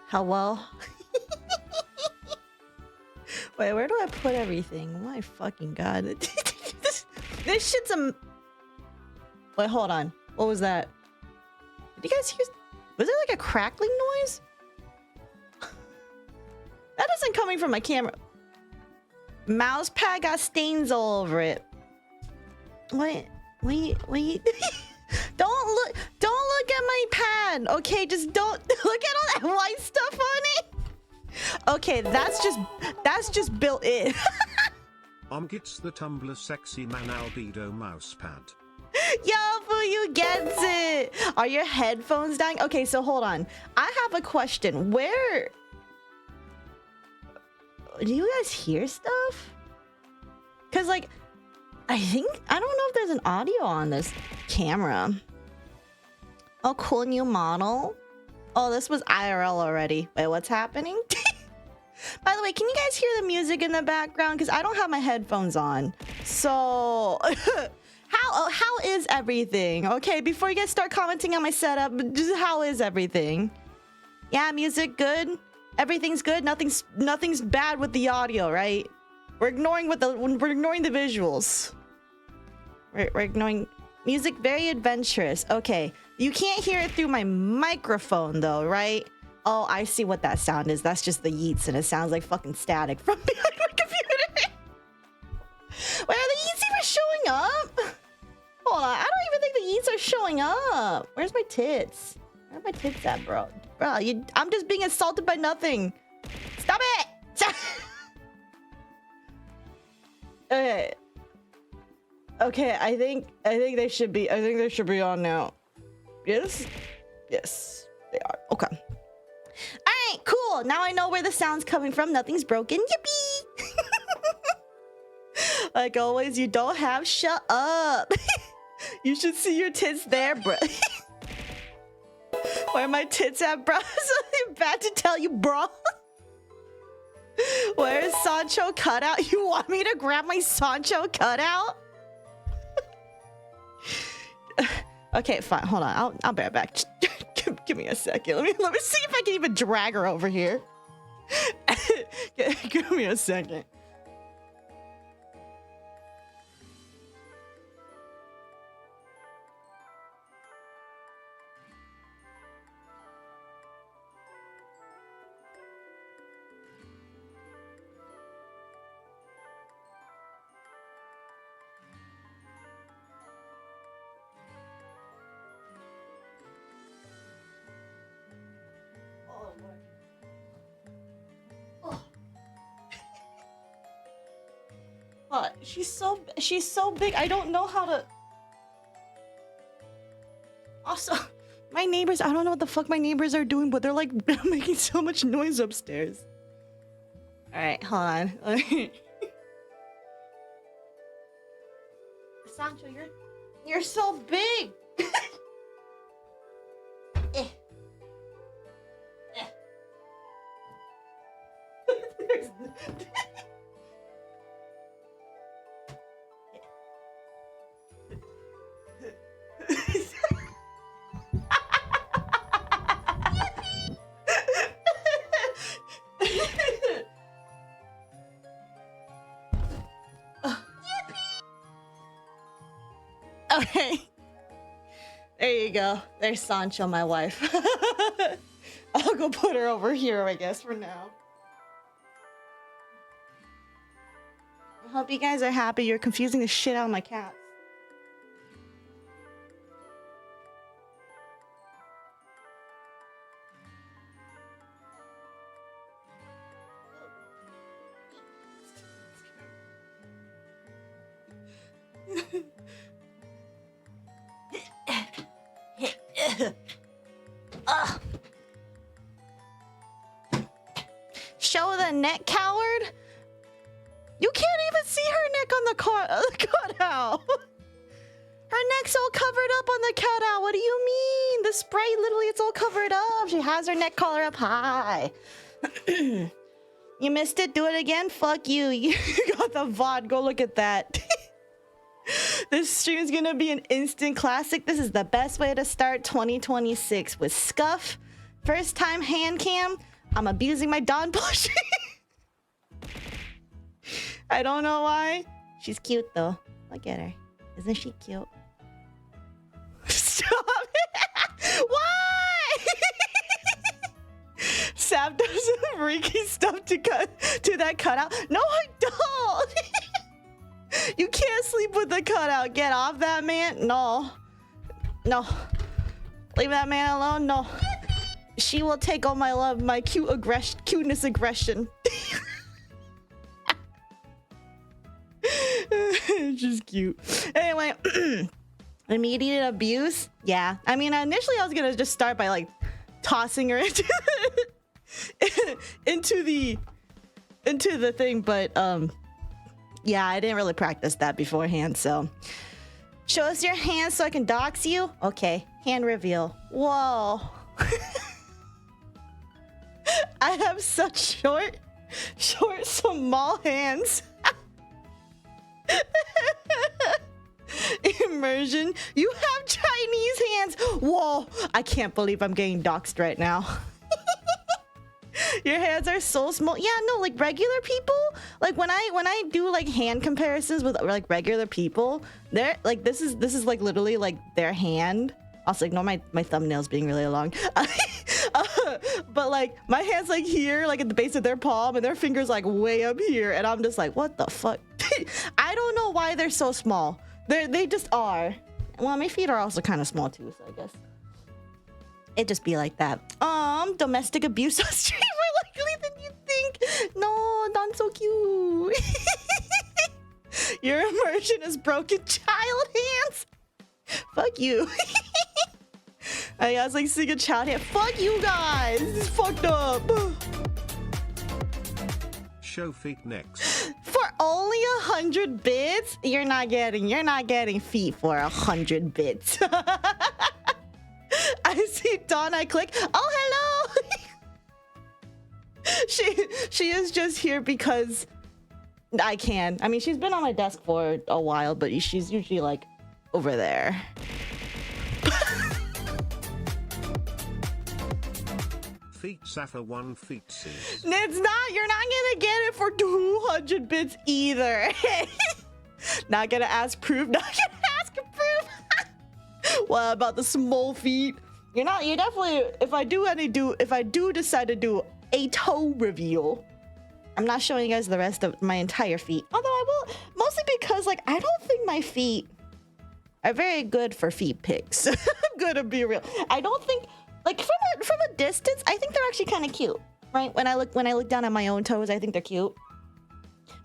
Hello? Wait, where do I put everything? Oh my fucking god. this shit's a... Wait, hold on. What was that? Did you guys hear... Was it like a crackling noise? That isn't coming from my camera. Mouse pad got stains all over it. Wait. Don't look at my pad. Okay, just don't look at all that white stuff on it. Okay, that's just built in. Gets the Tumblr sexy man albedo mousepad. Yo, Fu, you gets it. Are your headphones dying? Okay, so hold on. I have a question. Where do you guys hear stuff? Cause like, I don't know if there's an audio on this camera. Oh, cool new model. Oh, this was IRL already. Wait, what's happening? By the way, can you guys hear the music in the background? Because I don't have my headphones on. So, how is everything? Okay, before you guys start commenting on my setup, just how is everything? Yeah, music good. Everything's good. Nothing's bad with the audio, right? We're ignoring the visuals. We're ignoring music. Very adventurous. Okay, you can't hear it through my microphone though, right? Oh, I see what that sound is. That's just the yeets, and it sounds like fucking static from behind my computer. Wait, are the yeets even showing up? Hold on, I don't even think the yeets are showing up. Where's my tits? Where are my tits at, bro? Bro, I'm just being assaulted by nothing. Stop it! Okay. Okay, I think they should be. I think they should be on now. Yes, they are. Okay. All right, cool. Now I know where the sound's coming from. Nothing's broken. Yippee! Like always, you don't have. Shut up. You should see your tits there, bro. Where are my tits at, bro? Something bad to tell you, bro. Where is Sancho cutout? You want me to grab my Sancho cutout? Okay, fine. Hold on. I'll be right back. Give me a second. Let me see if I can even drag her over here. Give me a second. She's so big. I don't know how to. Also, my neighbors. I don't know what the fuck my neighbors are doing, but they're like making so much noise upstairs. All right, hold on. Sancho, you're so big. Okay. There you go. There's Sancho, my wife. I'll go put her over here, I guess, for now. I hope you guys are happy. You're confusing the shit out of my cats. Show the neck, coward. You can't even see her neck on the cutout. Her neck's all covered up on the cutout. What do you mean? The spray, literally, it's all covered up. She has her neck collar up high. You missed it. Do it again. Fuck you. You got the VOD. Go look at that. This stream is gonna be an instant classic. This is the best way to start 2026 with Scuff. First time hand cam. I'm abusing my Don plushie. I don't know why. She's cute though. Look at her. Isn't she cute? Stop it! Why? Sap does some freaky stuff to that cutout. No, I don't. You can't sleep with the cutout. Get off that man. No. No. Leave that man alone. No. She will take all my love, my cuteness aggression. She's cute. Anyway, immediate abuse. Yeah. I mean, initially I was gonna just start by like tossing her into the thing, but yeah, I didn't really practice that beforehand. So, show us your hands so I can dox you. Okay, hand reveal. Whoa. I have such short, small hands. Immersion. You have Chinese hands. Whoa, I can't believe I'm getting doxed right now. Your hands are so small. Yeah, no, like regular people, like when I do like hand comparisons with like regular people, they're like this is like literally like their hand. Also, ignore my thumbnails being really long. But like my hand's like here, like at the base of their palm, and their fingers like way up here, and I'm just like, what the fuck? I don't know why they're so small. They just are. Well, my feet are also kind of small too, so I guess it just be like that. Domestic abuse on stream more likely than you think. No, Don's so cute. Your immersion is broken child hands. Fuck you. I was like seeing a child hand. Fuck you guys. This is fucked up. Show feet next. For only 100 bits, you're not getting feet for 100 bits. I see Dawn, I click. Oh, hello. She is just here because I can. I mean, she's been on my desk for a while, but she's usually like over there. Feet Saphera 1 feet sis. It's not. You're not gonna get it for 200 bits either. Not gonna ask proof. Not gonna ask proof. What about the small feet? You're definitely. If I do decide to do a toe reveal, I'm not showing you guys the rest of my entire feet. Although I will, mostly because like I don't think my feet are very good for feet pics. I'm gonna be real. I don't think. Like from a distance, I think they're actually kind of cute, right? When I look down at my own toes, I think they're cute.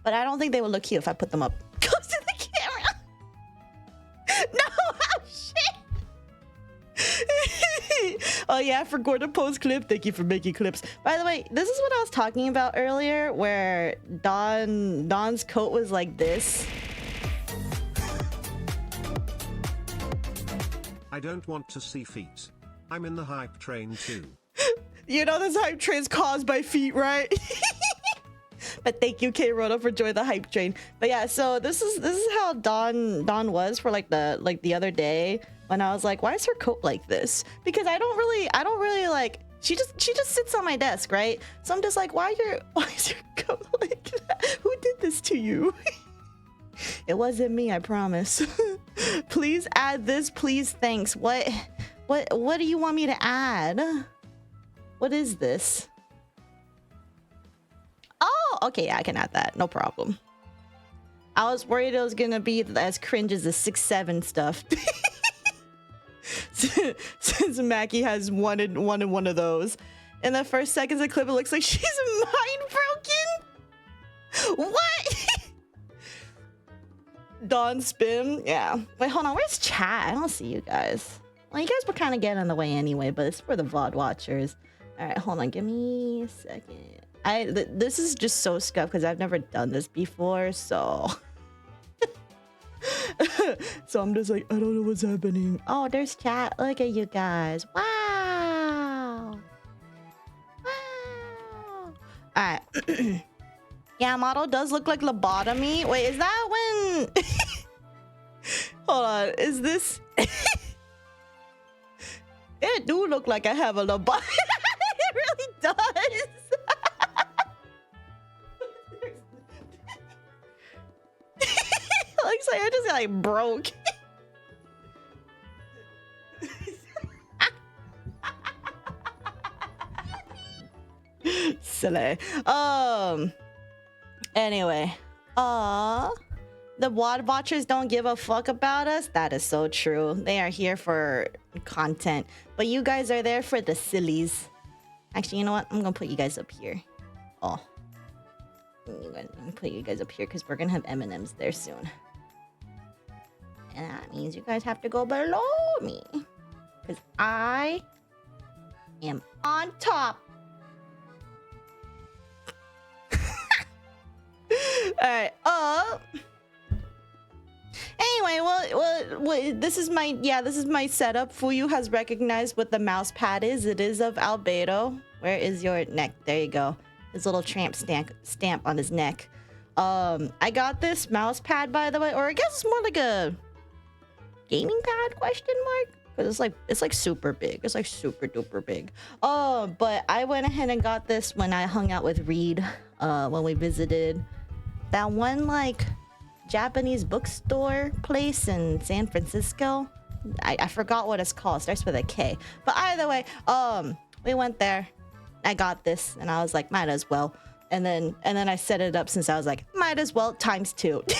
But I don't think they would look cute if I put them up close to the camera. No, oh shit. Oh yeah, I forgot to post clip. Thank you for making clips. By the way, this is what I was talking about earlier, where Don's coat was like this. I don't want to see feet. I'm in the hype train too. You know this hype train's caused by feet, right? But thank you, K Rhoda, for joining the hype train. But yeah, so this is how Don was for like the other day when I was like, why is her coat like this? Because I don't really like. She just sits on my desk, right? So I'm just like, why is your coat like that? Who did this to you? It wasn't me, I promise. Please add this, please. Thanks. What do you want me to add? What is this? Oh, okay, yeah, I can add that. No problem. I was worried it was gonna be as cringe as the 6'7" stuff. Since Mackie has one of those. In the first seconds of the clip, it looks like she's mind broken. What? Dawn spin. Yeah. Wait, hold on. Where's chat? I don't see you guys. Well, you guys were kind of getting in the way anyway, but it's for the VOD watchers. All right, hold on. Give me a second. This is just so scuffed because I've never done this before, so... So I'm just like, I don't know what's happening. Oh, there's chat. Look at you guys. Wow. Wow. All right. Yeah, model does look like lobotomy. Wait, is that when... Hold on. Is this... It do look like I have a lobotomy. It really does. He's like, I just got like broke. Silly. Anyway. The WOD watchers don't give a fuck about us. That is so true. They are here for content. But you guys are there for the sillies. Actually, you know what? I'm gonna put you guys up here. Oh. I'm gonna put you guys up here because we're gonna have M&Ms there soon. And that means you guys have to go below me. Because I am on top. Alright, anyway, well, this is my setup. Fuyu has recognized what the mouse pad is. It is of Albedo. Where is your neck? There you go. His little tramp stamp on his neck. I got this mouse pad, by the way, or I guess it's more like a gaming pad, question mark? Because it's like super big. It's like super duper big. But I went ahead and got this when I hung out with Reed, when we visited that one like Japanese bookstore place in San Francisco. I forgot what it's called. It starts with a K. But either way, we went there. I got this and I was like, might as well. And then I set it up since I was like, might as well ×2.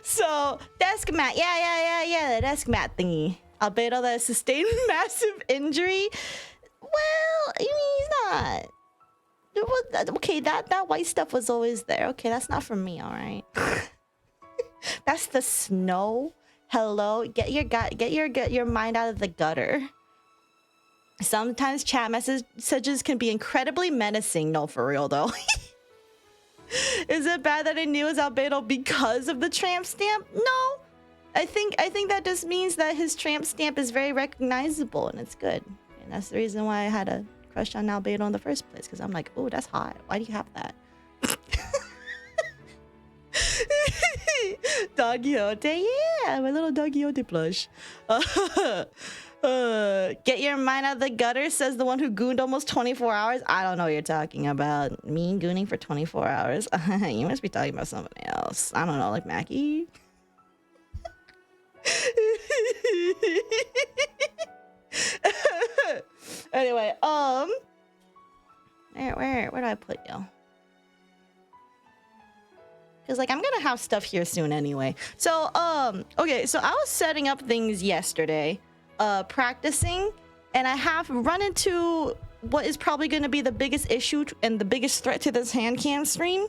So desk mat, yeah, the desk mat thingy. Albedo that sustained massive injury. Well, I mean, he's not. Okay, that white stuff was always there. Okay, that's not from me, all right. That's the snow. Hello, get your mind out of the gutter. Sometimes chat messages can be incredibly menacing. No, for real though. Is it bad that I knew it was Albedo because of the tramp stamp? No, I think that just means that his tramp stamp is very recognizable and it's good, and that's the reason why I had a crush on Albedo in the first place, because I'm like, oh, that's hot. Why do you have that? Don Quixote, yeah, my little Don Quixote plush. Get your mind out of the gutter, says the one who gooned almost 24 hours. I don't know what you're talking about. Me gooning for 24 hours? You must be talking about somebody else. I don't know, like Mackie? Anyway, where do I put you? Because like I'm gonna have stuff here soon anyway. So okay, so I was setting up things yesterday, practicing, and I have run into what is probably going to be the biggest issue and the biggest threat to this Handcam stream.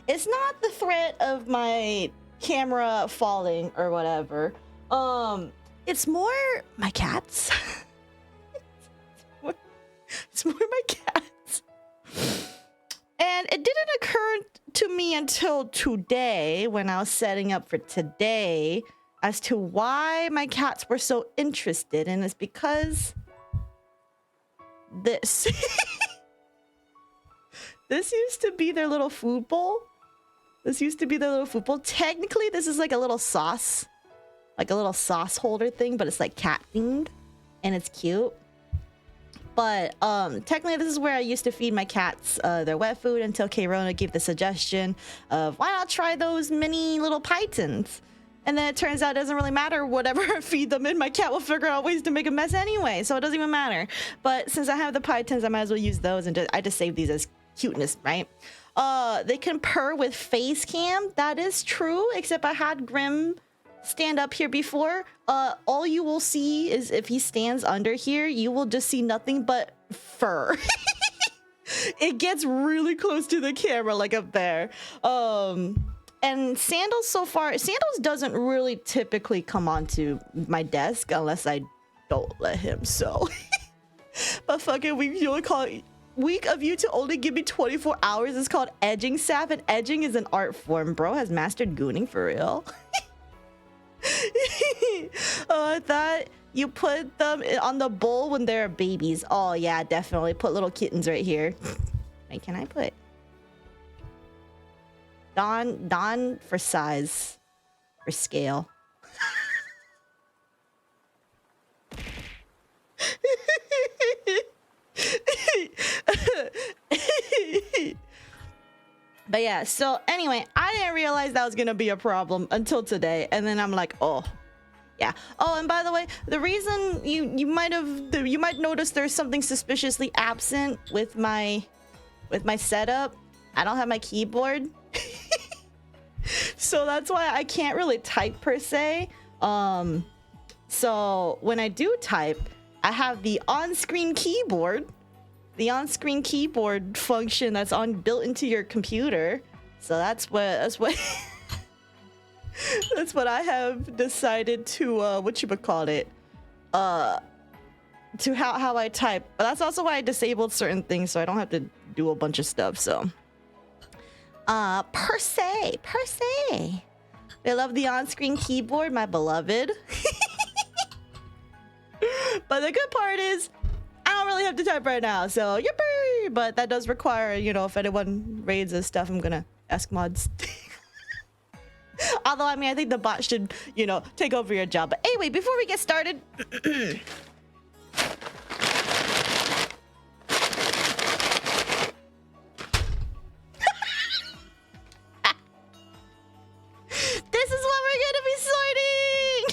It's not the threat of my camera falling or whatever. It's more my cats. It's more my cats. And it didn't occur to me until today, when I was setting up for today, as to why my cats were so interested. And it's because this this used to be their little food bowl. Technically, this is like a little sauce holder thing, but it's like cat themed and it's cute. But technically, this is where I used to feed my cats their wet food until K-Rona gave the suggestion of why not try those mini little pythons. And then it turns out it doesn't really matter whatever I feed them in. My cat will figure out ways to make a mess anyway, so it doesn't even matter. But since I have the pythons, I might as well use those, and I just save these as cuteness, right? They can purr with face cam. That is true, except I had Grim stand up here before. All you will see is if he stands under here, you will just see nothing but fur. It gets really close to the camera, like up there. And Sandals, Sandals doesn't really typically come onto my desk unless I don't let him, so. But fucking week of you to only give me 24 hours is called edging sap, and edging is an art form. Bro has mastered gooning for real. I thought you put them on the bowl when they're babies. Oh yeah, definitely. Put little kittens right here. Wait, can I put Don for size, for scale? But yeah, so anyway, I I didn't realize that was gonna be a problem until today, and then I'm like, oh, yeah. Oh, and by the way, the reason you might notice there's something suspiciously absent with my setup. I don't have my keyboard, so that's why I can't really type per se. So when I do type, I have the on-screen keyboard. The on-screen keyboard function that's built into your computer. So that's what that's what I have decided to to how I type. But that's also why I disabled certain things so I don't have to do a bunch of stuff. So per se, I love the on-screen keyboard, my beloved. But the good part is I don't really have to type right now, so yippee! But that does require, you know, if anyone raids this stuff, I'm gonna ask mods. Although, I mean, I think the bot should, you know, take over your job. But anyway, before we get started... This is what we're gonna be sorting!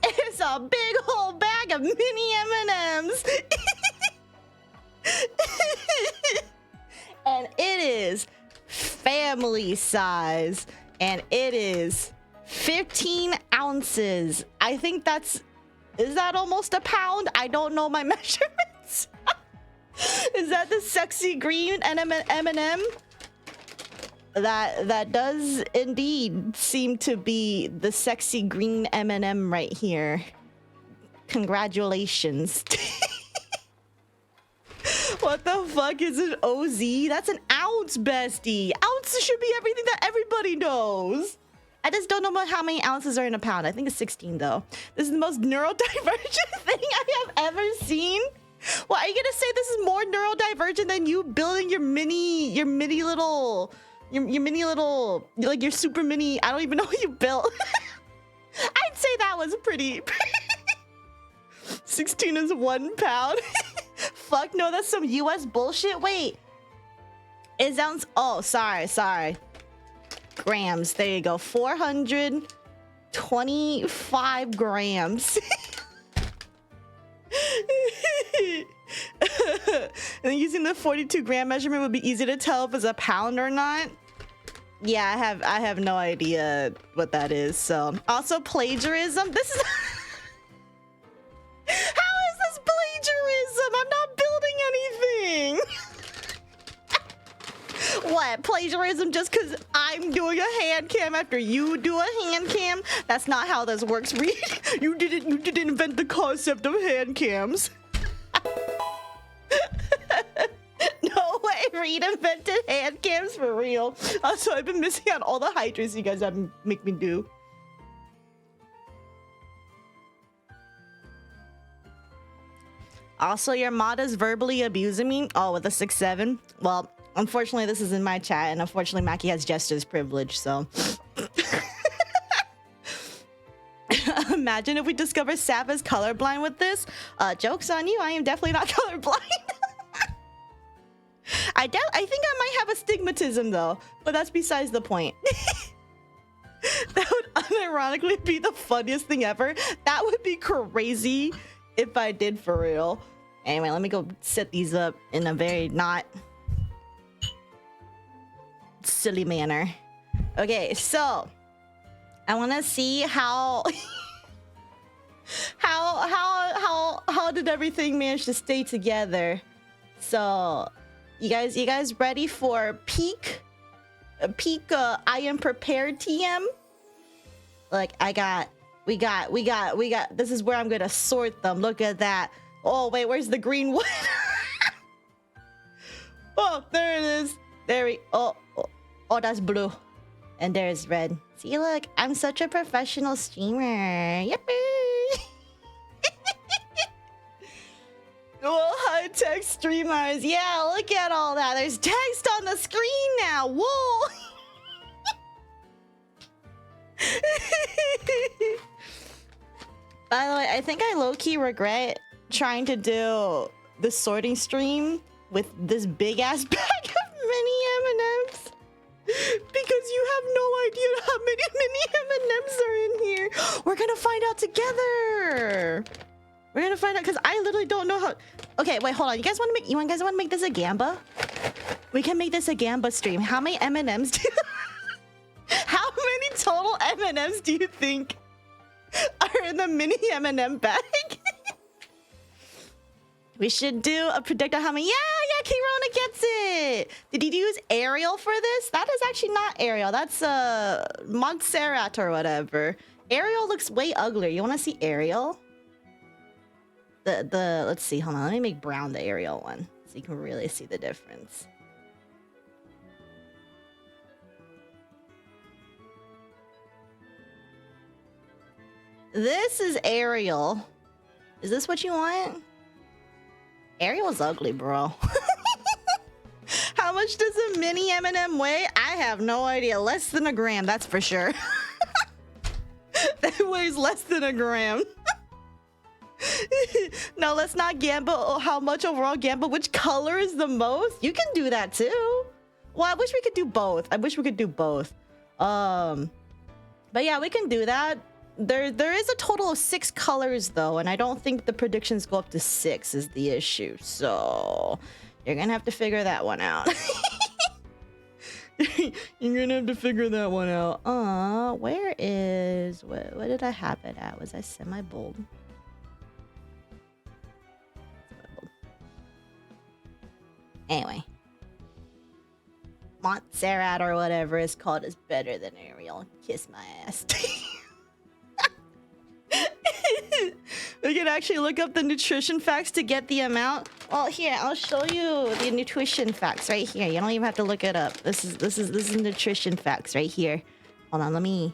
It's a big whole bag of mini M&Ms. And it is family size. And it is 15 ounces. I think is that almost a pound? I don't know my measurements. Is that the sexy green M&M? That does indeed seem to be the sexy green M&M right here. Congratulations. What the fuck is an OZ? That's an ounce, bestie. Ounces should be everything that everybody knows. I just don't know how many ounces are in a pound. I think it's 16 though. This is the most neurodivergent thing I have ever seen. Well, are you gonna say this is more neurodivergent than you building your mini little, like your super mini, I don't even know what you built. I'd say that was pretty. 16 is 1 pound. Fuck no, that's some US bullshit. Wait. It sounds, oh, sorry. Grams, there you go. 425 grams. And using the 42 gram measurement would be easy to tell if it's a pound or not. Yeah, I have no idea what that is. So also plagiarism. This is how is this plagiarism? I'm not building anything. What, plagiarism just because I'm doing a hand cam after you do a hand cam? That's not how this works, Reed. You didn't invent the concept of hand cams. No way, Reed invented hand cams for real. Also, I've been missing out all the hydras you guys have make me do. Also, your mod is verbally abusing me. Oh, with a 6-7. Well, unfortunately, this is in my chat, and unfortunately, Mackie has jester's privilege, so. Imagine if we discover Sap is colorblind with this. Joke's on you, I am definitely not colorblind. I think I might have astigmatism, though, but that's besides the point. That would unironically be the funniest thing ever. That would be crazy if I did for real. Anyway, let me go set these up in a very not silly manner. Okay, so I want to see how how did everything manage to stay together. So you guys ready for peak I am prepared TM? Like we got this is where I'm gonna sort them. Look at that. Oh wait, where's the green one? Oh, there it is. There we oh, that's blue. And there's red. See, look, I'm such a professional streamer. Yippee! Oh, high-tech streamers. Yeah, look at all that. There's text on the screen now. Whoa! By the way, I think I low-key regret trying to do the sorting stream with this big ass bag of mini M&Ms? Because you have no idea how many mini M&Ms are in here. We're gonna find out together. We're gonna find out because I literally don't know how. Okay, wait, hold on. You guys want to make this a Gamba? We can make this a Gamba stream. How many M&Ms do? How many total M&Ms do you think are in the mini M&M bag? We should do a predict on how many. Yeah, Kirona gets it. Did you use Ariel for this? That is actually not Ariel. That's Montserrat or whatever. Ariel looks way uglier. You want to see Ariel? Let's see. Hold on. Let me make brown the Ariel one so you can really see the difference. This is Ariel. Is this what you want? Ariel's ugly, bro. How much does a mini M&M weigh? I have no idea. Less than a gram, that's for sure. That weighs less than a gram. No, let's not gamble how much overall gamble. Which color is the most? You can do that too. Well, I wish we could do both. But yeah, we can do that. There is a total of 6 colors though, and I don't think the predictions go up to 6 is the issue. So you're gonna have to figure that one out. You're gonna have to figure that one out. Where is what did I have it at? Was I semi-bold? Anyway. Montserrat or whatever it's called is better than Ariel. Kiss my ass. We can actually look up the nutrition facts to get the amount. Well, here, I'll show you the nutrition facts right here. You don't even have to look it up. This is nutrition facts right here. Hold on, let me.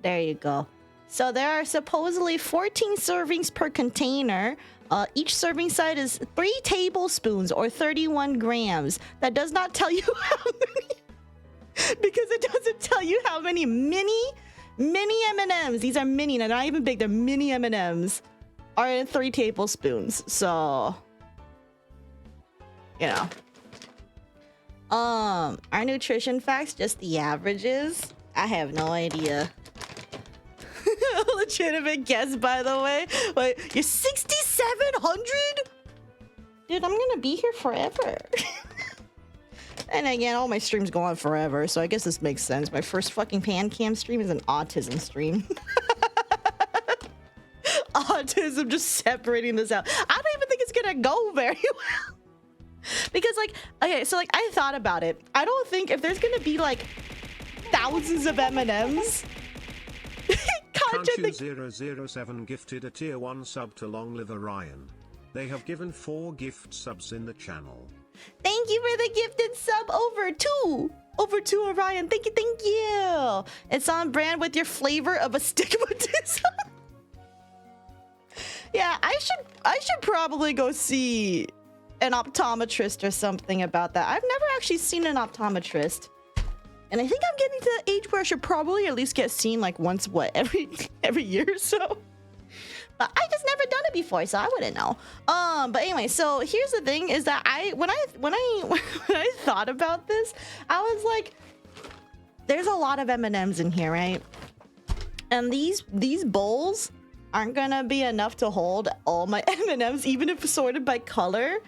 There you go. So there are supposedly 14 servings per container. Each serving size is 3 tablespoons or 31 grams. That does not tell you how many. Because it doesn't tell you how many mini M&Ms. These are mini, they're not even big. They're mini M&Ms. Are in 3 tablespoons. So, you know. Our nutrition facts, just the averages. I have no idea. Legitimate guess, by the way. Wait, you're 6,700? Dude, I'm gonna be here forever. And again, all my streams go on forever, so I guess this makes sense. My first fucking Handcam stream is an autism stream. Autism, just separating this out. I don't even think it's gonna go very well. Because, like, okay, so, like, I thought about it. I don't think if there's gonna be, like, thousands of M&Ms... Kanchu007 gifted a tier 1 sub to Long Live Orion. They have given 4 gift subs in the channel. Thank you for the gifted sub over 2 Orion. Thank you. It's on brand with your flavor of astigmatism. Yeah, I should probably go see an optometrist or something about that. I've never actually seen an optometrist. And I think I'm getting to the age where I should probably at least get seen like once, every year or so. But I just never done it before, so I wouldn't know. But anyway, so here's the thing: is that when I thought about this, I was like, there's a lot of M&Ms in here, right? And these bowls aren't gonna be enough to hold all my M&Ms, even if sorted by color.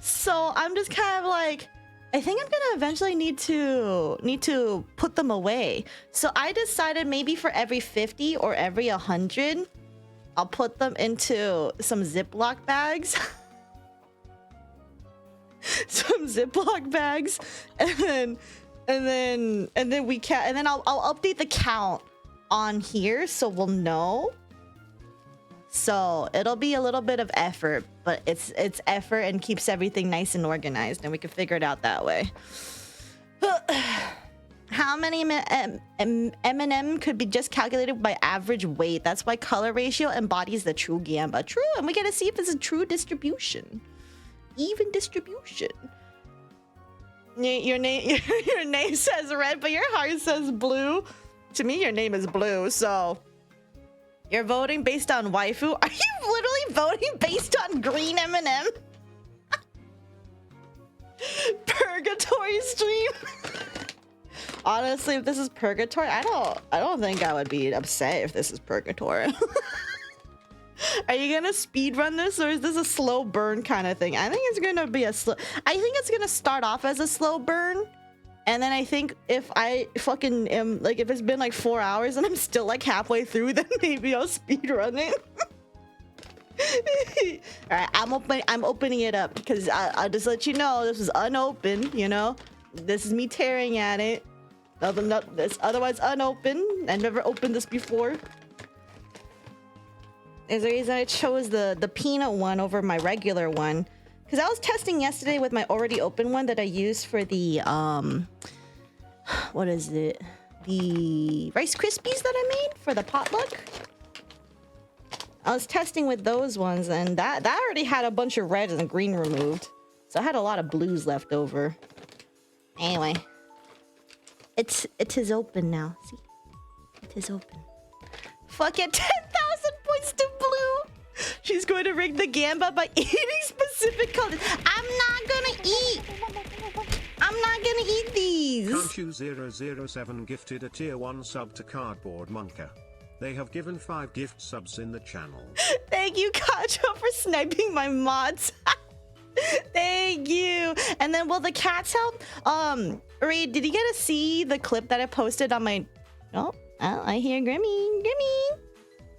So I'm just kind of like, I think I'm gonna eventually need to put them away. So I decided maybe for every 50 or every 100, I'll put them into some Ziploc bags. Some Ziploc bags, and then I'll update the count on here so we'll know. So it'll be a little bit of effort, but it's effort and keeps everything nice and organized, and we can figure it out that way. How many M&M could be just calculated by average weight? That's why color ratio embodies the true Gamba. True, and we gotta see if it's a true distribution. Even distribution. Your name says red, but your heart says blue. To me, your name is blue, so... You're voting based on waifu? Are you literally voting based on green M&M? Purgatory stream. Honestly, if this is purgatory, I don't think I would be upset if this is purgatory. Are you gonna speed run this, or is this a slow burn kind of thing? I think it's gonna be a slow. I think it's gonna start off as a slow burn, and then I think if I fucking am like, if it's been like 4 hours and I'm still like halfway through, then maybe I'll speed run it. All right, I'm opening it up because I'll just let you know this was unopened. You know, this is me tearing at it. This otherwise unopened. I've never opened this before. There's a reason I chose the peanut one over my regular one, because I was testing yesterday with my already open one that I used for the what is it? The Rice Krispies that I made for the potluck. I was testing with those ones, and that already had a bunch of red and green removed, so I had a lot of blues left over. Anyway, it is open now. See, it is open. Fuck it, 10,000 points to blue. She's going to rig the gamba by eating specific colors. I'm not gonna eat. I'm not gonna eat these. Kanchu007 gifted a tier 1 sub to Cardboard Monka. They have given 5 gift subs in the channel. Thank you, Kacho, for sniping my mods. Thank you. And then will the cats help? Reed, did you get to see the clip that I posted on my... Oh, I hear Grimmy. Grimmy.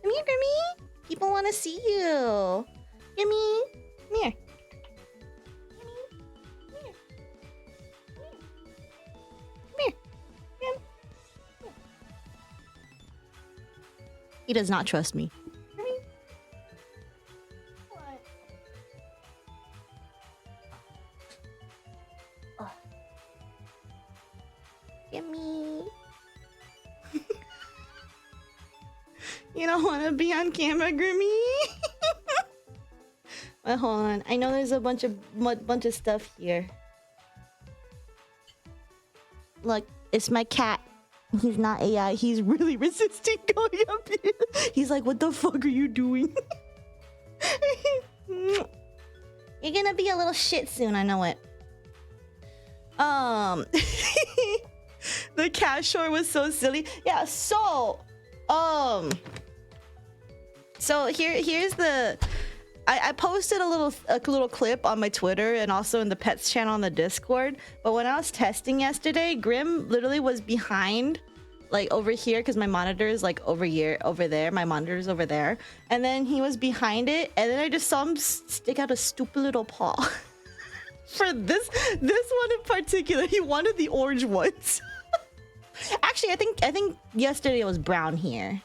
Come here, Grimmy. People want to see you. Grimmy. Come here. He does not trust me. Oh. Gimme. You don't want to be on camera, Grimmy? Well, hold on. I know there's a bunch of stuff here. Look, it's my cat. He's not AI. He's really resisting going up here. He's like, what the fuck are you doing? You're gonna be a little shit soon. I know it. The cat short was so silly. Yeah, so here's the... I posted a little clip on my Twitter and also in the pets channel on the Discord. But when I was testing yesterday, Grim literally was behind, like over here, because my monitor is like over there. My monitor is over there, and then he was behind it, and then I just saw him stick out a stupid little paw. For this one in particular, he wanted the orange ones. Actually, I think yesterday it was brown here.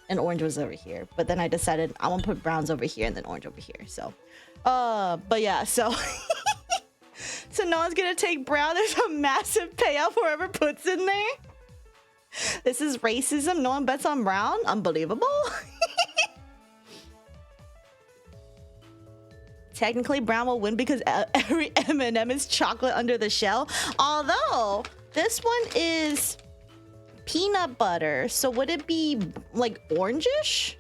And orange was over here, but then I decided I want to put browns over here and then orange over here. So, but yeah, so so no one's gonna take brown. There's a massive payout for whoever puts in there. This is racism. No one bets on brown. Unbelievable. Technically, brown will win because every M&M is chocolate under the shell. Although this one is peanut butter, so would it be like orangish?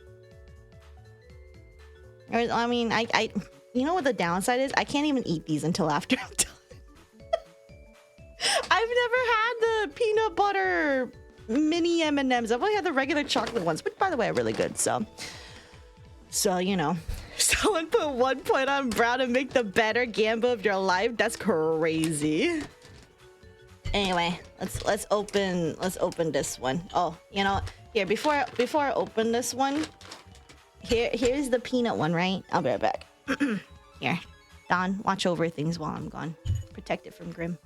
Or, I mean, I you know what the downside is? I can't even eat these until after I'm done. I've never had the peanut butter mini M&Ms. I've only had the regular chocolate ones, which by the way are really good. So you know, someone put 1 point on brown and make the better gamble of your life. That's crazy. Anyway, let's open this one. Oh, you know, here before I open this one, here's the peanut one, right? I'll be right back. Here, Don, watch over things while I'm gone. Protect it from Grim.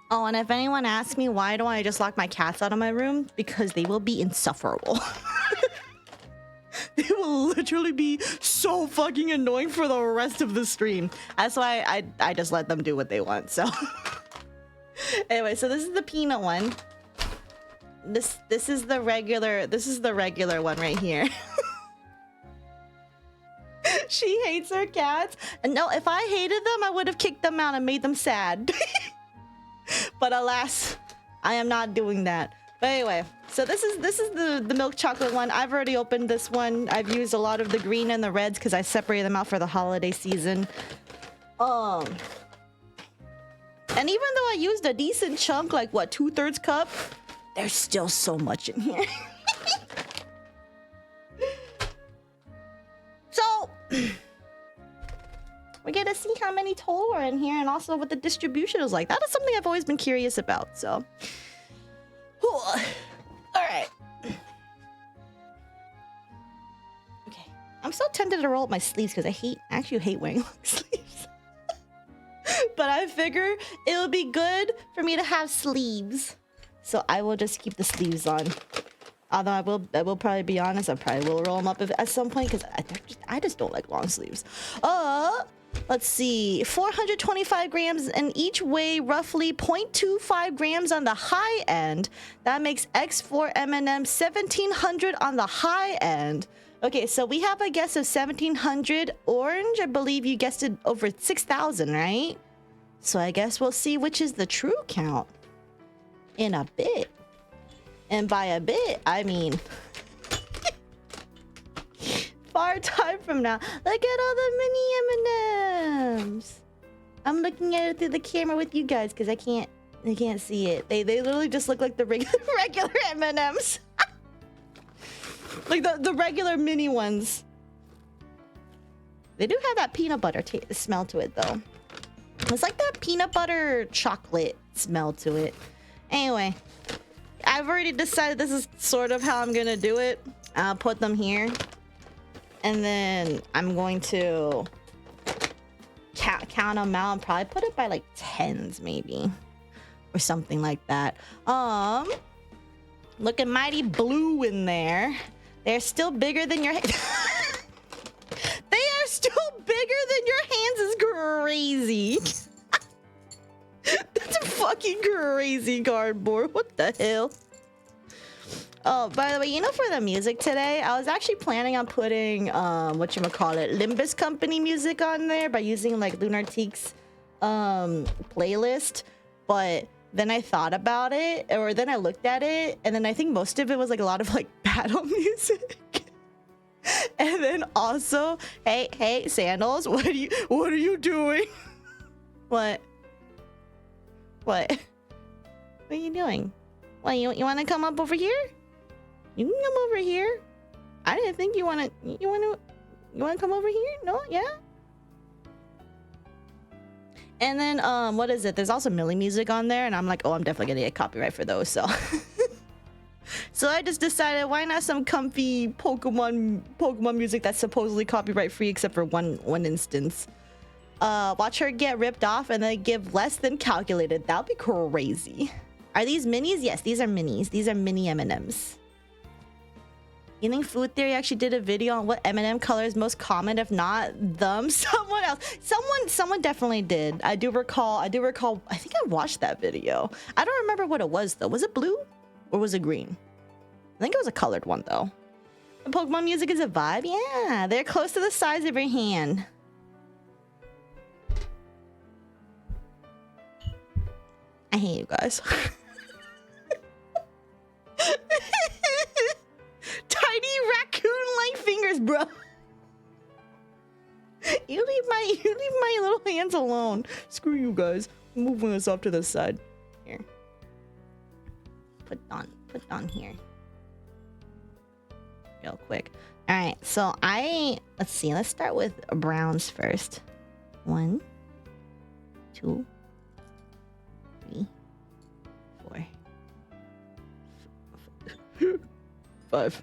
Oh, and if anyone asks me why don't I just lock my cats out of my room, because they will be insufferable. They will literally be so fucking annoying for the rest of the stream. That's why I just let them do what they want. So anyway, so this is the peanut one. This is the regular one right here. She hates her cats. And no, if I hated them, I would have kicked them out and made them sad. But alas, I am not doing that. But anyway, so this is the milk chocolate one. I've already opened this one. I've used a lot of the green and the reds because I separated them out for the holiday season. And even though I used a decent chunk, like what, 2/3 cup, there's still so much in here. So we're gonna see how many total are in here and also what the distribution is like. That is something I've always been curious about, so. All right. Okay. I'm so tempted to roll up my sleeves because I actually hate wearing long sleeves. But I figure it would be good for me to have sleeves. So I will just keep the sleeves on. Although I will probably be honest, I probably will roll them up at some point because I just don't like long sleeves. Let's see, 425 grams and each weigh roughly 0.25 grams on the high end. That makes X4 M&M 1700 on the high end. Okay, so we have a guess of 1700. Orange, I believe you guessed it over 6,000, right? So I guess we'll see which is the true count in a bit. And by a bit, I mean far time from now. Look at all the mini M&Ms. I'm looking at it through the camera with you guys because I can't see it. They literally just look like the regular M&Ms. Like the regular mini ones. They do have that peanut butter smell to it though. It's like that peanut butter chocolate smell to it. Anyway, I've already decided this is sort of how I'm gonna do it. I'll put them here. And then I'm going to count them out and probably put it by like tens maybe. Or something like that. Looking mighty blue in there. They're still bigger than your They are still bigger than your hands is crazy. That's a fucking crazy cardboard. What the hell? Oh, by the way, you know, for the music today, I was actually planning on putting, Limbus Company music on there by using, like, Lunartique's, playlist. But then I thought about it, or then I looked at it, and then I think most of it was, like, a lot of, like, battle music. And then also, hey, Sandals, what are you doing? What? What are you doing? What, you want to come up over here? You can come over here. I didn't think you want to come over here? No? Yeah? And then, what is it? There's also Millie music on there, and I'm like, oh, I'm definitely gonna get copyright for those, so. So I just decided, why not some comfy Pokemon music that's supposedly copyright free, except for one instance. Watch her get ripped off and then give less than calculated. That would be crazy. Are these minis? Yes, these are minis. These are mini M&Ms. You think Food Theory actually did a video on what M&M color is most common? If not them, someone else. Someone definitely did. I do recall. I think I watched that video. I don't remember what it was though. Was it blue or was it green? I think it was a colored one though. The Pokemon music is a vibe. Yeah, they're close to the size of your hand. I hate you guys. Tiny raccoon-like fingers, bro. You leave my little hands alone. Screw you guys. I'm moving this off to the side. Here. Put on here. Real quick. All right. So let's see. Let's start with browns first. 1, 2, 3, 4, 5.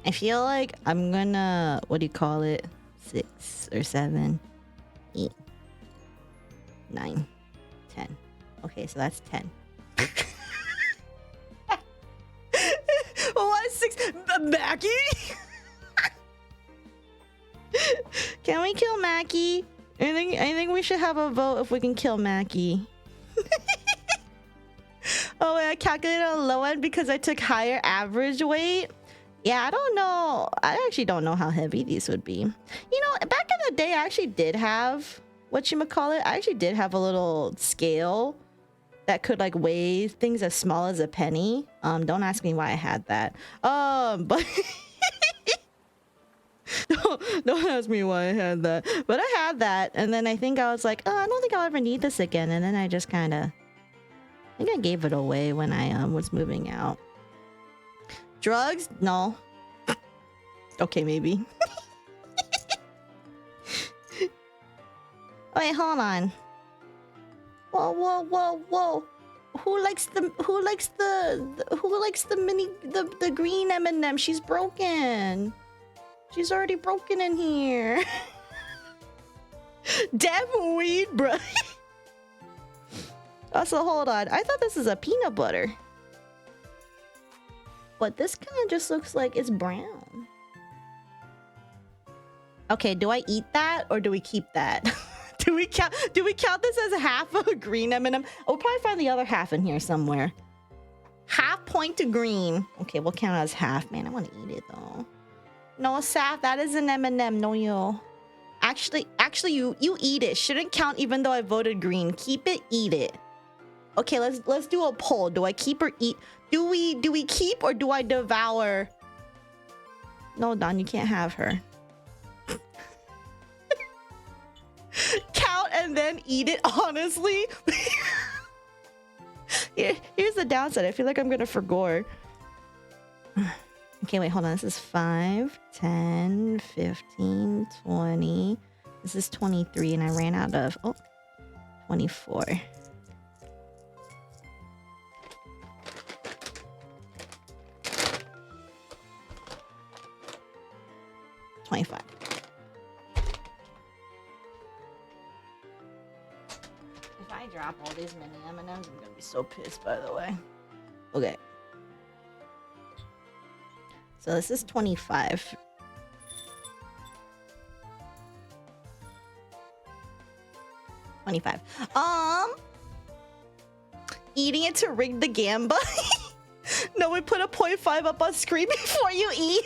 I feel like I'm gonna, what do you call it? 6 or 7, 8, 9, 10. Okay, so that's 10. What? 6? Mackie? Can we kill Mackie? I think we should have a vote if we can kill Mackie. Oh, wait, I calculated on the low end because I took higher average weight. Yeah, I don't know. I actually don't know how heavy these would be. You know, back in the day, I actually did have, whatchamacallit, I actually did have a little scale that could like weigh things as small as a penny. Don't ask me why I had that. But don't ask me why I had that. But I had that, and then I think I was like, oh, I don't think I'll ever need this again. And then I just kind of, I think I gave it away when I was moving out. Drugs? No. Okay, maybe. Wait, hold on. Whoa, whoa, whoa, whoa. Who likes the mini the green M&M? She's broken. She's already broken in here. Damn weed, bro. Also, hold on. I thought this is a peanut butter. But this kind of just looks like it's brown. Okay, do I eat that or do we keep that? Do we count this as half of a green M&M? We'll probably find the other half in here somewhere. Half point to green. Okay, we'll count it as half. Man, I want to eat it though. No, Saf, that is an M&M. No, you. Actually, you eat it. Shouldn't count even though I voted green. Keep it, eat it. Okay, let's do a poll. Do I keep or eat? Do we keep or do I devour? No, Don, you can't have her. Count and then eat it, honestly. Here's the downside. I feel like I'm gonna forgore. Okay, wait, hold on. This is 5, 10, 15, 20. This is 23, and I ran out of 24. 25. If I drop all these mini M&Ms, I'm gonna be so pissed, by the way. Okay. So this is 25. Eating it to rig the gamba. No, we put a 0.5 up on screen before you eat.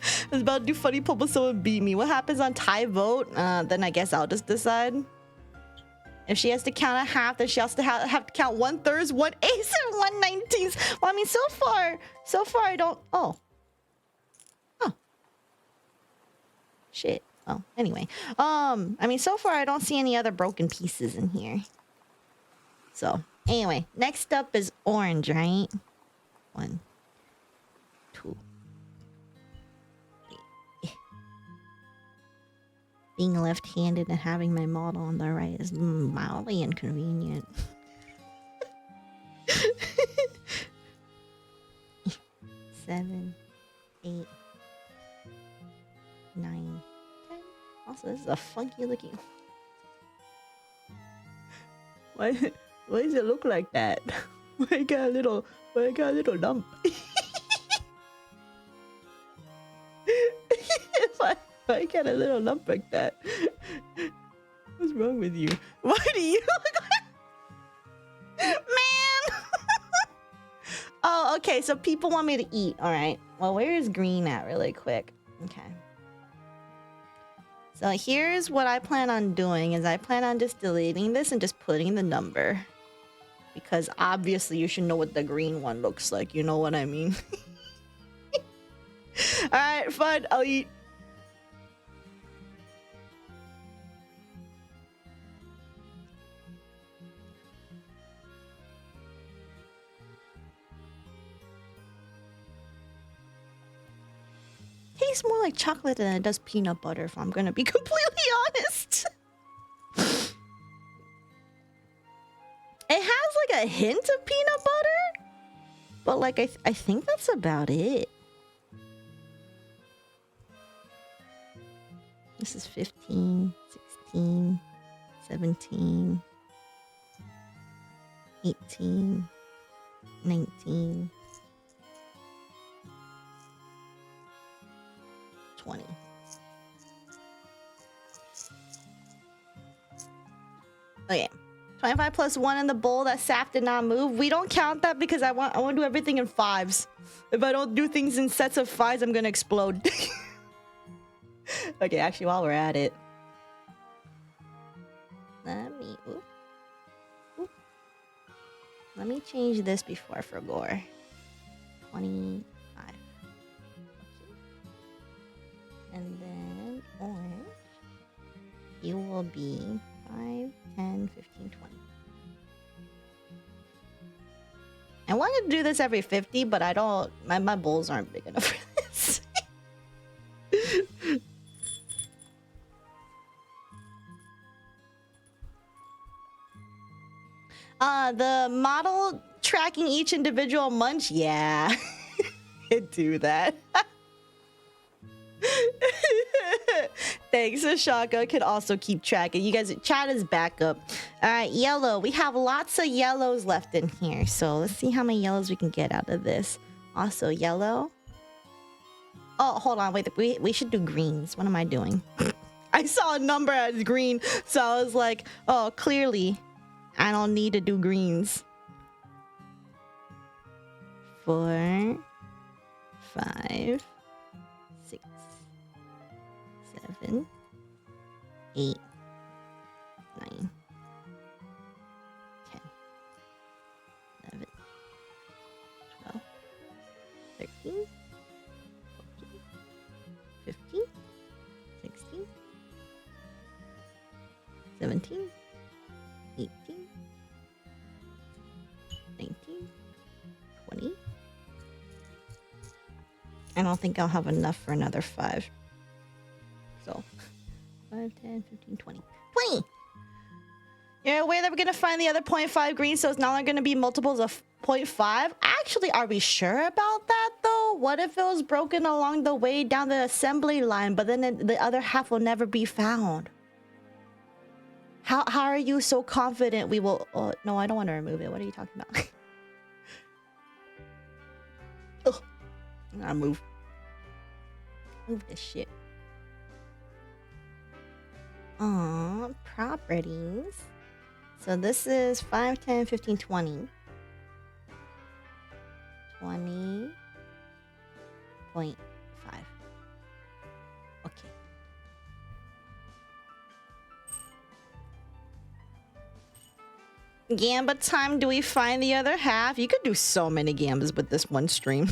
I was about to do funny poll, but someone beat me. What happens on tie vote? Then I guess I'll just decide. If she has to count a half, then she has to have to count 1/3, 1/8, and 1/19. Well, I mean, so far I don't. Oh. Shit. Well, anyway. I mean, so far I don't see any other broken pieces in here. So, anyway, next up is orange, right? 1, 2. Being left-handed and having my model on the right is mildly inconvenient. 7, 8, 9, 10. Also, this is a funky looking. Why does it look like that? Why I got a little lump? I got a little lump like that. What's wrong with you? Why do you look like... Man! Oh, okay, so people want me to eat. All right. Well, where is green at really quick? Okay. So here's what I plan on doing is I plan on just deleting this and just putting the number. Because obviously you should know what the green one looks like. You know what I mean? All right, fine. I'll eat. Tastes more like chocolate than it does peanut butter, if I'm gonna be completely honest. It has like a hint of peanut butter, but like I think that's about it. This is 15, 16, 17, 18, 19, 20. Okay. 25 plus 1 in the bowl that Saf did not move. We don't count that because I want to do everything in 5s. If I don't do things in sets of 5s, I'm gonna explode. Okay, actually, while we're at it, let me change this before I forget. 25. Okay. And then orange. You will be 5, 10, 15, 20. I wanted to do this every 50, but I don't. My bowls aren't big enough for this. The model tracking each individual munch. Yeah, do that. Thanks, Ashaka can also keep tracking. You guys, chat is back up. All right, yellow. We have lots of yellows left in here, so let's see how many yellows we can get out of this. Also, yellow. Oh, hold on, wait. We should do greens. What am I doing? I saw a number as green, so I was like, oh, clearly, I don't need to do greens. 4, 5, 6, 7, 8, 9, 10, 11, 12, 13, 14, 15, 16, 17, 18, 19, 20. I don't think I'll have enough for another 5. So 5, 10, 15, 20. 20! You're aware that we're gonna find the other 0.5 green, so it's not gonna be multiples of 0.5? Actually, are we sure about that though? What if it was broken along the way down the assembly line, but then the other half will never be found? How are you so confident we will... Oh, no, I don't want to remove it. What are you talking about? Ugh. I'm gonna move. Move this shit. Properties. So this is 5, 10, 15, 20. 20.5. Okay. Gamba time. Do we find the other half? You could do so many gambas with this one stream.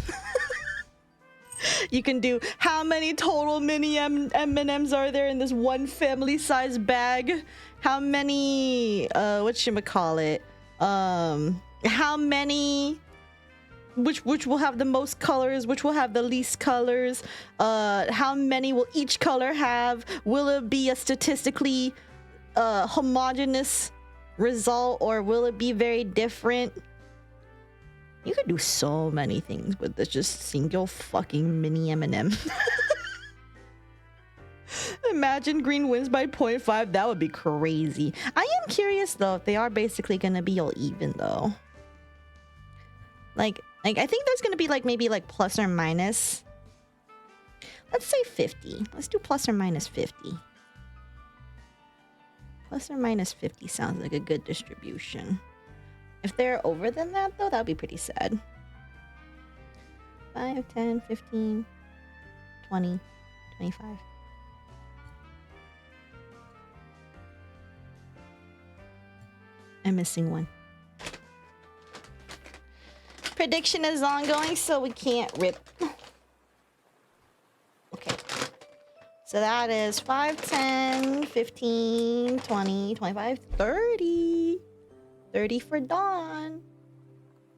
You can do how many total mini M&Ms are there in this one family size bag? How many whatchamacallit? How many which will have the most colors, which will have the least colors? How many will each color have? Will it be a statistically homogeneous result, or will it be very different? You could do so many things with this just single fucking mini M&M. Imagine green wins by 0.5. That would be crazy. I am curious though if they are basically gonna be all even though. Like I think there's gonna be like maybe like plus or minus. Let's say 50. Let's do plus or minus 50. Plus or minus 50 sounds like a good distribution. If they're over than that, though, that would be pretty sad. 5, 10, 15, 20, 25. I'm missing one. Prediction is ongoing, so we can't rip. Okay. So that is 5, 10, 15, 20, 25, 30. 30 for Don.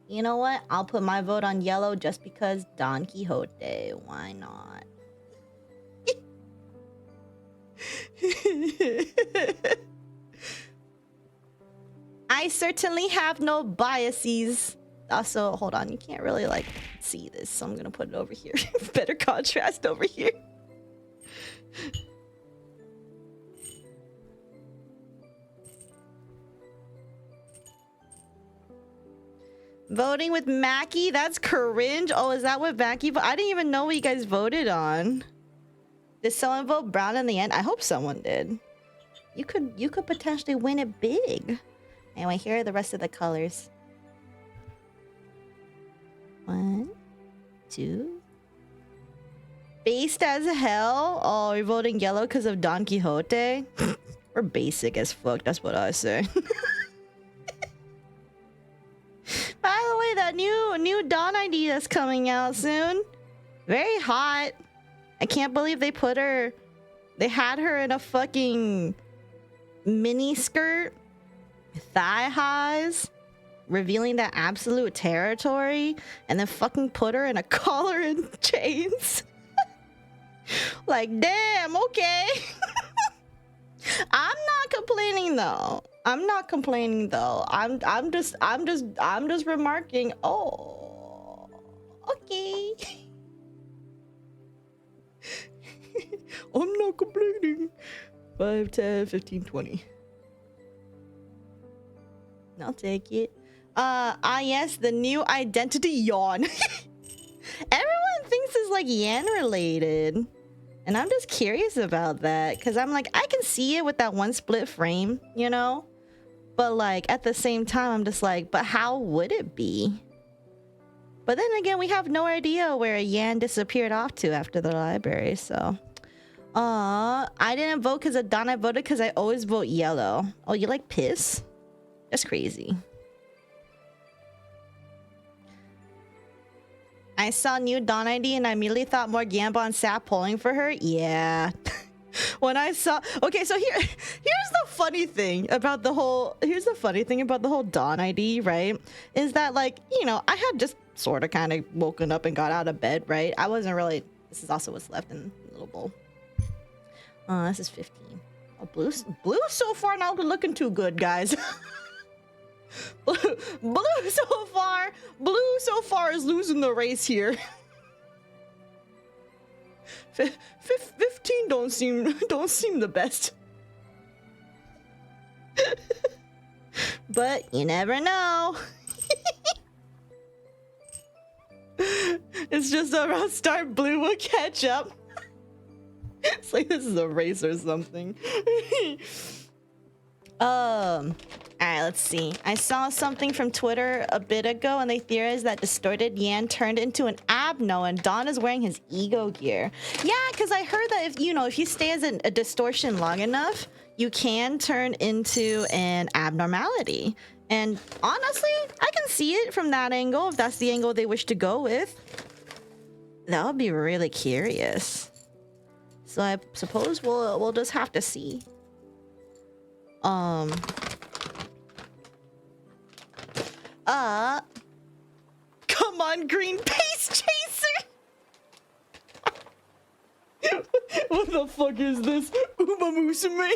You know what? I'll put my vote on yellow just because Don Quixote. Why not? I certainly have no biases. Also, hold on. You can't really like see this, so I'm gonna put it over here. Better contrast over here. Voting with Mackie? That's cringe. Oh, is that what Mackie... I didn't even know what you guys voted on. Did someone vote brown in the end? I hope someone did. You could potentially win it big. Anyway, here are the rest of the colors. 1, 2. Based as hell? Oh, you're voting yellow because of Don Quixote? We're basic as fuck, that's what I say. By the way, that new Dawn ID that's coming out soon. Very hot. I can't believe they had her in a fucking mini skirt, thigh highs, revealing that absolute territory, and then fucking put her in a collar and chains. Like, damn, okay. I'm not complaining though. I'm just remarking. Oh, okay. I'm not complaining. 5, 10, 15, 20. I'll take it. Yes, the new identity yawn. Everyone thinks it's like Yan related. And I'm just curious about that. Because I'm like, I can see it with that one split frame, you know? But like, at the same time, I'm just like, but how would it be? But then again, we have no idea where Yan disappeared off to after the library, so... I didn't vote because of Dawn. I voted because I always vote yellow. Oh, you like piss? That's crazy. I saw new Dawn ID and I immediately thought more Gamba and Sap polling for her. Yeah. When I saw... Okay, so here's the funny thing about the whole... Here's the funny thing about the whole Dawn ID, right? Is that, like, you know, I had just sort of kind of woken up and got out of bed, right? I wasn't really... This is also what's left in the little bowl. This is 15. Oh, blue so far not looking too good, guys. Blue so far is losing the race here. 15 don't seem the best. But you never know. It's just about start. Blue will catch up. It's like this is a race or something. Alright, let's see. I saw something from Twitter a bit ago and they theorized that distorted Yan turned into an Abno and Don is wearing his ego gear. Yeah, because I heard that if you stay as a distortion long enough, you can turn into an abnormality. And honestly, I can see it from that angle if that's the angle they wish to go with. That would be really curious. So I suppose we'll just have to see. Come on, green pace chaser! What the fuck is this? Uma Musume?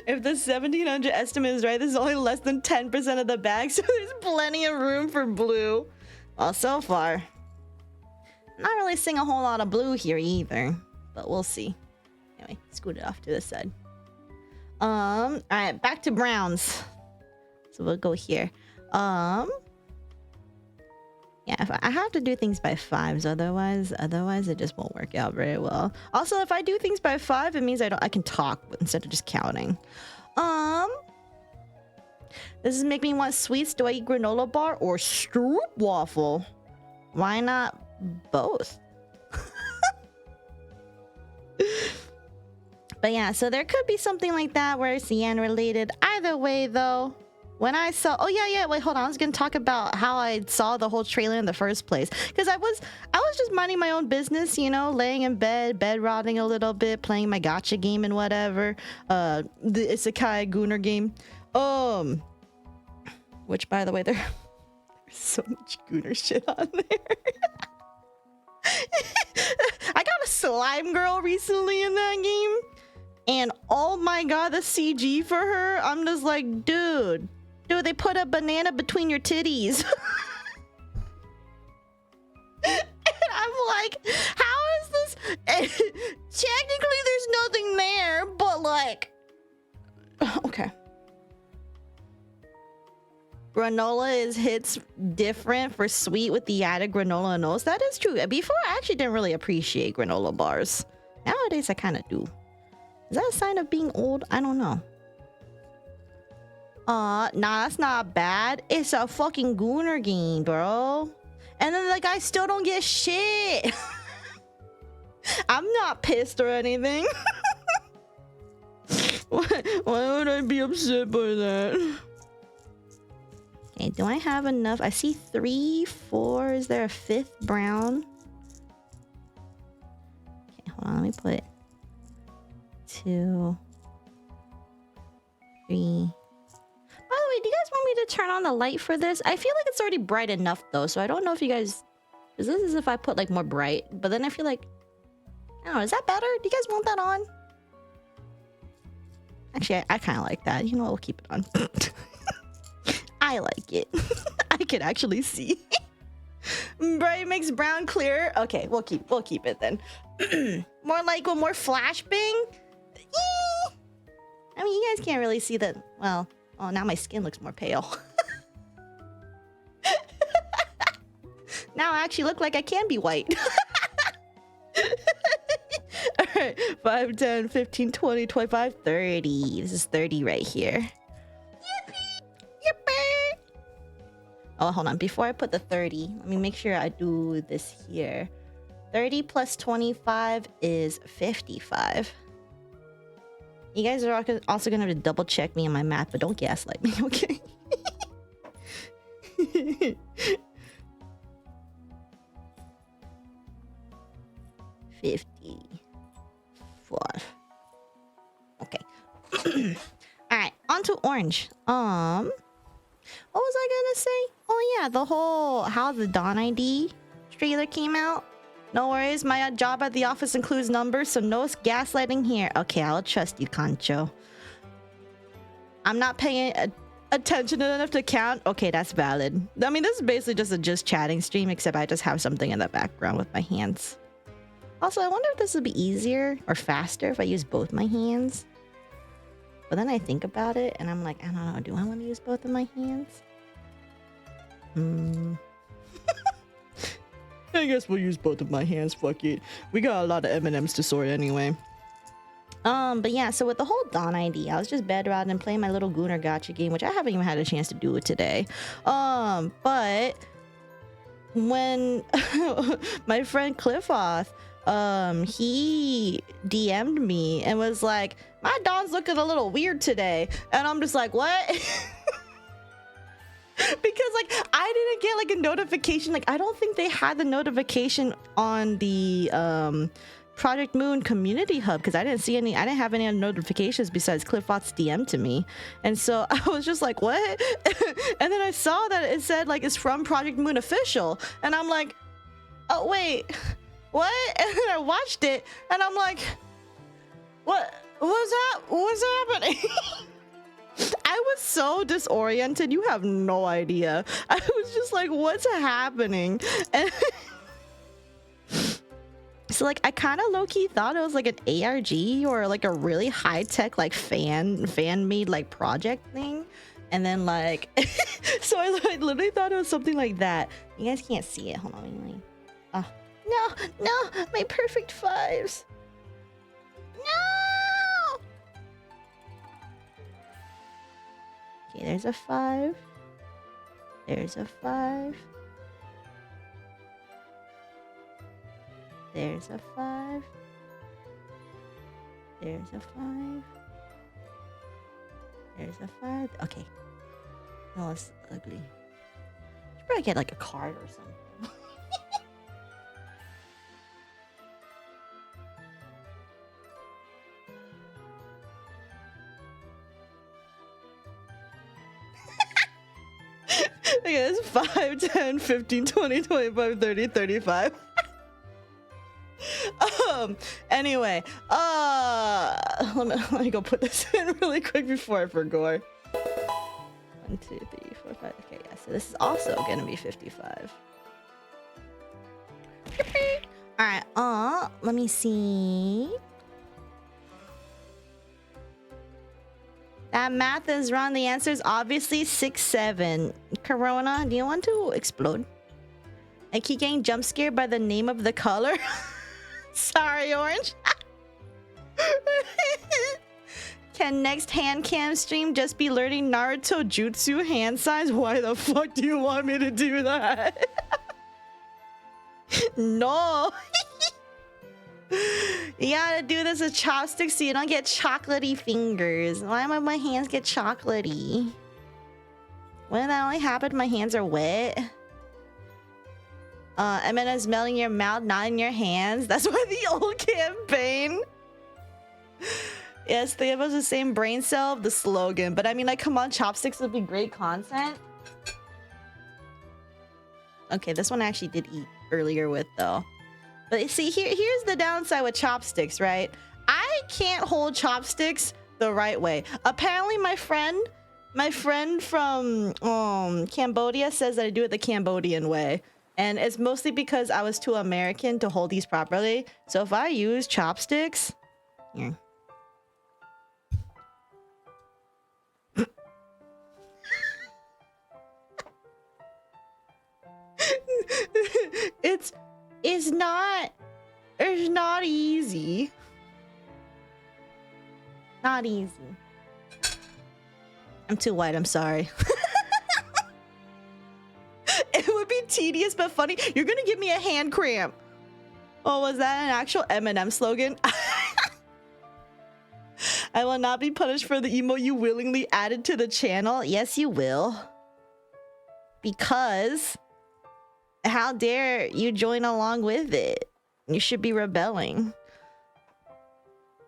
If the 1700 estimate is right, this is only less than 10% of the bag, so there's plenty of room for blue. Well, so far. Not really seeing a whole lot of blue here either. But we'll see. Anyway, scoot it off to the side. Alright, back to browns. So we'll go here. Yeah, if I have to do things by 5s, otherwise it just won't work out very well. Also, if I do things by 5, it means I can talk instead of just counting. This is making me want sweets. Do I eat granola bar or stroop waffle? Why not both? But yeah, so there could be something like that where it's Yan related. Either way, though, when I saw... Oh, yeah, wait, hold on. I was going to talk about how I saw the whole trailer in the first place. Because I was just minding my own business, you know, laying in bed rotting a little bit, playing my gacha game and whatever. The Isekai Gunner game. Which, by the way, there's so much Gunner shit on there. I got a slime girl recently in that game. And oh my god, the CG for her, I'm just like, dude, they put a banana between your titties. And I'm like, how is this? Technically, there's nothing there, but like, okay. Granola hits different for sweet with the added granola notes. That is true. Before, I actually didn't really appreciate granola bars. Nowadays, I kind of do. Is that a sign of being old? I don't know. Nah, that's not bad. It's a fucking Gooner game, bro. And then the guy still don't get shit. I'm not pissed or anything. Why would I be upset by that? Okay, do I have enough? I see 3, 4. Is there a 5th brown? Okay, hold on. Let me put 2, 3. By the way, do you guys want me to turn on the light for this? I feel like it's already bright enough though, so I don't know if you guys... Because this is if I put like more bright, but then I feel like... I don't know, is that better? Do you guys want that on? Actually, I kind of like that. You know what? We'll keep it on. I like it. I can actually see. Bright makes brown clearer. Okay, we'll keep it then. More like a more flashbang. I mean, you guys can't really see that. Well, oh, now my skin looks more pale. Now I actually look like I can be white. All right, 5, 10, 15, 20, 25, 30. This is 30 right here. Yippee! Yippee! Oh, hold on. Before I put the 30, let me make sure I do this here. 30 plus 25 is 55. You guys are also going to have to double check me on my math, but don't gaslight me, okay? Okay. All right, on to orange. What was I gonna say? Oh yeah, the whole how the Don ID trailer came out. No worries, my job at the office includes numbers, so no gaslighting here. Okay, I'll trust you, Concho. I'm not paying attention enough to count. Okay, that's valid. I mean, this is basically just a just chatting stream, except I just have something in the background with my hands. Also, I wonder if this would be easier or faster if I use both my hands. But then I think about it and I'm like, I don't know, do I want to use both of my hands? I guess we'll use both of my hands, fuck it. We got a lot of M&Ms to sort anyway. But yeah, so with the whole Don ID, I was just bedrotting and playing my little Gooner Gotcha game, which I haven't even had a chance to do it today. But when my friend Cliffoth, he DM'd me and was like, my Don's looking a little weird today. And I'm just like, what? Because like I didn't get like a notification. Like I don't think they had the notification on the Project Moon community hub, because I didn't have any other notifications besides Cliffoth's DM to me. And so I was just like, what? And then I saw that it said like it's from Project Moon official, and I'm like, oh wait, what? And then I watched it and I'm like, what what's happening? I was so disoriented, you have no idea. I was just like, what's happening? And so like I kind of low-key thought it was like an ARG or like a really high-tech like fan made like project thing. And then like so I literally thought it was something like that. You guys can't see it. Hold on, oh no, my perfect fives. No. Okay, there's a 5. There's a 5. There's a 5. There's a 5. There's a 5. Okay. No, it's ugly. Should probably get like a card or something. Okay, it's 5, 10, 15, 20, 25, 30, 35. Anyway, let me go put this in really quick before I forget. 1, 2, 3, 4, 5. Okay, yeah, so this is also gonna be 55. Alright, let me see. That math is wrong. The answer is obviously 6, 7. Corona, do you want to explode? I keep getting jump scared by the name of the color. Sorry, Orange. Can next Handcam stream just be learning Naruto jutsu hand signs? Why the fuck do you want me to do that? No. You gotta do this with chopsticks so you don't get chocolatey fingers. Why might my hands get chocolatey? Wouldn't that only happen if my hands are wet? M&Ms melt in your mouth, not in your hands. That's why the old campaign. Yes, they have the same brain cell of the slogan. But I mean, like, come on, chopsticks would be great content. Okay, this one I actually did eat earlier with, though. But see, here's the downside with chopsticks, right? I can't hold chopsticks the right way. Apparently, my friend from Cambodia says that I do it the Cambodian way. And it's mostly because I was too American to hold these properly. So if I use chopsticks... Here. It's not easy. Not easy. I'm too white, I'm sorry. It would be tedious but funny. You're gonna give me a hand cramp. Oh, was that an actual M&M slogan? I will not be punished for the emote you willingly added to the channel. Yes, you will. Because how dare you join along with it? You should be rebelling.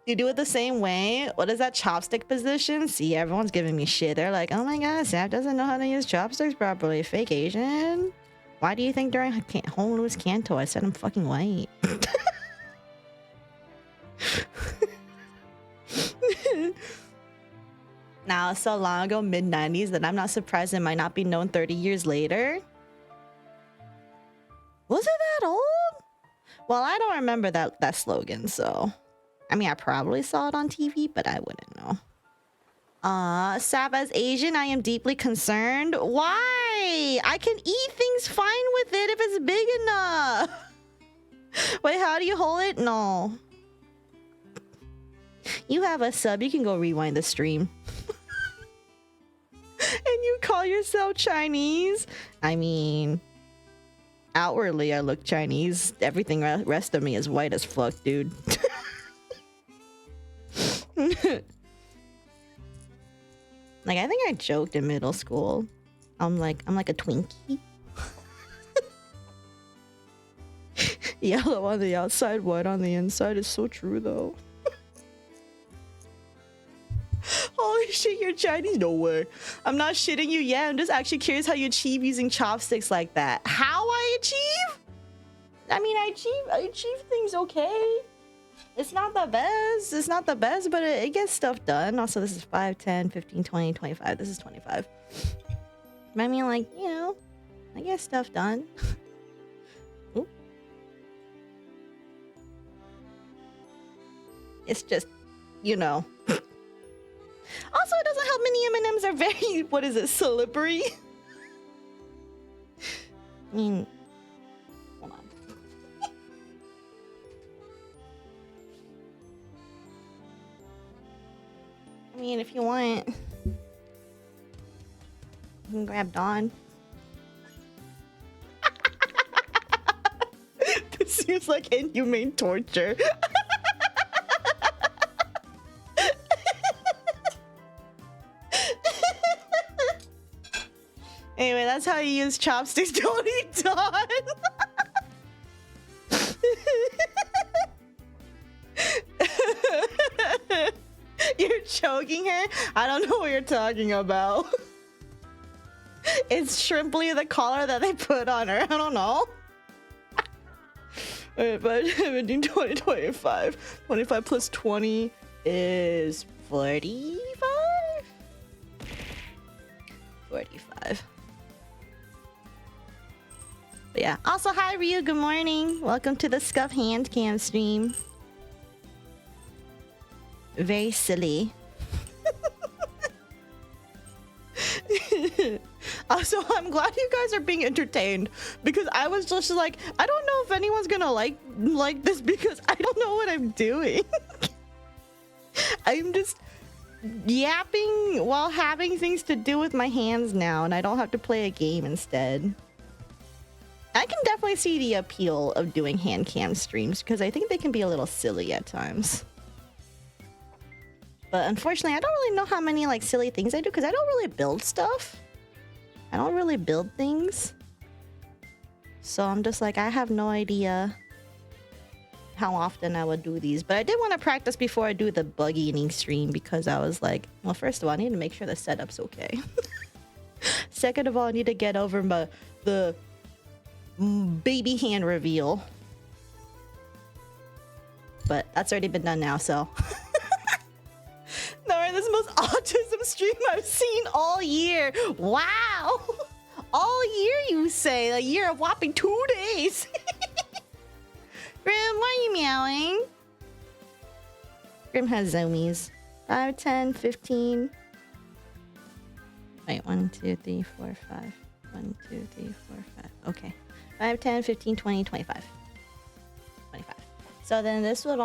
You do it the same way. What is that chopstick position? See, everyone's giving me shit. They're like, oh my god, Sap doesn't know how to use chopsticks properly. Fake Asian. Why do you think during Home Loose Kanto I said I'm fucking white? Now, it's so long ago, mid-90s, that I'm not surprised it might not be known 30 years later. Was it that old? Well, I don't remember that slogan, so... I mean, I probably saw it on TV, but I wouldn't know. Sab, as Asian, I am deeply concerned. Why? I can eat things fine with it if it's big enough. Wait, how do you hold it? No. You have a sub. You can go rewind the stream. And you call yourself Chinese? I mean... Outwardly, I look Chinese. Everything rest of me is white as fuck, dude. Like, I think I joked in middle school. I'm like a Twinkie. Yellow on the outside, white on the inside is so true, though. Holy shit, you're Chinese? No way. I'm not shitting you yet. I'm just actually curious how you achieve using chopsticks like that. How I achieve? I mean, I achieve things okay. It's not the best. It's not the best, but it gets stuff done. Also, this is 5, 10, 15, 20, 25. This is 25. I mean, like, you know, I get stuff done. Ooh. It's just, you know. Also, it doesn't help many M&Ms are very, what is it, slippery? I mean, hold on. I mean, if you want, you can grab Don. This seems like inhumane torture. Anyway, that's how you use chopsticks. Don't eat Don. You're choking her? I don't know what you're talking about. It's Shrimply the collar that they put on her. I don't know. Alright, but 17, 20, 25. 25 plus 20 is 45? 45. But yeah. Also, hi Ryu, good morning. Welcome to the Scuff Handcam stream. Very silly. Also, I'm glad you guys are being entertained, because I was just like, I don't know if anyone's gonna like this because I don't know what I'm doing. I'm just yapping while having things to do with my hands now, and I don't have to play a game instead. I can definitely see the appeal of doing hand cam streams because I think they can be a little silly at times. But unfortunately, I don't really know how many like silly things I do because I don't really build stuff. I don't really build things. So I'm just like, I have no idea how often I would do these. But I did want to practice before I do the bug eating stream because I was like, well, first of all, I need to make sure the setup's okay. Second of all, I need to get over the baby hand reveal. But that's already been done now, so. No, this is the most autism stream I've seen all year. Wow. All year, you say. A year of whopping 2 days. Grim, why are you meowing? Grim has zoomies. 5, 10, 15. Wait, 1, 2, 3, 4, 5. 1, 2, 3, 4, 5. Okay. 5, 10, 15, 20, 25. 25. So then this would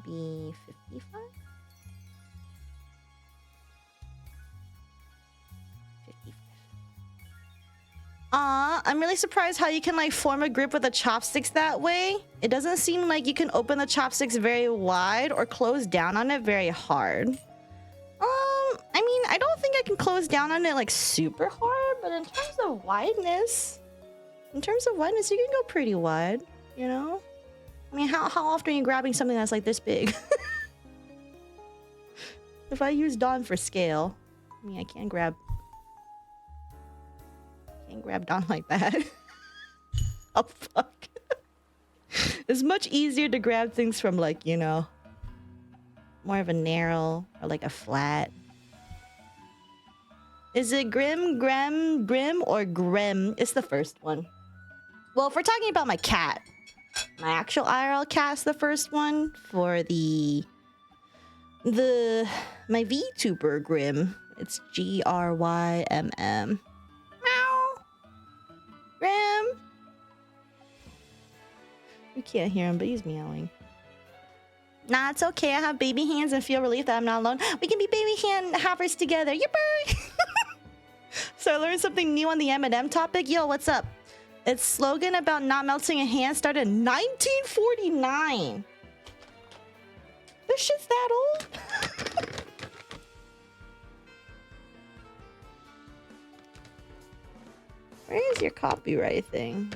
be 55? 55. I'm really surprised how you can like form a grip with the chopsticks that way. It doesn't seem like you can open the chopsticks very wide or close down on it very hard. I mean, I don't think I can close down on it like super hard, but in terms of wideness, you can go pretty wide, you know? I mean, how often are you grabbing something that's like this big? If I use Don for scale, I mean, I can't grab Don like that. Oh, fuck. It's much easier to grab things from like, you know, more of a narrow or like a flat. Is it Grim, or Grim? It's the first one. Well, if we're talking about my cat, my actual IRL cat's the first one. For my VTuber Grim, it's GRYMM. Meow. Grim. You can't hear him, but he's meowing. Nah, it's okay. I have baby hands and feel relief that I'm not alone. We can be baby hand havers together. Yipper! So I learned something new on the M&M topic. Yo, what's up? Its slogan about not melting a hand started in 1949. This shit's that old? Where is your copyright thing?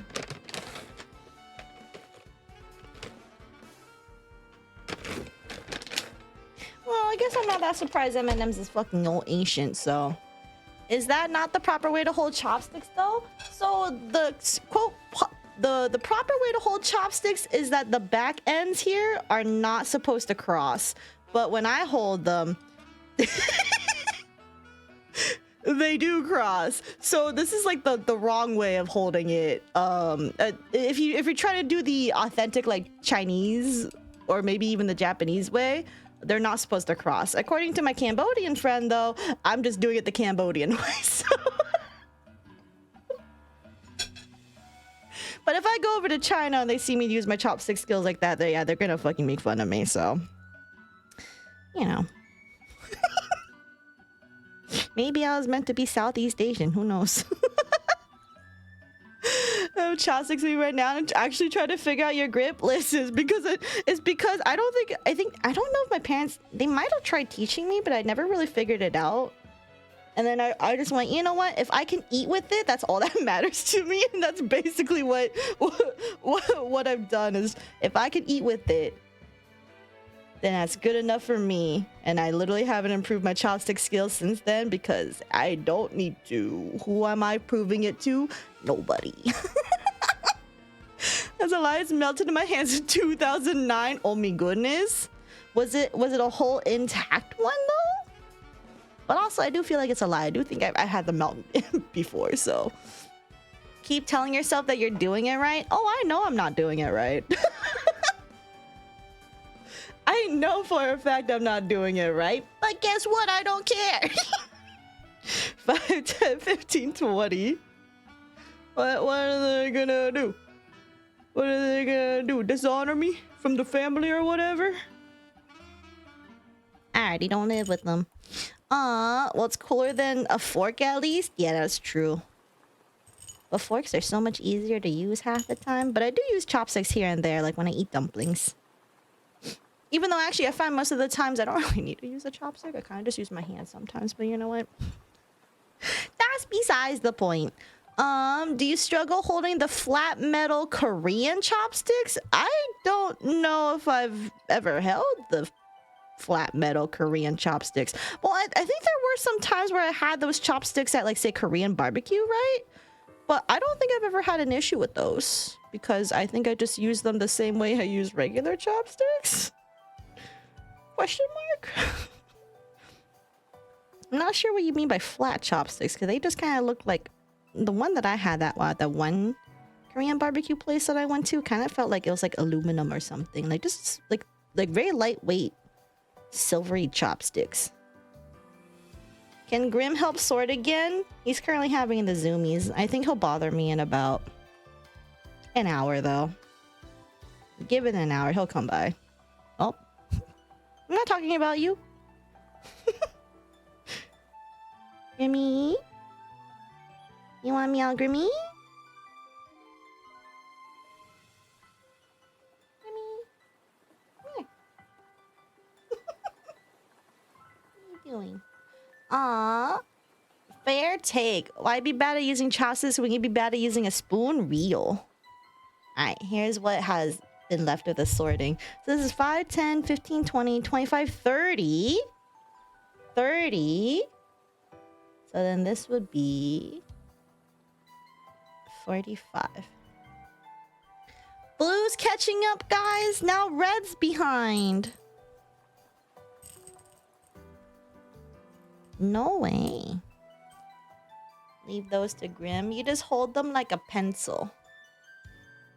Well, I guess I'm not that surprised M&M's is fucking old ancient, so... Is that not the proper way to hold chopsticks, though? So the quote, the proper way to hold chopsticks is that the back ends here are not supposed to cross. But when I hold them, they do cross. So this is like the wrong way of holding it. If you're trying to do the authentic like Chinese or maybe even the Japanese way, they're not supposed to cross. According to my Cambodian friend, though, I'm just doing it the Cambodian way, so... But if I go over to China and they see me use my chopstick skills like that, they're gonna fucking make fun of me, so... You know. Maybe I was meant to be Southeast Asian, who knows? Chopsticks me right now and actually try to figure out your grip list is because I don't know if my parents, they might have tried teaching me, but I never really figured it out. And then I just went, you know what, if I can eat with it, that's all that matters to me. And that's basically what I've done is if I can eat with it, then that's good enough for me. And I literally haven't improved my chopstick skills since then because I don't need to. Who am I proving it to? Nobody. As a lie, it's melted in my hands in 2009. Oh my goodness. Was it a whole intact one though? But also I do feel like it's a lie. I do think I had the melt before, so. Keep telling yourself that you're doing it right. Oh, I know I'm not doing it right. I know for a fact I'm not doing it right, but guess what? I don't care. 5, 10, 15, 20. What are they gonna do? What are they gonna do? Dishonor me from the family or whatever? I already don't live with them. Well, it's cooler than a fork at least. Yeah, that's true. But forks are so much easier to use half the time. But I do use chopsticks here and there, like when I eat dumplings. Even though actually I find most of the times I don't really need to use a chopstick. I kind of just use my hands sometimes. But you know what? That's besides the point. Do you struggle holding the flat metal Korean chopsticks? I don't know if I've ever held the flat metal Korean chopsticks. Well, I think there were some times where I had those chopsticks at, like, say, Korean barbecue, right? But I don't think I've ever had an issue with those because I think I just use them the same way I use regular chopsticks. Question mark? I'm not sure what you mean by flat chopsticks because they just kind of look like the one that I had that one Korean barbecue place that I went to kind of felt like it was like aluminum or something, like just like very lightweight silvery chopsticks. Can Grim help sort again? He's currently having the zoomies. I think he'll bother me in about an hour though. Give it an hour, he'll come by. Oh, I'm not talking about you. Grimmy? You want me out, Grimmy? Grimmy? Come here. What are you doing? Aww. Fair take. Why be bad at using chopsticks when you'd be bad at using a spoon? Real. Alright, here's what has been left of the sorting. So this is 5, 10, 15, 20, 25, 30. 30. So then this would be 45. Blue's catching up, guys. Now red's behind. No way. Leave those to Grim. You just hold them like a pencil.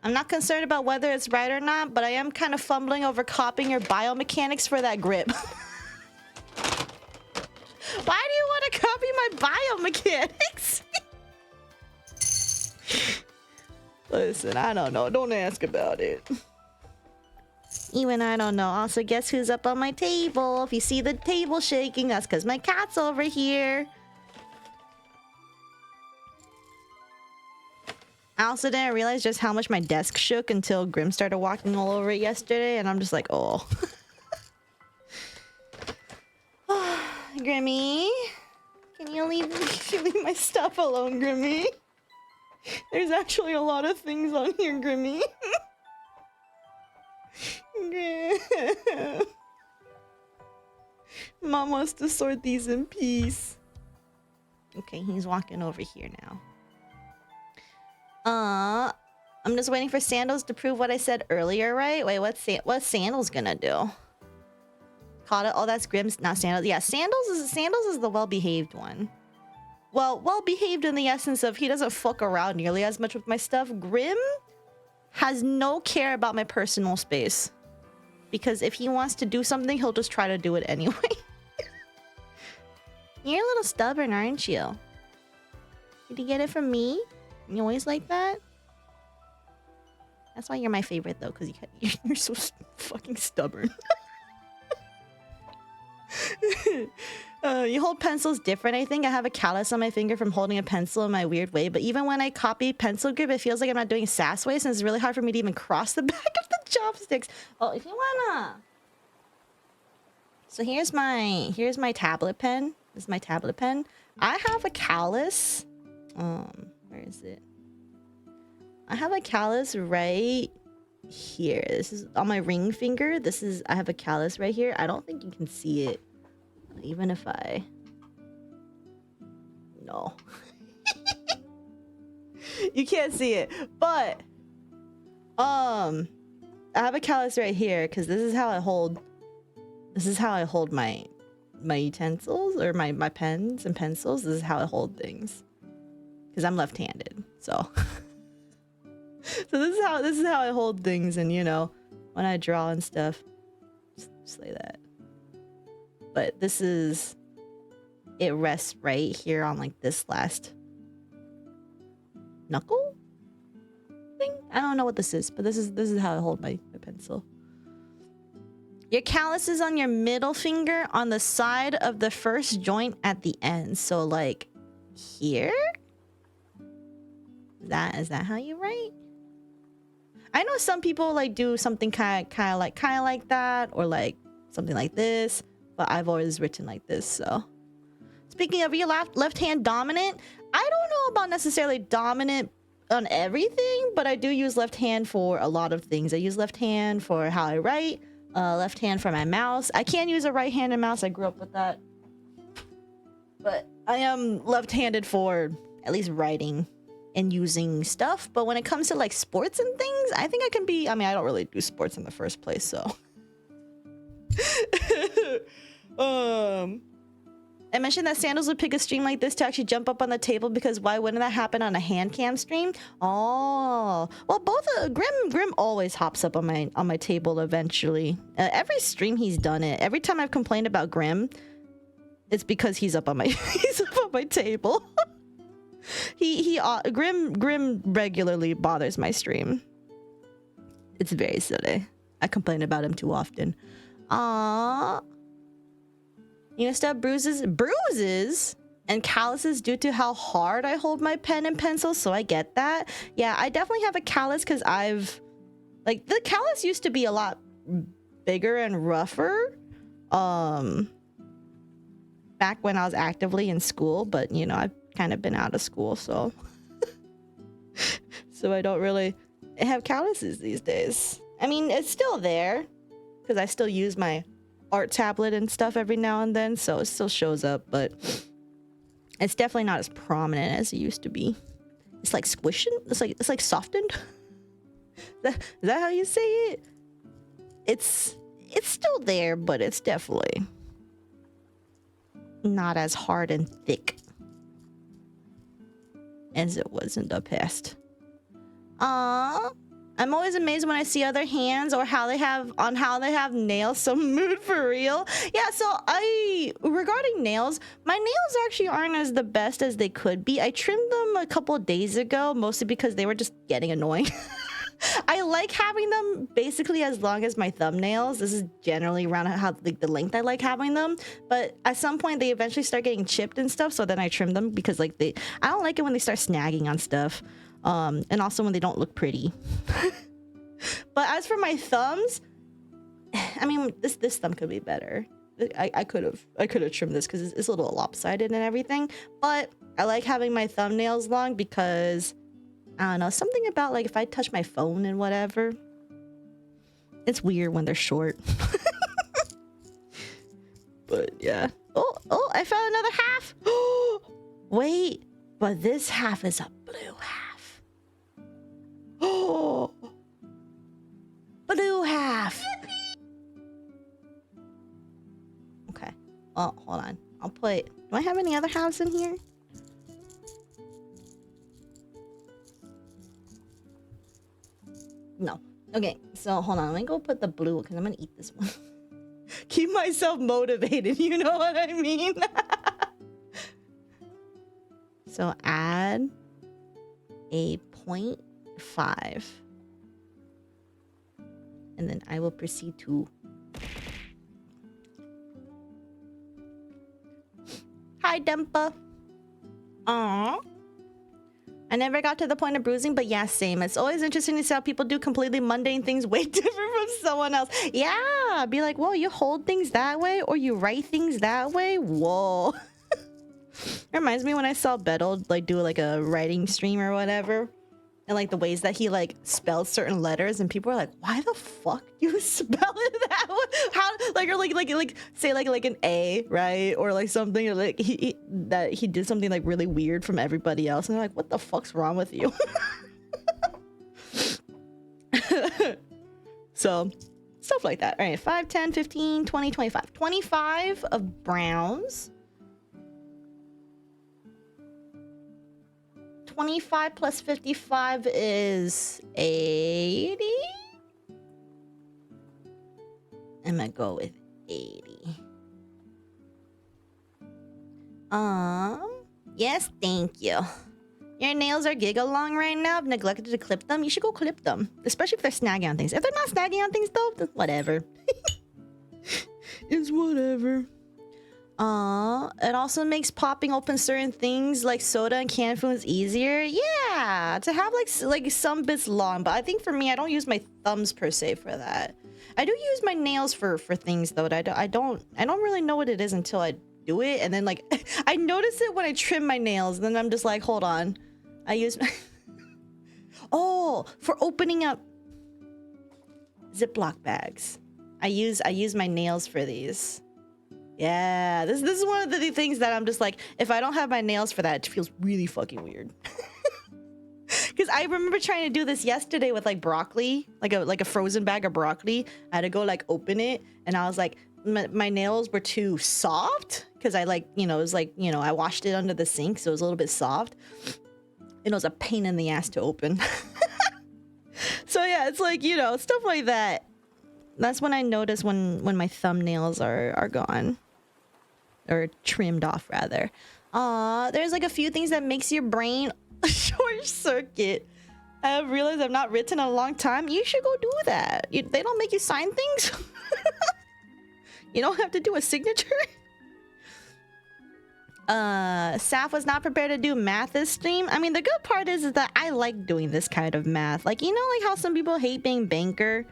I'm not concerned about whether it's right or not, but I am kind of fumbling over copying your biomechanics for that grip. Why do you want to copy my biomechanics? Listen, I don't know. Don't ask about it. Even I don't know. Also, guess who's up on my table? If you see the table shaking, that's because my cat's over here. I also didn't realize just how much my desk shook until Grim started walking all over it yesterday, and I'm just like, oh. Grimmy? Can you leave my stuff alone, Grimmy? There's actually a lot of things on here, Grimmy. Mom wants to sort these in peace. Okay, he's walking over here now. I'm just waiting for Sandals to prove what I said earlier, right? Wait, what's Sandals gonna do? Caught it. Oh, that's Grim's, not Sandals. Yeah, Sandals is the well-behaved one. Well, well-behaved in the essence of he doesn't fuck around nearly as much with my stuff. Grim has no care about my personal space. Because if he wants to do something, he'll just try to do it anyway. You're a little stubborn, aren't you? Did you get it from me? You always like that? That's why you're my favorite, though, because you're so fucking stubborn. You hold pencils different, I think. I have a callus on my finger from holding a pencil in my weird way, but even when I copy pencil grip, it feels like I'm not doing sass ways, and it's really hard for me to even cross the back of the chopsticks. Oh, if you wanna... So here's my tablet pen. This is my tablet pen. I have a callus. Where is it? I have a callus right here. This is on my ring finger. I have a callus right here. I don't think you can see it. Even if I... No. You can't see it. But, I have a callus right here because this is how I hold my utensils or my pens and pencils. This is how I hold things. Because I'm left-handed, so... So this is how I hold things, and you know, when I draw and stuff, just like that. But it rests right here on like this last knuckle thing. I don't know what this is, but this is how I hold my pencil. Your callus is on your middle finger on the side of the first joint at the end. So like here? Is that how you write? I know some people like do something kind of like that, or like something like this, but I've always written like this. So speaking of, your left hand dominant, I don't know about necessarily dominant on everything, but I do use left hand for a lot of things. I use left hand for how I write, left hand for my mouse. I can't use a right-handed mouse. I grew up with that, but I am left-handed for at least writing and using stuff. But when it comes to like sports and things, I think I can be, I mean, I don't really do sports in the first place, so I mentioned that Sandals would pick a stream like this to actually jump up on the table, because why wouldn't that happen on a Handcam stream? Oh, well, both Grim always hops up on my table eventually. Every stream he's done it. Every time I've complained about Grim, it's because he's up on my he's up on my table. Grim regularly bothers my stream. It's very silly. I complain about him too often. Aww. You know, stuff bruises and calluses due to how hard I hold my pen and pencil, so I get that. Yeah, I definitely have a callus because I've like, the callus used to be a lot bigger and rougher back when I was actively in school, but you know, I've kind of been out of school, so so I don't really have calluses these days. I mean, it's still there because I still use my art tablet and stuff every now and then, so it still shows up, but it's definitely not as prominent as it used to be. It's like squishing. It's like softened. Is that how you say it? It's still there, but it's definitely not as hard and thick as it was in the past. I'm always amazed when I see other hands or how they have nails. Some mood for real. Yeah, so regarding nails, my nails actually aren't as the best as they could be. I trimmed them a couple of days ago, mostly because they were just getting annoying. I like having them basically as long as my thumbnails. This is generally around how like the length I like having them. But at some point they eventually start getting chipped and stuff, so then I trim them because like I don't like it when they start snagging on stuff. And also when they don't look pretty. But as for my thumbs, I mean, this thumb could be better. I could have trimmed this because it's a little lopsided and everything. But I like having my thumbnails long because I don't know, something about like if I touch my phone and whatever, it's weird when they're short. But yeah. Oh, I found another half. Wait, but this half is a blue half. Oh, blue half. Okay. Oh, hold on. I'll put. Do I have any other halves in here? No. Okay. So hold on. Let me go put the blue because I'm gonna eat this one. Keep myself motivated. You know what I mean? So add a 0.5. And then I will proceed to... Hi, Dempa. Aww. I never got to the point of bruising, but yeah, same. It's always interesting to see how people do completely mundane things way different from someone else. Yeah, be like, whoa, you hold things that way or you write things that way? Whoa. It reminds me when I saw Beto like do like a writing stream or whatever, and like the ways that he like spelled certain letters, and people were like, why the fuck do you spell it that way? How like, or like say like an A, right? Or like something, or like he did something like really weird from everybody else, and they're like, what the fuck's wrong with you? So stuff like that. All right, 5, 10, 15, 20, 25. 25 of browns. 25 plus 55 is 80. I'm gonna go with 80. Yes, thank you. Your nails are giga long right now. I've neglected to clip them. You should go clip them, especially if they're snagging on things. If they're not snagging on things though, then whatever. It's whatever. It also makes popping open certain things like soda and canned foods easier. Yeah, to have like some bits long, but I think for me, I don't use my thumbs per se for that. I do use my nails for things though. But I don't really know what it is until I do it, and then like I notice it when I trim my nails. And then I'm just like, hold on, I use oh, for opening up Ziploc bags. I use my nails for these. Yeah, this is one of the things that I'm just like, if I don't have my nails for that, it feels really fucking weird. Because I remember trying to do this yesterday with like broccoli, like a frozen bag of broccoli. I had to go like open it, and I was like, my nails were too soft because I like, it was like, I washed it under the sink, so it was a little bit soft, and it was a pain in the ass to open. So yeah, it's like, stuff like that. That's when I notice when my thumbnails are gone. Or trimmed off, rather. There's like a few things that makes your brain short circuit. I have realized I've not written in a long time. You should go do that. They don't make you sign things. You don't have to do a signature. Saf was not prepared to do math this stream. I mean, the good part is that I like doing this kind of math. Like, like how some people hate being banker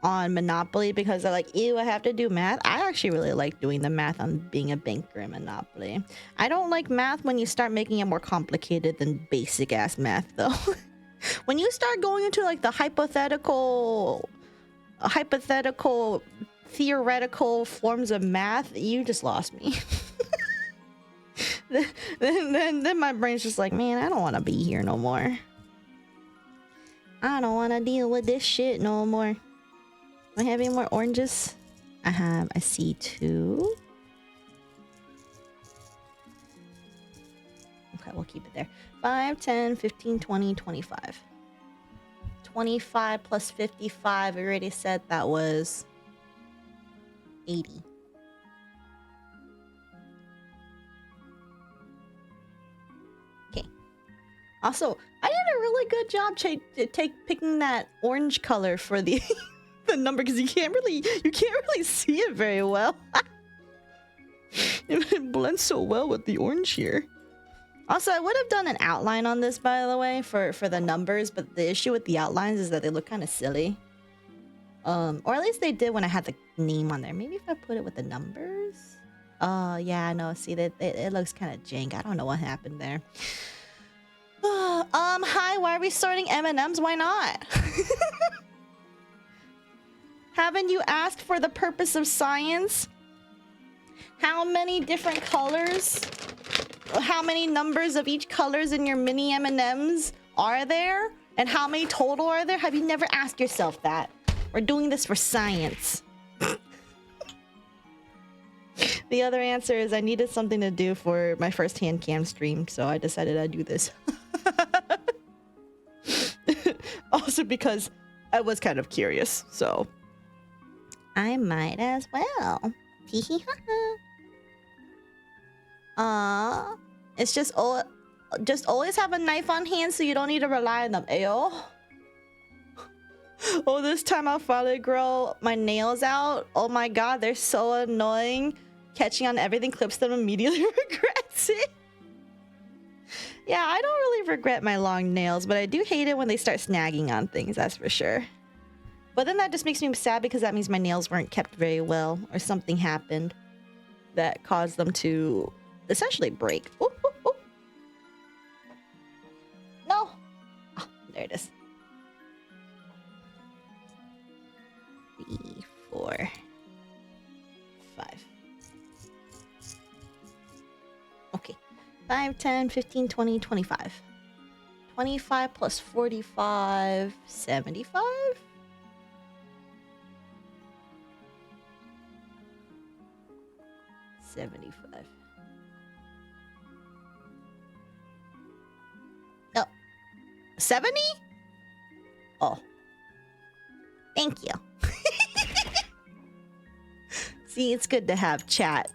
on Monopoly because they're like, ew, I have to do math. I actually really like doing the math on being a banker in Monopoly. I don't like math when you start making it more complicated than basic ass math though. When you start going into like the hypothetical theoretical forms of math, you just lost me. then my brain's just like, man, I don't want to be here no more. I don't want to deal with this shit no more. Do I have any more oranges? I see 2. Okay, we'll keep it there. 5, 10, 15, 20, 25. 25 plus 55, we already said that was 80. Okay. Also, I did a really good job picking that orange color for the the number, because you can't really see it very well. It blends so well with the orange here. Also, I would have done an outline on this, by the way, for the numbers, but the issue with the outlines is that they look kind of silly. Or at least they did when I had the name on there. Maybe if I put it with the numbers. Oh yeah, no, see that it looks kind of jank. I don't know what happened there. Hi, why are we sorting M&Ms? Why not? Haven't you asked for the purpose of science? How many different colors? How many numbers of each colors in your mini M&Ms are there? And how many total are there? Have you never asked yourself that? We're doing this for science. The other answer is I needed something to do for my first Handcam stream, so I decided I'd do this. Also because I was kind of curious, so I might as well. It's just always have a knife on hand so you don't need to rely on them. Ayo. Oh, this time I'll finally grow my nails out. Oh my god, they're so annoying. Catching on everything, clips them, immediately regrets it. Yeah, I don't really regret my long nails, but I do hate it when they start snagging on things, that's for sure. But then that just makes me sad because that means my nails weren't kept very well, or something happened that caused them to essentially break. Ooh, ooh, ooh. No! Oh, there it is. 3, 4, 5. Okay. 5, 10, 15, 20, 25. 25 plus 45, 75? Oh, 70? Oh, thank you. See, it's good to have chat.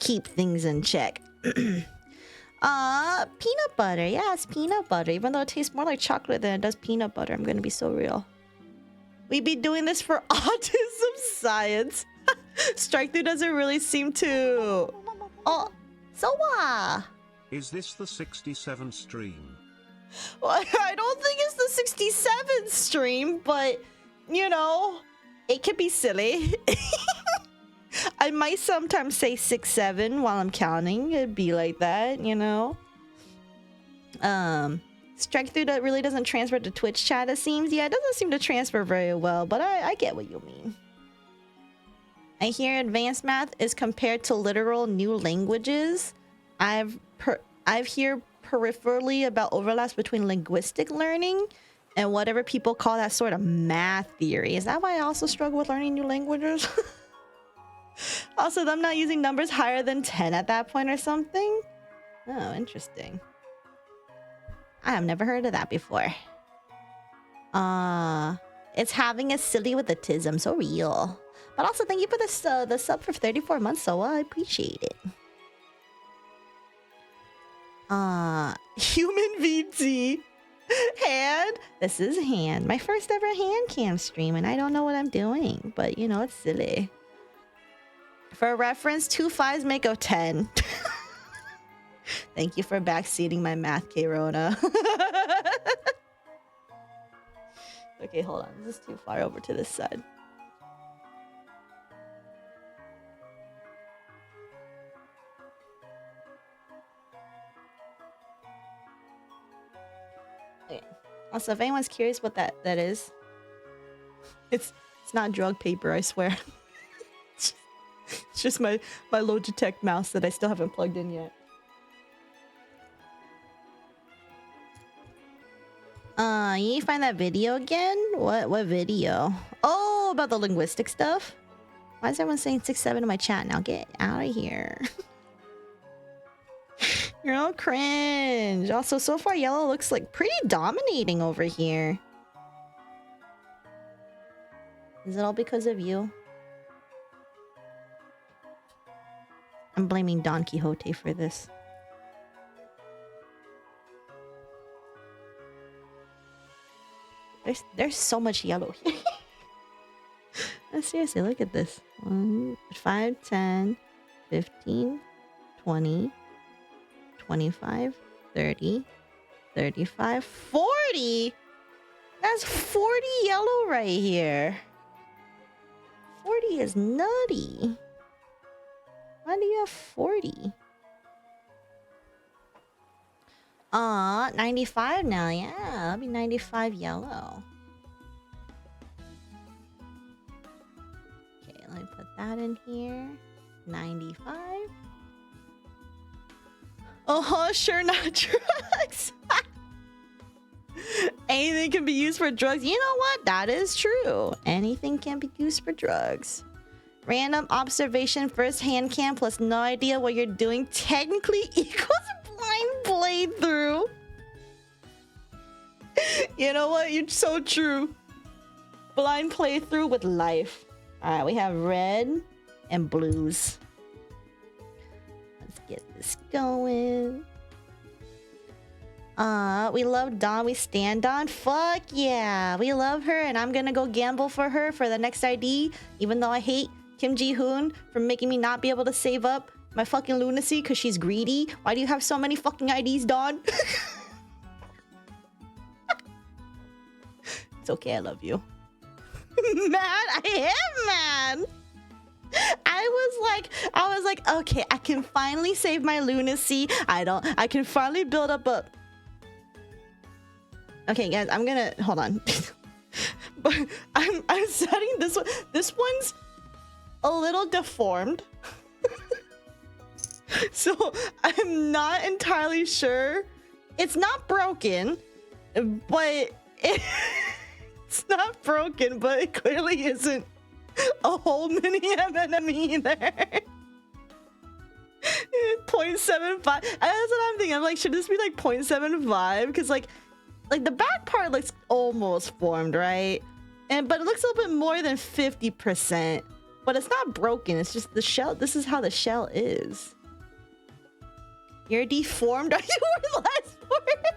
Keep things in check. Peanut butter. Yes, peanut butter. Even though it tastes more like chocolate than it does peanut butter. I'm gonna be so real. We be doing this for autism science. Strike through doesn't really seem to. Oh, so Is this the 67 stream? well, I don't think it's the 67 stream, but you know, it could be silly. I might sometimes say 6-7 while I'm counting. It'd be like that, you know. Strike through that really doesn't transfer to Twitch chat, it seems. Yeah, it doesn't seem to transfer very well, but I get what you mean. I hear advanced math is compared to literal new languages. I've heard peripherally about overlaps between linguistic learning and whatever people call that sort of math theory. Is that why I also struggle with learning new languages? Also, them not using numbers higher than 10 at that point or something? Oh, interesting. I have never heard of that before. It's having a silly with autism, so real. But also, thank you for the sub for 34 months, so I appreciate it. Human VT. Hand. This is Hand. My first ever Handcam stream, and I don't know what I'm doing, but you know, it's silly. For reference, 2 5s make a 10. Thank you for backseating my math, K-Rona. Okay, hold on. This is too far over to this side. Okay. Also, if anyone's curious what that is, it's not drug paper, I swear. It's just my Logitech mouse that I still haven't plugged in yet. You need to find that video again? What video? Oh, about the linguistic stuff? Why is everyone saying 6-7 in my chat now? Get out of here. You're all cringe. Also, so far yellow looks like pretty dominating over here. Is it all because of you? I'm blaming Don Quixote for this. There's so much yellow here. Seriously, look at this. 5, 10, 15, 20, 25, 30, 35, 40! That's 40 yellow right here. 40 is nutty. Why do you have 40? 95 now. Yeah, that'll be 95 yellow. Okay, let me put that in here. 95. Oh, sure, not drugs. Anything can be used for drugs. You know what? That is true. Anything can be used for drugs. Random observation, first hand cam plus no idea what you're doing technically equals blind playthrough. You know what? You're so true. Blind playthrough with life. Alright, we have red and blues. Let's get this going. We love Dawn, we stand Dawn. Fuck yeah. We love her and I'm gonna go gamble for her for the next ID, even though I hate Kim Ji-hoon for making me not be able to save up my fucking lunacy because she's greedy. Why do you have so many fucking IDs, Dawn? It's okay, I love you. Mad? I am mad. I was like, okay, I can finally save my lunacy. I can finally build up a... Okay, guys, I'm gonna... Hold on. But I'm setting this one. This one's a little deformed. So I'm not entirely sure. It's not broken, but it's not broken, but it clearly isn't a whole mini M&M either. 0.75. That's what I'm thinking. I'm like, should this be like 0.75? Because like the back part looks almost formed, right? But it looks a little bit more than 50%. But it's not broken. It's just the shell. This is how the shell is. You're deformed. Are you less for it?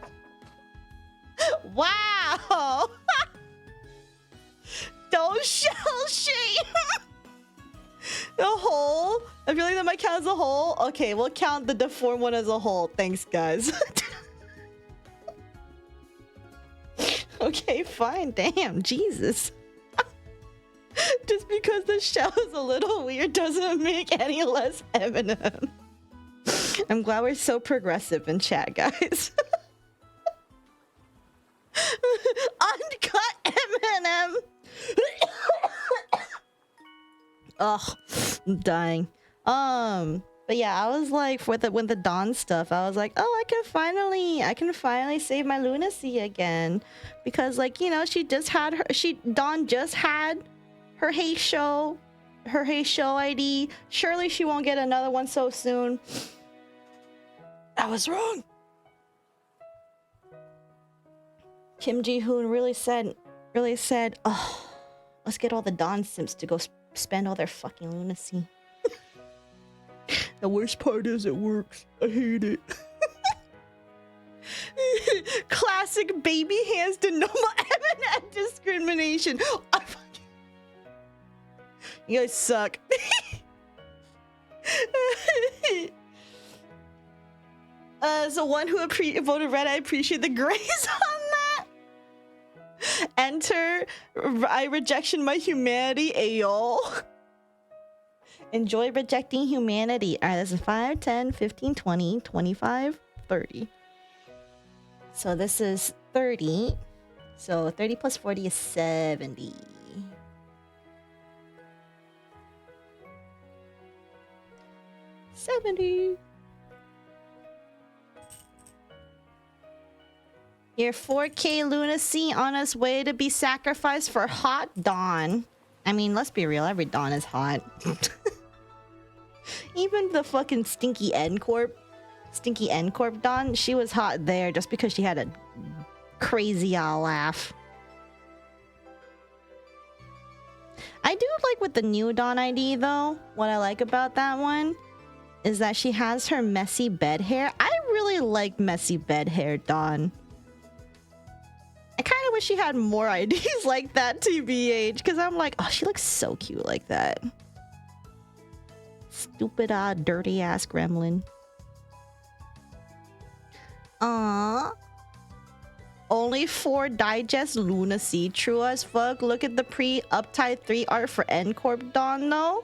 Wow. Don't shell shame. The whole. I feel like that might count as a whole. Okay, we'll count the deformed one as a whole. Thanks, guys. Okay, fine. Damn, Jesus. Just because the shell is a little weird doesn't make any less M&M. I'm glad we're so progressive in chat, guys. Uncut M&M. Ugh, I'm dying. But yeah, I was like, when the Dawn stuff, I was like, oh, I can finally save my lunacy again, because like, you know, Dawn just had her Hey Show ID. Surely she won't get another one so soon. I was wrong. Kim Ji-hoon really said, oh, let's get all the Dawn simps to go spend all their fucking lunacy. The worst part is it works. I hate it. Classic baby hands to no M&M discrimination. You guys suck. As one who voted red, I appreciate the grace on that. Enter I rejection my humanity. Ayo. Enjoy rejecting humanity. All right, this is 5, 10, 15, 20, 25, 30. So this is 30. So 30 plus 40 is 70. Your 4K lunacy on its way to be sacrificed for hot Dawn. I mean, let's be real, every Dawn is hot. Even the fucking stinky N Corp Dawn, she was hot there just because she had a crazy laugh. I do like with the new Dawn ID though, what I like about that one is that she has her messy bed hair. I really like messy bed hair Dawn. I kind of wish she had more IDs like that, TBH, because I'm like, oh, she looks so cute like that. Stupid, dirty ass gremlin. Only 4 digest lunacy. True as fuck. Look at the pre-uptight 3 art for N Corp Dawn, though.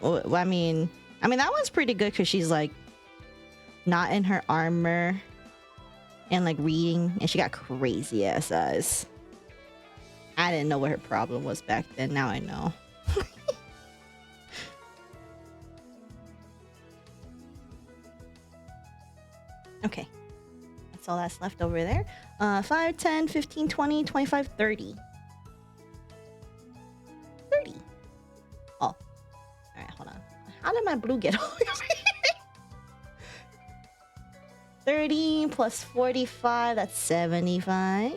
Well, I mean, that one's pretty good because she's like not in her armor and like reading, and she got crazy ass eyes. I didn't know what her problem was back then. Now I know. Okay. That's all that's left over there. 5, 10, 15, 20, 25, 30. 30. Oh. Alright, hold on. How did my blue get over here? 30 plus 45, that's 75.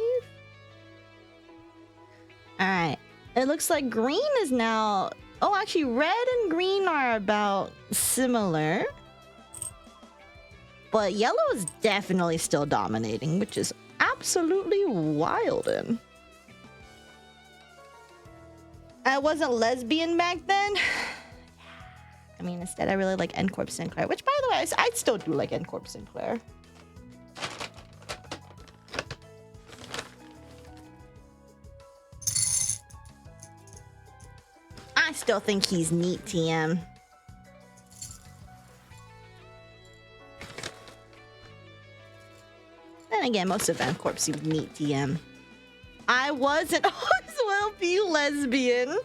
Alright. It looks like green is now... Oh, actually, red and green are about similar. But yellow is definitely still dominating, which is absolutely wild. I wasn't lesbian back then. I mean, instead I really like N Corp Sinclair, which by the way, I still do like N Corp Sinclair. I still think he's neat, TM. Then again, most of N Corp seem neat, TM. I wasn't always will be lesbian.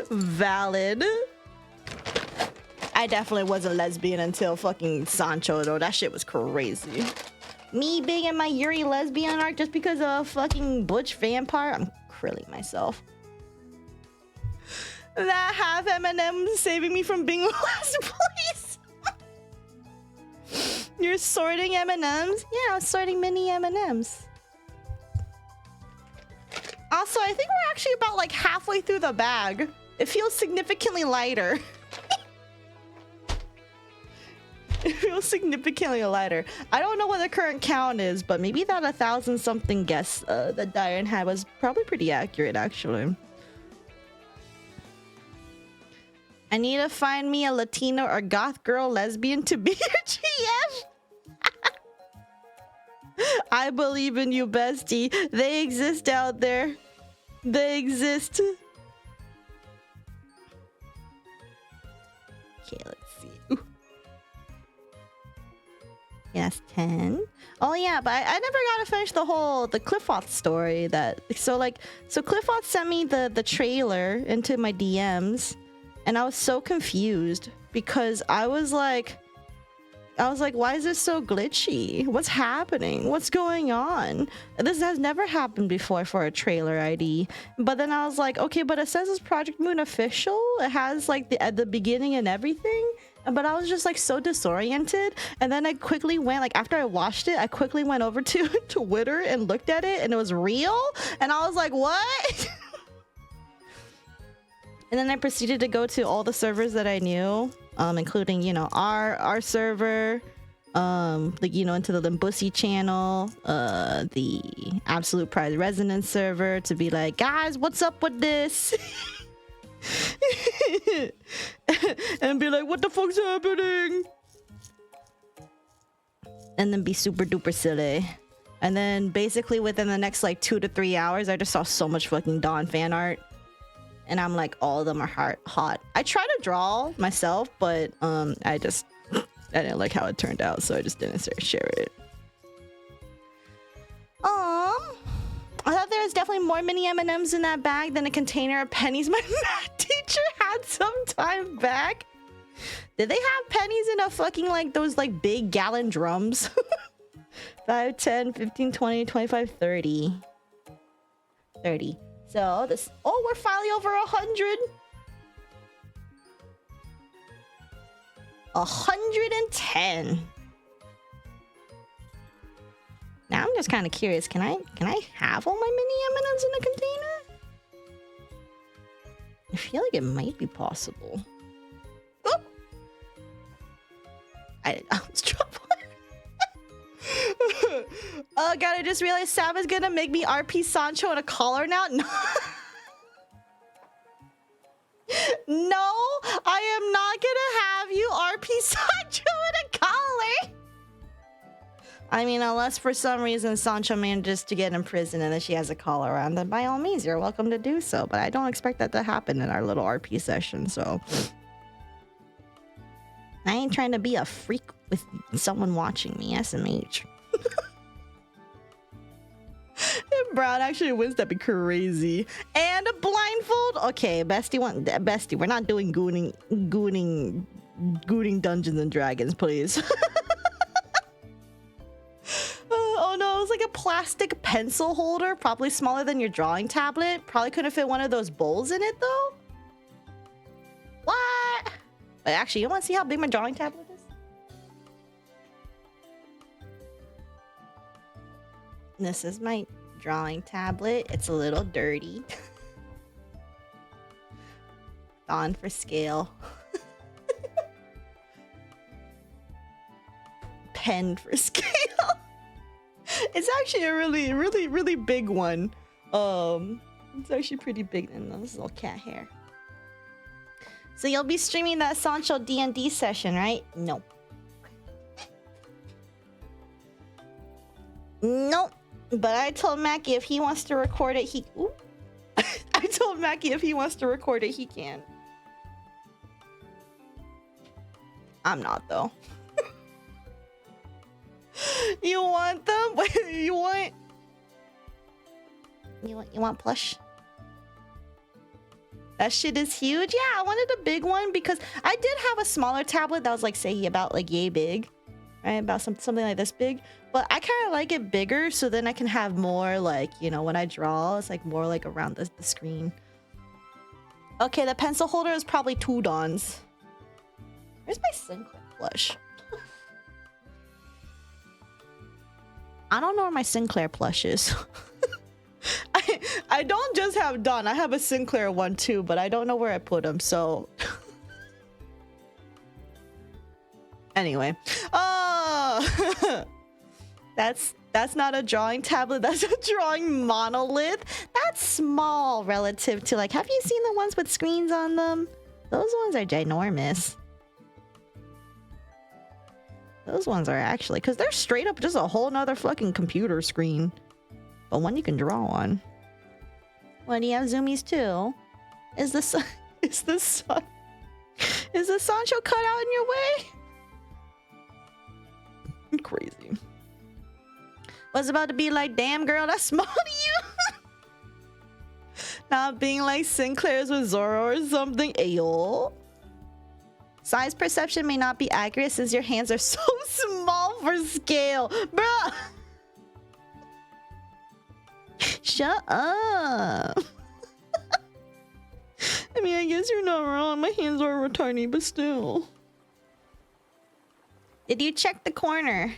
Valid. I definitely wasn't lesbian until fucking Sancho, though. That shit was crazy. Me being in my Yuri lesbian arc just because of fucking Butch vampire, I'm krilling myself. That half M&M saving me from being last place. You're sorting M&Ms? Yeah, I was sorting mini M&Ms. Also, I think we're actually about like halfway through the bag. It feels significantly lighter. It Feels significantly lighter. I don't know what the current count is, but maybe that 1,000 something guess that Diane had was probably pretty accurate, actually. I need to find me a Latino or goth girl lesbian to be your GF. I believe in you, bestie. They exist out there. They exist. Okay, let's see. Ooh. Yes, 10. Oh yeah, but I never got to finish the Cliffoth story. So Cliffoth sent me the trailer into my DMs, and I was so confused because I was like, why is this so glitchy? What's happening? What's going on? This has never happened before for a trailer ID. But then I was like, okay, but it says it's Project Moon official. It has like at the beginning and everything. But I was just like so disoriented. And then I quickly went, like after I watched it, I quickly went over to Twitter and looked at it, and it was real. And I was like, what? And then I proceeded to go to all the servers that I knew, including, you know, our server, like, you know, into the Limbusi channel, the Absolute Prize Resonance server, to be like, guys, what's up with this? And be like, what the fuck's happening? And then be super duper silly. And then basically within the next like 2 to 3 hours, I just saw so much fucking Dawn fan art. And I'm like, all of them are hot. I tried to draw myself, but I didn't like how it turned out, so I just didn't share it. I thought there was definitely more mini M&Ms in that bag than a container of pennies my math teacher had some time back. Did they have pennies in a fucking like those like big gallon drums? 5, 10, 15, 20, 25, 30. 30. So this, oh, we're finally over 100. 110. Now I'm just kind of curious. Can I have all my mini M&Ms in a container? I feel like it might be possible. Oh, I was trouble. Oh god, I just realized Sam is gonna make me RP Sancho in a collar now. No. No, I am not gonna have you RP Sancho in a collar. I mean, unless for some reason Sancho manages to get in prison and then she has a collar on, then by all means, you're welcome to do so. But I don't expect that to happen in our little RP session, so. I ain't trying to be a freak with someone watching me, SMH. If Brown actually wins, that'd be crazy. And a blindfold? Okay, bestie, we're not doing gooning Dungeons and Dragons, please. Oh no, it was like a plastic pencil holder, probably smaller than your drawing tablet. Probably couldn't fit one of those bowls in it though. What? But actually, you want to see how big my drawing tablet is? This is my drawing tablet. It's a little dirty. On for scale. Pen for scale. It's actually a really big one. It's actually pretty big in this little cat hair. So you'll be streaming that Sancho D&D session, right? No. Nope. But I told Mackie if he wants to record it, he... Ooh. I told Mackie if he wants to record it, he can. I'm not, though. You want them? You want plush? That shit is huge. Yeah, I wanted a big one because I did have a smaller tablet that was like, say, about like yay big, right? About something like this big. But I kind of like it bigger, so then I can have more like, you know, when I draw, it's like more like around the screen. Okay, the pencil holder is probably 2 Dons. Where's my Sinclair plush? I don't know where my Sinclair plush is. I don't just have Don. I have a Sinclair one too, but I don't know where I put him, so... Anyway. That's not a drawing tablet, that's a drawing monolith. That's small relative to, like, have you seen the ones with screens on them? Those ones are ginormous. Those ones are actually, because they're straight up just a whole nother fucking computer screen. But one you can draw on. What, do you have zoomies too? Is the sun, is the Sancho cut out in your way? Crazy. Was about to be like, damn girl, that's small to you. Not being like Sinclair's with Zoro or something. Ayo. Size perception may not be accurate since your hands are so small for scale. Bruh. Shut up. I mean, I guess you're not wrong. My hands are tiny, but still. Did you check the corner?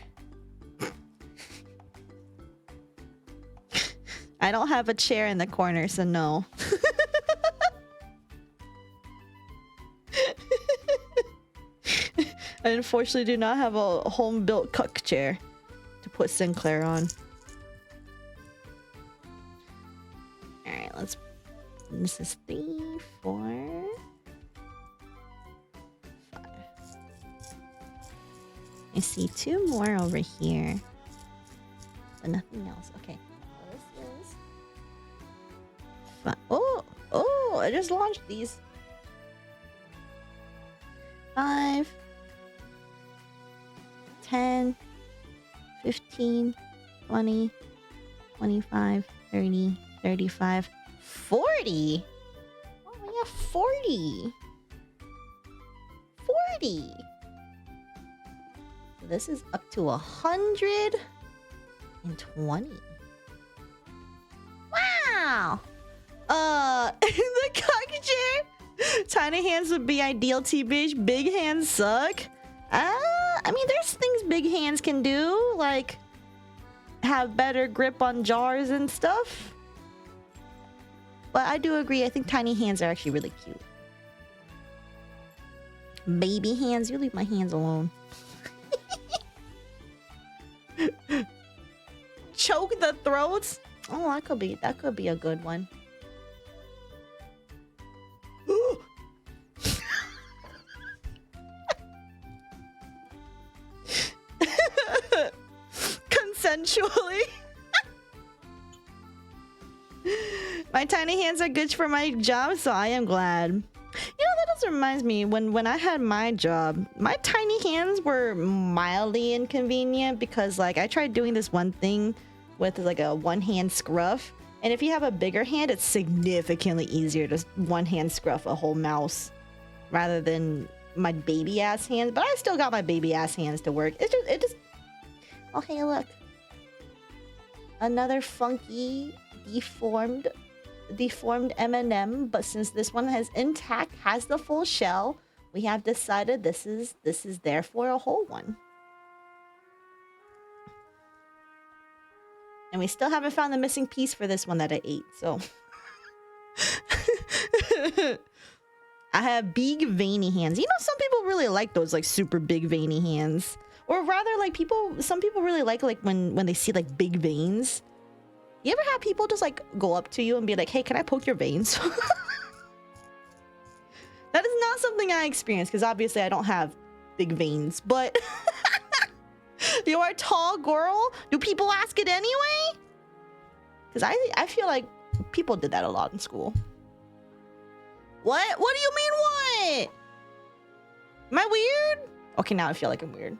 I don't have a chair in the corner, so no. I unfortunately do not have a home-built cuck chair to put Sinclair on. Alright, let's... This is 3, 4... 5. I see 2 more over here. But nothing else. Okay. This is... 5. Oh! I just launched these. 5... 10, 15, 20, 25, 30, 35, 40. Oh, yeah, 40. 40. So this is up to 120. Wow. The cock chair. Tiny hands would be ideal, TBH. Big hands suck. I mean, there's things big hands can do, like have better grip on jars and stuff. But I do agree, I think tiny hands are actually really cute. Baby hands, you leave my hands alone. Choke the throats? Oh, that could be a good one. Consensually. My tiny hands are good for my job, so I am glad. You know, that also reminds me, when I had my job, my tiny hands were mildly inconvenient because, like, I tried doing this one thing with like a one-hand scruff, and if you have a bigger hand, it's significantly easier to one-hand scruff a whole mouse rather than my baby ass hands. But I still got my baby ass hands to work. It just. Oh, hey, look. Another funky, deformed M&M, but since this one has intact, has the full shell, we have decided this is therefore a whole one. And we still haven't found the missing piece for this one that I ate, so. I have big veiny hands. You know, some people really like those like super big veiny hands. Or rather, like, some people really like when they see like big veins. You ever have people just like go up to you and be like, hey, can I poke your veins? That is not something I experience because obviously I don't have big veins, but you are a tall girl. Do people ask it anyway? Because I feel like people did that a lot in school. What? What do you mean what? Am I weird? Okay, now I feel like I'm weird.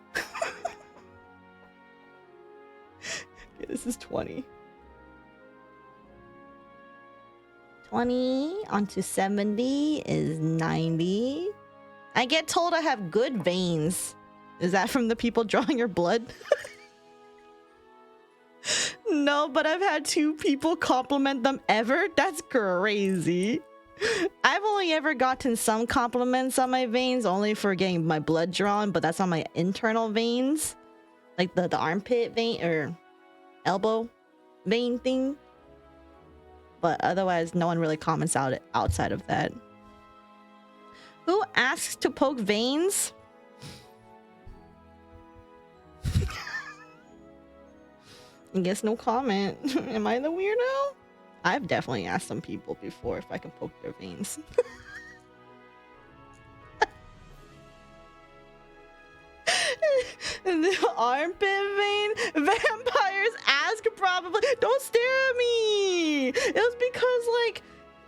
Okay, this is 20. 20 onto 70 is 90. I get told I have good veins. Is that from the people drawing your blood? No, but I've had 2 people compliment them ever. That's crazy. I've only ever gotten some compliments on my veins, only for getting my blood drawn, but that's on my internal veins. Like the armpit vein or elbow vein thing. But otherwise, no one really comments outside of that. Who asks to poke veins? I guess no comment. Am I the weirdo? I've definitely asked some people before if I can poke their veins. The armpit vein? Vampires ask probably. Don't stare at me! It was because, like,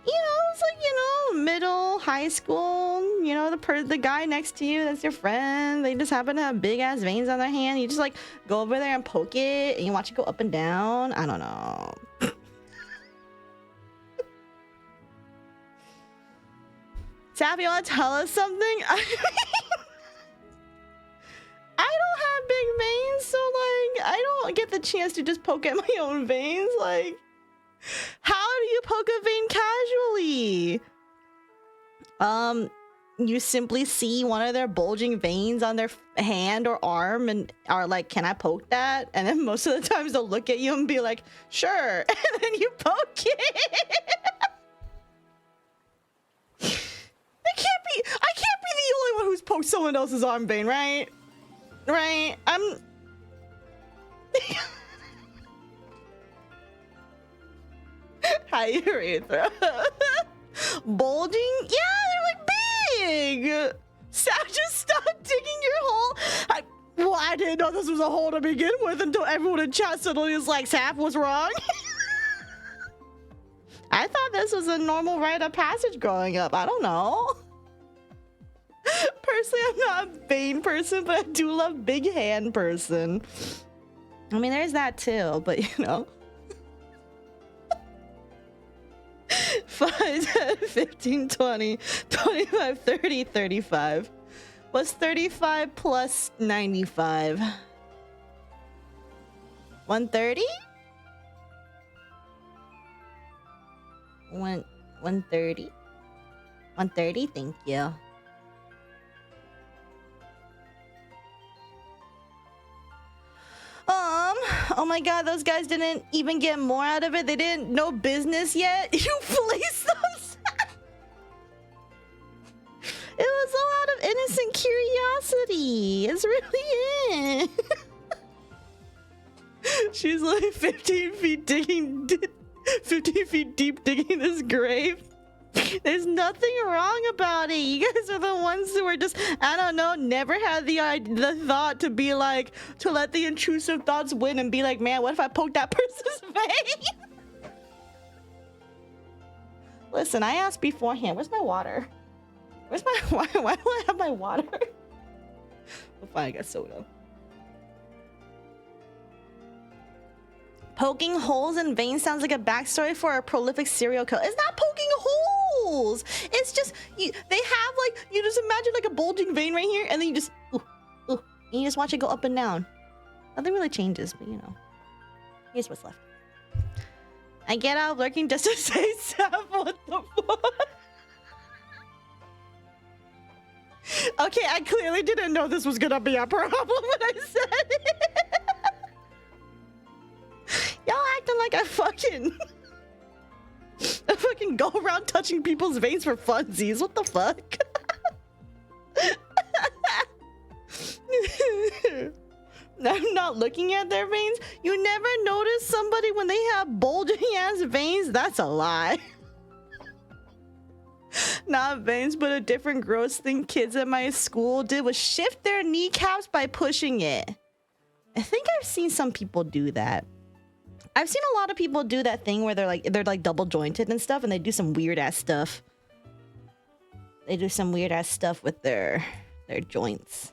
you know, it's like, you know, middle, high school, you know, the guy next to you, that's your friend. They just happen to have big ass veins on their hand. You just like go over there and poke it and you watch it go up and down. I don't know. Sappy, you want to tell us something? I don't have big veins, so like I don't get the chance to just poke at my own veins. Like, how do you poke a vein casually? You simply see one of their bulging veins on their hand or arm and are like, can I poke that? And then most of the times they'll look at you and be like, sure. And then you poke it. I can't be the only one who's poked someone else's arm vein, right? Right? Hi, urethra. Bulging? Yeah, they're like big. Sap, just stop digging your hole. I didn't know this was a hole to begin with until everyone in chat suddenly was like, Sap, what's wrong? I thought this was a normal rite of passage growing up. I don't know. Personally, I'm not a vein person, but I do love big hand person. I mean, there's that too, but you know. 5, 10, 15, 20, 25, 30, 35. What's 35 plus 95? 130? 130? 130, thank you. Oh my god, those guys didn't even get more out of it. They didn't know business yet. You place those. It was a lot of innocent curiosity. It's really it. She's like 15 feet digging, 15 feet deep digging this grave. There's nothing wrong about it. You guys are the ones who are just, I don't know, never had the thought to be like, to let the intrusive thoughts win and be like, man, what if I poke that person's vein? Listen, I asked beforehand, where's my water? Where's my, why do I have my water? Well, fine, I got soda. Poking holes in veins sounds like a backstory for a prolific serial killer. It's not poking holes. It's just they have like, you just imagine like a bulging vein right here, and then you just and you just watch it go up and down. Nothing really changes, but you know. Here's what's left. I get out of lurking just to say Sap, what the fuck? Okay, I clearly didn't know this was gonna be a problem when I said it. Y'all acting like I fucking go around touching people's veins for funsies. What the fuck? I'm not looking at their veins. You never notice somebody when they have bulging ass veins? That's a lie. Not veins, but a different gross thing kids at my school did was shift their kneecaps by pushing it. I think I've seen some people do that. I've seen a lot of people do that thing where they're like double jointed and stuff, and they do some weird ass stuff. They do some weird ass stuff with their joints.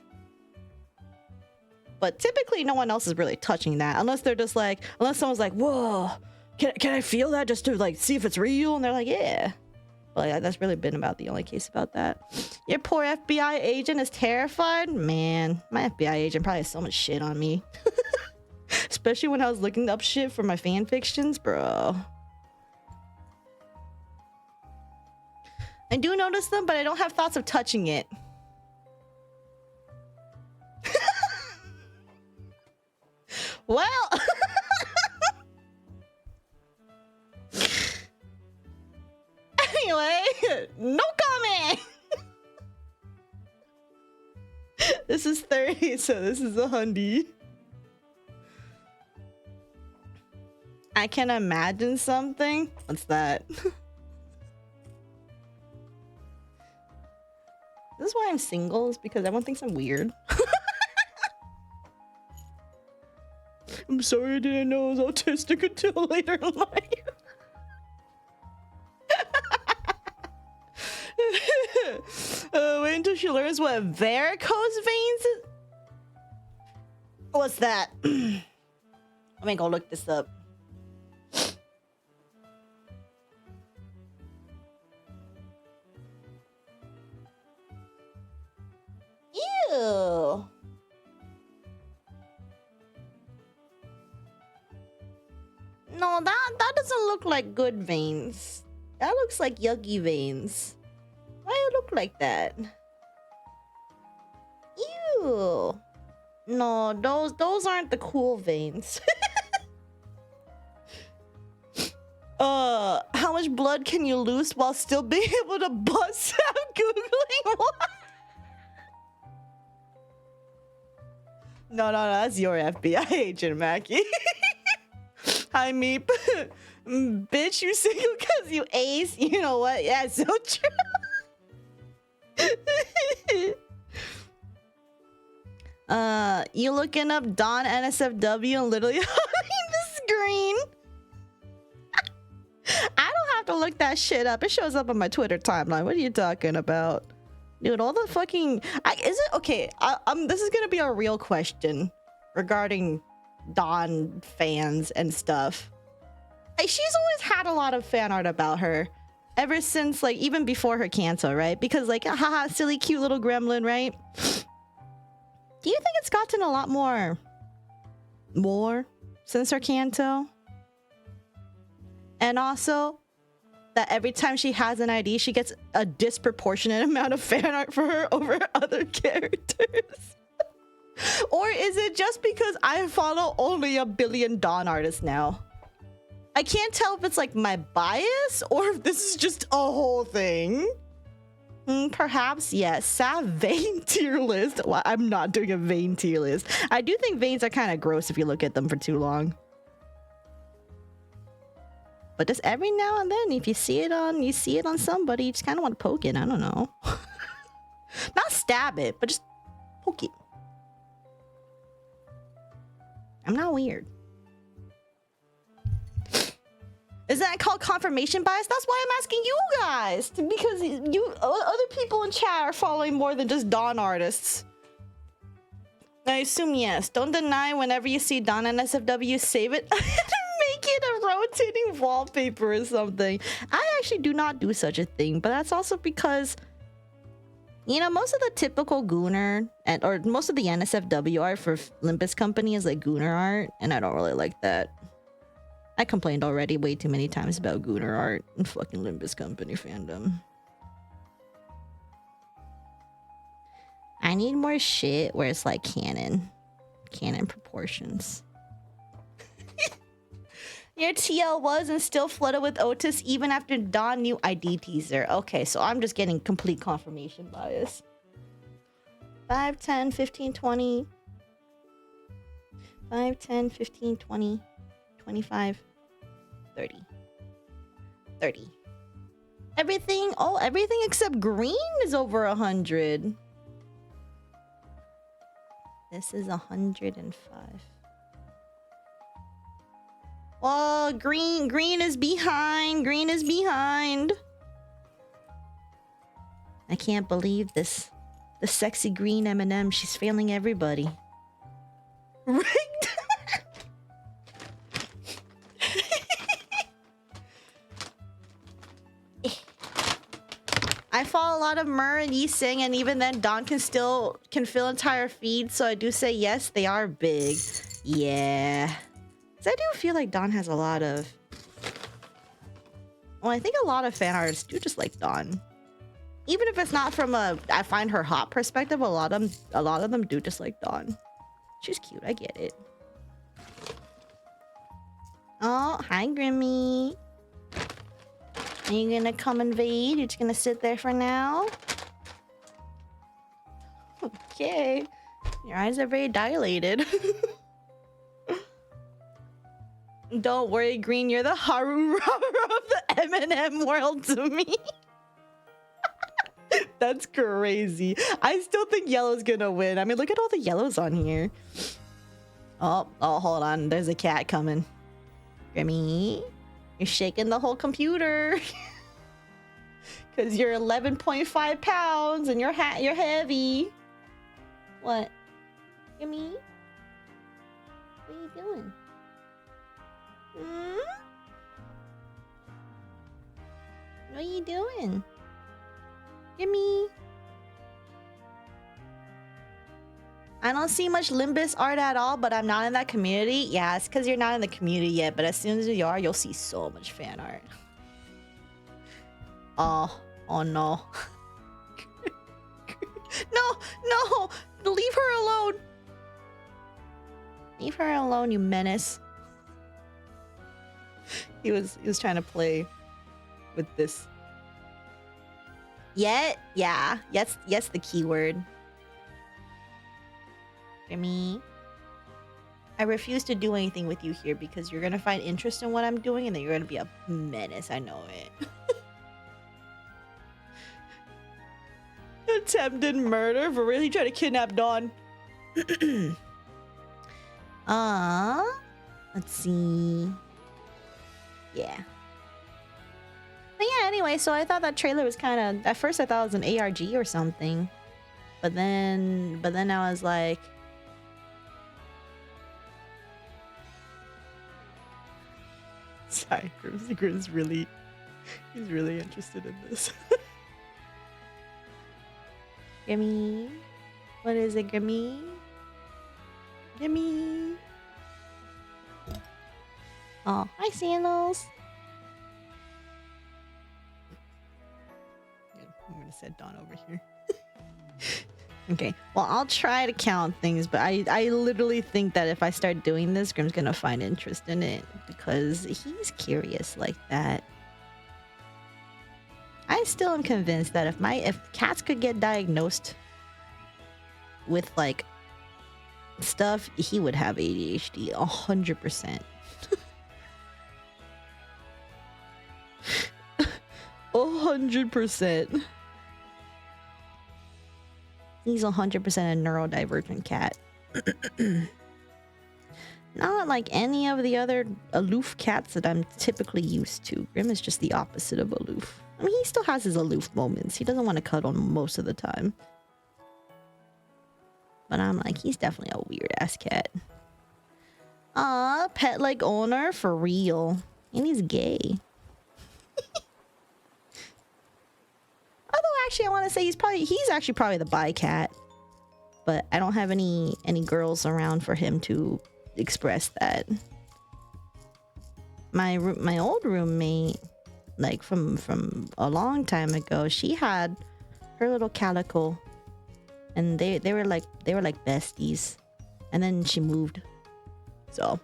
But typically no one else is really touching that unless they're just like, unless someone's like, whoa, can I feel that just to like see if it's real? And they're like, yeah. Well, yeah, that's really been about the only case about that. Your poor FBI agent is terrified? Man, my FBI agent probably has so much shit on me. Especially when I was looking up shit for my fan fictions, bro. I do notice them, but I don't have thoughts of touching it. Well... Anyway, no comment! This is 30, so this is a hundy. I can imagine something. What's that? This is why I'm single, is because everyone thinks I'm weird. I'm sorry I didn't know I was autistic until later in life. Wait until she learns what varicose veins is. What's that? Let me go look this up. Ew. No, that doesn't look like good veins. That looks like yucky veins. Why do it look like that? Ew. No, those aren't the cool veins. How much blood can you lose while still being able to bust out googling what? No, that's your FBI agent, Mackie. Hi, Meep. Bitch, you single because you ace? You know what? Yeah, it's so true. You looking up Don NSFW and literally hugging the screen? I don't have to look that shit up. It shows up on my Twitter timeline. What are you talking about? Dude, all the fucking... is it... Okay, this is gonna be a real question regarding Dawn fans and stuff. She's always had a lot of fan art about her. Ever since, like, even before her cancel, right? Because, like, haha, silly, cute little gremlin, right? Do you think it's gotten a lot more since her canto? And also, that every time she has an ID, she gets a disproportionate amount of fan art for her over other characters? Or is it just because I follow only 1 billion Dawn artists now? I can't tell if it's like my bias or if this is just a whole thing. Perhaps, yes. Sav vein tier list. Well, I'm not doing a vein tier list. I do think veins are kind of gross if you look at them for too long. But just every now and then, if you see it on somebody, you just kind of want to poke it. I don't know. Not stab it, but just poke it. I'm not weird. Is that called confirmation bias? That's why I'm asking you guys. Because other people in chat are following more than just Dawn artists. I assume yes. Don't deny whenever you see Dawn and SFW, save it. Make it a rotating wallpaper or something. I actually do not do such a thing, but that's also because, you know, most of the typical Gooner or most of the NSFW art for Limpus Company is like Gooner art, and I don't really like that. I complained already way too many times about Gooner art and fucking Limpus Company fandom. I need more shit where it's like canon proportions. Your TL was and still flooded with Otis even after Dawn new ID teaser. Okay, so I'm just getting complete confirmation bias. 5, 10, 15, 20. 5, 10, 15, 20. 25, 30. 30. Everything except green is over 100. This is 105. Oh, green is behind. Green is behind. I can't believe this. The sexy green M&M, she's failing everybody. Right? I follow a lot of Mur and Yising, and even then Dawn can fill entire feeds, so I do say yes, they are big. Yeah. 'Cause I do feel like Dawn has a lot of... Well, I think a lot of fan artists do just like Dawn. Even if it's not from a I find her hot perspective, a lot of them do just like Dawn. She's cute, I get it. Oh, hi Grimmy. Are you gonna come invade? You're just gonna sit there for now? Okay. Your eyes are very dilated. Don't worry, Green. You're the Haru of the M&M world to me. That's crazy. I still think yellow's gonna win. I mean, look at all the yellows on here. Oh, hold on. There's a cat coming. Grimmy, you're shaking the whole computer. Because you're 11.5 pounds and you're heavy. What? Grimmy? What are you doing? Hmm? What are you doing? Gimme. I don't see much Limbus art at all, but I'm not in that community. Yeah, it's because you're not in the community yet, but as soon as you are, you'll see so much fan art. Oh no. No! Leave her alone! Leave her alone, you menace. He was trying to play with this. Yet? Yeah. Yes, the keyword. Jimmy. I refuse to do anything with you here because you're gonna find interest in what I'm doing and then you're gonna be a menace. I know it. Attempted murder? For really trying to kidnap Don? Let's see. Yeah. But yeah, anyway, so I thought that trailer was kind of... At first I thought it was an ARG or something. But then I was like... Sorry, Grim's really... He's really interested in this. Grimmy? What is it, Grimmy? Grimmy? Oh, hi, Sandals. I'm gonna set Dawn over here. Okay, well, I'll try to count things, but I literally think that if I start doing this, Grim's gonna find interest in it because he's curious like that. I still am convinced that if cats could get diagnosed with like stuff, he would have ADHD 100%. 100%. He's 100% a neurodivergent cat. Not like any of the other aloof cats that I'm typically used to. Grim is just the opposite of aloof. I mean, he still has his aloof moments. He doesn't want to cuddle most of the time. But I'm like, he's definitely a weird-ass cat. Pet-like owner for real. And he's gay. Although, actually, I want to say he's actually probably the bi cat. But I don't have any girls around for him to express that. My old roommate, like from a long time ago, she had her little calico, and they were like besties, and then she moved. So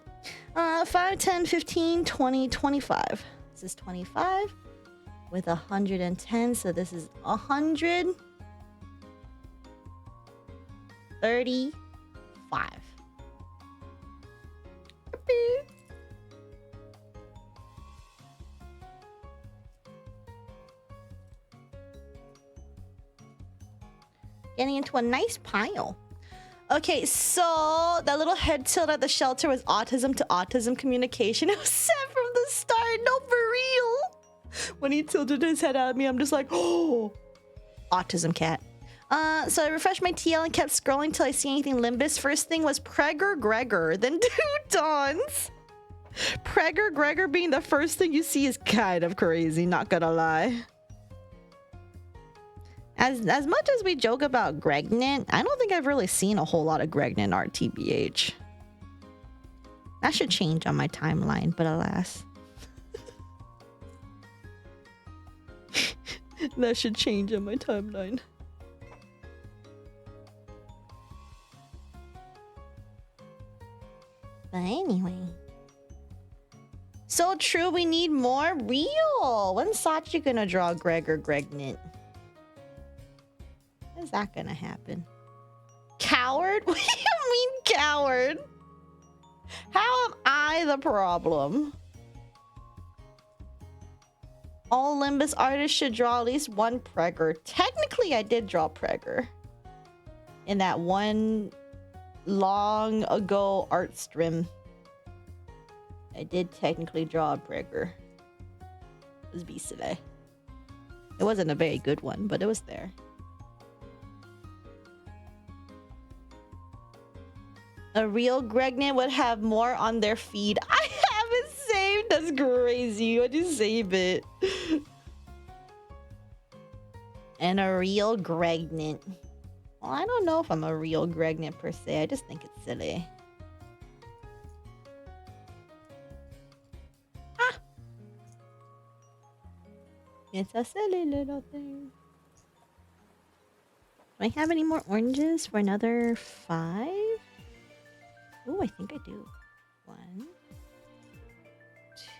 5, 10, 15, 20, 25. This is 25 with 110, so this is 135. Getting into a nice pile. Okay, so that little head tilt at the shelter was autism to autism communication. It was set from the start. No, for real. When he tilted his head at me, I'm just like, oh, autism cat. So I refreshed my TL and kept scrolling till I see anything Limbus. First thing was Pregger Gregor, then 2 Dons. Pregger Gregor being the first thing you see is kind of crazy, not gonna lie. As much as we joke about Gregnant, I don't think I've really seen a whole lot of Gregnant art, TBH. That should change on my timeline, but alas. That should change on my timeline. But anyway. So true, we need more real. When's Sachi gonna draw Gregor Gregnant? When's that gonna happen? Coward? What do you mean coward? How am I I the problem? All Limbus artists should draw at least one pregger. Technically, I did draw pregger in that one long ago art stream. I did technically draw a pregger. It was Bisile. It wasn't a very good one, but it was there. A real Gregnet would have more on their feed. I haven't saved. That's crazy. Why'd you save it? And a real Gregnet. Well, I don't know if I'm a real Gregnet per se. I just think it's silly. Ah! It's a silly little thing. Do I have any more oranges for another 5? Oh, I think I do. 1,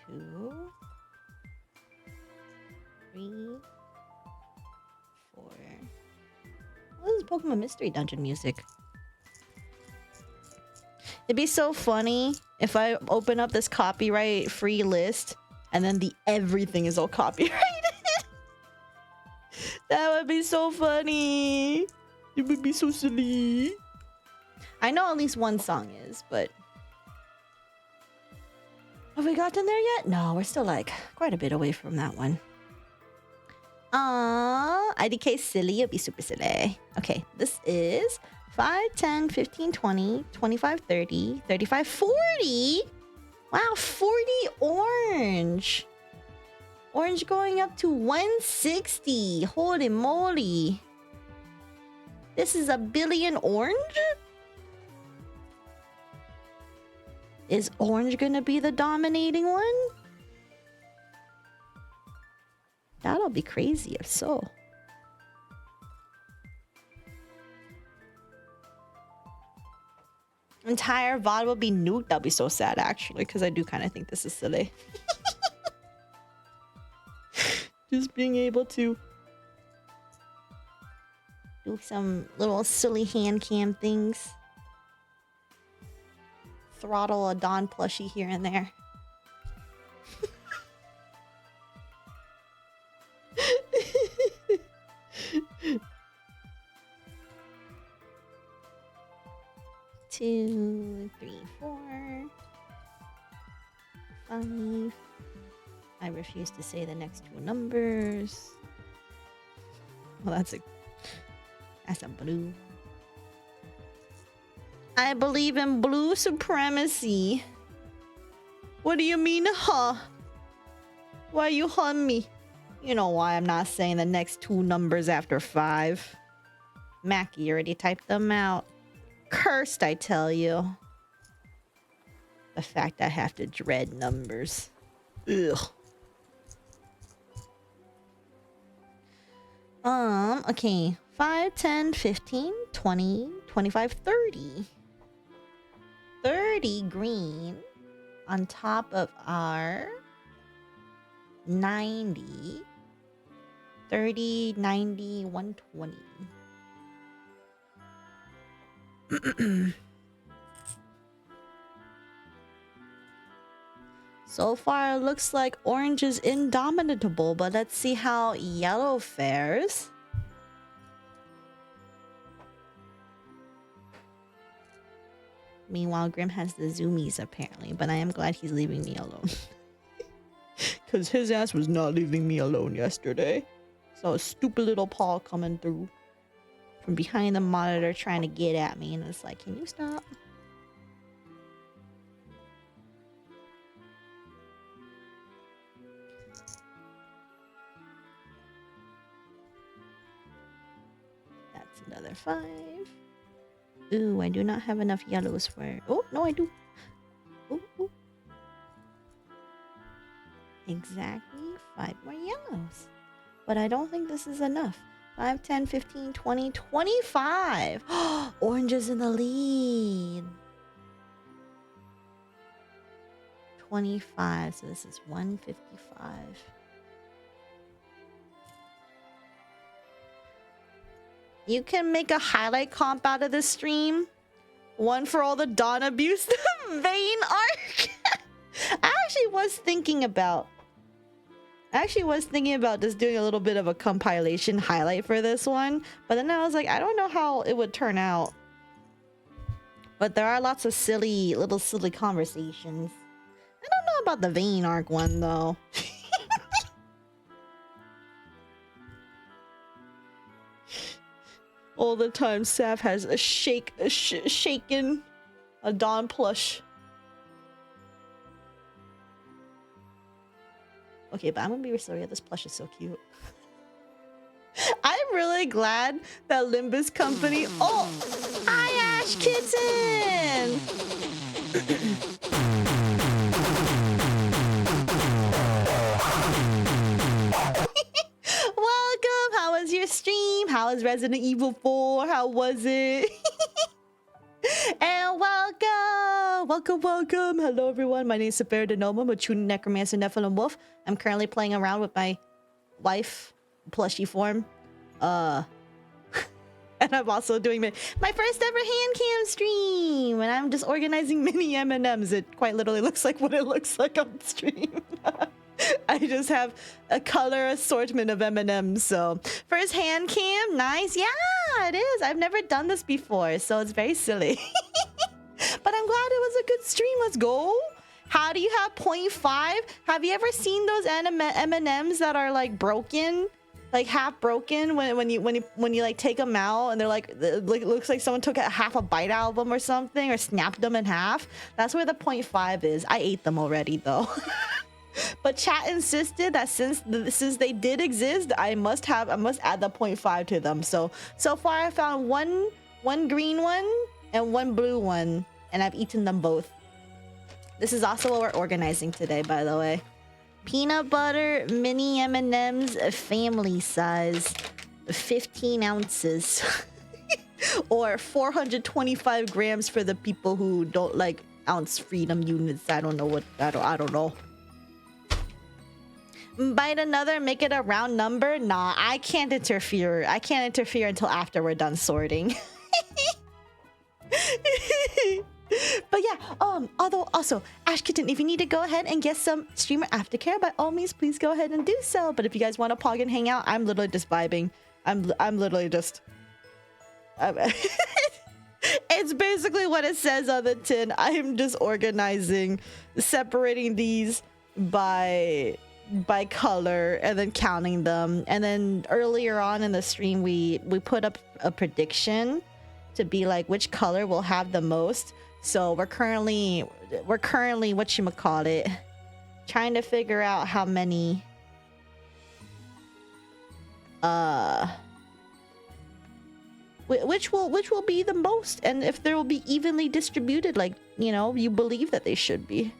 2, 3, 4. What is Pokemon Mystery Dungeon music? It'd be so funny if I open up this copyright free list and then everything is all copyrighted. That would be so funny. It would be so silly. I know at least one song is, but have we gotten there yet? No, we're still like quite a bit away from that one. IDK silly, it'll be super silly. Okay, this is 5, 10, 15, 20, 25, 30, 35, 40. Wow, 40 orange. Orange going up to 160. Holy moly. This is a billion orange? Is orange gonna be the dominating one? That'll be crazy if so. Entire VOD will be nuked. That'll be so sad actually, because I do kind of think this is silly. Just being able to do some little silly hand cam things. Throttle a Don plushie here and there. Two, 3, 4, 5. I refuse to say the next 2 numbers. Well, that's a blue. I believe in blue supremacy. What do you mean, huh? Why you hun me? You know why I'm not saying the next 2 numbers after 5. Mackie already typed them out. Cursed, I tell you. The fact I have to dread numbers. Ugh. Okay. 5, 10, 15, 20, 25, 30. 30 green on top of our 90. 30, 90, 120. So far, it looks like orange is indomitable, but let's see how yellow fares. Meanwhile, Grim has the zoomies apparently, but I am glad he's leaving me alone. Because his ass was not leaving me alone yesterday. Saw a stupid little paw coming through from behind the monitor trying to get at me, and it's like, can you stop? That's another 5. Ooh, I do not have enough yellows for... Oh, no, I do. Ooh, ooh. Exactly 5 more yellows. But I don't think this is enough. 5, 10, 15, 20, 25. Orange is in the lead. 25. So this is 155. You can make a highlight comp out of this stream. One for all the Dawn abuse, the Vayne arc. was thinking about just doing a little bit of a compilation highlight for this one, but then I was like, I don't know how it would turn out. But there are lots of silly conversations. I don't know about the vein arc one though. All the time Saf has a shaken a Don plush. Okay, but I'm gonna be sorry, this plush is so cute. I'm really glad that Limbus Company. Oh, hi Ash Kitten! Welcome! How was your stream? How was Resident Evil 4? How was it? And welcome! Hello everyone, my name is Saphera Denoma, Machuni Necromancer Nephilim Wolf. I'm currently playing around with my wife, plushie form. And I'm also doing my first ever Handcam stream, and I'm just organizing mini M&Ms. It quite literally looks like what it looks like on stream. I just have a color assortment of M&Ms. So first Handcam, nice. Yeah, it is. I've never done this before, so it's very silly. But I'm glad it was a good stream. Let's go. How do you have 0.5? Have you ever seen those M&Ms that are like broken? Like half broken when you like take them out and they're like it looks like someone took half a bite out of them or something, or snapped them in half. That's where the 0.5 is. I ate them already though. But chat insisted that since they did exist, I must add the 0.5 to them. So far I found one green one and one blue one, and I've eaten them both. This is also what we're organizing today, by the way. Peanut butter mini M&Ms, family size, 15 ounces. Or 425 grams for the people who don't like ounce freedom units. I don't know. Bite another, make it a round number? Nah, I can't interfere. I can't interfere until after we're done sorting. But yeah, although also, Ash Kitten, if you need to go ahead and get some streamer aftercare, by all means, please go ahead and do so. But if you guys want to pog and hang out, I'm literally just vibing. I'm literally just... It's basically what it says on the tin. I'm just organizing, separating these by color and then counting them. And then earlier on in the stream, we put up a prediction to be like which color will have the most. So we're currently whatchamacallit, trying to figure out how many which will be the most, and if they will be evenly distributed, like, you know, you believe that they should be.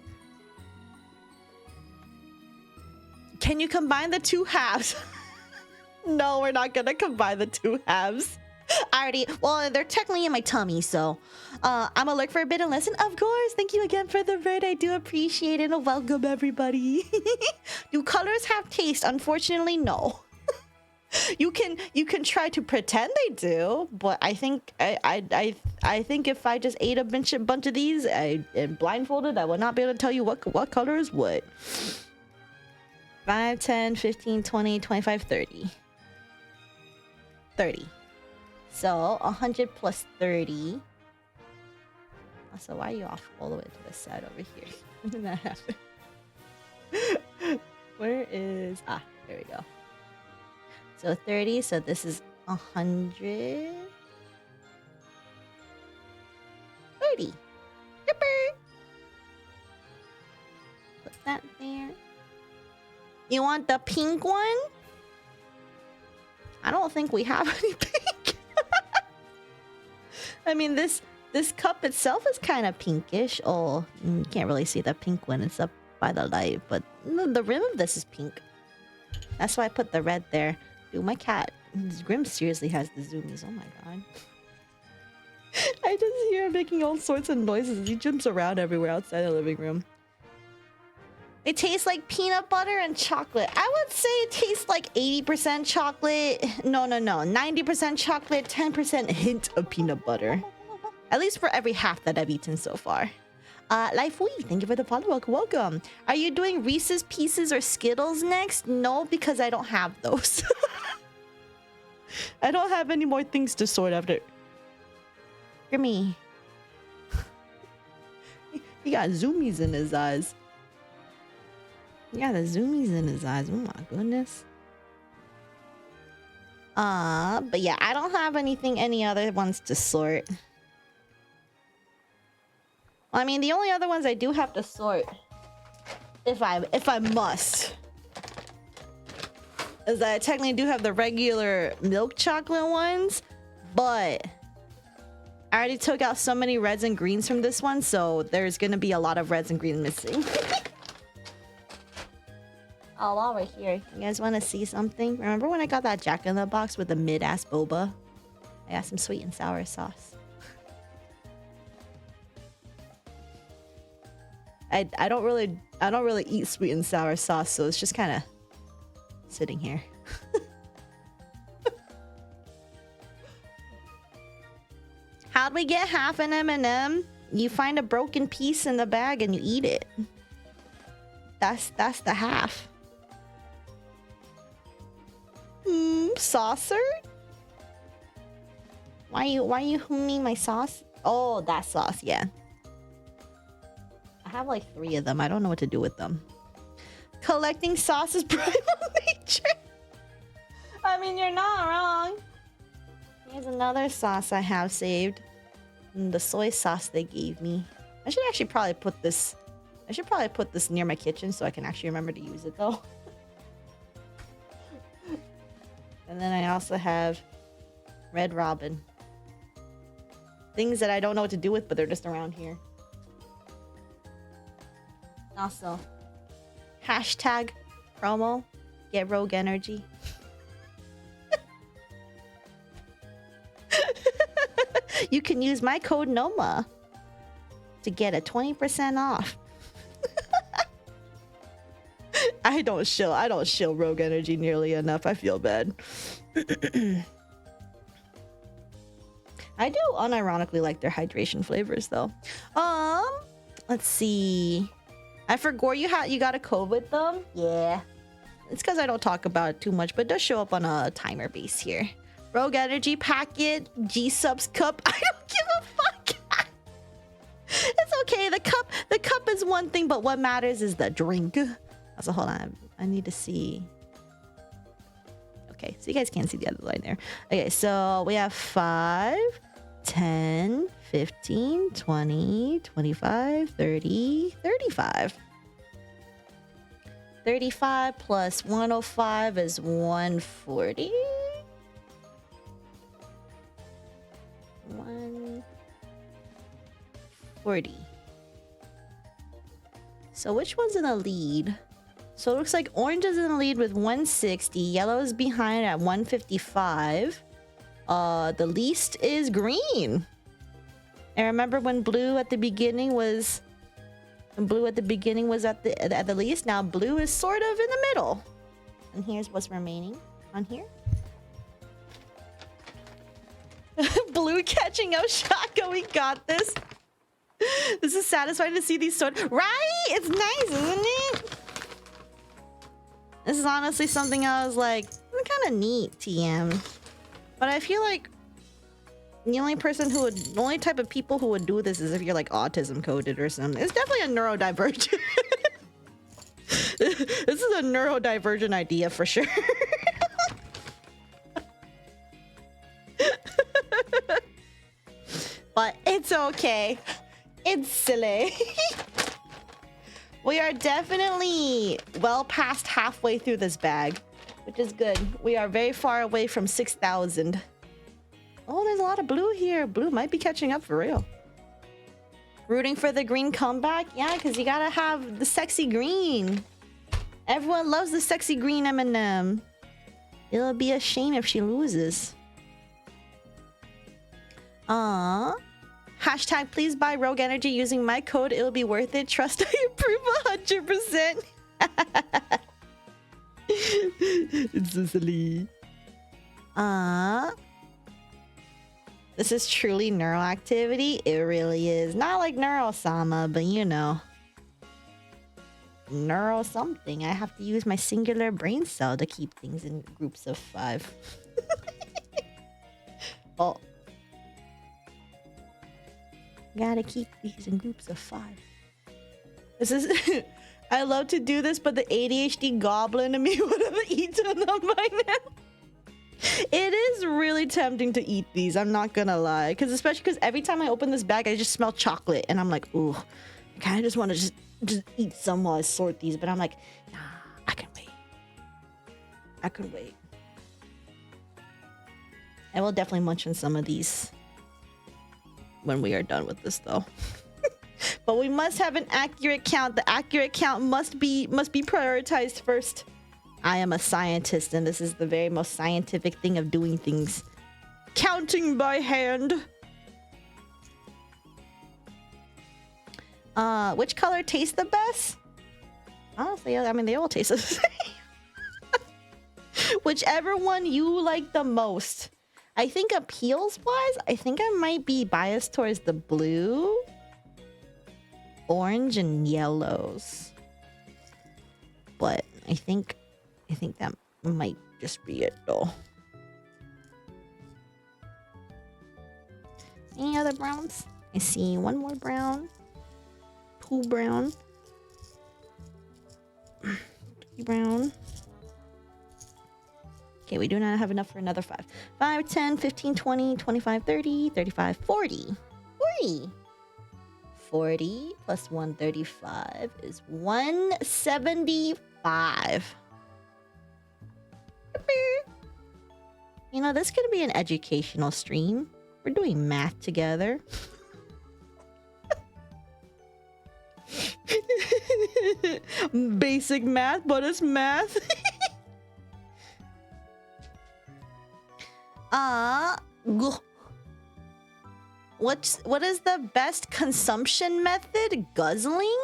Can you combine the two halves? No, we're not gonna combine the two halves. Well, they're technically in my tummy, so I'm gonna look for a bit and listen. Of course, thank you again for the raid. I do appreciate it, and welcome everybody. Do colors have taste? Unfortunately, no. You can try to pretend they do, but I think I think if I just ate a bunch of these and blindfolded, I would not be able to tell you what color is what. 5, 10, 15, 20, 25, 30. 30. So 100 plus 30. So why are you off all the way to the side over here? When did that happen? Where is... Ah, there we go. So 30, so this is 100. 30. Ripper. Put that there. You want the pink one? I don't think we have any pink. I mean, this cup itself is kind of pinkish. Oh, you can't really see the pink when it's up by the light, but the rim of this is pink. That's why I put the red there. Dude, my cat, Grim seriously has the zoomies. Oh my god. I just hear him making all sorts of noises. He jumps around everywhere outside the living room. It tastes like peanut butter and chocolate. I would say it tastes like 80% chocolate. No. 90% chocolate, 10% hint of peanut butter. At least for every half that I've eaten so far. Life Wee, thank you for the follow. Welcome. Are you doing Reese's Pieces or Skittles next? No, because I don't have those. I don't have any more things to sort after. Grimmy. He got zoomies in his eyes. He got the zoomies in his eyes. Oh my goodness. But yeah, I don't have any other ones to sort. I mean, the only other ones I do have to sort, if I must, is that I technically do have the regular milk chocolate ones, but I already took out so many reds and greens from this one, so there's gonna be a lot of reds and greens missing. Oh, while we're here, you guys want to see something? Remember when I got that Jack in the Box with the mid-ass boba? I got some sweet and sour sauce. I don't really eat sweet and sour sauce, so it's just kind of sitting here. How'd we get half an M&M? You find a broken piece in the bag and you eat it. That's the half. Saucer? Why you hooming my sauce? Oh, that sauce, yeah. I have like 3 of them. I don't know what to do with them. Collecting sauce is primal nature. I mean, you're not wrong. Here's another sauce I have saved. The soy sauce they gave me. I should actually probably put this... I should probably put this near my kitchen so I can actually remember to use it though. And then I also have Red Robin. Things that I don't know what to do with, but they're just around here. Also, hashtag promo, get Rogue Energy. You can use my code NOMA to get a 20% off. I don't shill Rogue Energy nearly enough. I feel bad. I do unironically like their hydration flavors though. Let's see. I forgot you got a code with them. Yeah. It's because I don't talk about it too much, but it does show up on a timer base here. Rogue Energy packet, G-Subs cup. I don't give a fuck. It's okay. The cup is one thing, but what matters is the drink. So hold on. I need to see. Okay, so you guys can't see the other line there. Okay, so we have 5, 10, 15, 20, 25, 30, 35. 35 plus 105 is 140. 140. So which one's in the lead? So it looks like orange is in the lead with 160. Yellow is behind at 155. The least is green. And remember when blue at the beginning was at the least? Now blue is sort of in the middle. And here's what's remaining on here. Blue catching up. Shaka, we got this. This is satisfying to see these sort. Right? It's nice, isn't it? This is honestly something I was like, kind of neat, TM. But I feel like the only type of people who would do this is if you're like autism coded or something. It's definitely a neurodivergent. This is a neurodivergent idea for sure. But it's okay. It's silly. We are definitely well past halfway through this bag, which is good. We are very far away from 6,000. Oh, there's a lot of blue here. Blue might be catching up for real. Rooting for the green comeback? Yeah, because you gotta have the sexy green. Everyone loves the sexy green M&M. It'll be a shame if she loses. Hashtag please buy Rogue Energy using my code. It'll be worth it. Trust I approve 100%. It's so silly. This is truly neural activity. It really is. Not like neurosama, but you know. Neuro something. I have to use my singular brain cell to keep things in groups of 5. Oh. Gotta keep these in groups of 5. This is... I love to do this, but the ADHD goblin in me would have eaten them by now. It is really tempting to eat these, I'm not gonna lie. Especially because every time I open this bag, I just smell chocolate. And I'm like, ooh, I kind of just want to just eat some while I sort these. But I'm like, nah, I can wait. I can wait. I will definitely munch on some of these when we are done with this, though. But we must have an accurate count. The accurate count must be prioritized first. I am a scientist, and this is the very most scientific thing of doing things. Counting by hand. Which color tastes the best? Honestly, I mean, they all taste the same. Whichever one you like the most. I think appeals-wise, I think I might be biased towards the blue, orange, and yellows. But I think that might just be it, though. Any other browns? I see one more brown. 2 brown. 3 brown. Okay, we do not have enough for another 5. 5, 10, 15, 20, 25, 30, 35, 40. 40. 40 plus 135 is 175. You know, this could be an educational stream. We're doing math together. Basic math, but it's math. What is the best consumption method? Guzzling?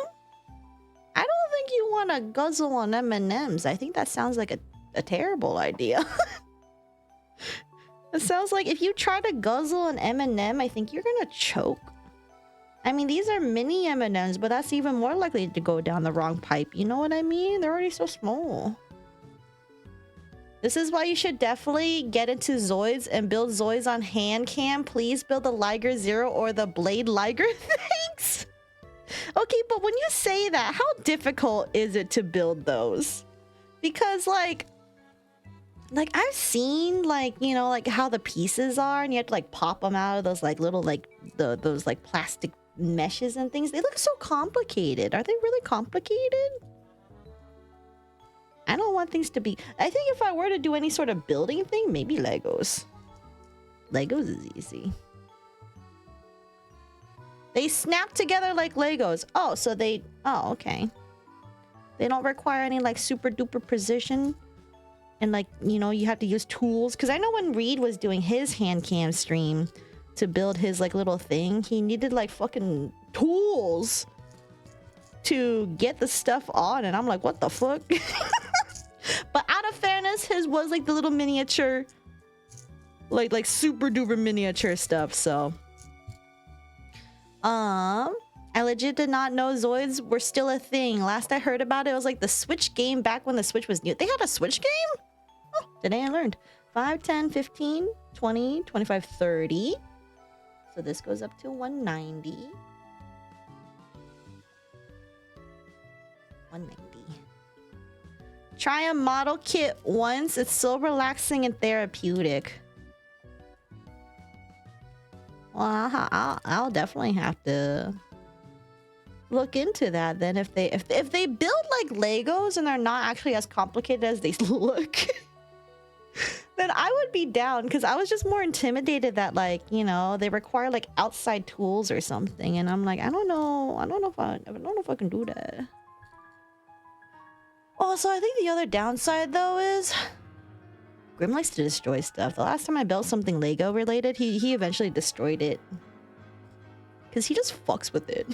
I don't think you want to guzzle on M&Ms. I think that sounds like a terrible idea. It sounds like if you try to guzzle an M&M, I think you're gonna choke. I mean, these are mini M&Ms, but that's even more likely to go down the wrong pipe. You know what I mean? They're already so small. This is why you should definitely get into Zoids and build Zoids on Handcam. Please build the Liger Zero or the Blade Liger. Thanks! Okay, but when you say that, how difficult is it to build those? Because, like I've seen, like, you know, like how the pieces are, and you have to, like, pop them out of those, like, little, like, those, like, plastic meshes and things. They look so complicated. Are they really complicated? I don't want things to be... I think if I were to do any sort of building thing, maybe Legos. Legos is easy. They snap together like Legos. Oh, so they... Oh, okay. They don't require any, like, super duper precision. And, like, you know, you have to use tools. Because I know when Reed was doing his Handcam stream to build his, like, little thing, he needed, like, fucking tools to get the stuff on. And I'm like, what the fuck? But out of fairness, his was, like, the little miniature, like super duper miniature stuff, so. I legit did not know Zoids were still a thing. Last I heard about it, it was like the Switch game back when the Switch was new. They had a Switch game? Oh, today I learned. 5, 10, 15, 20, 25, 30. So this goes up to 190. 190. Try a model kit once. It's so relaxing and therapeutic. Well, I'll definitely have to look into that then. If they build like Legos and they're not actually as complicated as they look, then I would be down, because I was just more intimidated that, like, you know, they require like outside tools or something, and I'm like, I don't know if I can do that. Also, I think the other downside, though, is Grim likes to destroy stuff. The last time I built something Lego related, he eventually destroyed it. Because he just fucks with it.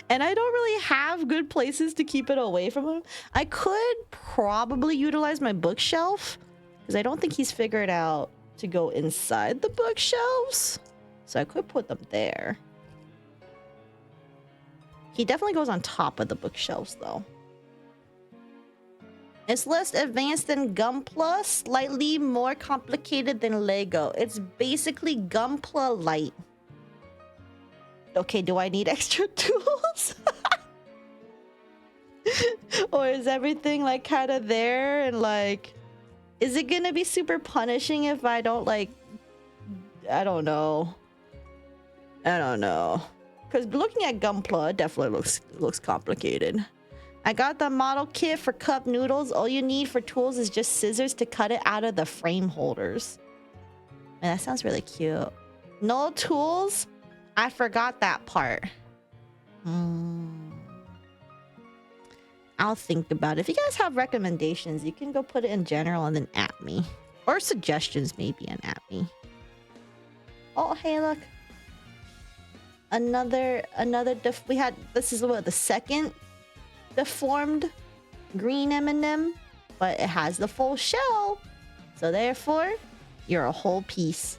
And I don't really have good places to keep it away from him. I could probably utilize my bookshelf, because I don't think he's figured out to go inside the bookshelves. So I could put them there. He definitely goes on top of the bookshelves, though. It's less advanced than Gunpla, slightly more complicated than Lego. It's basically Gunpla light. Okay, do I need extra tools? Or is everything like kind of there and like... Is it gonna be super punishing if I don't like... I don't know. I don't know. Because looking at Gunpla, it definitely looks complicated. I got the model kit for cup noodles. All you need for tools is just scissors to cut it out of the frame holders. Man, that sounds really cute. No tools? I forgot that part. I'll think about it. If you guys have recommendations, you can go put it in general and then at me. Or suggestions maybe and at me. Oh, hey, look. We had, this is what, the second deformed green M&M, but it has the full shell. So therefore, you're a whole piece.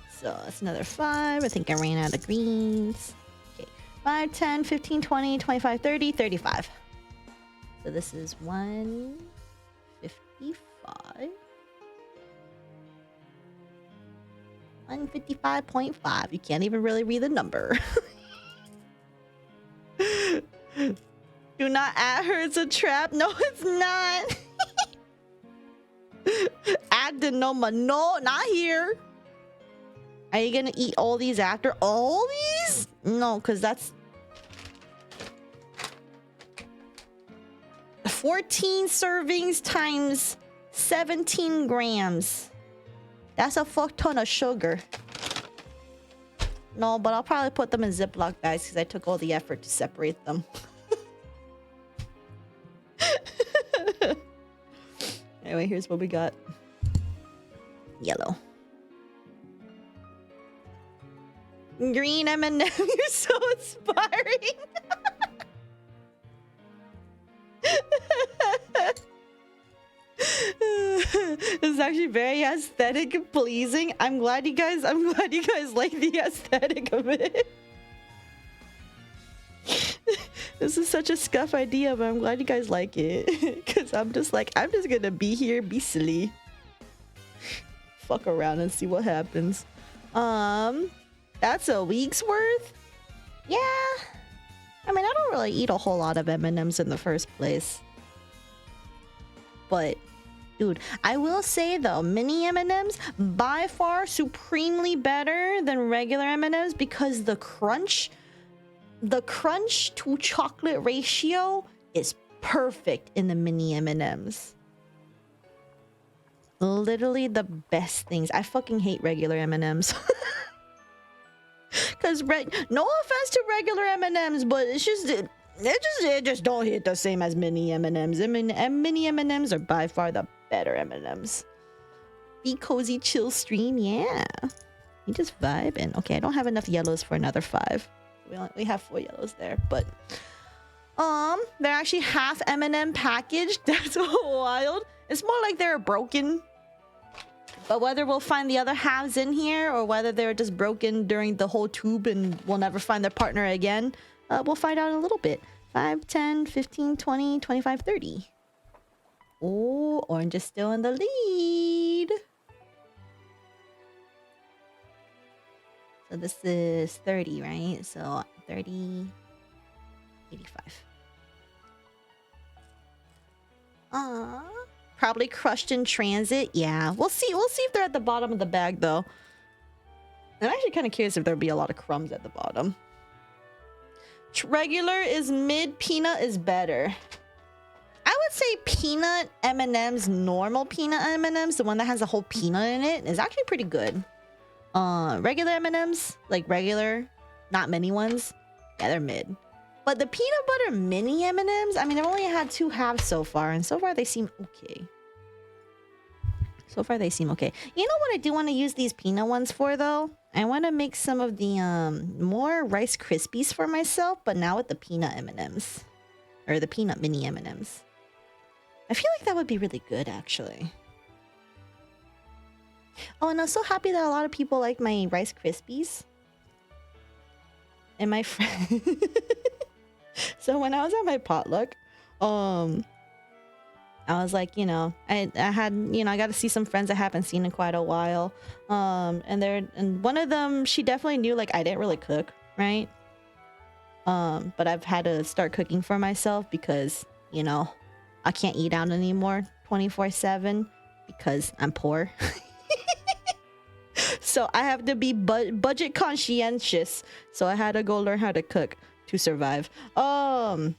So that's another 5. I think I ran out of greens. Okay, 5, 10, 15, 20, 25, 30, 35. So this is 155. 155.5. You can't even really read the number. Do not add her. It's a trap. No, it's not. Adenoma. No, not here. Are you gonna eat all these after all these? No, because that's 14 servings times 17 grams. That's a fuck ton of sugar. No, but I'll probably put them in Ziploc bags because I took all the effort to separate them. Anyway, here's what we got. Yellow. Green M&M, you're so inspiring. It's actually very aesthetic and pleasing. I'm glad you guys like the aesthetic of it. This is such a scuff idea, but I'm glad you guys like it. Cause I'm just gonna be here, be silly. Fuck around and see what happens. That's a week's worth? Yeah. I mean, I don't really eat a whole lot of M&Ms in the first place. But, dude, I will say though, mini M&Ms by far supremely better than regular M&Ms because the crunch to chocolate ratio is perfect in the mini M&Ms. Literally the best things. I fucking hate regular M&Ms. Cause no offense to regular M&Ms, but it just don't hit the same as mini M&Ms. I mean, mini M&Ms are by far the better M&Ms. Be cozy, chill stream, yeah. You just vibing. Okay, I don't have enough yellows for another 5. We have 4 yellows there, but they're actually half M&M packaged. That's wild. It's more like they're broken. But whether we'll find the other halves in here or whether they're just broken during the whole tube and we'll never find their partner again, we'll find out in a little bit. 5, 10, 15, 20, 25, 30. Oh, orange is still in the lead. So this is 30, right? So 30, 85. Probably crushed in transit. Yeah, we'll see. We'll see if they're at the bottom of the bag, though. I'm actually kind of curious if there'll be a lot of crumbs at the bottom. Regular is mid, peanut is better. I would say peanut M&M's, normal peanut M&M's, the one that has a whole peanut in it, is actually pretty good. Regular M&M's, like regular, not mini ones, yeah, they're mid. But the peanut butter mini M&Ms, I mean, I've only had 2 halves so far, and so far they seem okay. So far they seem okay. You know what I do want to use these peanut ones for, though? I want to make some of the more Rice Krispies for myself, but now with the peanut M&Ms. Or the peanut mini M&Ms. I feel like that would be really good, actually. Oh, and I'm so happy that a lot of people like my Rice Krispies. And my friend... So when I was at my potluck, I was like, you know, I had, you know, I got to see some friends I haven't seen in quite a while. And one of them, she definitely knew, like, I didn't really cook, right? But I've had to start cooking for myself because, you know, I can't eat out anymore 24/7 because I'm poor. So I have to be budget conscientious. So I had to go learn how to cook to survive. And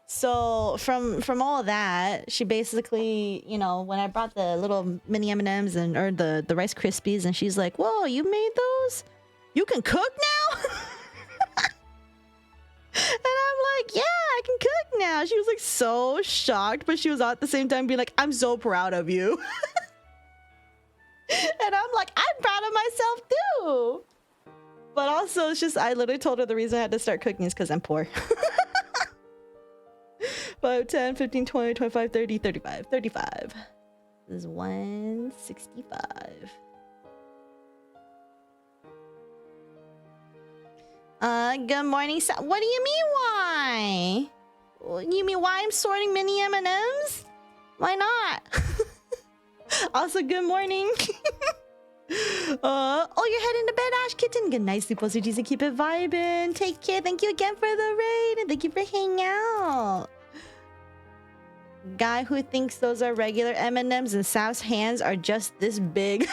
so from all of that, she basically, you know, when I brought the little mini M&Ms or the Rice Krispies, and she's like, "Whoa, you made those? You can cook now?" And I'm like, "Yeah, I can cook now." She was like so shocked, but she was at the same time being like, "I'm so proud of you." And I'm like, "I'm proud of myself too." But also, it's just, I literally told her the reason I had to start cooking is because I'm poor. 5, 10, 15, 20, 25, 30, 35. 35. This is 165. Good morning. What do you mean, why? You mean why I'm sorting mini M&Ms? Why not? Also, good morning. Oh, you're heading to bed, Ash Kitten. Good night, sleep well, so and keep it vibing. Take care. Thank you again for the raid, and thank you for hanging out. Guy who thinks those are regular M&Ms and Sav's hands are just this big.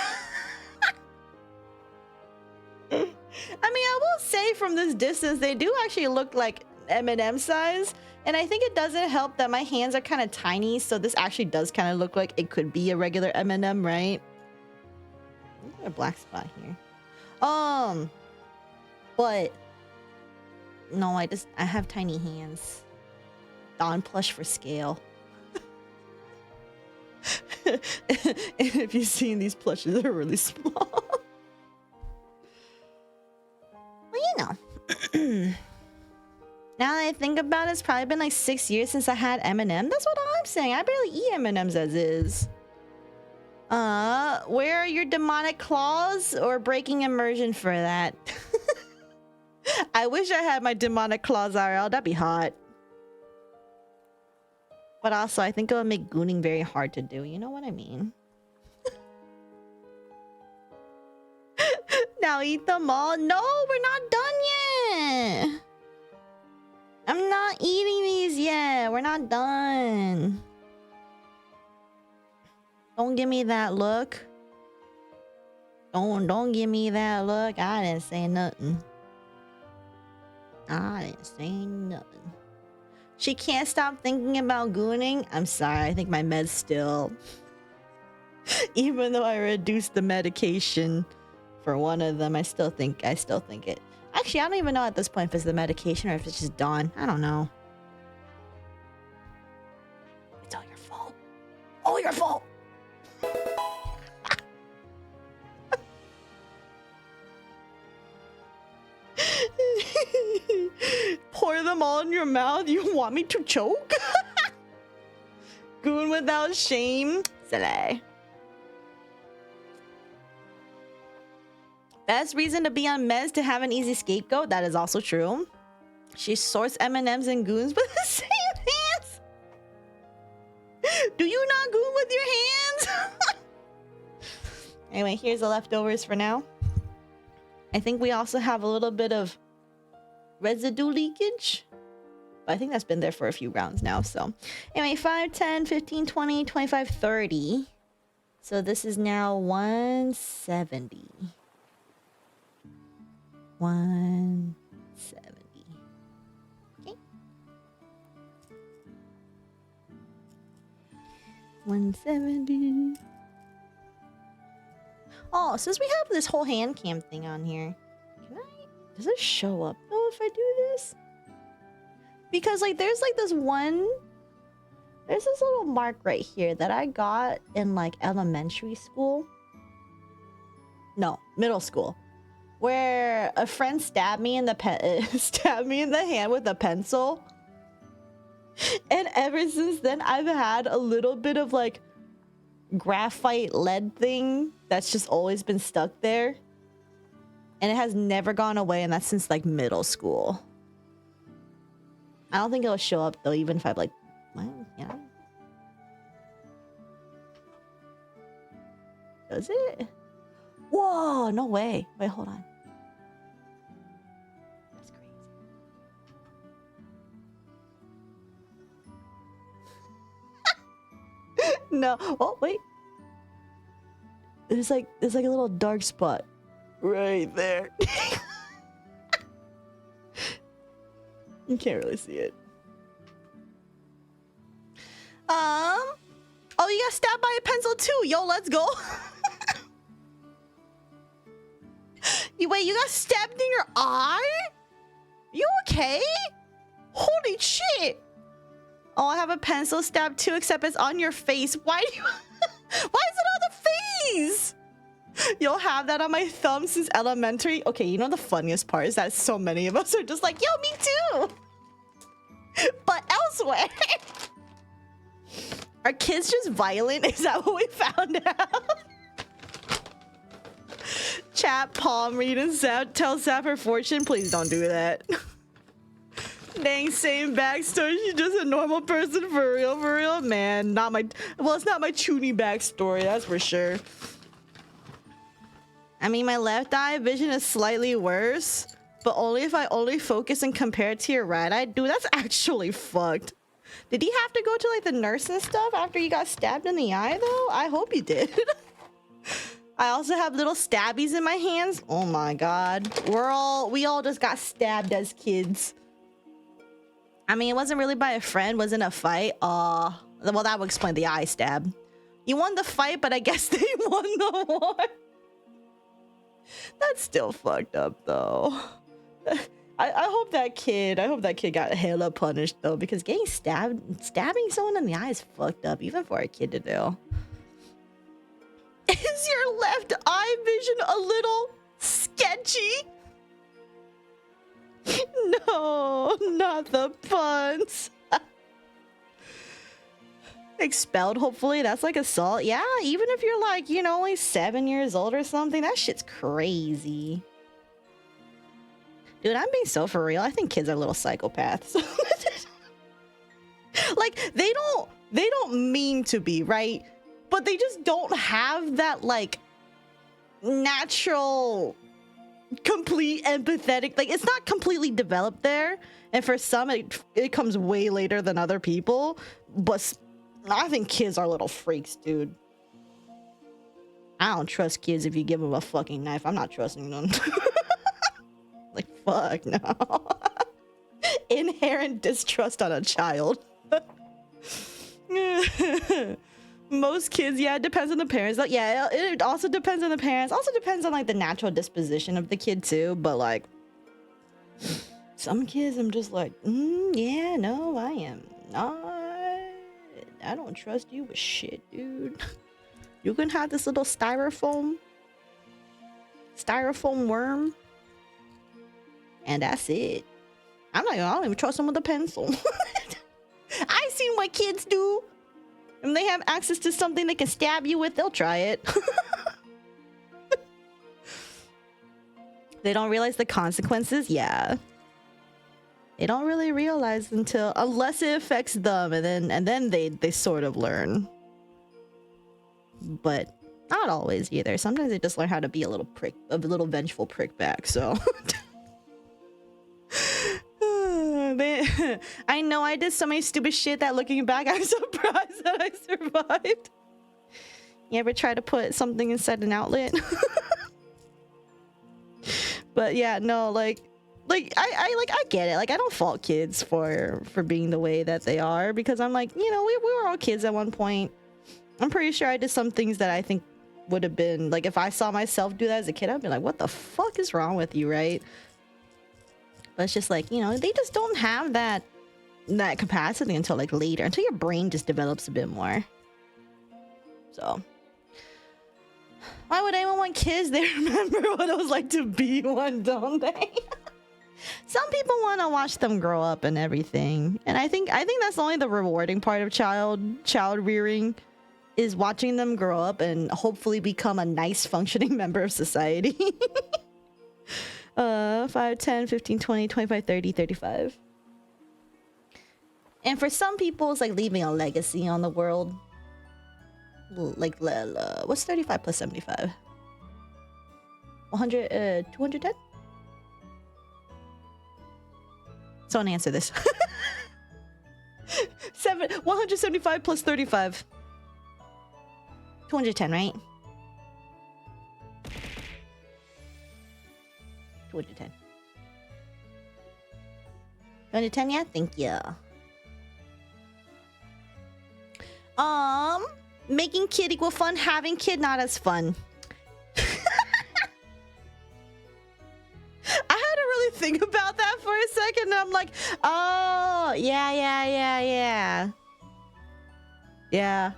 I mean, I will say from this distance, they do actually look like M&M size. And I think it doesn't help that my hands are kind of tiny, so this actually does kind of look like it could be a regular M&M, right? A black spot here. But no, I have tiny hands. Don plush for scale. And if you've seen these plushes, they're really small. Well, you know. Now that I think about it, it's probably been like 6 years since I had M&M. That's what I'm saying. I barely eat M&Ms as is. Where are your demonic claws or breaking immersion for that? I wish I had my demonic claws IRL. That'd be hot. But also, I think it would make gooning very hard to do. You know what I mean? Now eat them all. No, we're not done yet. I'm not eating these yet. We're not done. Don't give me that look. Don't give me that look. I didn't say nothing. I didn't say nothing. She can't stop thinking about gooning. I'm sorry. I think my meds still... Even though I reduced the medication for one of them, I still think it. Actually, I don't even know at this point if it's the medication or if it's just Dawn. I don't know. It's all your fault. All your fault. Pour them all in your mouth? You want me to choke? Goon without shame. Silly. Best reason to be on meds to have an easy scapegoat. That is also true. She sorts M&Ms and goons with the same hands. Do you not goon with your hands? Anyway, here's the leftovers for now. I think we also have a little bit of residue leakage. But I think that's been there for a few rounds now. So anyway, 5, 10, 15, 20, 25, 30. So this is now 170. 170. Okay. 170. Oh, since we have this whole hand cam thing on here, does it show up though if I do this? Because like there's this little mark right here that I got in like elementary school. No, middle school. Where a friend stabbed me in the hand with a pencil. And ever since then, I've had a little bit of like graphite lead thing that's just always been stuck there. And it has never gone away, and that's since like middle school. I don't think it'll show up though, even if I'm like, well, yeah. Does it? Whoa, no way. Wait, hold on. That's crazy. No. Oh, wait. There's like a little dark spot right there. You can't really see it. Oh, you got stabbed by a pencil too. Yo, let's go. Wait, you got stabbed in your eye? You okay? Holy shit. Oh, I have a pencil stab too, except it's on your face. Why do you... Why is it on the face? You'll have that on my thumb since elementary. Okay, you know the funniest part is that so many of us are just like, yo, me too. But elsewhere. Are kids just violent? Is that what we found out? Chat, palm read, and tell Sap her fortune. Please don't do that. Dang, same backstory. She's just a normal person for real, man. Not my... Well, it's not my chuny backstory, that's for sure. I mean, my left eye vision is slightly worse, but only if I only focus and compare it to your right eye. Dude, that's actually fucked. Did he have to go to like the nurse and stuff after you got stabbed in the eye though? I hope you did. I also have little stabbies in my hands. Oh my god. We all just got stabbed as kids. I mean, it wasn't really by a friend, wasn't a fight. Well, that would explain the eye stab. You won the fight, but I guess they won the war. That's still fucked up though. I hope that kid got hella punished though, because stabbing someone in the eye is fucked up, even for a kid to do. Is your left eye vision a little sketchy? No, not the puns. Expelled, hopefully. That's like assault. Yeah, even if you're like, you know, only 7 years old or something, that shit's crazy. Dude, I'm being so for real. I think kids are little psychopaths. Like, they don't mean to be, right? But they just don't have that, like, natural, complete empathetic... Like, it's not completely developed there. And for some, it comes way later than other people. But I think kids are little freaks, dude. I don't trust kids if you give them a fucking knife. I'm not trusting them. Like, fuck, no. Inherent distrust on a child. Most kids, yeah, it depends on the parents. Like, yeah, it also depends on the parents. Also depends on, like, the natural disposition of the kid, too. But, like, some kids, I'm just like, yeah, no, I am not. I don't trust you with shit, dude. You can have this little styrofoam worm. And that's it. I don't even trust them with a pencil. I seen what kids do. When they have access to something they can stab you with, they'll try it. They don't realize the consequences? Yeah. They don't really realize unless it affects them, and then they sort of learn. But not always either. Sometimes they just learn how to be a little vengeful prick back, so... I know I did so many stupid shit that looking back, I'm surprised that I survived. You ever try to put something inside an outlet? But yeah, no, like I get it. Like, I don't fault kids for being the way that they are, because I'm like, you know, we were all kids at one point. I'm pretty sure I did some things that I think would have been like, if I saw myself do that as a kid, I'd be like, what the fuck is wrong with you, right? But it's just like, you know, they just don't have that capacity until like later, until your brain just develops a bit more. So why would anyone want kids? They remember what it was like to be one, don't they? Some people want to watch them grow up and everything, and I think that's only the rewarding part of child rearing, is watching them grow up and hopefully become a nice functioning member of society. 5, 10, 15, 20, 25, 30, 35. And for some people, it's like leaving a legacy on the world. Like, what's 35 plus 75? 100, 210? Someone answer this. 175 plus 35. 210, right? 210. 210, yeah? Thank you. Making kid equal fun, having kid not as fun. I had to really think about that for a second, and I'm like, oh, yeah.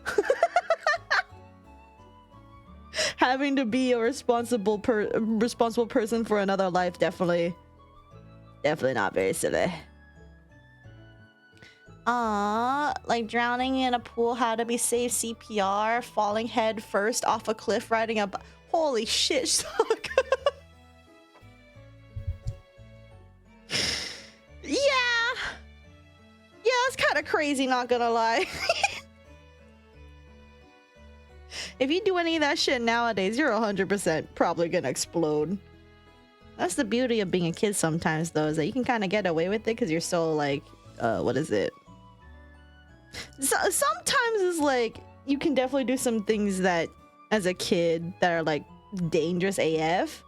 Having to be a responsible person for another life, definitely not very silly. Like drowning in a pool, how to be safe, CPR, falling head first off a cliff, riding a holy shit, Stock. Yeah, that's kind of crazy, not gonna lie. If you do any of that shit nowadays, you're 100% probably gonna explode. That's the beauty of being a kid sometimes, though, is that you can kind of get away with it because you're so, like, what is it? Sometimes it's like, you can definitely do some things that, as a kid, that are, like, dangerous AF.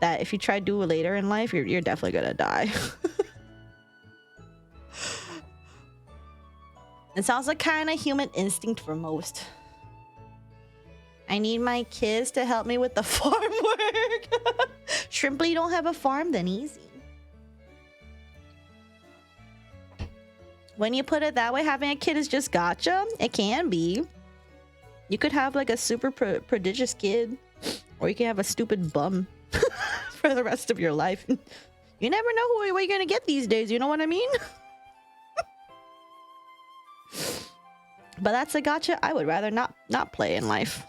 That if you try to do it later in life, you're definitely gonna die. It sounds like kind of human instinct for most. I need my kids to help me with the farm work. Shrimply, you don't have a farm? Then easy. When you put it that way, having a kid is just gotcha. It can be. You could have like a super prodigious kid, or you can have a stupid bum for the rest of your life. You never know what you're gonna get these days. You know what I mean? But that's a gotcha I would rather not play in life.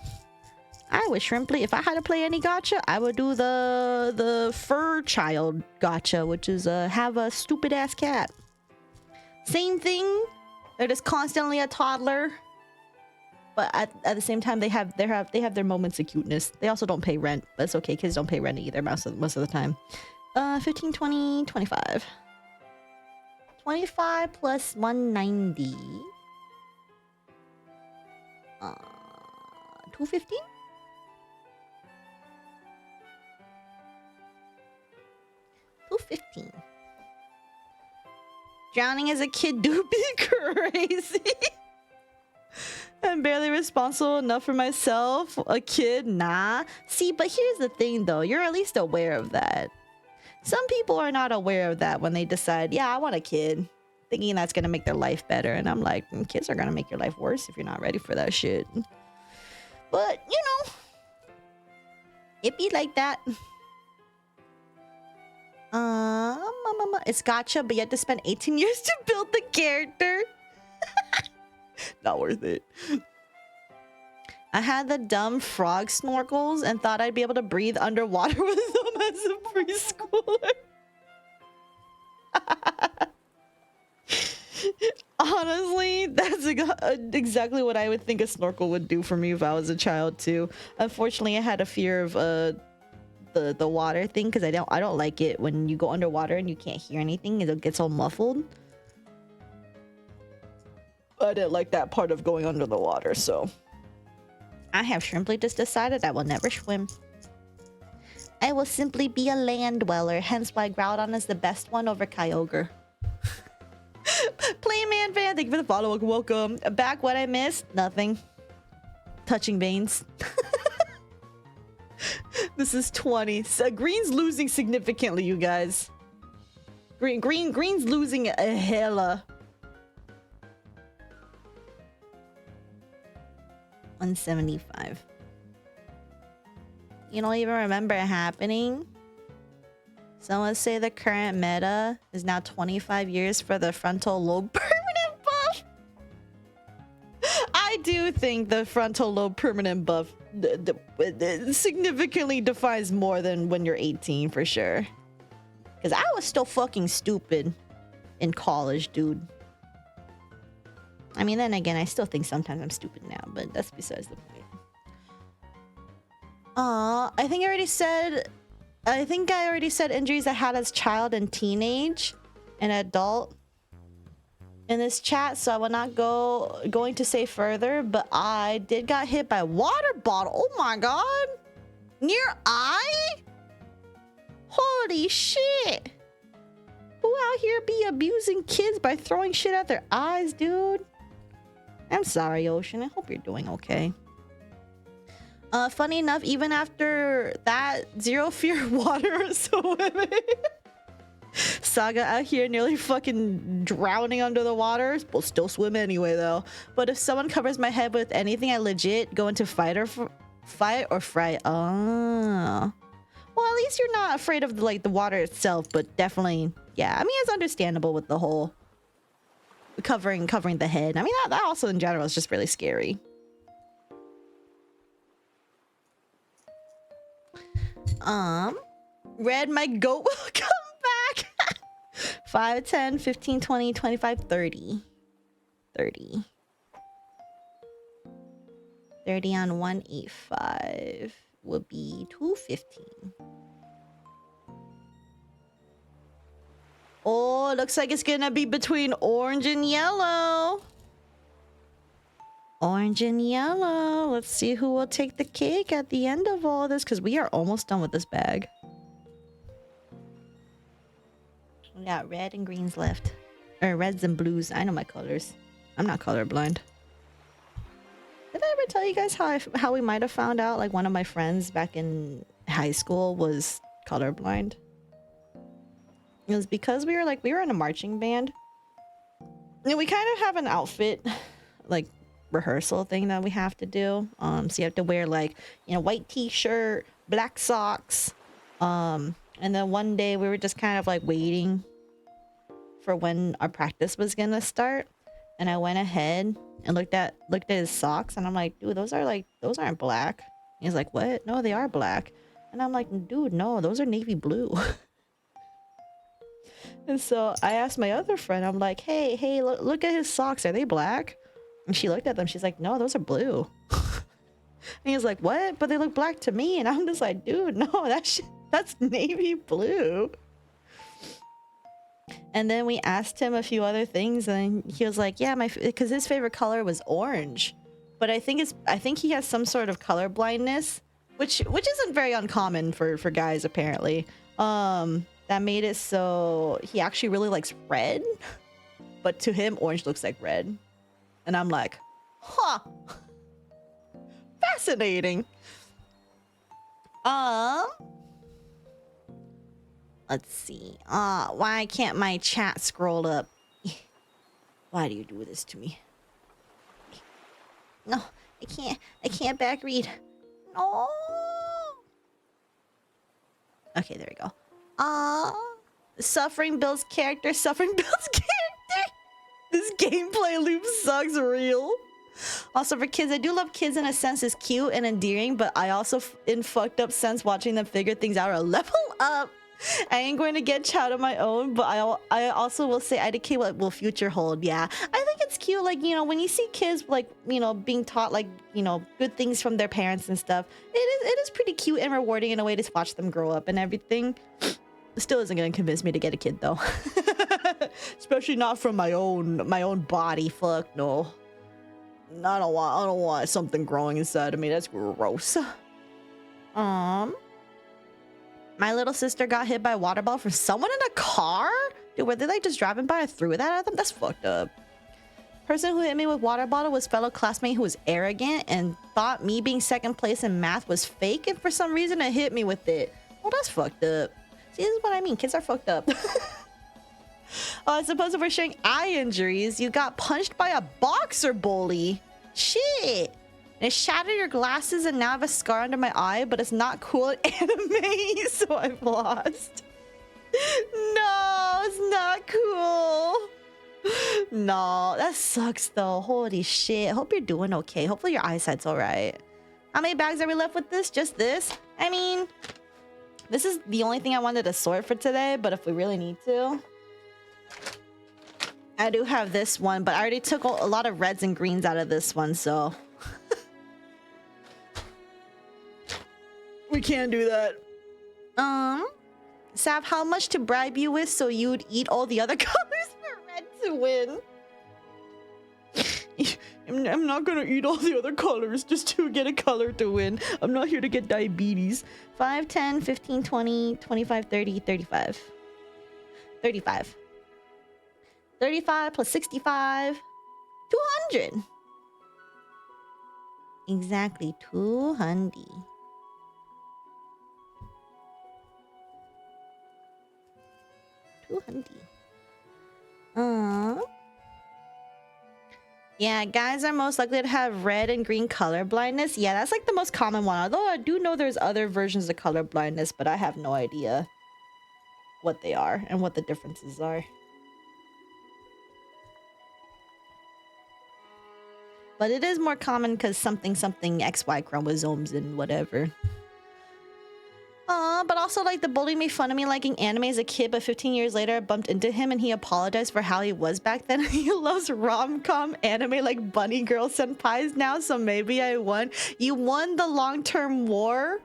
I would Shrimply, if I had to play any gotcha, I would do the fur child gotcha, which is have a stupid ass cat. Same thing. They're just constantly a toddler, but at the same time they have their moments of cuteness. They also don't pay rent. That's okay. Kids don't pay rent either most of the time. 15, 20, 25. 25 plus 190. 215. 215. Drowning as a kid do be crazy. I'm barely responsible enough for myself. A kid, nah. See, but here's the thing though. You're at least aware of that. Some people are not aware of that when they decide, yeah, I want a kid, thinking that's gonna make their life better. And I'm like, kids are gonna make your life worse if you're not ready for that shit. But, you know, it be like that. It's gotcha, but you have to spend 18 years to build the character. Not worth it. I had the dumb frog snorkels and thought I'd be able to breathe underwater with them as a preschooler. Honestly, that's exactly what I would think a snorkel would do for me if I was a child too. Unfortunately, I had a fear of the water thing because I don't like it when you go underwater and you can't hear anything. It gets all muffled. I didn't like that part of going under the water, so I have simply just decided I will never swim. I will simply be a land dweller, hence why Groudon is the best one over Kyogre. Playman fan, thank you for the follow. Welcome back. What I missed? Nothing. Touching veins. This is 20. So green's losing significantly, you guys. Green's losing a hella. 175. You don't even remember it happening? Someone say the current meta is now 25 years for the frontal lobe permanent buff. I do think the frontal lobe permanent buff significantly defines more than when you're 18 for sure. Because I was still fucking stupid in college, dude. I mean, then again, I still think sometimes I'm stupid now, but that's besides the point. I think I already said injuries I had as child and teenage and adult in this chat, so I will not going to say further, but I did got hit by a water bottle. Oh my god. Near eye? Holy shit. Who out here be abusing kids by throwing shit at their eyes, dude? I'm sorry, Ocean. I hope you're doing okay. Funny enough, even after that, zero fear water swimming. Saga out here nearly fucking drowning under the water. We'll still swim anyway, though. But if someone covers my head with anything, I legit go into fight or fright. Oh. Well, at least you're not afraid of like the water itself, but definitely, yeah. I mean, it's understandable with the whole covering the head. I mean, that also in general is just really scary. Red, my goat will come back. 5, 10, 15, 20, 25, 30. 30. 30 on 185 will be 215. Oh, looks like it's gonna be between orange and yellow. Orange and yellow. Let's see who will take the cake at the end of all this, because we are almost done with this bag. We got red and greens left. Or reds and blues. I know my colors. I'm not colorblind. Did I ever tell you guys how we might have found out like one of my friends back in high school was colorblind? It was because we were in a marching band. And we kind of have an outfit like rehearsal thing that we have to do. So you have to wear like, you know, white t-shirt, black socks. And then one day we were just kind of like waiting for when our practice was gonna start. And I went ahead and looked at his socks, and I'm like, dude, those aren't black. He's like, what? No, they are black. And I'm like, dude, no, those are navy blue. And so I asked my other friend, I'm like, hey, look at his socks. Are they black? And she looked at them. She's like, no, those are blue. And he's like, what? But they look black to me. And I'm just like, dude, no, that's navy blue. And then we asked him a few other things, and he was like, yeah, because his favorite color was orange. But I think he has some sort of color blindness, which isn't very uncommon for guys apparently. That made it so he actually really likes red, but to him orange looks like red. And I'm like, huh. Fascinating. Let's see. Why can't my chat scroll up? Why do you do this to me? No, I can't back read. No. Okay, there we go. Suffering builds character. Suffering builds character. This gameplay loop sucks real. Also, for kids, I do love kids in a sense is cute and endearing, but I also in fucked up sense watching them figure things out or level up. I ain't going to get child of my own, but I also will say IDK what will future hold. Yeah, I think it's cute, like, you know, when you see kids like, you know, being taught like, you know, good things from their parents and stuff. It is pretty cute and rewarding in a way to watch them grow up and everything. Still isn't gonna convince me to get a kid though. Especially not from my own body. Fuck no. I don't want something growing inside of me. That's gross. My little sister got hit by a water ball from someone in a car? Dude, were they like just driving by and threw that at them? That's fucked up. Person who hit me with water bottle was fellow classmate who was arrogant and thought me being second place in math was fake, and for some reason it hit me with it. Well, that's fucked up. See, this is what I mean. Kids are fucked up. I suppose if we're sharing eye injuries, you got punched by a boxer bully. Shit. And it shattered your glasses and now I have a scar under my eye, but it's not cool in anime, so I've lost. cool. No, that sucks though. Holy shit. Hope you're doing okay. Hopefully your eyesight's alright. How many bags are we left with this? Just this? I mean, this is the only thing I wanted to sort for today, but if we really need to. I do have this one, but I already took a lot of reds and greens out of this one, so. We can't do that. Sav, how much to bribe you with so you'd eat all the other colors for red to win? I'm not gonna eat all the other colors just to get a color to win. I'm not here to get diabetes. 5, 10, 15, 20, 25, 30, 35. 35. 35 plus 65. 200. Exactly, 200. Yeah, guys are most likely to have red and green color blindness. Yeah, that's like the most common one. Although I do know there's other versions of color blindness, but I have no idea what they are and what the differences are. But it is more common because something XY chromosomes and whatever. But also like the bully made fun of me liking anime as a kid, but 15 years later I bumped into him and he apologized for how he was back then. He loves rom-com anime like bunny girl senpais now, so maybe I won. You won the long-term war.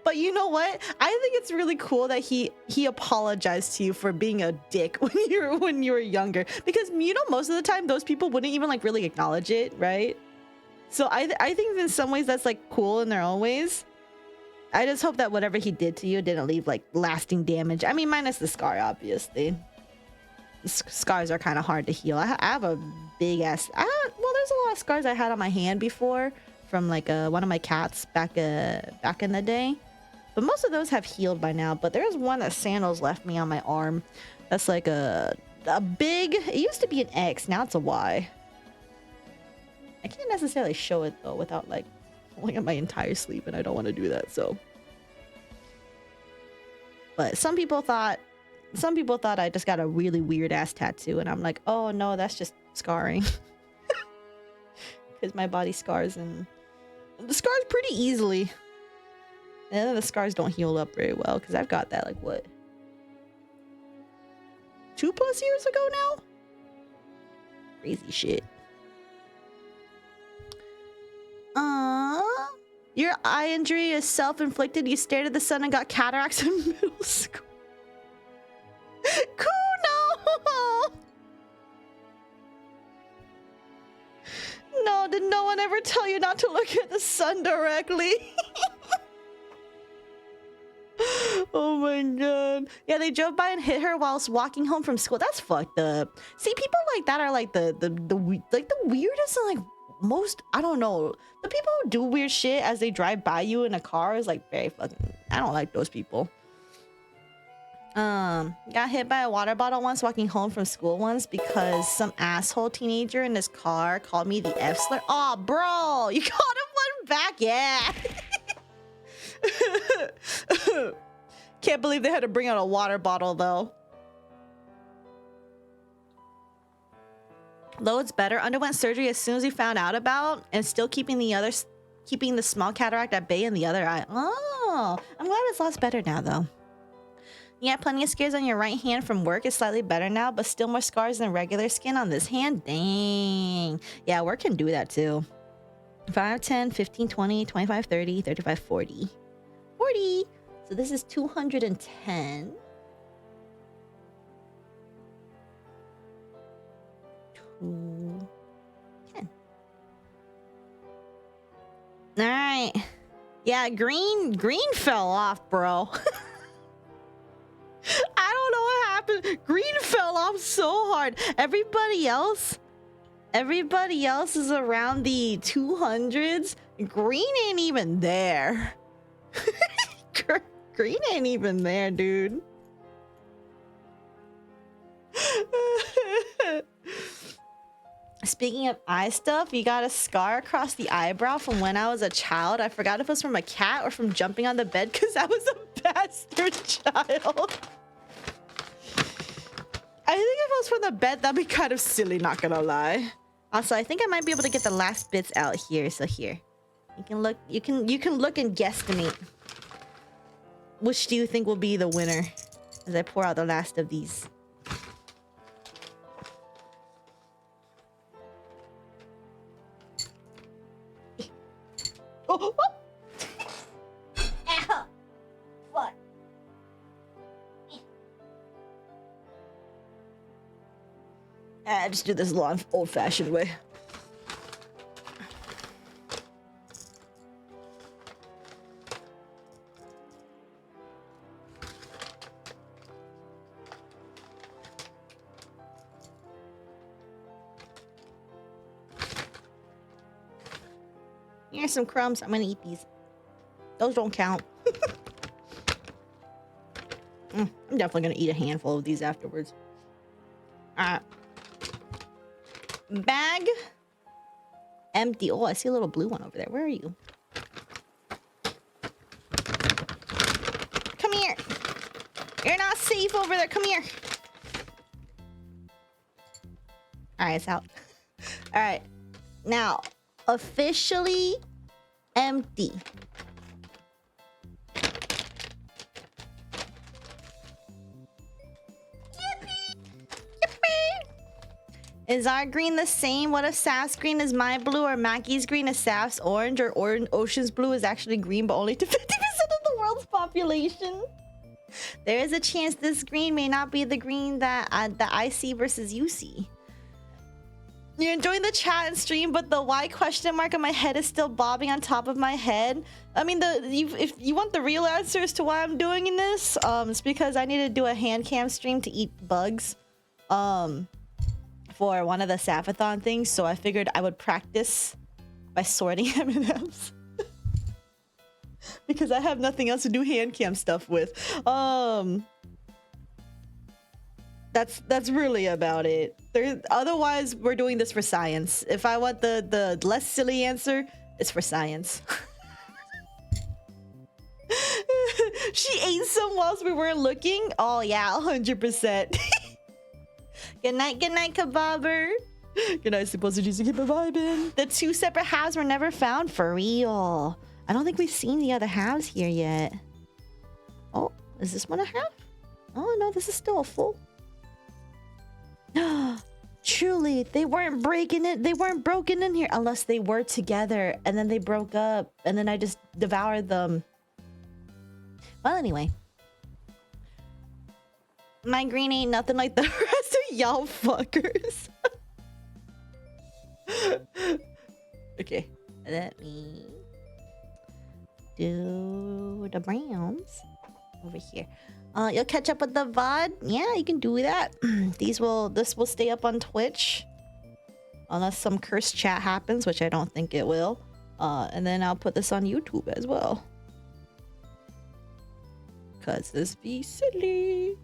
But you know what? I think it's really cool that he apologized to you for being a dick when you were younger, because you know most of the time those people wouldn't even like really acknowledge it, right? So I think in some ways that's like cool in their own ways. I just hope that whatever he did to you didn't leave like lasting damage. I mean, minus the scar, obviously. Scars are kind of hard to heal. I have a big ass. Well, there's a lot of scars I had on my hand before from like one of my cats back in the day, but most of those have healed by now. But there's one that Sandals left me on my arm. That's like a big. It used to be an X. Now it's a Y. I can't necessarily show it though without like pulling up my entire sleeve, and I don't want to do that. So, but some people thought I just got a really weird ass tattoo, and I'm like, oh no, that's just scarring. Because my body scars, and the scars pretty easily, and then the scars don't heal up very well because I've got that like what, 2+ years ago now. Crazy shit. Your eye injury is self-inflicted. You stared at the sun and got cataracts in middle school. Kuno! No, did no one ever tell you not to look at the sun directly? Oh my god. Yeah, they drove by and hit her whilst walking home from school. That's fucked up. See, people like that are like the weirdest and like most, I don't know, the people who do weird shit as they drive by you in a car is like very fucking, I don't like those people. Got hit by a water bottle once walking home from school once because some asshole teenager in his car called me the F slur. Oh, bro, you called him one back? Yeah. Can't believe they had to bring out a water bottle though. Though it's better, underwent surgery as soon as he found out about, and still keeping the small cataract at bay in the other eye. Oh, I'm glad it's lots better now though. Yeah, plenty of scars on your right hand from work. Is slightly better now, but still more scars than regular skin on this hand. Dang. Yeah, work can do that too. 5, 10, 15, 20, 25, 30, 35, 40. 40. So this is 210. 210. All right. Yeah, green fell off, bro. I don't know what happened. Green fell off so hard. Everybody else is around the 200s. Green ain't even there. Green ain't even there, dude. Speaking of eye stuff, you got a scar across the eyebrow from when I was a child. I forgot if it was from a cat or from jumping on the bed because I was a bastard child. I think if I was from the bed, that'd be kind of silly, not gonna lie. Also, I think I might be able to get the last bits out here. So here, you can look. You can look and guesstimate. Which do you think will be the winner? As I pour out the last of these. Oh! Ow! What? I just do this long, old-fashioned way. Here's some crumbs. I'm gonna eat these. Those don't count. I'm definitely gonna eat a handful of these afterwards. Alright. Bag. Empty. Oh, I see a little blue one over there. Where are you? Come here. You're not safe over there. Come here. Alright, it's out. Alright. Now, officially empty. Is our green the same? What if Saf's green is my blue, or Mackie's green is Saf's orange, or Ocean's blue is actually green but only to 50% of the world's population? There is a chance this green may not be the green that I see versus you see. You're enjoying the chat and stream, but the why question mark on my head is still bobbing on top of my head. I mean, if you want the real answer as to why I'm doing this, it's because I need to do a hand cam stream to eat bugs. For one of the Saphathon things, so I figured I would practice by sorting M&Ms. Because I have nothing else to do hand cam stuff with. That's really about it. Otherwise, we're doing this for science. If I want the less silly answer, it's for science. She ate some whilst we weren't looking? Oh yeah, 100%. Good night, Kababer. Good night, supposed to just keep a vibing. The two separate halves were never found for real. I don't think we've seen the other halves here yet. Oh, is this one a half? Oh no, this is still a full. Truly, they weren't breaking it. They weren't broken in here unless they were together and then they broke up and then I just devoured them. Well, anyway. My green ain't nothing like the rest of y'all fuckers. Okay, let me do the browns over here. You'll catch up with the VOD? Yeah, you can do that. This will stay up on Twitch. Unless some cursed chat happens, which I don't think it will. And then I'll put this on YouTube as well. Cause this be silly.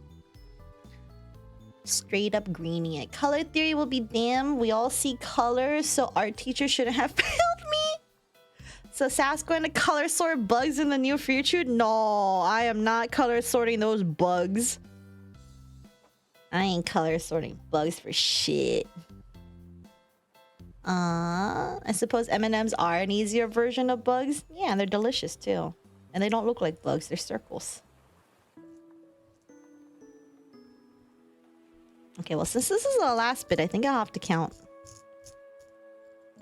Straight up greenie it. Color theory will be damn. We all see colors, so art teacher shouldn't have failed me. So Saf's going to color sort bugs in the near future? No, I am not color sorting those bugs. I ain't color sorting bugs for shit. I suppose M&Ms are an easier version of bugs. Yeah, they're delicious too. And they don't look like bugs, they're circles. Okay, well, since this is the last bit, I think I'll have to count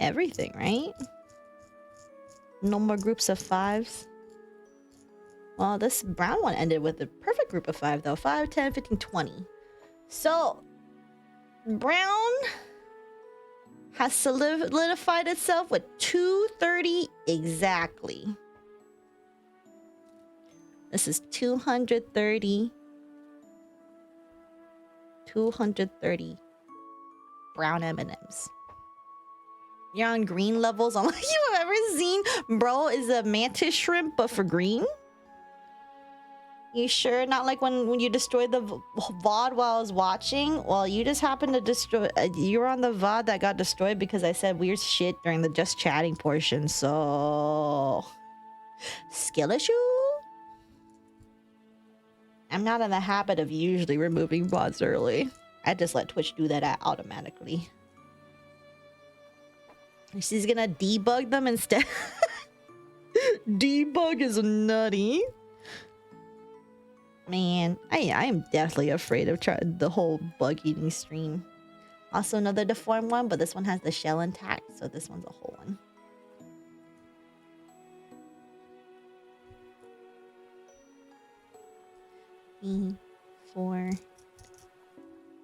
everything, right? No more groups of fives. Well, this brown one ended with a perfect group of 5, though. 5, 10, 15, 20. So, brown has solidified itself with 230 exactly. This is 230. 230 brown M&Ms. You're on green levels unlike you've ever seen. Bro, is a mantis shrimp but for green? You sure? Not like when you destroyed the VOD while I was watching? Well, you just happened to destroy... you were on the VOD that got destroyed because I said weird shit during the just chatting portion, so... Skill issue? I'm not in the habit of usually removing VODs early. I just let Twitch do that automatically. She's gonna debug them instead. Debug is nutty. Man, I am definitely afraid of the whole bug eating stream. Also another deformed one, but this one has the shell intact, so this one's a whole one. Four.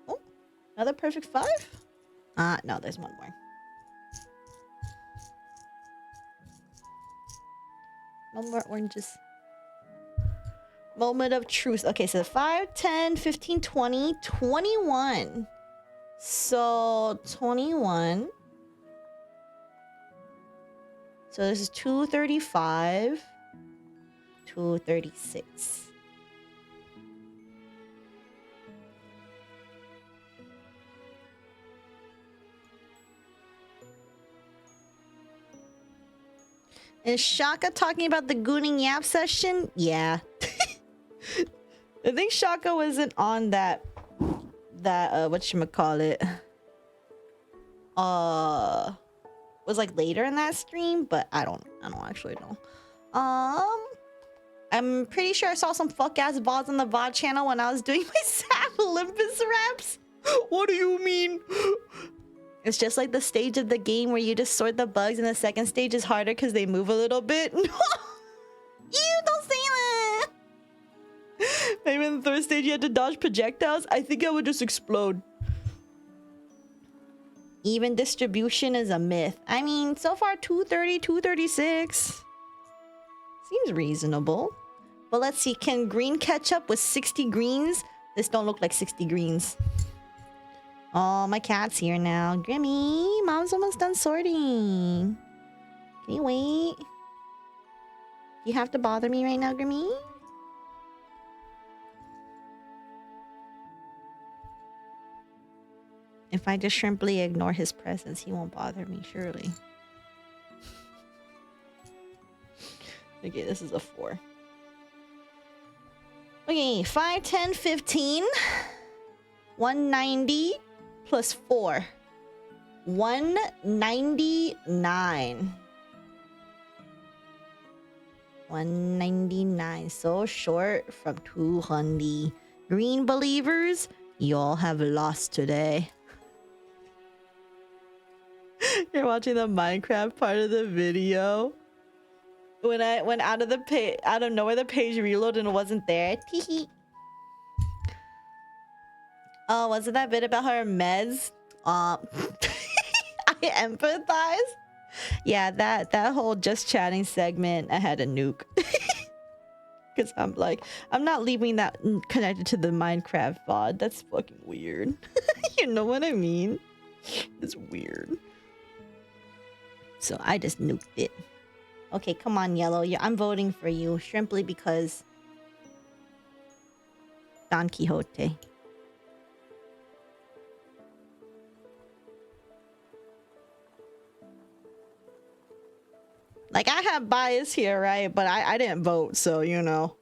Oh, another perfect 5? No, there's one more. No more oranges. Moment of truth. Okay, so 5, 10, 15, 20, 21. So 21. So this is 235, 236. Is Shaka talking about the Gooning Yap session? Yeah. I think Shaka wasn't on that whatchamacallit. Was like later in that stream, but I don't actually know. I'm pretty sure I saw some fuck ass VODs on the VOD channel when I was doing my Sap Olympus raps. What do you mean? It's just like the stage of the game where you just sort the bugs, and the second stage is harder because they move a little bit. No! Ew, don't say that! Maybe in the third stage you had to dodge projectiles. I think I would just explode. Even distribution is a myth. I mean, so far 230, 236. Seems reasonable. But let's see, can green catch up with 60 greens? This don't look like 60 greens. Oh, my cat's here now. Grimmy, mom's almost done sorting. Can you wait? You have to bother me right now, Grimmy? If I just simply ignore his presence, he won't bother me, surely. Okay, this is a 4. Okay, 5, 10, 15. 190 plus 4. 199. 199. So short from 200. Green believers, y'all have lost today. You're watching the Minecraft part of the video. When I went out of the page, out of nowhere, the page reloaded and it wasn't there. Teehee. Oh, was it that bit about her meds? I empathize. Yeah, that whole just chatting segment, I had a nuke. Because I'm like, I'm not leaving that connected to the Minecraft VOD. That's fucking weird. You know what I mean? It's weird. So I just nuked it. Okay, come on, Yellow. I'm voting for you simply because Don Quixote. Like, I have bias here, right? But I didn't vote, so, you know.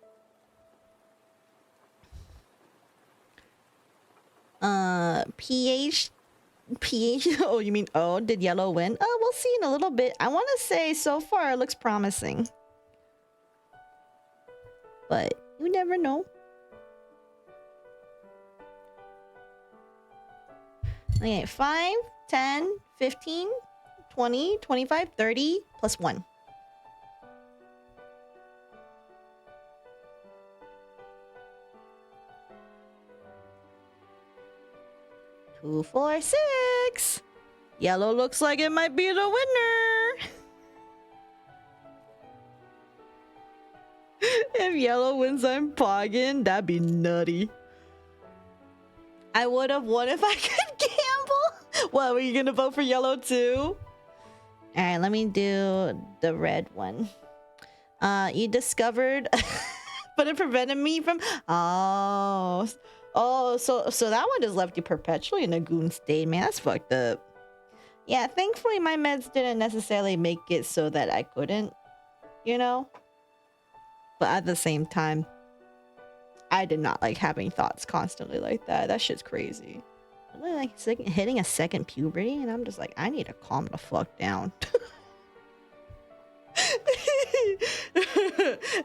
PH... Oh, you mean, oh, did Yellow win? Oh, we'll see in a little bit. I want to say, so far, it looks promising. But you never know. Okay, 5, 10, 15, 20, 25, 30, plus 1. 2, 4, 6. Yellow looks like it might be the winner. If Yellow wins, I'm pogging. That'd be nutty. I would have won if I could gamble. What, were you gonna vote for Yellow too? Alright, let me do the red one. You discovered... but it prevented me from... Oh, so that one just left you perpetually in a goon state. Man, that's fucked up. Yeah, thankfully my meds didn't necessarily make it so that I couldn't, you know? But at the same time, I did not like having thoughts constantly like that. That shit's crazy. probably like hitting a second puberty, and I'm just like, I need to calm the fuck down.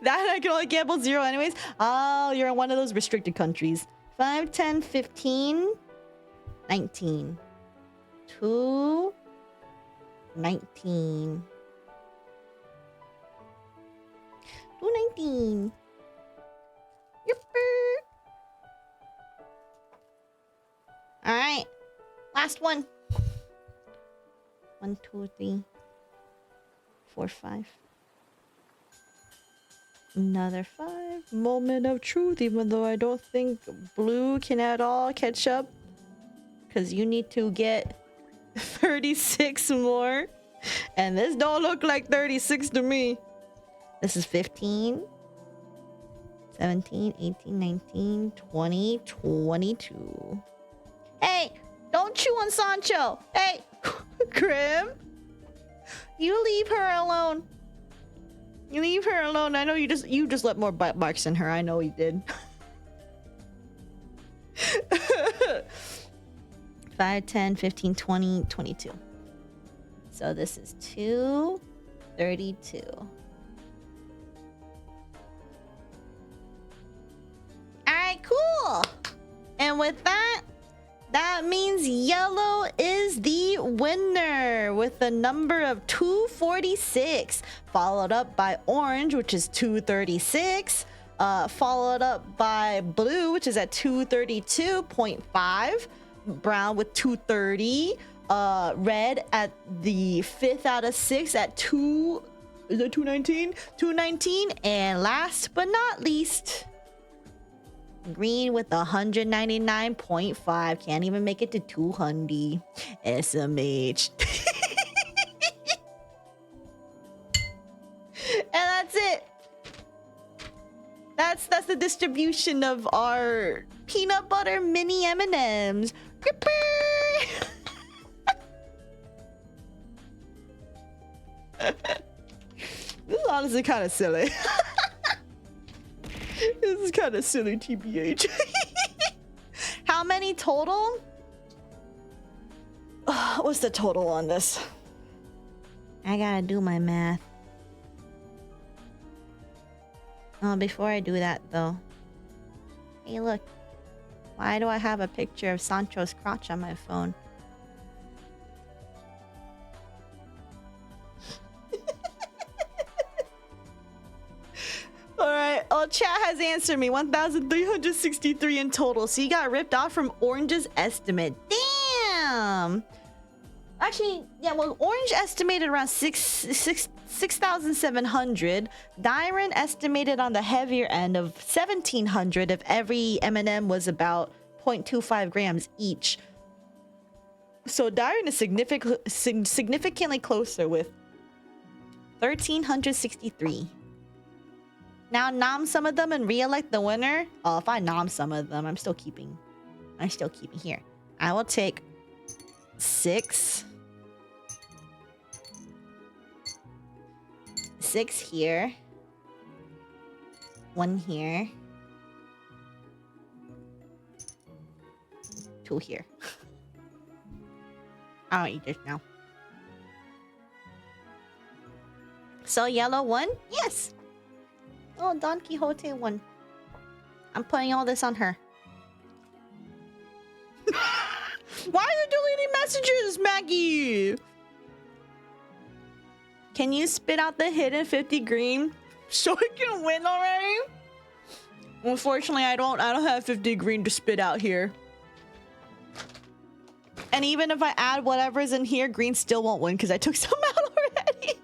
That I can only gamble 0 anyways. Oh, you're in one of those restricted countries. 5, 10, 15, 19. 2, 19. 219. Yipper. All right, last one. 1, 2, 3, 4, 5. Another 5. Moment of truth, even though I don't think blue can at all catch up. Because you need to get 36 more. And this don't look like 36 to me. This is 15. 17, 18, 19, 20, 22. Hey, don't chew on Sancho. Hey, Grim. You leave her alone. You leave her alone. I know you just left more bite marks in her. I know you did. 5, 10, 15, 20, 22. So this is 232. Alright, cool. And with that, that means yellow is the winner with a number of 246, followed up by orange, which is 236, followed up by blue, which is at 232.5, brown with 230, red at the 5th out of 6 at 219, and last but not least, green with 199.5. Can't even make it to 200. SMH. And that's it. That's the distribution of our peanut butter mini M&Ms. This is honestly kind of silly. This is kind of silly, TBH. How many total? What's the total on this? I gotta do my math. Oh, before I do that, though. Hey, look. Why do I have a picture of Sancho's crotch on my phone? Alright, chat has answered me. 1,363 in total. So you got ripped off from Orange's estimate. Damn! Actually, yeah, well, Orange estimated around 6,700. Dyron estimated on the heavier end of 1,700 if every M&M was about 0.25 grams each. So Dyron is significantly closer with 1,363. Now nom some of them and re-elect the winner. Oh, if I nom some of them, I'm still keeping here. I will take 6 here, 1 here, 2 here. I don't eat this now. So yellow won? Yes. Oh, Don Quixote won. I'm putting all this on her. Why are you deleting messages, Maggie? Can you spit out the hidden 50 green so I can win already? Unfortunately, I don't have 50 green to spit out here. And even if I add whatever's in here, green still won't win because I took some out already.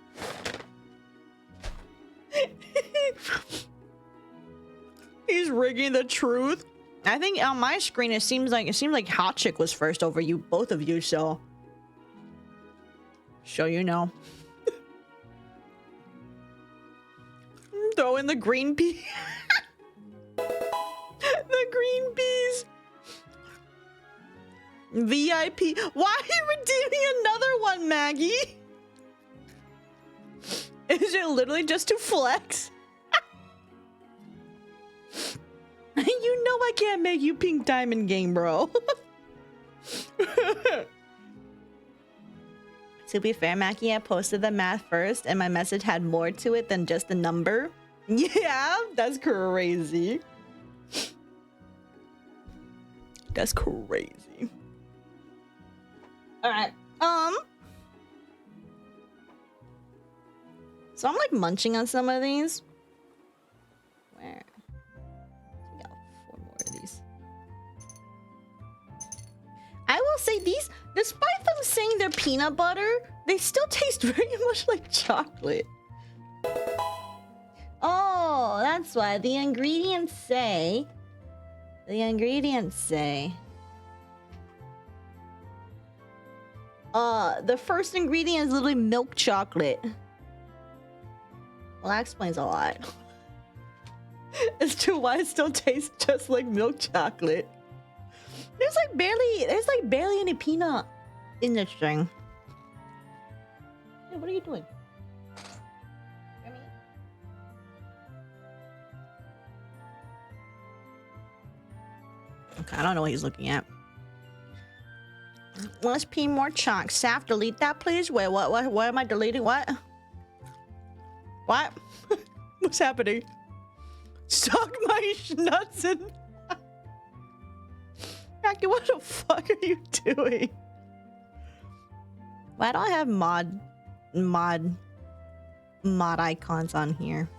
He's rigging the truth. I think on my screen it seems like Hot Chick was first over you, both of you, so you know. Throw in the green pea. The green peas. VIP. Why are you redeeming another one, Maggie? Is it literally just to flex? You know I can't make you pink diamond game, bro. To be fair, Mackie, I posted the math first and my message had more to it than just a number. Yeah, that's crazy. That's crazy. All right. So I'm like munching on some of these. Where? We got 4 more of these. I will say these, despite them saying they're peanut butter, they still taste very much like chocolate. Oh, that's why the ingredients say. The first ingredient is literally milk chocolate. Well, that explains a lot. As to why it still tastes just like milk chocolate. There's like barely any peanut in this thing. Hey, what are you doing? Okay, I don't know what he's looking at. Let's pee more chunks. Saf, delete that, please. Wait, what am I deleting? What? What? What's happening? Suck my nuts in. Mackie, what the fuck are you doing? Why don't I have mod icons on here?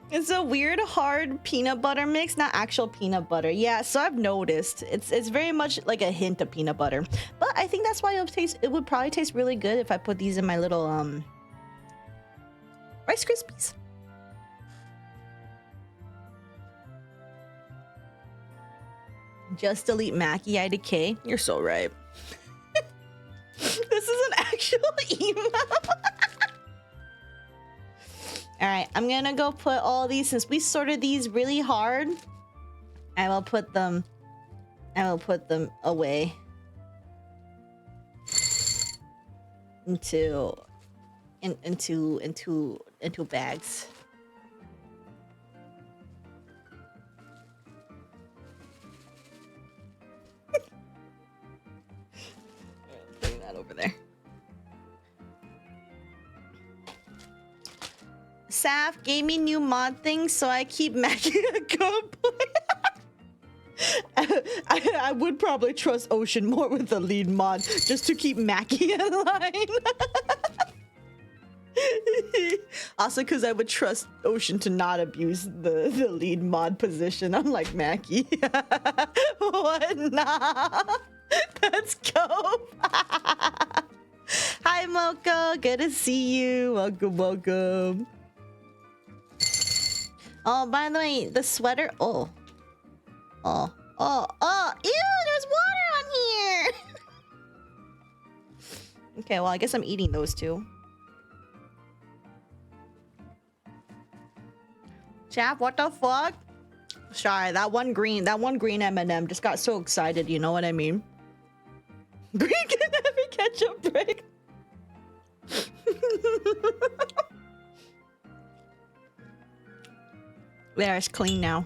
It's a weird hard peanut butter mix, not actual peanut butter. Yeah, so I've noticed it's very much like a hint of peanut butter, but I think that's why it would probably taste really good if I put these in my little Rice Krispies. Just delete Mackie, I decay. You're so right. This is an actual email. All right, I'm gonna go put all these, since we sorted these really hard. I will put them away into bags. Putting that over there. Saf gave me new mod things, so I keep making a gameplay. I would probably trust Ocean more with the lead mod, just to keep Mackie in line. Also, because I would trust Ocean to not abuse the lead mod position, unlike Mackie. What? Nah. Let's go. Hi, Mocha. Good to see you. Welcome. Oh, by the way, the sweater. Oh, ew, there's water on here. Okay, well, I guess I'm eating those two. Chap, what the fuck? Sorry, that one green M&M just got so excited, you know what I mean? Green can never catch a break. There, it's clean now.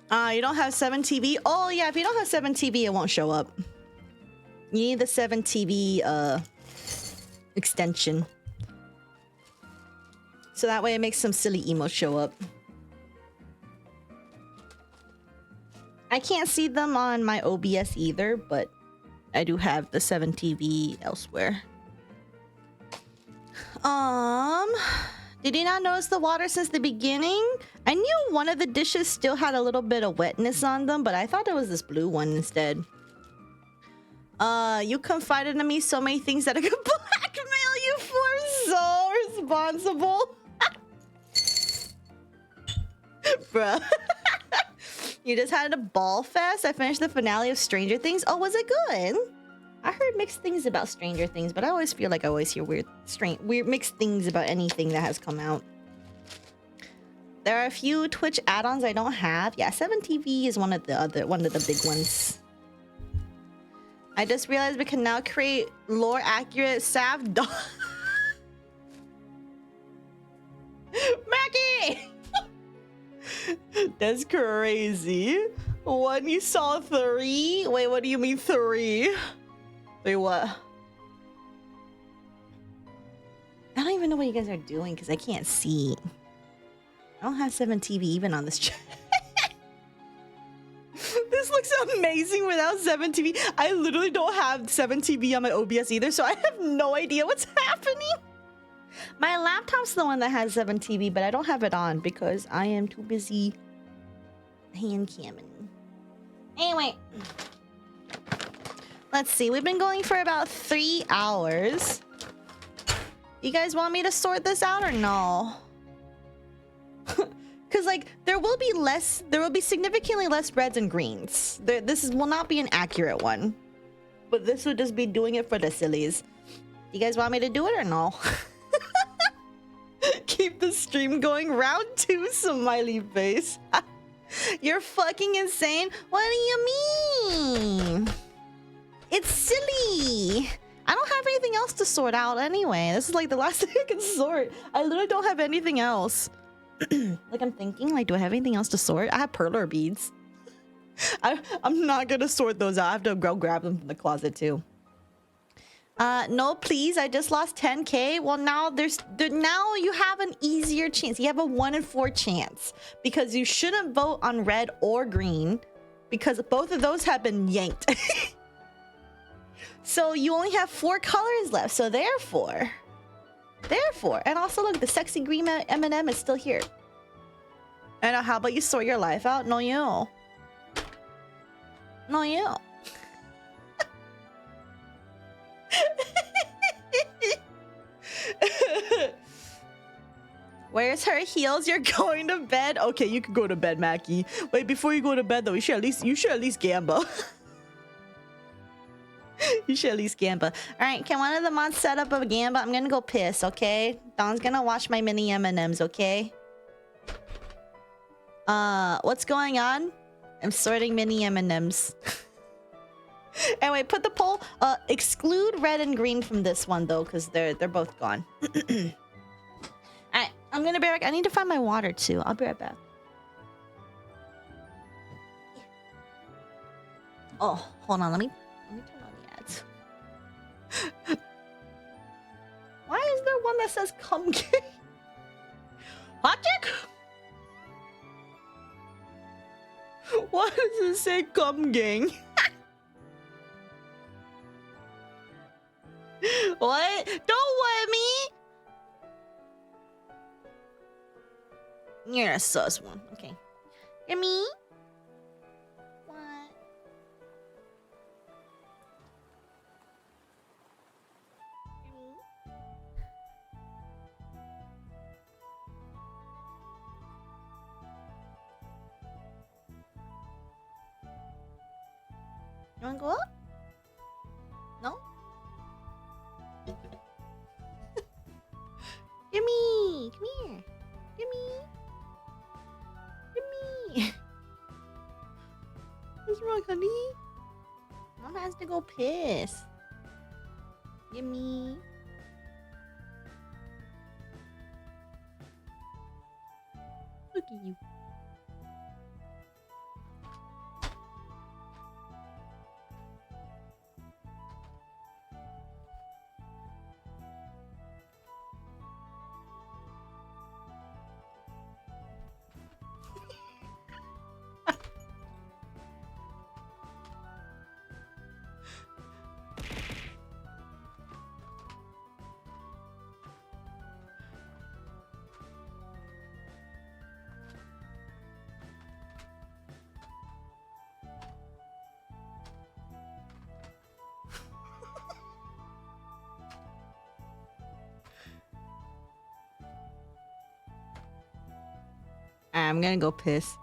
You don't have 7TV? Oh yeah, if you don't have 7TV, it won't show up. You need the 7TV extension. So that way it makes some silly emotes show up. I can't see them on my OBS either, but I do have the 7TV elsewhere. Did you not notice the water since the beginning? I knew one of the dishes still had a little bit of wetness on them, but I thought it was this blue one instead. You confided in me so many things that I could blackmail you for. So responsible. Bruh. You just had a ball fest? I finished the finale of Stranger Things. Oh, was it good? I heard mixed things about Stranger Things, but I always feel like I always hear weird mixed things about anything that has come out. There are a few Twitch add-ons I don't have. Yeah, 7TV is one of the big ones. I just realized we can now create lore accurate Sav. That's crazy. When you saw 3? Wait, what do you mean 3? Wait, what? I don't even know what you guys are doing because I can't see. I don't have 7TV even on this channel. This looks amazing without 7TV. I literally don't have 7TV on my OBS either, so I have no idea what's happening. My laptop's the one that has 7TV, but I don't have it on because I am too busy hand camming. Anyway, let's see. We've been going for about 3 hours. You guys want me to sort this out or no? Because like there will be significantly less reds and greens. Will not be an accurate one, but this would just be doing it for the sillies. You guys want me to do it or no? Keep the stream going. Round 2, smiley face. You're fucking insane. What do you mean? It's silly. I don't have anything else to sort out anyway. This is like the last thing I can sort. I literally don't have anything else. Like I'm thinking, like, do I have anything else to sort? I have perler beads. I'm not gonna sort those out. I have to go grab them from the closet too. No, please. I just lost 10K. Well, now now you have an easier chance. You have a 1 in 4 chance because you shouldn't vote on red or green because both of those have been yanked. So you only have 4 colors left. So therefore, and also look, the sexy green M&M is still here. And how about you sort your life out? No, you. No, you. Where's her heels? You're going to bed? Okay, you can go to bed, Mackie. Wait, before you go to bed though, you should at least gamble. You should at least gamble. Alright, can one of the mods set up a gamble? I'm gonna go piss, okay? Don's gonna watch my mini M&Ms, okay? What's going on? I'm sorting mini M&Ms. Anyway, put the poll. Exclude red and green from this one though, because they're both gone. Alright, I'm gonna be right back. I need to find my water too. I'll be right back. Oh, hold on, let me turn on the ads. Why is there one that says come gang? Hot chick? Why does it say come gang? What? Don't worry me. You're a sus one. Okay. Hear me? What? Hear me? You wanna go up? No? Gimme! Come here! Gimme! Gimme! What's wrong, honey? Mom has to go piss. Gimme! Look at you. I'm gonna go piss.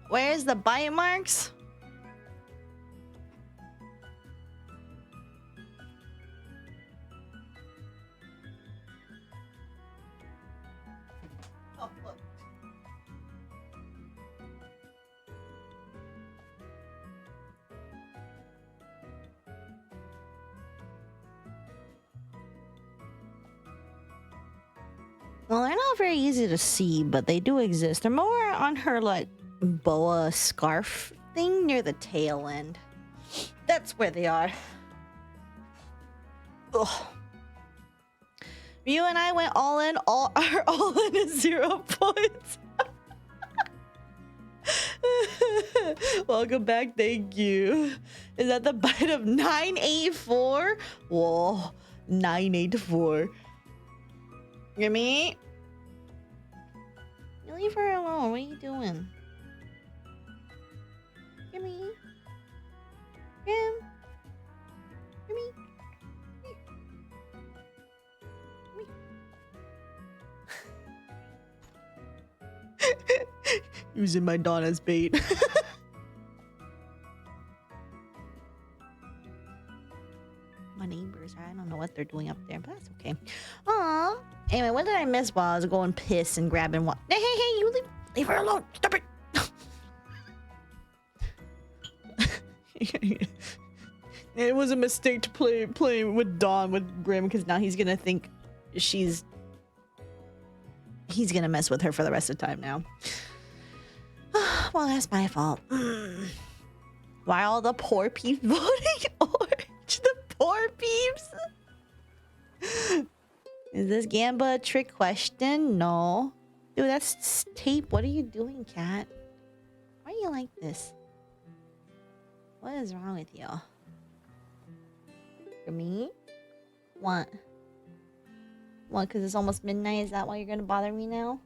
Where's the bite marks? Oh, look. Well, they're not very easy to see, but they do exist. They're more on her, like, boa scarf thing near the tail end. That's where they are. Ugh. You and I went all in. All in is 0 points. Welcome back. Thank you. Is that the bite of 984? Whoa, 984. Gimme. You leave her alone. What are you doing? Gimme. Gimme. Using my Dawn as bait. My neighbors, I don't know what they're doing up there, but that's okay. Aw. Anyway, what did I miss while I was going piss and grabbing what? Hey, you leave her alone. Stop it. It was a mistake to play with Dawn with Grim, because now he's gonna think he's gonna mess with her for the rest of the time now. Well, that's my fault. Why all the poor peeps voting orange? The poor peeps. Is this Gamba a trick question? No. Dude, that's tape. What are you doing, cat? Why are you like this? What is wrong with you? For me? What? What, because it's almost midnight? Is that why you're going to bother me now?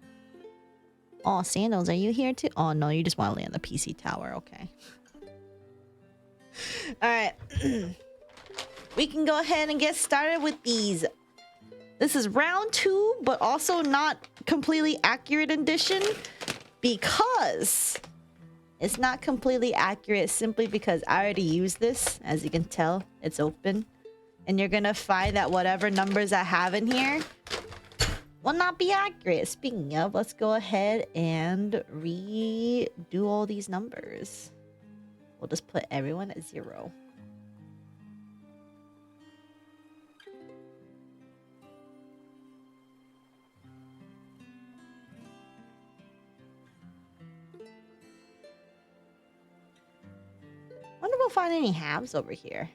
Oh, Sandals, are you here too? Oh, no, you just want to lay on the PC tower. Okay. Alright. We can go ahead and get started with these. This is round 2, but also not completely accurate edition, because it's not completely accurate simply because I already used this. As you can tell, it's open. And you're going to find that whatever numbers I have in here will not be accurate. Speaking of, let's go ahead and redo all these numbers. We'll just put everyone at 0. Wonder if we'll find any halves over here.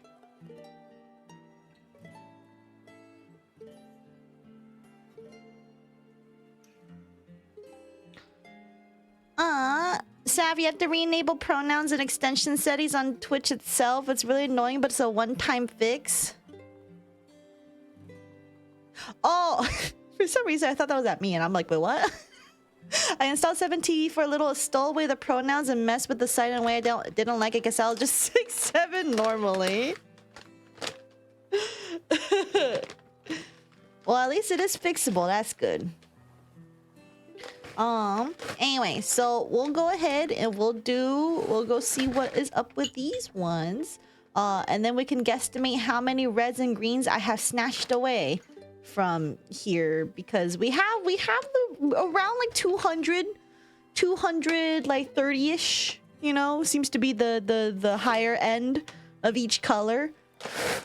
Sav, you have to re-enable pronouns and extension settings on Twitch itself. It's really annoying, but it's a one-time fix. Oh, for some reason I thought that was at me, and I'm like, wait, what? I installed 7TV for a little, stole away the pronouns and messed with the site in a way I didn't like it. Guess I'll just 6-7 normally. Well, at least it is fixable. That's good. Anyway, so we'll go ahead and we'll go see what is up with these ones. And then we can guesstimate how many reds and greens I have snatched away from here, because we have around like 200 like 30ish, you know, seems to be the higher end of each color.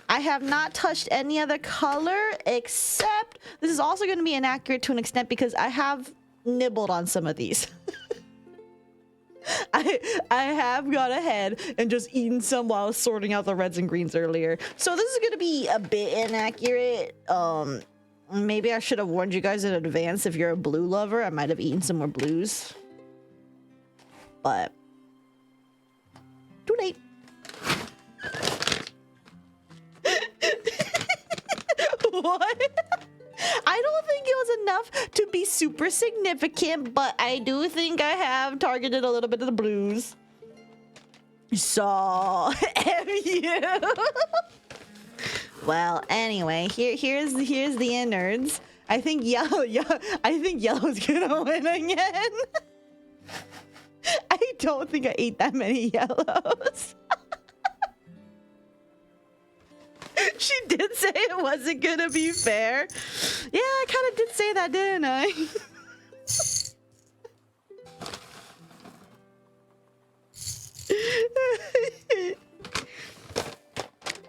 I have not touched any other color, except this is also going to be inaccurate to an extent because I have nibbled on some of these. I have gone ahead and just eaten some while I was sorting out the reds and greens earlier. So this is going to be a bit inaccurate. Maybe I should have warned you guys in advance. If you're a blue lover, I might have eaten some more blues. But too late. What? I don't think it was enough to be super significant, but I do think I have targeted a little bit of the blues. So, you. Well, anyway, here's the innards. I think yellow's gonna win again. I don't think I ate that many yellows. She did say it wasn't gonna be fair. Yeah, I kind of did say that, didn't I?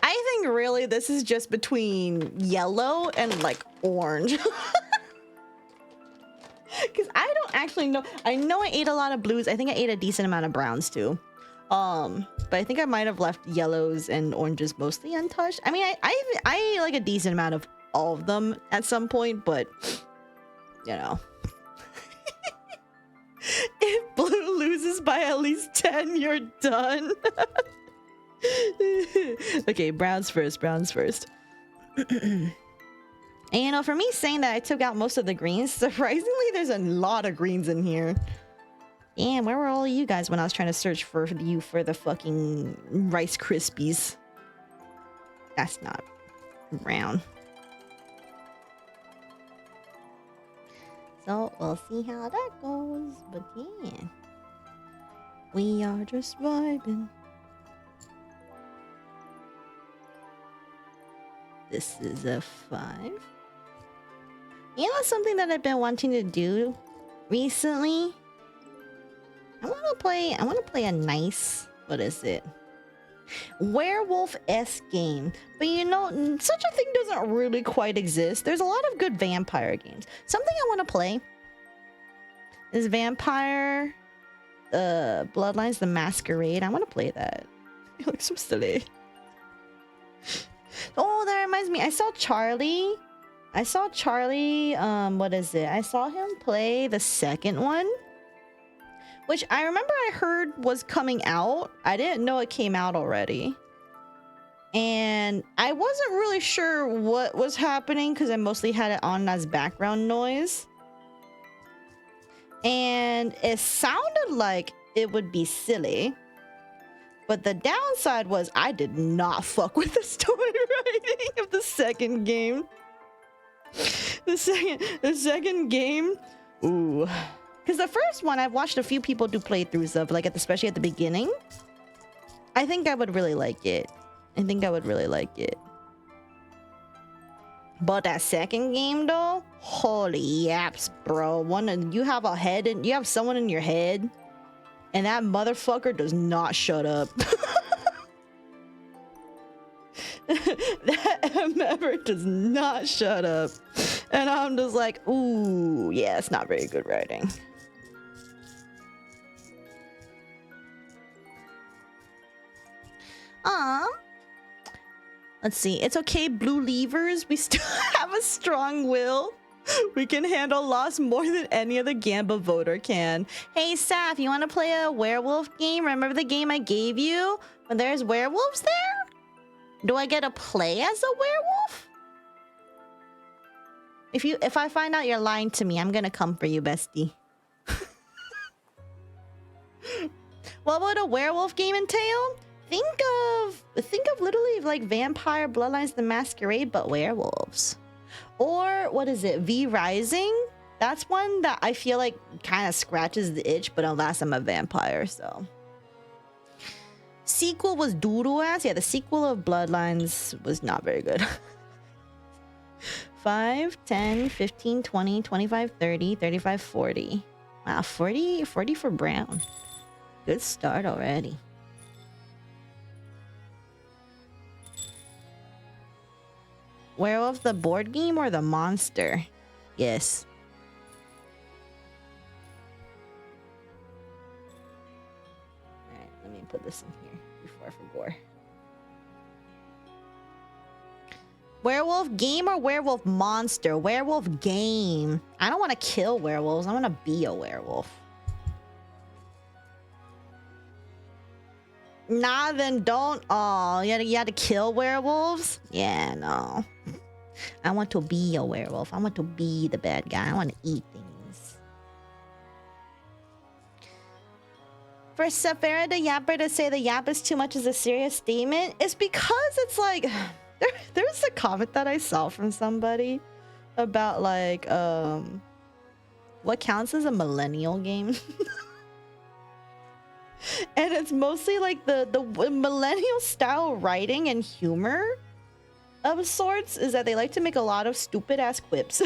I think really this is just between yellow and like orange. Because I don't actually know. I know I ate a lot of blues. I think I ate a decent amount of browns too. But I think I might have left yellows and oranges mostly untouched. I mean, I ate like a decent amount of all of them at some point, but you know. If blue loses by at least 10, you're done. Okay, browns first, browns first. And you know, for me saying that I took out most of the greens, surprisingly, there's a lot of greens in here. Damn, where were all of you guys when I was trying to search for you for the fucking Rice Krispies? That's not brown. So we'll see how that goes, but yeah. We are just vibing. This is a 5. You know something that I've been wanting to do recently? I want to play a nice, what is it? Werewolf-esque game. But you know, such a thing doesn't really quite exist. There's a lot of good vampire games. Something I want to play is Vampire Bloodlines the Masquerade. I want to play that. It looks so silly. Oh, that reminds me. I saw Charlie. What is it? I saw him play the second one, which I remember I heard was coming out. I didn't know it came out already. And I wasn't really sure what was happening because I mostly had it on as background noise. And it sounded like it would be silly. But the downside was I did not fuck with the story writing of the second game. The second game, ooh. Because the first one, I've watched a few people do playthroughs of, like, especially at the beginning. I think I would really like it. But that second game, though, holy yaps, bro. You have a head and you have someone in your head, and that motherfucker does not shut up. That member does not shut up. And I'm just like, ooh, yeah, it's not very good writing. Let's see. It's okay, blue levers. We still have a strong will. We can handle loss more than any other Gamba voter can. Hey, Saf, you want to play a werewolf game? Remember the game I gave you when there's werewolves there? Do I get to play as a werewolf? If I find out you're lying to me, I'm gonna come for you, bestie. What would a werewolf game entail? Think of literally like Vampire Bloodlines the Masquerade, but werewolves. Or what is it? V Rising? That's one that I feel like kind of scratches the itch, but unless I'm a vampire, so. Sequel was doodle ass. Yeah, the sequel of Bloodlines was not very good. 5, 10, 15, 20, 25, 30, 35, 40. Wow, 40 for brown. Good start already. Werewolf the board game or the monster? Yes. Alright, let me put this in here before I forget. Werewolf game or werewolf monster? Werewolf game. I don't want to kill werewolves. I want to be a werewolf. Nah, then don't. Oh, you had to kill werewolves? Yeah, no. I want to be a werewolf. I want to be the bad guy. I want to eat things. For Saphera the Yapper to say the yap is too much is a serious statement, it's because it's like... There's a comment that I saw from somebody about like what counts as a millennial game. And it's mostly like the millennial style writing and humor of sorts is that they like to make a lot of stupid ass quips.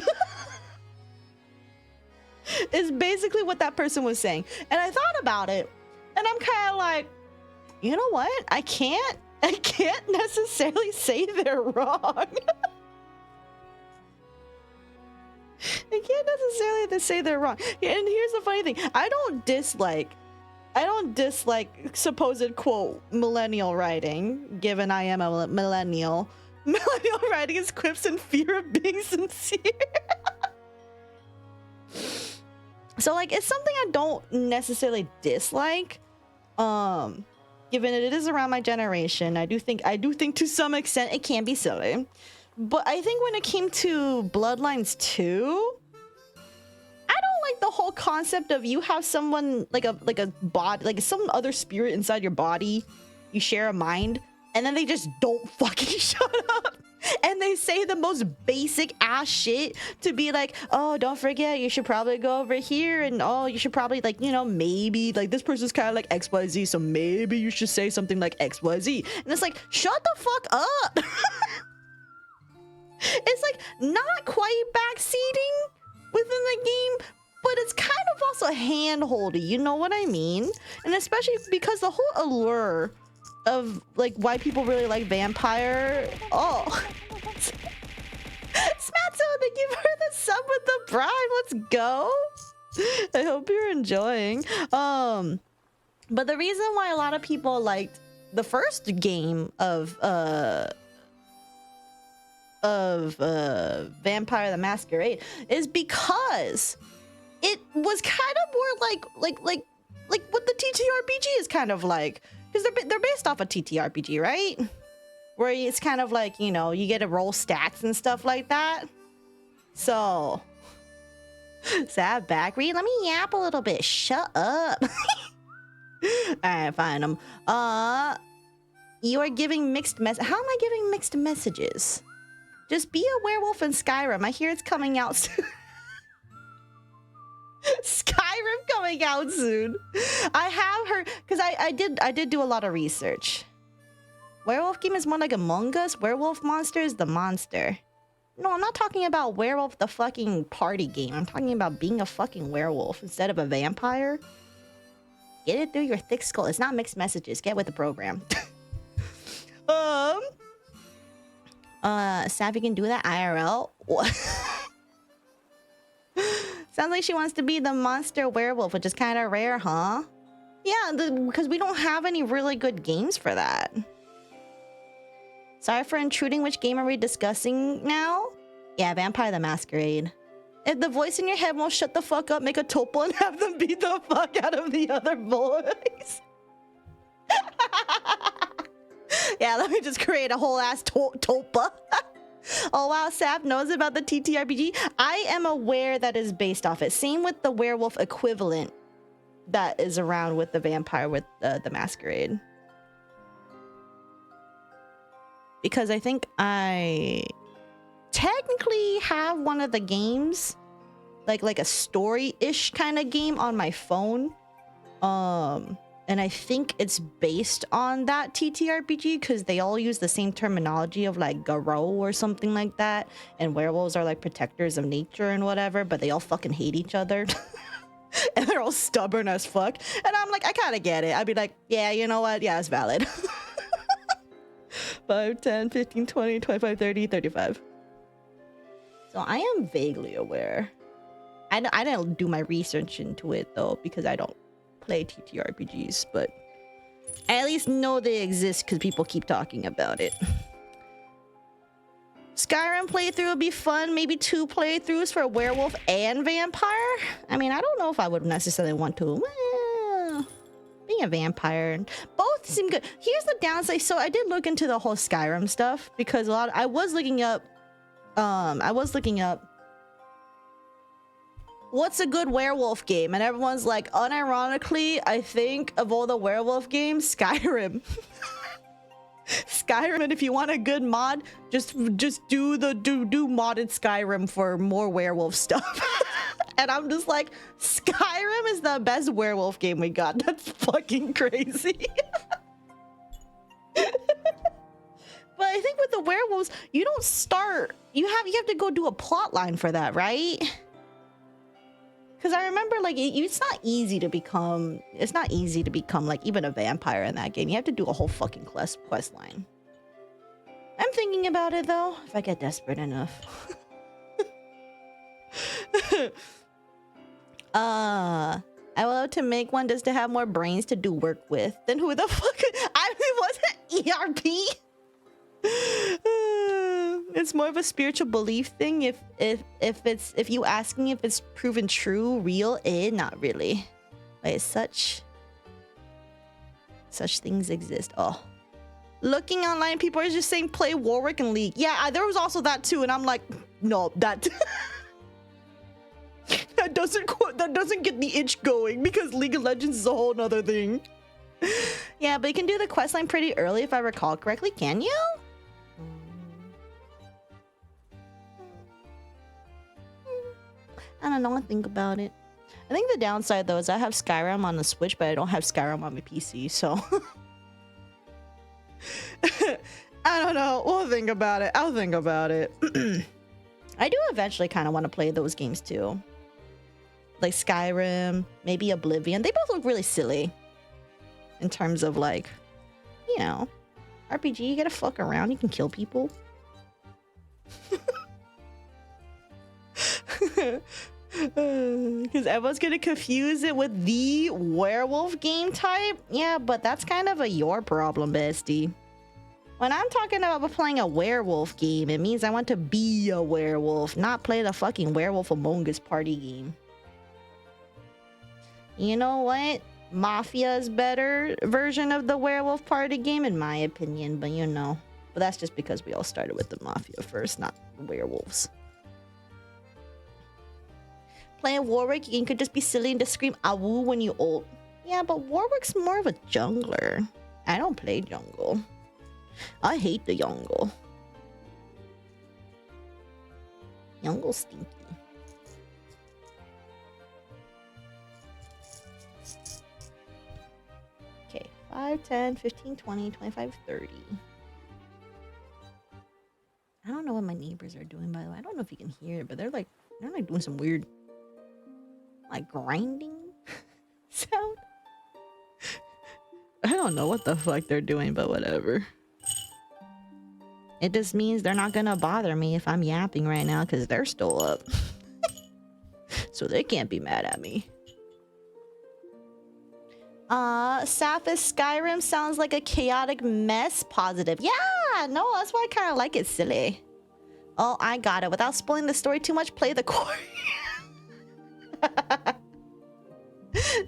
Is basically what that person was saying. And I thought about it and I'm kind of like, you know what? I can't necessarily say they're wrong. I can't necessarily say they're wrong. And here's the funny thing. I don't dislike supposed quote millennial writing, given I am a millennial. Millennial writing is quips and fear of being sincere. So like it's something I don't necessarily dislike. Given it is around my generation, I do think to some extent it can be silly. But I think when it came to Bloodlines 2, I don't like the whole concept of you have someone like a body, like some other spirit inside your body, you share a mind, and then they just don't fucking shut up. And they say the most basic ass shit to be like, oh, don't forget, you should probably go over here. And oh, you should probably like, you know, maybe like this person's kind of like XYZ. So maybe you should say something like XYZ. And it's like, shut the fuck up. It's like not quite backseating within the game, but it's kind of also hand-holdy. You know what I mean? And especially because the whole allure of like why people really like vampire. Oh, Smatso, thank you for the sub with the prime. Let's go. I hope you're enjoying. But the reason why a lot of people liked the first game of Vampire the Masquerade is because it was kind of more like what the TTRPG is kind of like. Because they're based off a TTRPG, right? Where it's kind of like, you know, you get to roll stats and stuff like that. So, Sad back. Reed, let me yap a little bit. Shut up. Alright, fine. You are giving mixed mess. How am I giving mixed messages? Just be a werewolf in Skyrim. I hear it's coming out soon. Skyrim coming out soon. I have heard, because I did do a lot of research. Werewolf game is more like Among Us. Werewolf monster is the monster. No, I'm not talking about werewolf the fucking party game. I'm talking about being a fucking werewolf instead of a vampire. Get it through your thick skull. It's not mixed messages. Get with the program. Savvy can do that IRL. Sounds like she wants to be the monster werewolf, which is kind of rare, huh? Yeah, because we don't have any really good games for that. Sorry for intruding. Which game are we discussing now? Yeah, Vampire the Masquerade. If the voice in your head won't shut the fuck up, make a topa and have them beat the fuck out of the other boys. Yeah, let me just create a whole ass topa. Oh wow, Sap knows about the TTRPG. I am aware that is based off it. Same with the werewolf equivalent that is around with the vampire with the masquerade. Because I think I technically have one of the games, like a story-ish kind of game on my phone. And I think it's based on that TTRPG because they all use the same terminology of like Garou or something like that. And werewolves are like protectors of nature and whatever, but they all fucking hate each other. And they're all stubborn as fuck. And I'm like, I kind of get it. I'd be like, yeah, you know what? Yeah, it's valid. 5, 10, 15, 20, 25, 30, 35. So I am vaguely aware. I didn't do my research into it though, because I don't play TTRPGs, but I at least know they exist because people keep talking about it. Skyrim playthrough would be fun. Maybe 2 playthroughs for werewolf and vampire. I mean, I don't know if I would necessarily want to. Well, being a vampire, both seem good. Here's the downside. So I did look into the whole Skyrim stuff because I was looking up what's a good werewolf game, and everyone's like, unironically, I think of all the werewolf games, Skyrim. Skyrim, and if you want a good mod, just do modded Skyrim for more werewolf stuff. And I'm just like, Skyrim is the best werewolf game we got. That's fucking crazy. But I think with the werewolves, you don't start. You have to go do a plot line for that, right? Because I remember, like, it's not easy to become. It's not easy to become like even a vampire in that game. You have to do a whole fucking quest line. I'm thinking about it though. If I get desperate enough. I would love to make one just to have more brains to do work with. Then who the fuck? I mean, was it ERP? It's more of a spiritual belief thing. If you asking if it's proven true, real, not really. Like such things exist. Oh, looking online, people are just saying play Warwick and League. Yeah, there was also that too, and I'm like, no, that that doesn't get the itch going because League of Legends is a whole nother thing. Yeah, but you can do the questline pretty early if I recall correctly. Can you? I don't know. I think about it. I think the downside though is I have Skyrim on the Switch, but I don't have Skyrim on my PC, so I don't know. We'll think about it. I'll think about it. I do eventually kind of want to play those games too, like Skyrim, maybe Oblivion. They both look really silly in terms of like, you know, RPG. You gotta fuck around. You can kill people. Because everyone's gonna confuse it with the werewolf game type. Yeah, but that's kind of your problem, bestie. When I'm talking about playing a werewolf game, it means I want to be a werewolf, not play the fucking Werewolf Among Us party game. You know what? Mafia's better version of the werewolf party game, in my opinion, but you know. But that's just because we all started with the Mafia first, not the werewolves. Playing Warwick, you could just be silly and just scream awoo when you ult. Yeah, but Warwick's more of a jungler. I don't play jungle. I hate the jungle. Jungle's stinky. Okay, 5, 10, 15, 20, 25, 30. I don't know what my neighbors are doing, by the way. I don't know if you can hear it, but they're like doing some weird, like, grinding sound. I don't know what the fuck they're doing, but whatever. It just means they're not gonna bother me if I'm yapping right now because they're still up. So they can't be mad at me. Saphis Skyrim sounds like a chaotic mess. Positive. Yeah, no, that's why I kind of like it, silly. Oh, I got it. Without spoiling the story too much, play the core.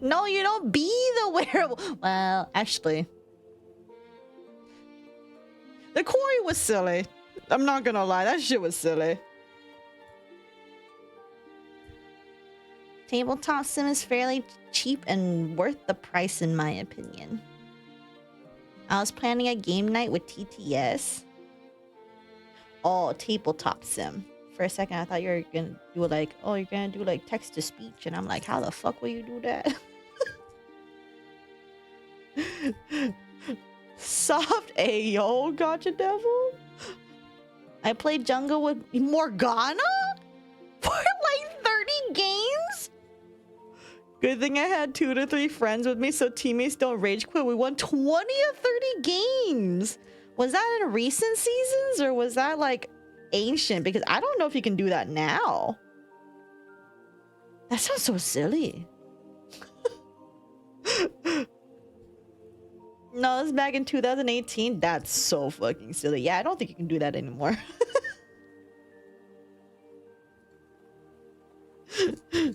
No, you don't be the werewolf. Well, actually, the quarry was silly. I'm not gonna lie, that shit was silly. Tabletop sim is fairly cheap and worth the price in my opinion. I was planning a game night with TTS. Oh, tabletop sim. For a second, I thought you were gonna do like, oh, you're gonna do like text to speech, and I'm like, how the fuck will you do that? Soft Ayo, gotcha devil. I played jungle with Morgana for like 30 games. Good thing I had 2 to 3 friends with me so teammates don't rage quit. We won 20 of 30 games. Was that in recent seasons or was that like ancient? Because I don't know if you can do that now. That sounds so silly. No, it's back in 2018. That's so fucking silly. Yeah, I don't think you can do that anymore. There's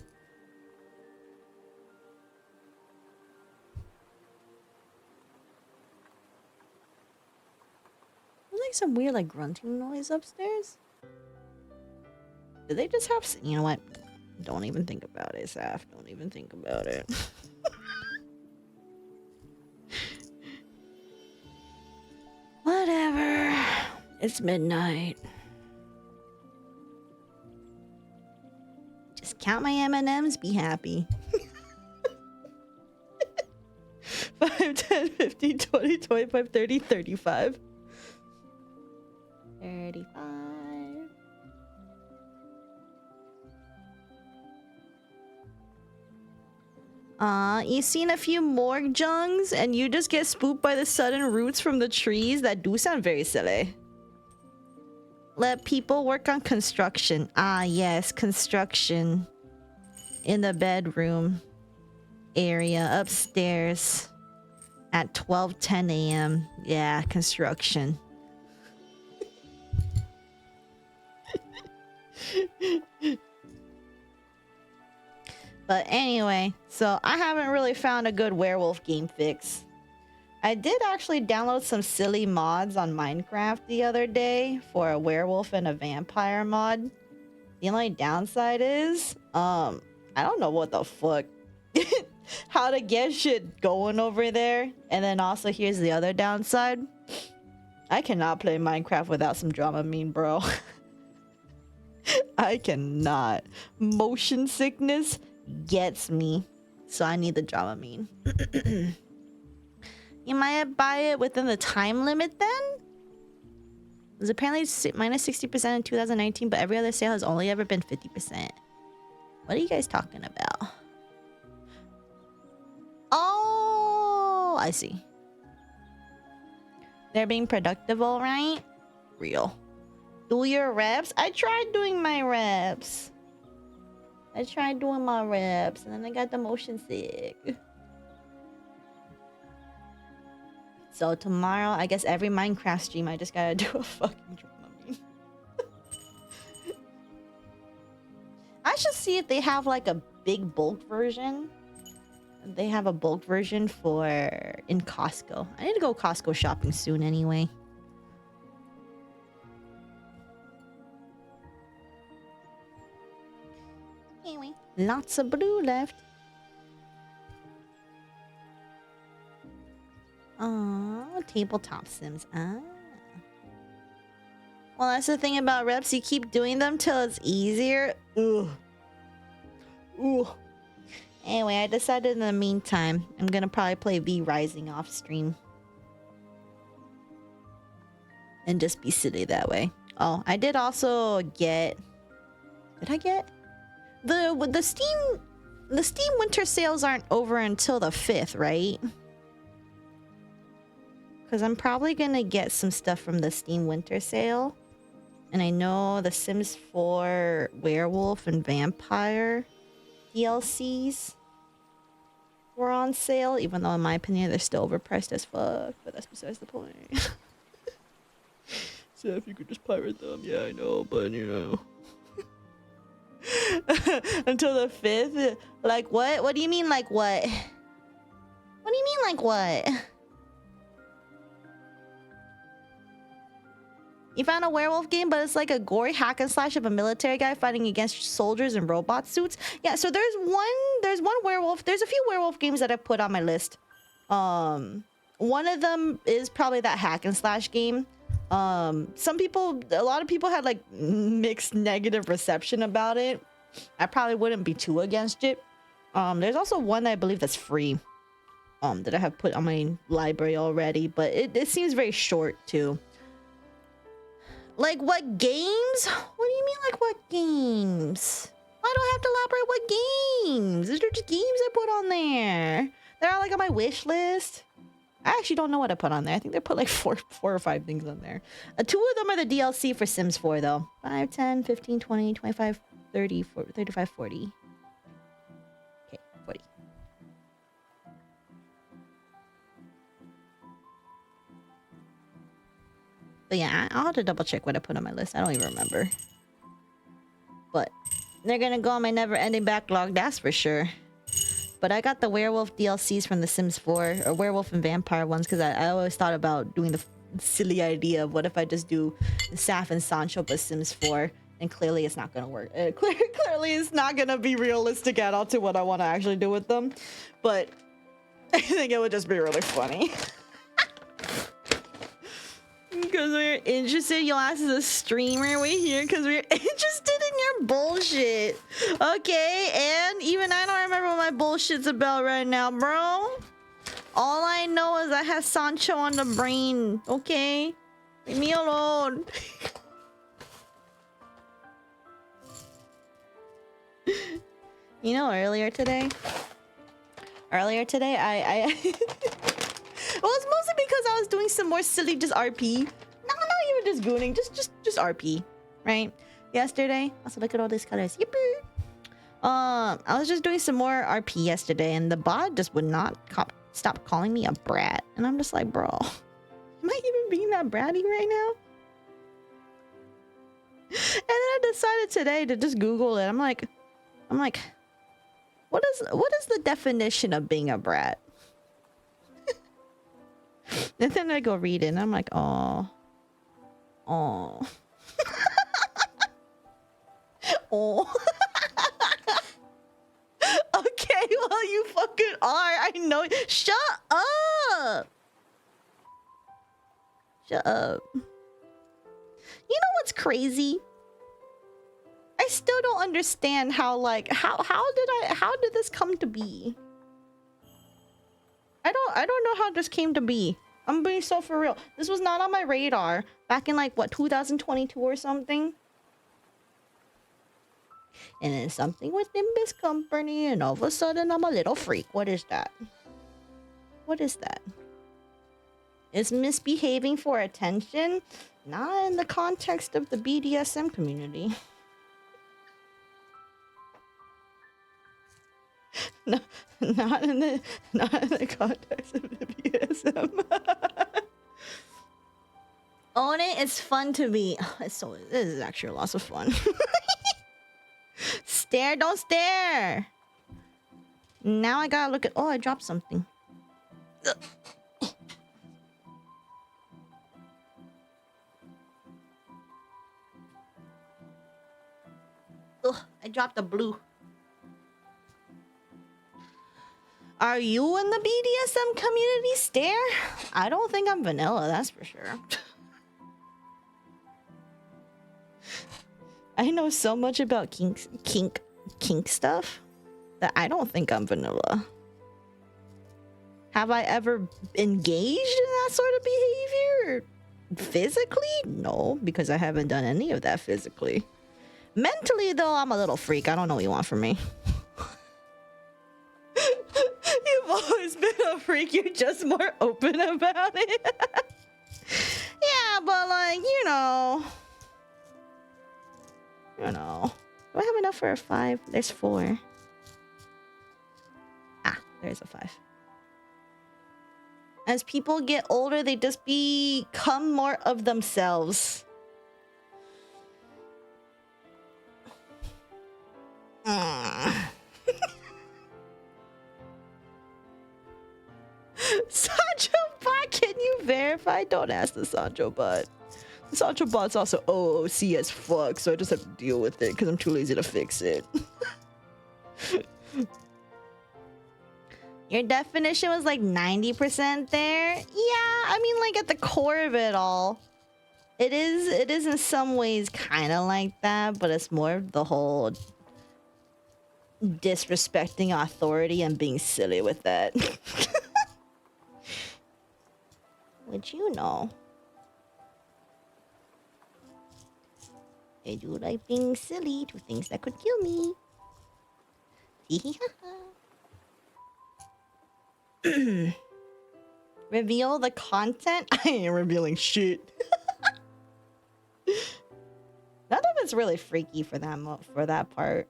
like some weird like grunting noise upstairs. Do they just have... You know what? Don't even think about it, Saf. Don't even think about it. Whatever. It's midnight. Just count my M&Ms, be happy. 5, 10, 15, 20, 25, 30, 35. 35. You seen a few morgue jungs and you just get spooked by the sudden roots from the trees? That do sound very silly. Let people work on construction. Ah, yes, construction. In the bedroom area upstairs at 12:10 a.m. Yeah, construction. But anyway, so I haven't really found a good werewolf game fix. I did actually download some silly mods on Minecraft the other day for a werewolf and a vampire mod. The only downside is, I don't know what the fuck. How to get shit going over there. And then also here's the other downside. I cannot play Minecraft without some Dramamine, bro. I cannot. Motion sickness gets me. So I need the Dramamine. You might buy it within the time limit then? It was apparently minus 60% in 2019, but every other sale has only ever been 50%. What are you guys talking about? Oh, I see. They're being productive, all right? Real. Do your reps? I tried doing my reps. And then I got the motion sick. So tomorrow, I guess every Minecraft stream, I just gotta do a fucking Dramamine. I should see if they have like a big bulk version. They have a bulk version for in Costco. I need to go Costco shopping soon anyway. Anyway, lots of blue left. Oh, tabletop sims. Ah. Well, that's the thing about reps. You keep doing them till it's easier. Ugh. Ooh. Anyway, I decided in the meantime, I'm gonna probably play V Rising off stream. And just be silly that way. Oh, I did also get... Did I get? The Steam winter sales aren't over until the 5th, right? Because I'm probably gonna get some stuff from the Steam winter sale. And I know the Sims 4 werewolf and vampire DLCs were on sale, even though in my opinion they're still overpriced as fuck, but that's besides the point. So if you could just pirate them, yeah, I know, but you know. Until the 5th? Like what? What do you mean like what? What do you mean like what? You found a werewolf game, but it's like a gory hack and slash of a military guy fighting against soldiers in robot suits. Yeah, so there's one werewolf. There's a few werewolf games that I put on my list. One of them is probably that hack and slash game. A lot of people had like mixed negative reception about it. I probably wouldn't be too against it. There's also one that I believe that's free. That I have put on my library already, but it seems very short too. Like what games? What do you mean like what games? I don't have to elaborate what games. These are just games I put on there. They're all like on my wish list. I actually don't know what I put on there. I think they put like four or five things on there. 2 of them are the DLC for Sims 4 though. 5, 10, 15, 20, 25, 30, 40, 35, 40. Okay, 40. But yeah, I'll have to double check what I put on my list. I don't even remember. But they're gonna go on my never-ending backlog, that's for sure. But I got the werewolf DLCs from The Sims 4, or werewolf and vampire ones, because I always thought about doing the silly idea of what if I just do Saf and Sancho but Sims 4, and clearly it's not gonna work. Clearly it's not gonna be realistic at all to what I want to actually do with them. But I think it would just be really funny. Because we're interested, you'll ask as a streamer, we're here because we're interested in your bullshit. Okay, and even I don't remember what my bullshit's about right now, bro. All I know is I have Sancho on the brain. Okay? Leave me alone. You know, earlier today, I well, it's mostly because I was doing some more silly just RP. No, not even just gooning, just RP, right? Yesterday, also look at all these colors. Yippee! I was just doing some more RP yesterday, and the bot just would not stop calling me a brat, and I'm just like, bro, am I even being that bratty right now? And then I decided today to just Google it. I'm like, what is the definition of being a brat? And then I go read it, and I'm like, oh. Oh. Okay, well, you fucking are. I know. Shut up. Shut up. You know what's crazy? I still don't understand how, like, how did this come to be? I don't know how this came to be. I'm being so for real. This was not on my radar back in, like, what, 2022 or something? And then something within this company, and all of a sudden I'm a little freak. What is that? What is that? Is misbehaving for attention? Not in the context of the BDSM community. No, not in the context of the BDSM. Own it, it's fun to be. This is actually lots of fun. Stare, don't stare. Now I gotta look at. Oh, I dropped something. Ugh, I dropped the blue. Are you in the BDSM community, Stare? I don't think I'm vanilla, that's for sure. I know so much about kink stuff that I don't think I'm vanilla. Have I ever engaged in that sort of behavior? Physically? No, because I haven't done any of that physically. Mentally, though, I'm a little freak. I don't know what you want from me. You've always been a freak. You're just more open about it. Yeah, but like, you know. Do I have enough for a 5? There's 4. Ah, there's a 5. As people get older, they just become more of themselves. Sancho bot, can you verify? Don't ask the Sancho bot. The Sancho bot's also OOC as fuck, so I just have to deal with it because I'm too lazy to fix it. Your definition was like 90% there? Yeah, I mean, like at the core of it all, it is in some ways kind of like that, but it's more of the whole disrespecting authority and being silly with that. Would you know? I do like being silly to things that could kill me. Reveal the content? I ain't revealing shit. None of it's really freaky for that part.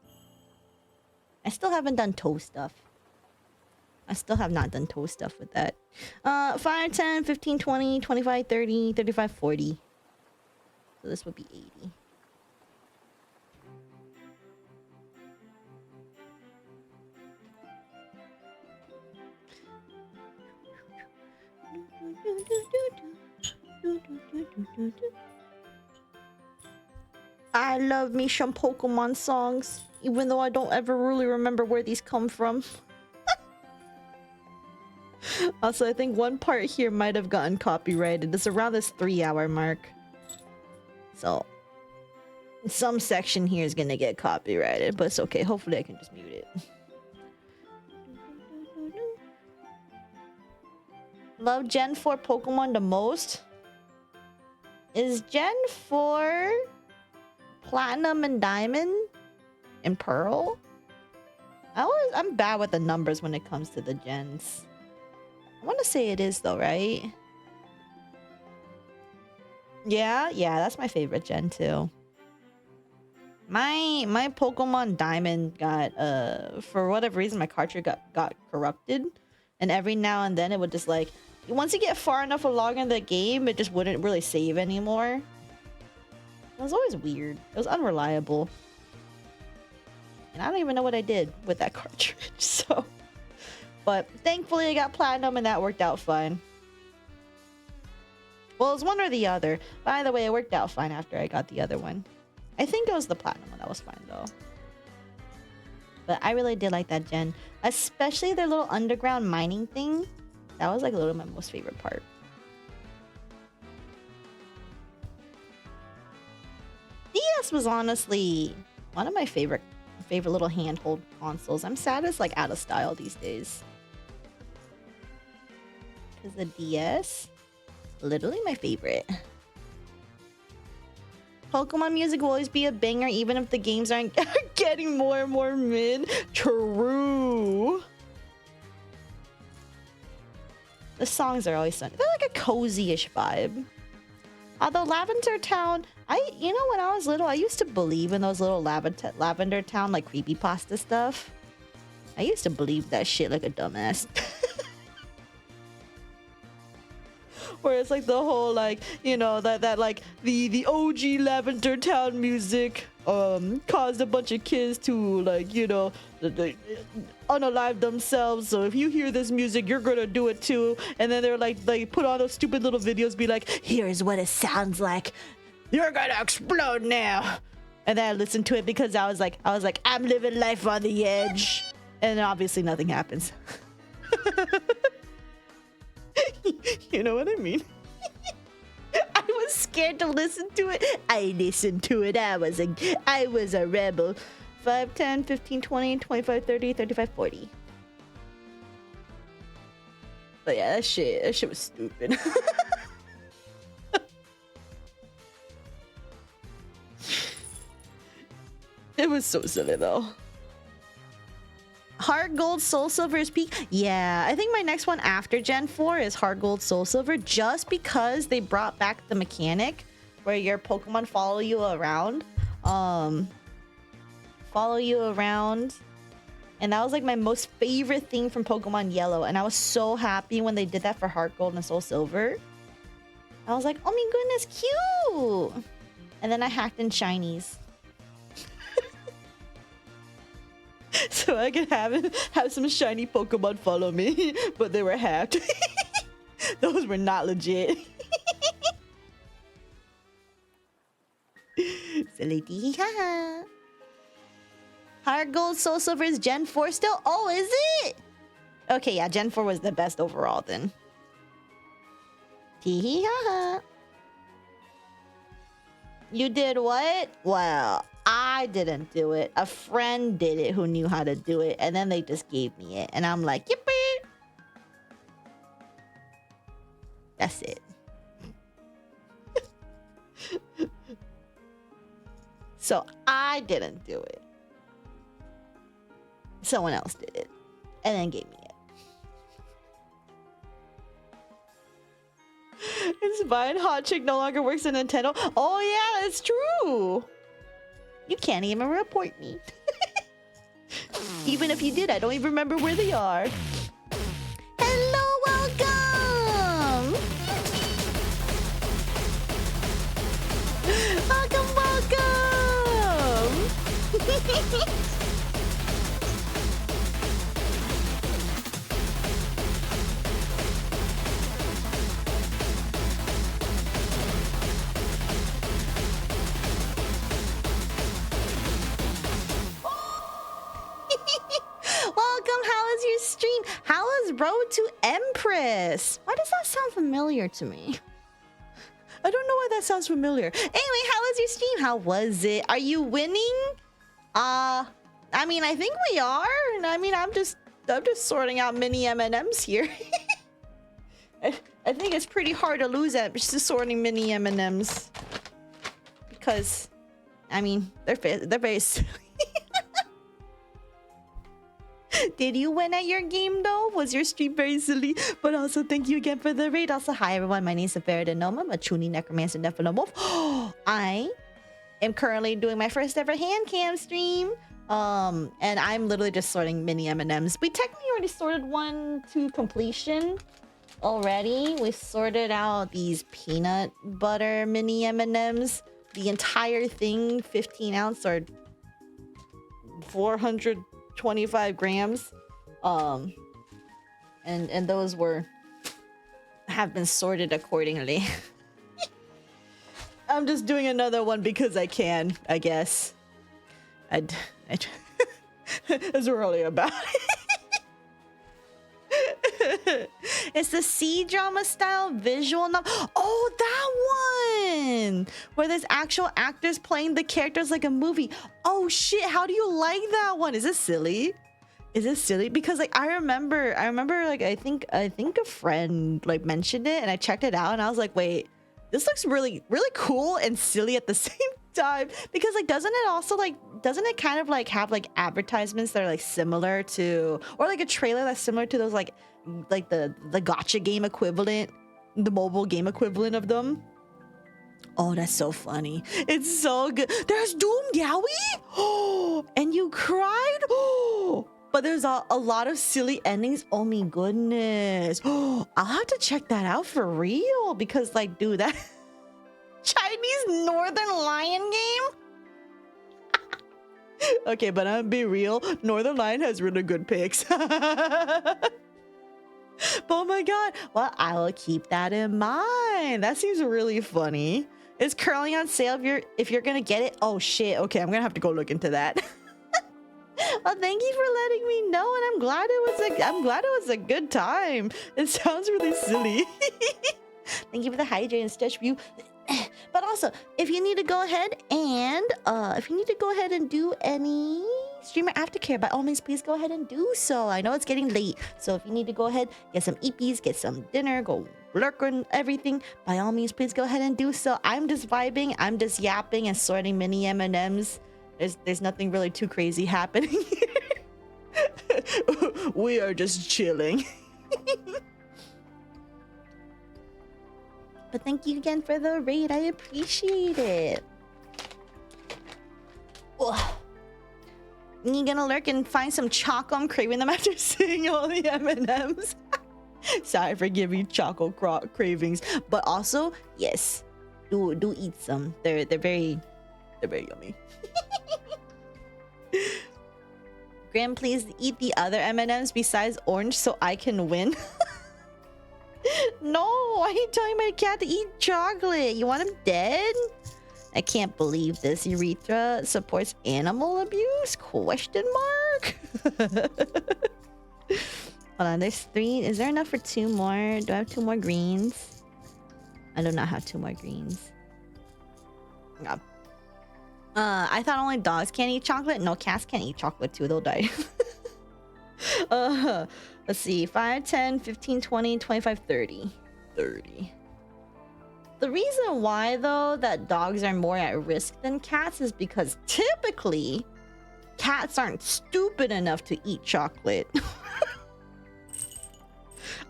I still haven't done toe stuff. I still have not done toe stuff with that. 5, 10, 15, 20, 25, 30, 35, 40. So this would be 80. I love me some Pokemon songs, even though I don't ever really remember where these come from. Also, I think one part here might have gotten copyrighted. It's around this 3-hour mark. So, Some section here is gonna get copyrighted, but it's okay. Hopefully I can just mute it. Love Gen 4 Pokemon the most? Is Gen 4 Platinum and Diamond and Pearl? I'm bad with the numbers when it comes to the gens. I want to say it is though, right? Yeah, that's my favorite gen too. My Pokemon Diamond got for whatever reason my cartridge got corrupted, and every now and then it would just like, once you get far enough along in the game, it just wouldn't really save anymore. It was always weird. It was unreliable. And I don't even know what I did with that cartridge, so. But thankfully I got Platinum and that worked out fine. Well, it was one or the other. By the way, it worked out fine after I got the other one. I think it was the Platinum one that was fine though. But I really did like that gen. Especially their little underground mining thing. That was like literally my most favorite part. DS was honestly one of my favorite little handhold consoles. I'm sad it's like out of style these days. Because the DS, literally my favorite. Pokemon music will always be a banger even if the games aren't getting more and more mid. True. The songs are always fun. They're like a cozy-ish vibe. Although Lavender Town, you know, when I was little, I used to believe in those little Lavender Town, like, creepypasta stuff. I used to believe that shit like a dumbass. Where it's like the whole, like, you know, that like, the OG Lavender Town music, caused a bunch of kids to, like, you know, unalive themselves. So if you hear this music, you're gonna do it too. And then they're like, they put on those stupid little videos, be like, here's what it sounds like. You're gonna explode now. And then I listened to it because I was like, I'm living life on the edge. And then obviously nothing happens. You know what I mean? I was scared to listen to it. I listened to it. I was a rebel. 5, 10, 15, 20, 25, 30, 35, 40. But yeah, that shit was stupid. It was so silly though. Heart Gold Soul Silver is peak. Yeah, I think my next one after Gen 4 is Heart Gold Soul Silver, just because they brought back the mechanic where your Pokemon follow you around. And that was like my most favorite thing from Pokemon Yellow, and I was so happy when they did that for Heart Gold and Soul Silver. I was like, oh my goodness, cute. And then I hacked in shinies. So I could have some shiny Pokemon follow me, but they were hacked. Those were not legit. Silly haha. Heart Gold Soul Silver is Gen 4 still? Oh, is it? Okay, yeah, Gen 4 was the best overall then. Tee haha. You did what? Well, I didn't do it. A friend did it who knew how to do it, and then they just gave me it. And I'm like, yippee! That's it. So I didn't do it. Someone else did it, and then gave me it. It's fine. Hot Chick no longer works at Nintendo. Oh yeah, that's true. You can't even report me. Even if you did, I don't even remember where they are. Hello, welcome! Welcome! Welcome, how was your stream? How was Road to Empress? Why does that sound familiar to me? I don't know why that sounds familiar. Anyway, how was your stream? How was it? Are you winning? I mean, I think we are. I mean, I'm just sorting out mini M&Ms here. I think it's pretty hard to lose at just sorting mini M&Ms because, I mean, they're very silly. Did you win at your game though? Was your stream very silly? But also thank you again for the raid. Also, hi everyone. My name is Saphera the Gnome. I'm a Chuni Necromancer Nephilim Wolf. I am currently doing my first ever Handcam stream. And I'm literally just sorting mini M&Ms. We technically already sorted one to completion already. We sorted out these peanut butter mini M&Ms. The entire thing, 15 ounce or 425 grams. And those have been sorted accordingly. I'm just doing another one because I can, I guess. That's really about it. It's the C-drama style visual novel. Oh, that one! Where there's actual actors playing the characters like a movie. Oh shit, how do you like that one? Is it silly? Is it silly? Because like I remember like I think a friend like mentioned it and I checked it out and I was like, wait, this looks really cool and silly at the same time. Because like doesn't it kind of like have like advertisements that are like similar to, or like a trailer that's similar to those like the gacha game equivalent, the mobile game equivalent of them? Oh, that's so funny. It's so good. There's Doomed Yowie? Oh, and you cried? Oh, but there's a lot of silly endings. Oh my goodness. Oh, I'll have to check that out for real because like, dude, that Chinese Northern Lion game? Okay, but I'm be real. Northern Lion has really good picks. Oh my god. Well, I will keep that in mind. That seems really funny. It's currently on sale if you're gonna get it. Oh shit. Okay, I'm gonna have to go look into that. Well, thank you for letting me know, and I'm glad it was a good time. It sounds really silly. Thank you for the hydrate and stretch view. But also, if you need to go ahead and do any streamer aftercare, by all means, please go ahead and do so. I know it's getting late, so if you need to go ahead, get some EPs, get some dinner, go lurk on everything, by all means, please go ahead and do so. I'm just vibing, I'm just yapping and sorting mini M&Ms. There's nothing really too crazy happening here. We are just chilling. But thank you again for the raid. I appreciate it. Ugh. You gonna lurk and find some choco? I'm craving them after seeing all the M&Ms. Sorry for giving you choco cravings, but also yes, do eat some. They're very yummy. Graham, please eat the other M&Ms besides orange so I can win. No, I ain't telling my cat to eat chocolate. You want him dead? I can't believe this. Urethra supports animal abuse? Question mark? Hold on, there's 3. Is there enough for 2 more? Do I have 2 more greens? I do not have 2 more greens. No. I thought only dogs can't eat chocolate. No, cats can't eat chocolate too. They'll die. Let's see. 5, 10, 15, 20, 25, 30. 30. The reason why, though, that dogs are more at risk than cats is because typically cats aren't stupid enough to eat chocolate.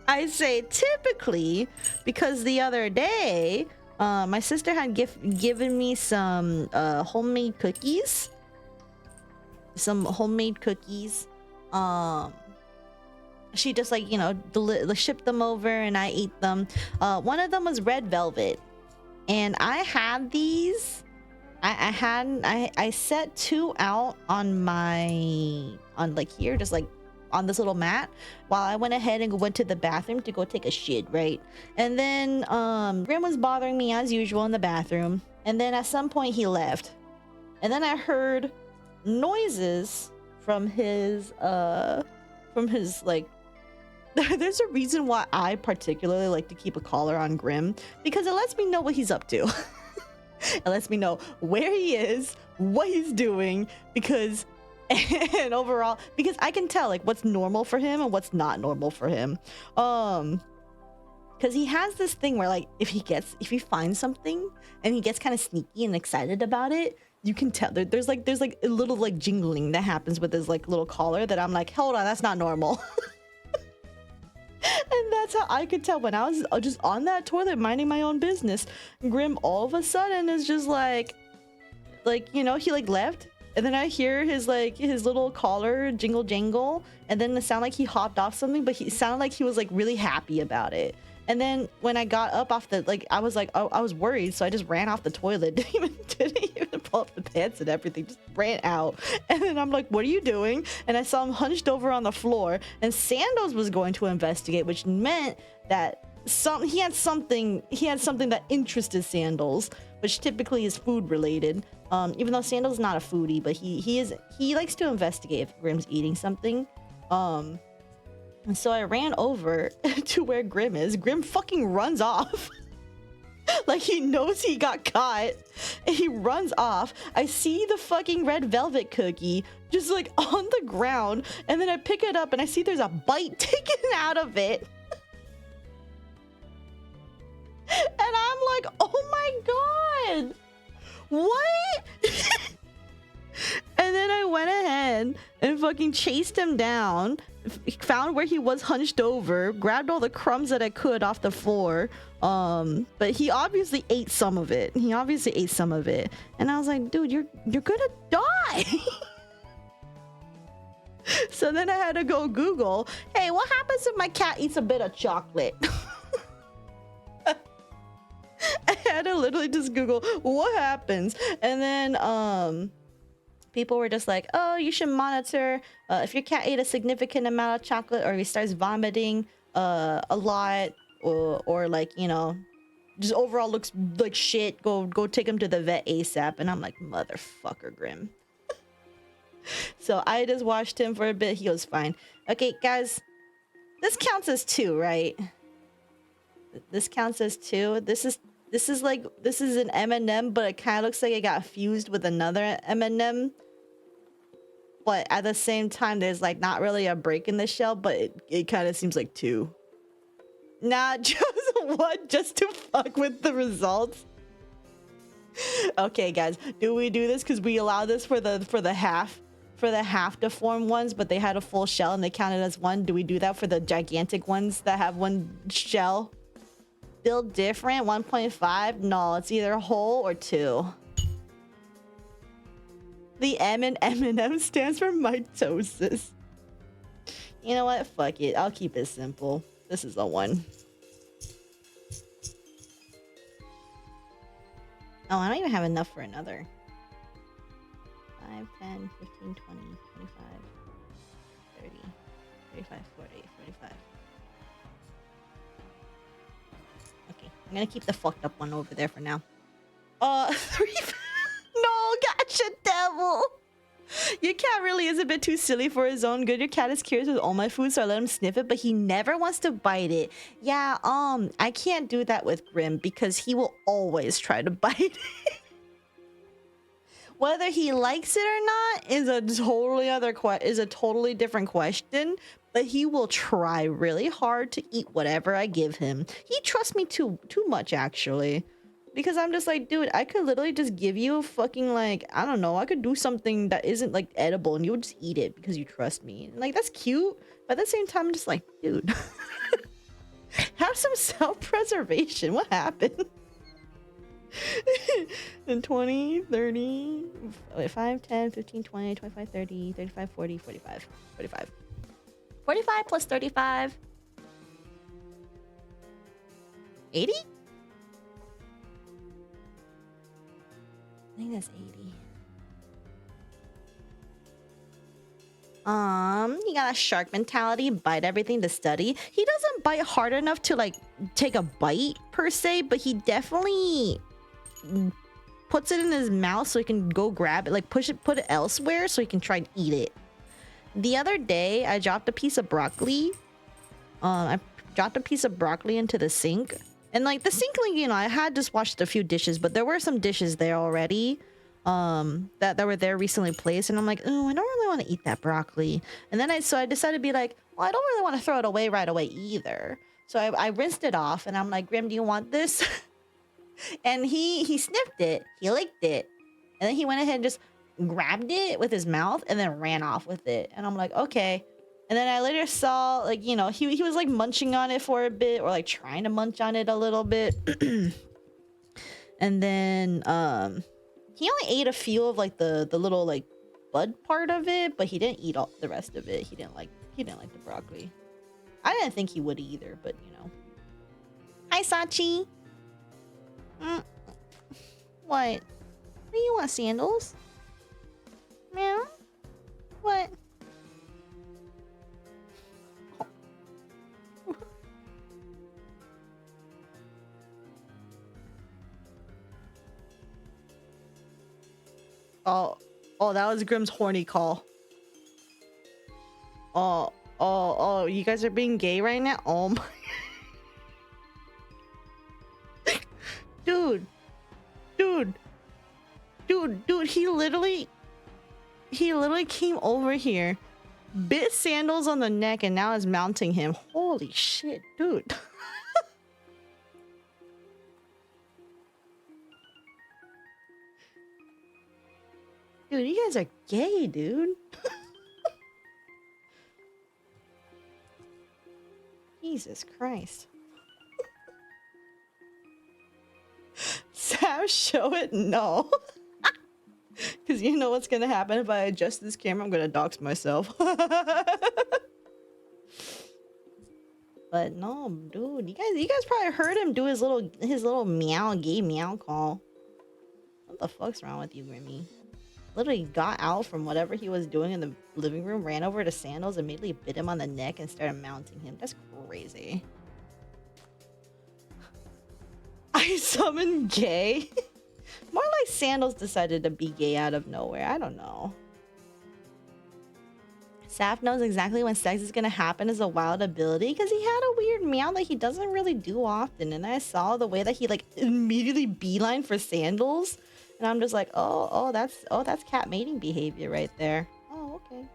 I say typically because the other day, my sister had given me some homemade cookies. She just like, you know, shipped them over and I ate them. One of them was red velvet, and I had these. I set 2 out on like here, just like on this little mat, while I went ahead and went to the bathroom to go take a shit, right? And then Grim was bothering me as usual in the bathroom, and then at some point he left, and then I heard noises from his like there's a reason why I particularly like to keep a collar on Grim, because it lets me know what he's up to. It lets me know where he is, what he's doing, because and overall, because I can tell like what's normal for him and what's not normal for him. Because he has this thing where like if he finds something and he gets kind of sneaky and excited about it, you can tell there's like a little like jingling that happens with his like little collar that I'm like, hold on, that's not normal. And that's how I could tell when I was just on that toilet minding my own business. Grim all of a sudden is just like you know, he like left, and then I hear his little collar jingle jangle, and then it sounded like he hopped off something, but he sounded like he was like really happy about it. And then when I got up off the I was like, oh, I was worried, so I just ran off the toilet. Didn't even pull up the pants and everything, just ran out. And then I'm like, what are you doing? And I saw him hunched over on the floor, and Sandoz was going to investigate, which meant that he had something that interested Sandoz, which typically is food related. Even though Sandoz is not a foodie, but he likes to investigate if Grim's eating something. And so I ran over to where Grim is. Grim fucking runs off. Like he knows he got caught. And he runs off. I see the fucking red velvet cookie just like on the ground. And then I pick it up and I see there's a bite taken out of it. And I'm like, oh my god. What? And then I went ahead and fucking chased him down, found where he was hunched over, grabbed all the crumbs that I could off the floor. But he obviously ate some of it. And I was like, dude, you're gonna die. So then I had to go Google, hey, what happens if my cat eats a bit of chocolate? I had to literally just Google what happens. And then people were just like, oh, you should monitor if your cat ate a significant amount of chocolate, or if he starts vomiting a lot, or like, you know, just overall looks like shit, go take him to the vet ASAP. And I'm like, motherfucker, Grim. So I just watched him for a bit. He was fine. Okay, guys, this counts as 2, right? This counts as 2. This is an M&M, but it kind of looks like it got fused with another M&M. But at the same time, there's like not really a break in the shell, but it kind of seems like 2. Not just 1, just to fuck with the results. Okay, guys, do we do this because we allow this for the half deformed ones, but they had a full shell and they counted as 1? Do we do that for the gigantic ones that have 1 shell? Still different, 1.5? No, it's either whole or 2. The M in M&M stands for mitosis. You know what? Fuck it. I'll keep it simple. This is a 1. Oh, I don't even have enough for another. 5, 10, 15, 20, 25, 30, 35, 40, 45. Okay, I'm gonna keep the fucked up one over there for now. 3. No, gotcha, devil. Your cat really is a bit too silly for his own good. Your cat is curious with all my food, so I let him sniff it, but he never wants to bite it. Yeah, I can't do that with Grim because he will always try to bite it. Whether he likes it or not is a totally different question, but he will try really hard to eat whatever I give him. He trusts me too much, actually. Because I'm just like, dude, I could literally just give you a fucking, like, I don't know, I could do something that isn't, like, edible, and you would just eat it because you trust me. And, like, that's cute, but at the same time, I'm just like, dude, have some self-preservation. What happened? Then 20, 30, 5, 10, 15, 20, 25, 30, 35, 40, 45, 45. 45 plus 35. 80? I think that's 80. He got a shark mentality, bite everything to study. He doesn't bite hard enough to like take a bite per se, but he definitely puts it in his mouth so he can go grab it, like put it elsewhere so he can try and eat it. The other day, I dropped a piece of broccoli I dropped a piece of broccoli into the sink. And like the sink, like, you know, I had just washed a few dishes, but there were some dishes there already that were there recently placed. And I'm like, oh, I don't really want to eat that broccoli. And then I decided to be like, well, I don't really want to throw it away right away either. So I rinsed it off and I'm like, Grim, do you want this? And he sniffed it, he licked it, and then he went ahead and just grabbed it with his mouth and then ran off with it. And I'm like, okay. And then I later saw, like, you know, he was like munching on it for a bit, or like trying to munch on it a little bit. And then he only ate a few of like the little like bud part of it, but he didn't eat all the rest of it. He didn't like the broccoli. I didn't think he would either, but you know. Hi, Sachi. What? Do you want sandals? Meow? What? Oh, that was Grimm's horny call. Oh, you guys are being gay right now? Oh my. Dude, he literally came over here, bit Sandals on the neck, and now is mounting him. Holy shit, dude. Dude, you guys are gay, dude. Jesus Christ. Sam, show it? No. Because you know what's gonna happen if I adjust this camera? I'm gonna dox myself. But no, dude, you guys probably heard him do his little meow, gay meow call. What the fuck's wrong with you, Grimmy? Literally got out from whatever he was doing in the living room, ran over to Sandals, immediately bit him on the neck and started mounting him. That's crazy. I summoned gay. More like Sandals decided to be gay out of nowhere. I don't know. Saf knows exactly when sex is gonna happen as a wild ability because he had a weird meow that he doesn't really do often. And I saw the way that he like immediately beeline for Sandals. And I'm just like, oh, that's cat mating behavior right there. Oh, okay.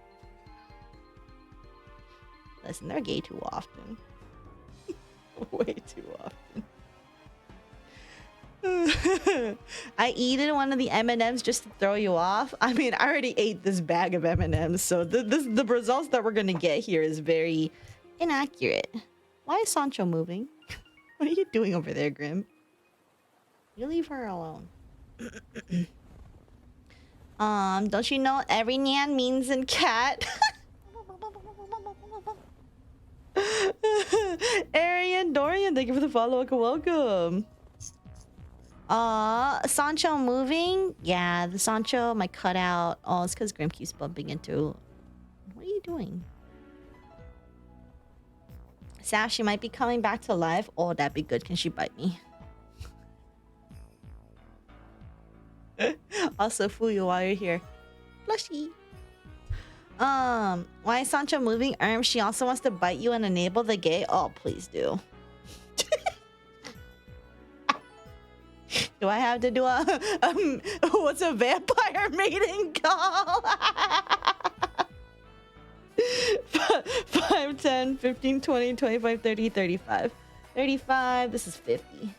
Listen, they're gay too often. Way too often. I eaten one of the M&Ms just to throw you off. I mean, I already ate this bag of M&Ms, so the results that we're gonna get here is very inaccurate. Why is Sancho moving? What are you doing over there, Grim? You leave her alone. Don't you know every Nyan means in cat? Arian Dorian, thank you for the follow. Welcome. Sancho moving? Yeah, the Sancho, my cutout. Oh, it's because Grim keeps bumping into. What are you doing? Sash, she might be coming back to life. Oh, that'd be good. Can she bite me? Also, fool you while you're here. Plushy. Why is Sancho moving? She also wants to bite you and enable the gay. Oh, please do. Do I have to do what's a vampire mating call? 5, 10, 15, 20, 25, 30, 35. 35, this is 50.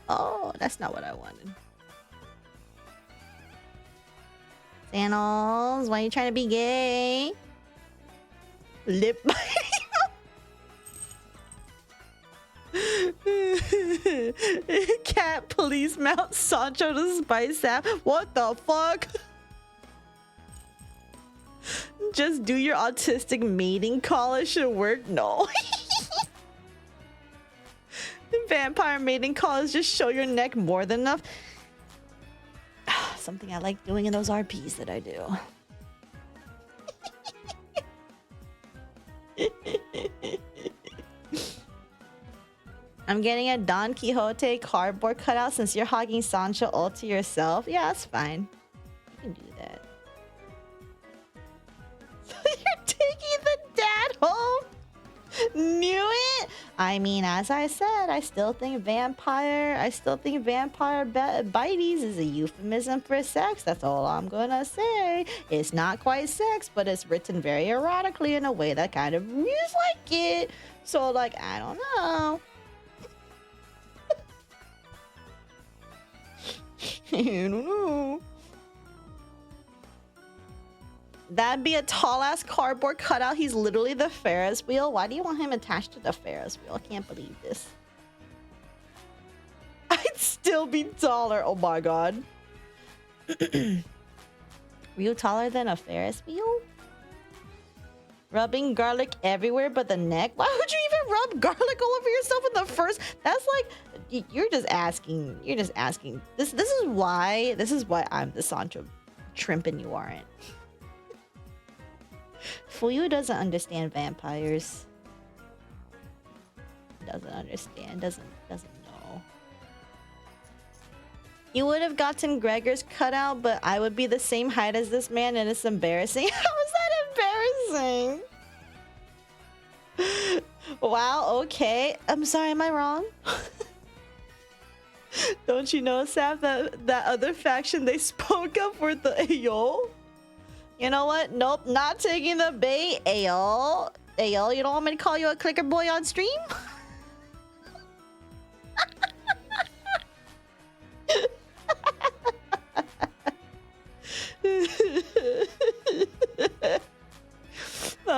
Oh, that's not what I wanted. Sandals, why are you trying to be gay? Lip Cat police mount Sancho to spite Sap. What the fuck? Just do your autistic mating call. It should work. No. Vampire mating call is just show your neck more than enough. Something I like doing in those RPs that I do. I'm getting a Don Quixote cardboard cutout since you're hogging Sancho all to yourself. Yeah, that's fine. You can do that. You're taking the Knew it. I mean, as I said, I still think vampire bites is a euphemism for sex. That's all I'm gonna say. It's not quite sex, but it's written very erotically in a way that kind of reads like it. So, like, I don't know. I don't know. That'd be a tall ass cardboard cutout. He's literally the Ferris wheel. Why do you want him attached to the Ferris wheel? I can't believe this. I'd still be taller. Oh my god. Were you taller than a Ferris wheel? Rubbing garlic everywhere but the neck? Why would you even rub garlic all over yourself in the first? That's like, you're just asking. You're just asking. This is why I'm the Sancho Trimp and you aren't. Fuyu doesn't understand vampires. Doesn't understand. Doesn't know. You would have gotten Gregor's cutout, but I would be the same height as this man, and it's embarrassing. How is that embarrassing? Wow. Okay. I'm sorry. Am I wrong? Don't you know, Saf, that other faction they spoke of were the Ayo? You know what? Nope, not taking the bait. Ayo, you don't want me to call you a clicker boy on stream?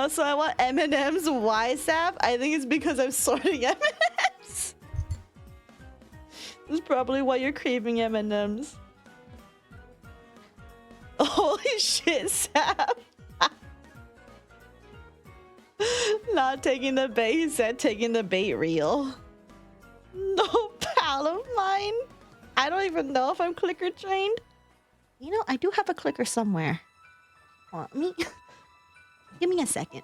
So I want M&Ms. Why, Sap? I think it's because I'm sorting M&Ms. This is probably why you're craving M&Ms. Holy shit, Sap. Not taking the bait. He said taking the bait real. No pal of mine. I don't even know if I'm clicker trained. You know, I do have a clicker somewhere. Want me? Give me a second.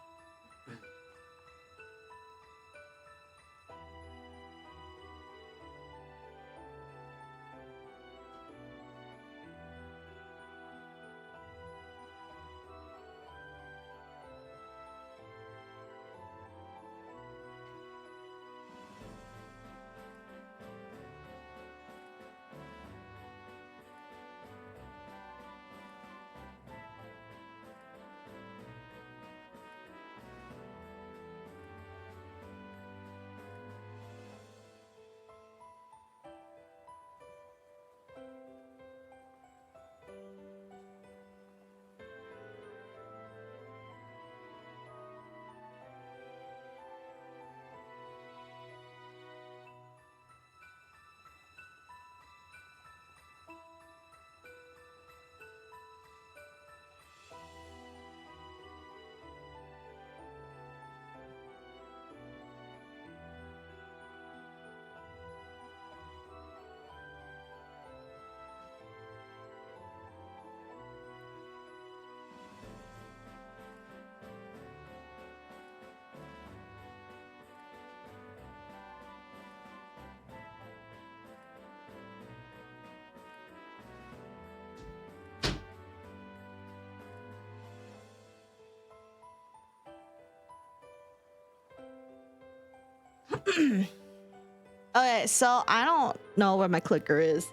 Okay, so I don't know where my clicker is.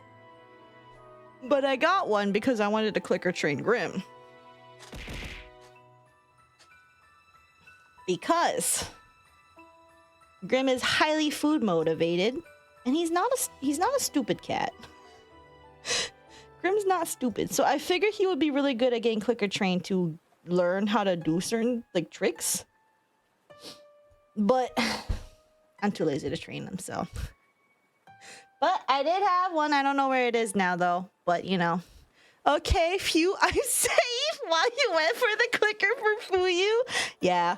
But I got one because I wanted to clicker train Grim. Because Grim is highly food motivated, and he's not a stupid cat. Grim's not stupid, so I figured he would be really good at getting clicker trained to learn how to do certain like tricks. But I'm too lazy to train him, so. But I did have one. I don't know where it is now, though. But, you know. Okay, phew, I'm safe while you went for the clicker for Fuyu. Yeah.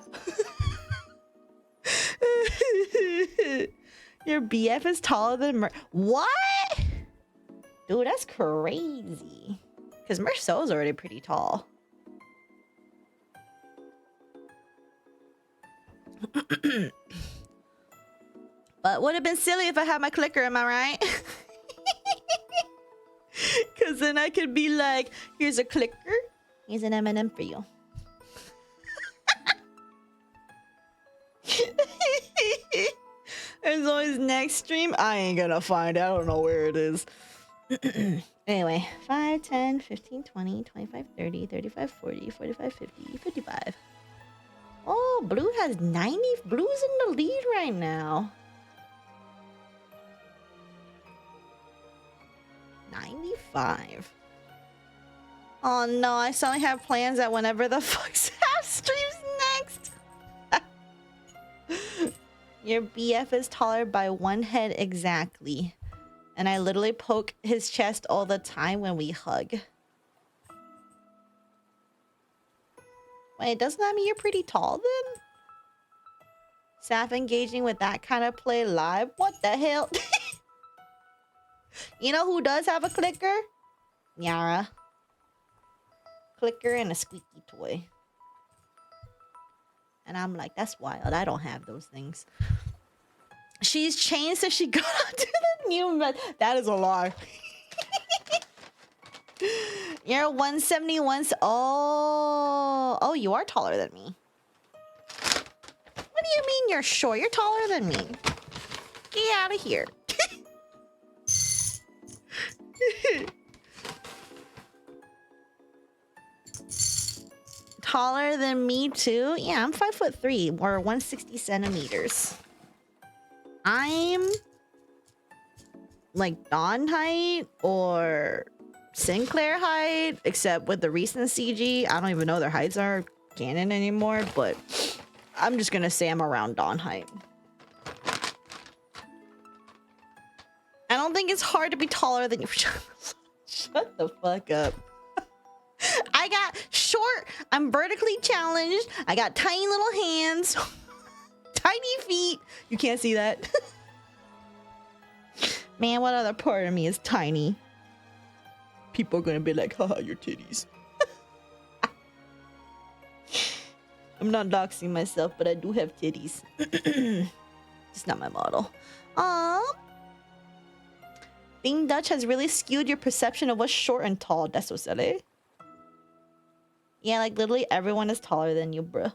Your BF is taller than What? Dude, that's crazy. Because Merceau's already pretty tall. But would have been silly if I had my clicker, am I right? Because then I could be like, here's a clicker. Here's an M&M for you. his next stream? I ain't gonna find it. I don't know where it is. Anyway, 5, 10, 15, 20, 25, 30, 35, 40, 45, 50, 55. Oh, blue has 90. Blue's in the lead right now. 95. Oh no, I suddenly have plans that whenever the fuck Sap streams next. Your BF is taller by 1 head exactly. And I literally poke his chest all the time when we hug. Wait, doesn't that mean you're pretty tall then? Saf engaging with that kind of play live? What the hell? You know who does have a clicker? Nyara. Clicker and a squeaky toy. And I'm like, that's wild. I don't have those things. She's changed since she got onto the new bed. That is a lie. You're 171. Oh, you are taller than me. What do you mean you're short? You're taller than me. Get out of here. Taller than me too? Yeah, I'm 5'3" or 160 centimeters. I'm like Don height or Sinclair height, except with the recent CG. I don't even know their heights are canon anymore, but I'm just gonna say I'm around Don height. I don't think it's hard to be taller than you. Shut the fuck up. I got short. I'm vertically challenged. I got tiny little hands. Tiny feet. You can't see that. Man, what other part of me is tiny? People are gonna be like, haha, your titties. I'm not doxing myself, but I do have titties. It's not my model. Aww. Being Dutch has really skewed your perception of what's short and tall. That's so silly. Yeah, like literally everyone is taller than you, bro.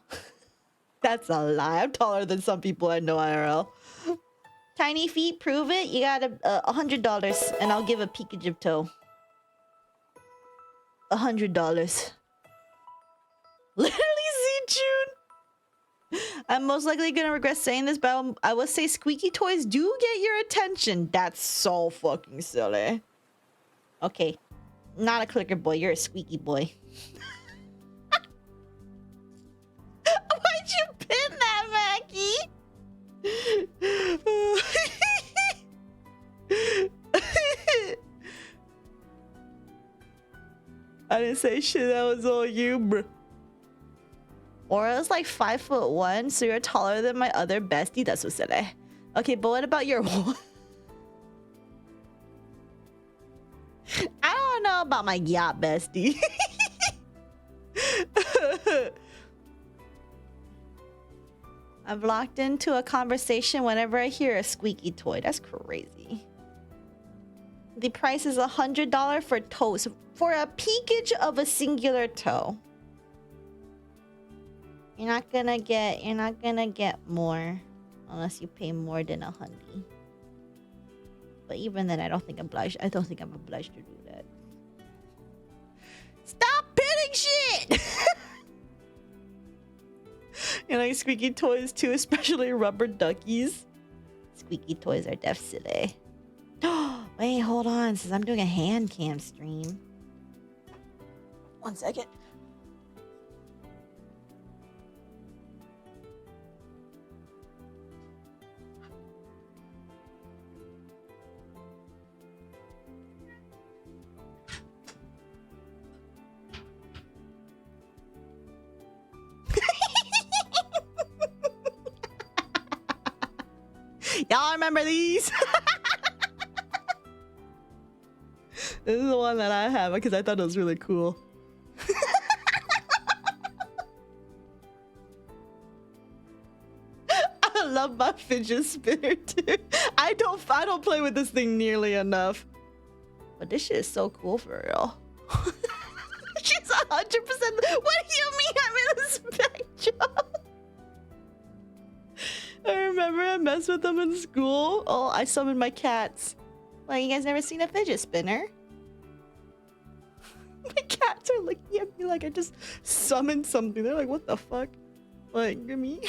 That's a lie. I'm taller than some people I know IRL. Tiny feet, prove it. You got $100 and I'll give a peekage of toe. $100. Literally, Z June. I'm most likely gonna regret saying this, but I will say squeaky toys do get your attention. That's so fucking silly. Okay. Not a clicker boy, you're a squeaky boy. Why'd you pin that, Mackie? I didn't say shit, that was all you, bro. Aura's like 5'1", so you're taller than my other bestie. That's so silly. Okay, but what about your I don't know about my yacht bestie. I've locked into a conversation whenever I hear a squeaky toy. That's crazy. The price is $100 for toes for a peekage of a singular toe. You're not gonna get more unless you pay more than $100. But even then, I don't think I'm obliged to do that. Stop pinning shit! You like squeaky toys too, especially rubber duckies. Squeaky toys are def silly. Wait, hold on, since I'm doing a hand cam stream. 1 second. Y'all remember these? This is the one that I have because I thought it was really cool. I love my fidget spinner too. I don't play with this thing nearly enough. But this shit is so cool for real. She's 100%. What do you mean I'm in the spectrum? I remember I messaged mess with them in school. Oh, I summoned my cats. Well, you guys never seen a fidget spinner? My cats are looking at me like I just summoned something. They're like, what the fuck? Like, give me.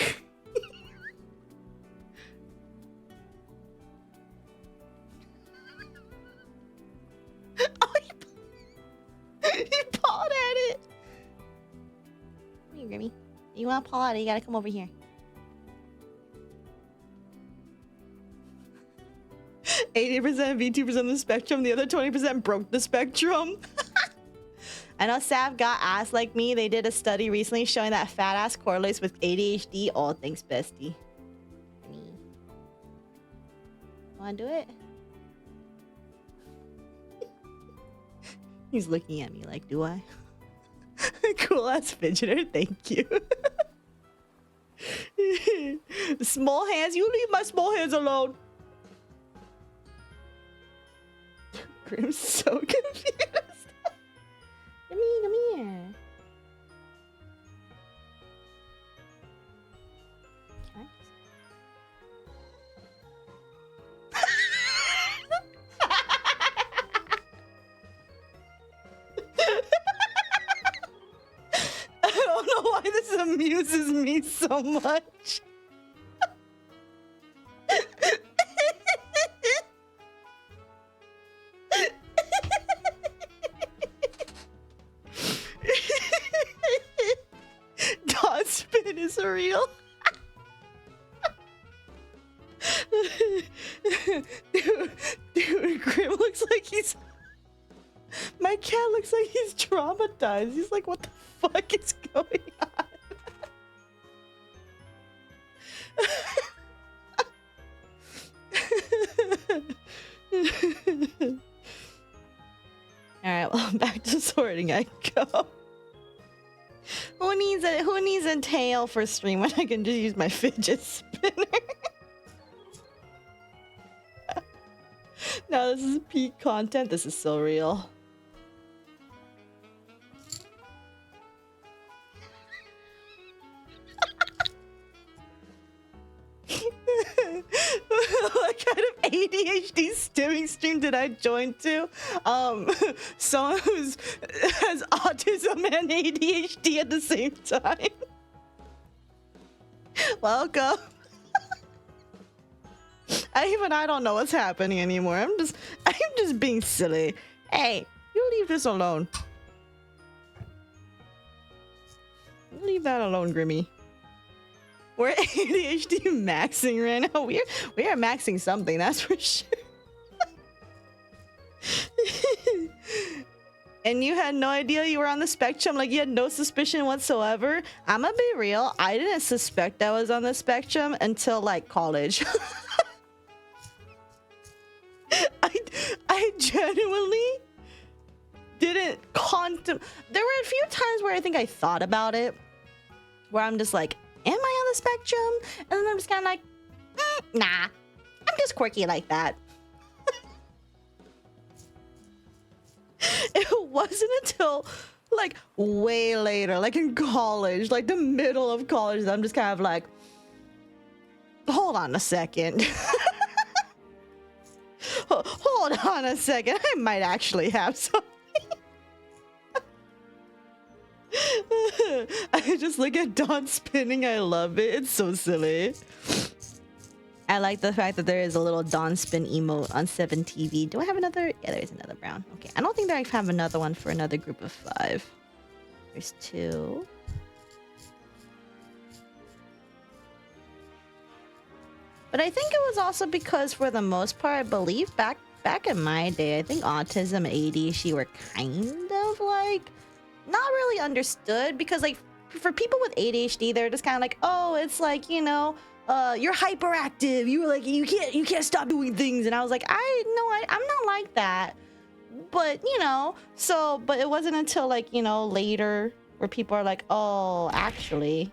Oh, he pawed at it. Come here, Grimmy. You want to paw at it, you gotta come over here. 80% V2% of the spectrum, the other 20% broke the spectrum. I know Sav got ass like me. They did a study recently showing that fat ass correlates with ADHD. Oh, thanks, bestie. Wanna do it? He's looking at me like, do I? Cool ass fidgeter, thank you. Small hands, you leave my small hands alone. Grim's so confused. Come here. Okay. I don't know why this amuses me so much. Dot spin is real. Dude, Grim looks like he's... My cat looks like he's traumatized. He's like, what the fuck is going on? Alright, well, back to sorting I go. Who needs a tail for stream when I can just use my fidget spinner? No, this is peak content. This is so real. What kind of ADHD stimming stream did I join to? Someone who's has autism and ADHD at the same time. Welcome. I don't know what's happening anymore. I'm just being silly. Hey, you leave this alone. Leave that alone, Grimmy. We're ADHD maxing right now. We are maxing something, that's for sure. And you had no idea you were on the spectrum, like you had no suspicion whatsoever. I'm gonna be real, I didn't suspect I was on the spectrum until like college. I genuinely didn't there were a few times where I think I thought about it, where I'm just like, am I on the spectrum? And then I'm just kind of like, nah, I'm just quirky like that. It wasn't until like way later, like in college, like the middle of college, that I'm just kind of like, hold on a second. Hold on a second, I might actually have something. I just look at Don spinning. I love it. It's so silly. I like the fact that there is a little Don spin emote on 7TV. Do I have another? Yeah, there is another brown. Okay, I don't think that I have another one for another group of 5. There's 2. But I think it was also because, for the most part, I believe back in my day, I think autism and ADHD were kind of like not really understood, because like for people with ADHD, they're just kind of like, oh, it's like, you know, you're hyperactive. You were like, you can't stop doing things. And I was like, I'm not like that. But you know, but it wasn't until like, you know, later where people are like, oh, actually.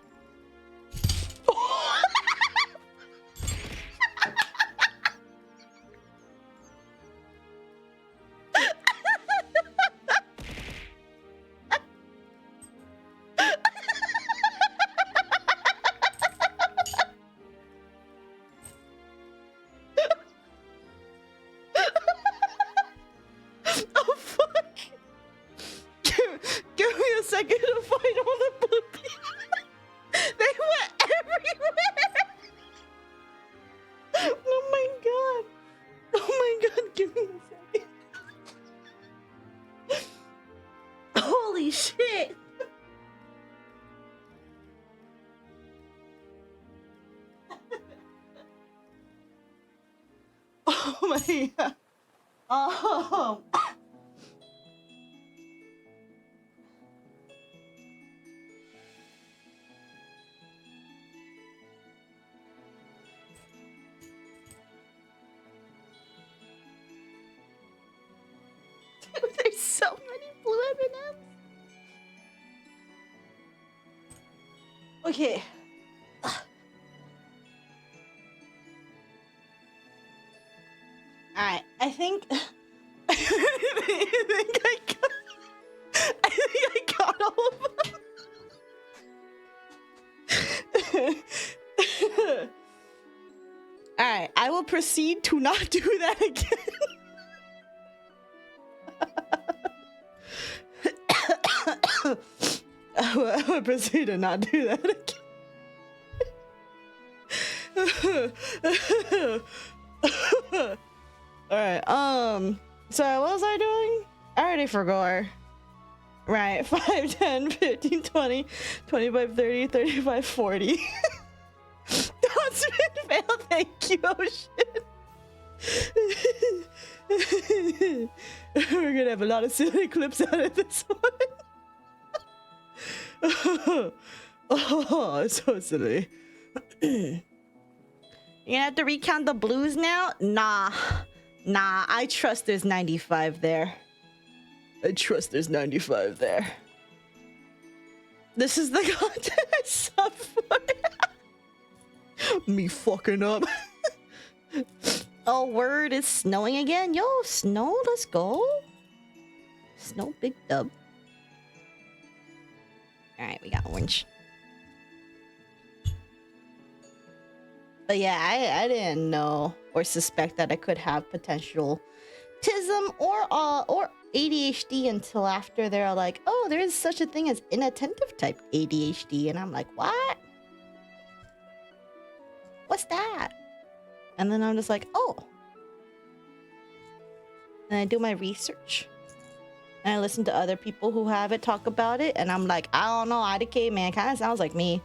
my... Oh... There's so many blue M&Ms. Okay. Alright, I think I think I got all of them. Alright, I will proceed to not do that again. I will proceed to not do that again. Alright, sorry, what was I doing? I already forgot. Right, 5, 10, 15, 20, 25, 30, 35, 40. Don't spin fail, thank you, oh shit. We're gonna have a lot of silly clips out of this one. Oh, it's so silly. You gonna have to recount the blues now? Nah, I trust there's 95 there. I trust there's 95 there. This is the content I sub for. Me fucking up. Oh, word, it's snowing again? Yo, snow, let's go. Snow, big dub. Alright, we got orange. But yeah, I didn't know or suspect that I could have potential autism or ADHD until after they're like, oh, there is such a thing as inattentive type ADHD. And I'm like, what? What's that? And then I'm just like, oh. And I do my research. And I listen to other people who have it talk about it. And I'm like, I don't know, IDK, man, kind of sounds like me.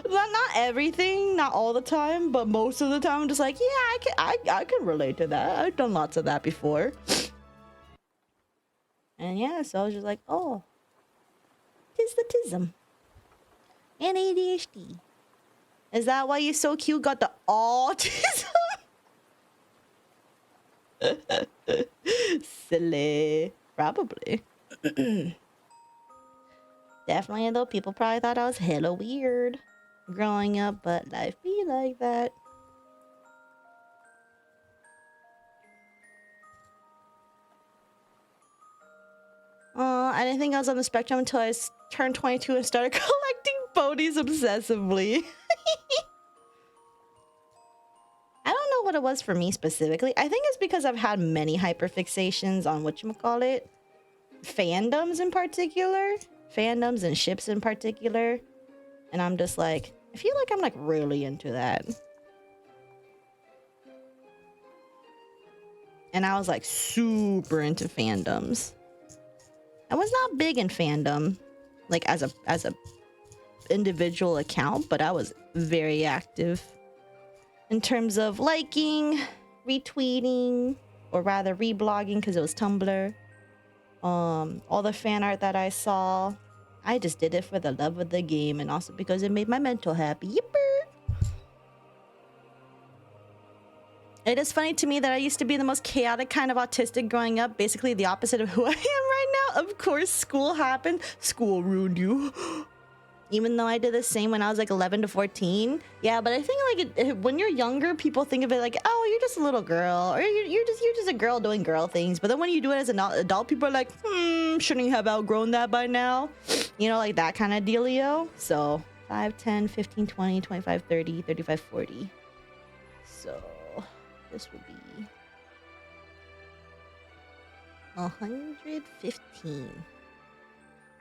Not everything, not all the time, but most of the time I'm just like, yeah, I can relate to that. I've done lots of that before. And yeah, so I was just like, oh, tis the tism. And ADHD. Is that why you so cute got the autism? Silly. Probably. Definitely, though, people probably thought I was hella weird growing up, but life be like that. I didn't think I was on the spectrum until I turned 22 and started collecting ponies obsessively. I don't know what it was for me specifically. I think it's because I've had many hyperfixations on whatchamacallit, fandoms in particular. Fandoms and ships in particular. And I'm just like, I feel like I'm like really into that. And I was like super into fandoms. I was not big in fandom, like as a individual account, but I was very active in terms of liking, retweeting, or rather reblogging because it was Tumblr. All the fan art that I saw, I just did it for the love of the game and also because it made my mental happy. Yipper! It is funny to me that I used to be the most chaotic kind of autistic growing up, basically the opposite of who I am right now. Of course, school happened. School ruined you. Even though I did the same when I was like 11 to 14. Yeah, but I think like when you're younger, people think of it like, oh, you're just a little girl, or you're just a girl doing girl things. But then when you do it as an adult, people are like, shouldn't you have outgrown that by now? You know, like that kind of dealio. So 5, 10, 15, 20, 25, 30, 35, 40. So this would be 115.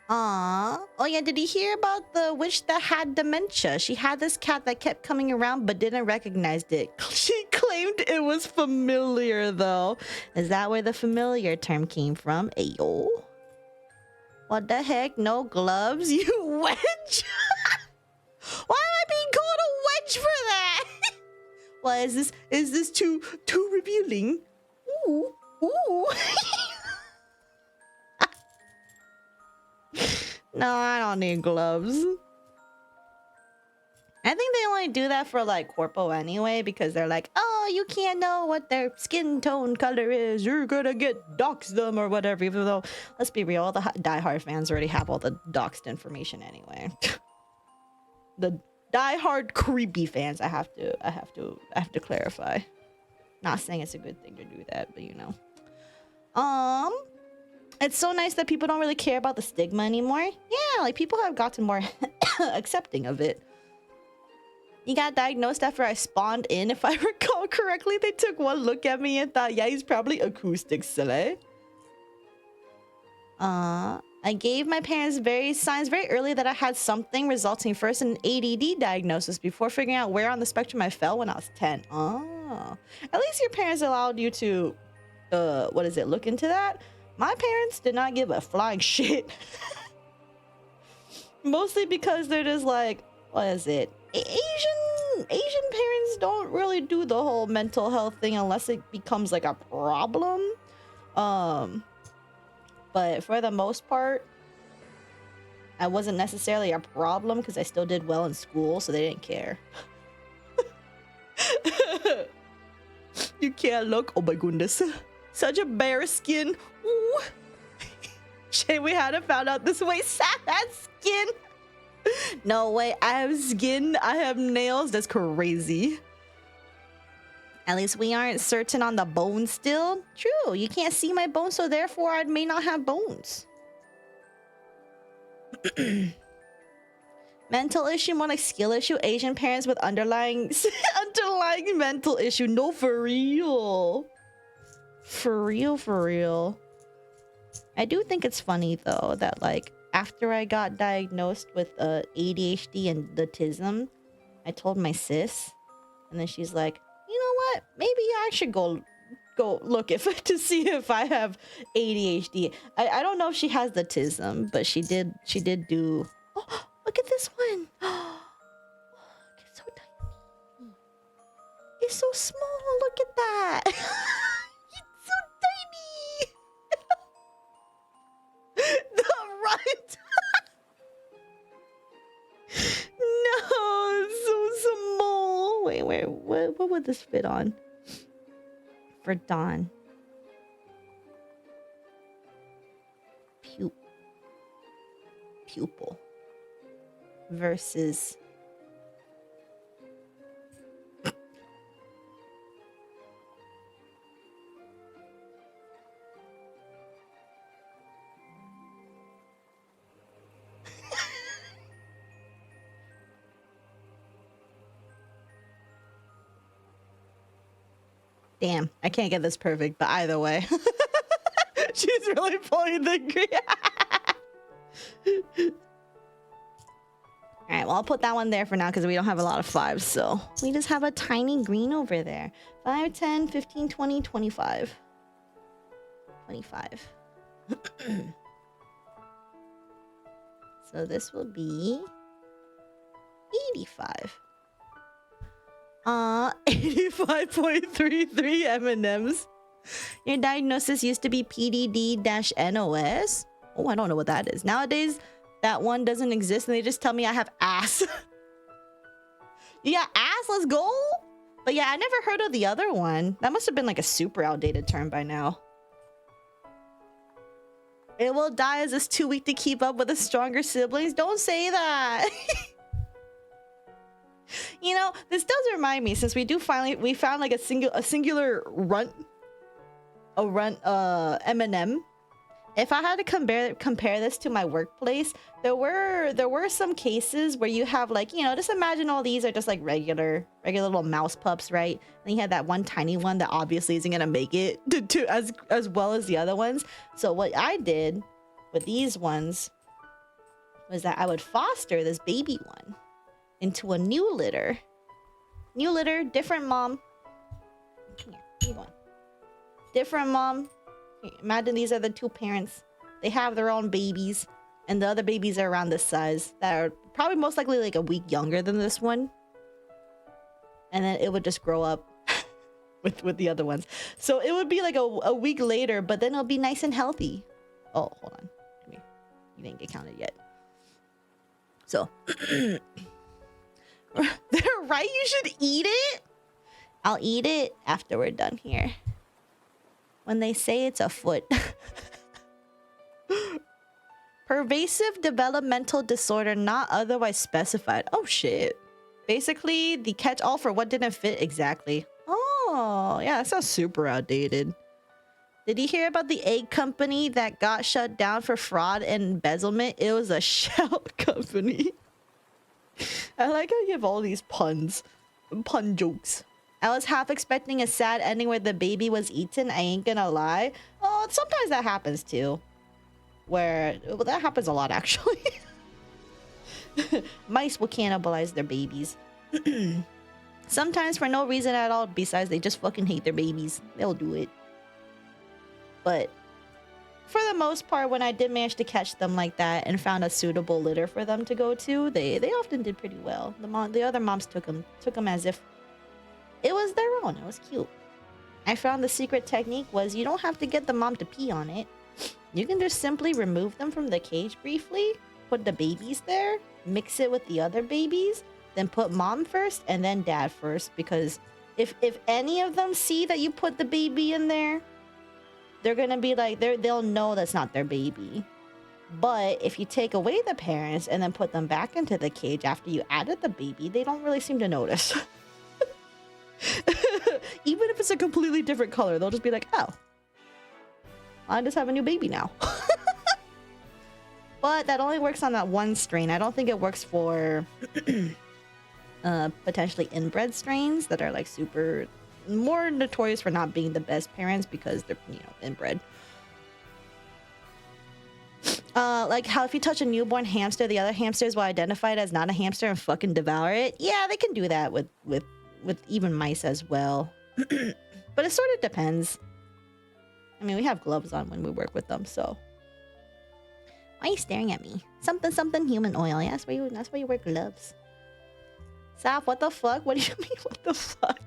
Aww. Oh yeah, did you hear about the witch that had dementia? She had this cat that kept coming around but didn't recognize it. She claimed it was familiar though. Is that where the familiar term came from? Ayo. What the heck? No gloves? You wench? Why am I being called a wench for that? Why is this too revealing? Ooh, ooh. No, I don't need gloves. I think they only do that for like corpo anyway, because they're like, oh, you can't know what their skin tone color is. You're gonna get dox them or whatever. Even though, let's be real, all the diehard fans already have all the doxed information anyway. The diehard creepy fans, I have to clarify. Not saying it's a good thing to do that, but you know. It's so nice that people don't really care about the stigma anymore. Yeah, like people have gotten more accepting of it. You got diagnosed after I spawned in, if I recall correctly. They took one look at me and thought, yeah, he's probably acoustic, silly. I gave my parents signs very early that I had something, resulting first in an ADD diagnosis before figuring out where on the spectrum I fell when I was 10. Oh, at least your parents allowed you to, look into that. My parents did not give a flying shit. Mostly because they're just like, what is it? Asian parents don't really do the whole mental health thing unless it becomes like a problem. But for the most part, I wasn't necessarily a problem because I still did well in school, so they didn't care. You can't look. Oh my goodness. Such a bare skin. Ooh. Shit, we hadn't found out this way. Sad skin. No way. I have skin. I have nails. That's crazy. At least we aren't certain on the bones still. True. You can't see my bones, so therefore I may not have bones. Mental issue, more like skill issue. Asian parents with underlying mental issue. No, for real. For real. I do think it's funny though that like after I got diagnosed with ADHD and autism, I told my sis, and then she's like, you know what? Maybe I should go look to see if I have ADHD. I don't know if she has the autism, but she did do. Oh, look at this one. Oh, it's so tiny. It's so small. Look at that. It's so tiny. The right. No, it's so small. Wait, what would this fit on? For Don. Pupil. Versus... Damn, I can't get this perfect, but either way. She's really pulling the green. Alright, well, I'll put that one there for now because we don't have a lot of 5s, so we just have a tiny green over there. 5, 10, 15, 20, 25. 25. So this will be 85. 85.33 M&Ms. Your diagnosis used to be PDD-NOS. Oh, I don't know what that is. Nowadays, that one doesn't exist and they just tell me I have ass. Yeah, ass, let's go. But yeah, I never heard of the other one. That must have been like a super outdated term by now. It will die as it's too weak to keep up with the stronger siblings. Don't say that. You know, this does remind me, since we found like a singular runt M&M. If I had to compare this to my workplace, there were some cases where you have like, you know, just imagine all these are just like regular little mouse pups, right? And you had that one tiny one that obviously isn't gonna make it to as well as the other ones. So what I did with these ones was that I would foster this baby one into a new litter. New litter, different mom. Here you go. Different mom. Imagine these are the two parents. They have their own babies, and the other babies are around this size that are probably most likely like a week younger than this one. and then it would just grow up with the other ones. So it would be like a week later, but then it'll be nice and healthy. Oh, hold on. You didn't get counted yet. So, they're right. You should eat it. I'll eat it after we're done here. When they say it's a foot. Pervasive developmental disorder not otherwise specified. Oh, shit. Basically, the catch-all for what didn't fit exactly. Oh, yeah, that sounds super outdated. Did you hear about the egg company that got shut down for fraud and embezzlement? It was a shell company. I like how you have all these pun jokes. I was half expecting a sad ending where the baby was eaten. I ain't gonna lie. Oh, sometimes that happens too. Well, that happens a lot actually. Mice will cannibalize their babies. Sometimes for no reason at all besides they just fucking hate their babies. They'll do it. But for the most part, when I did manage to catch them like that and found a suitable litter for them to go to, they often did pretty well. The other moms took them as if it was their own. It was cute. I found the secret technique was you don't have to get the mom to pee on it. You can just simply remove them from the cage briefly, put the babies there, mix it with the other babies, then put mom first and then dad first. Because if any of them see that you put the baby in there, they're gonna be like, they'll know that's not their baby. But if you take away the parents and then put them back into the cage after you added the baby, they don't really seem to notice. Even if it's a completely different color, they'll just be like, oh, I just have a new baby now. But that only works on that one strain. I don't think it works for potentially inbred strains that are like super more notorious for not being the best parents because they're, you know, inbred. Like how if you touch a newborn hamster, the other hamsters will identify it as not a hamster and fucking devour it. Yeah, they can do that with even mice as well. But it sort of depends. I mean, we have gloves on when we work with them, so. Why are you staring at me? Something human oil. Yeah, that's why you wear gloves. Saf, what the fuck? What do you mean, what the fuck?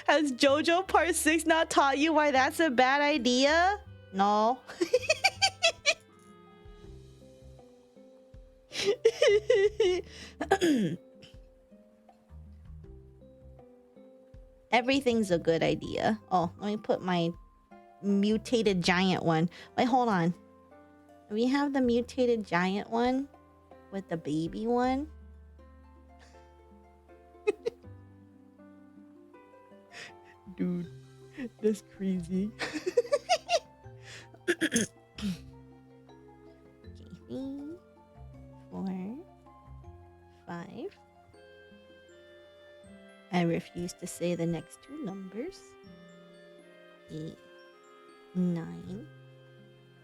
Has JoJo Part 6 not taught you why that's a bad idea? No. Everything's a good idea. Oh, let me put my mutated giant one. Wait, hold on. We have the mutated giant one with the baby one. Dude, that's crazy. Okay, 3, 4, 5. I refuse to say the next two numbers. 8, 9.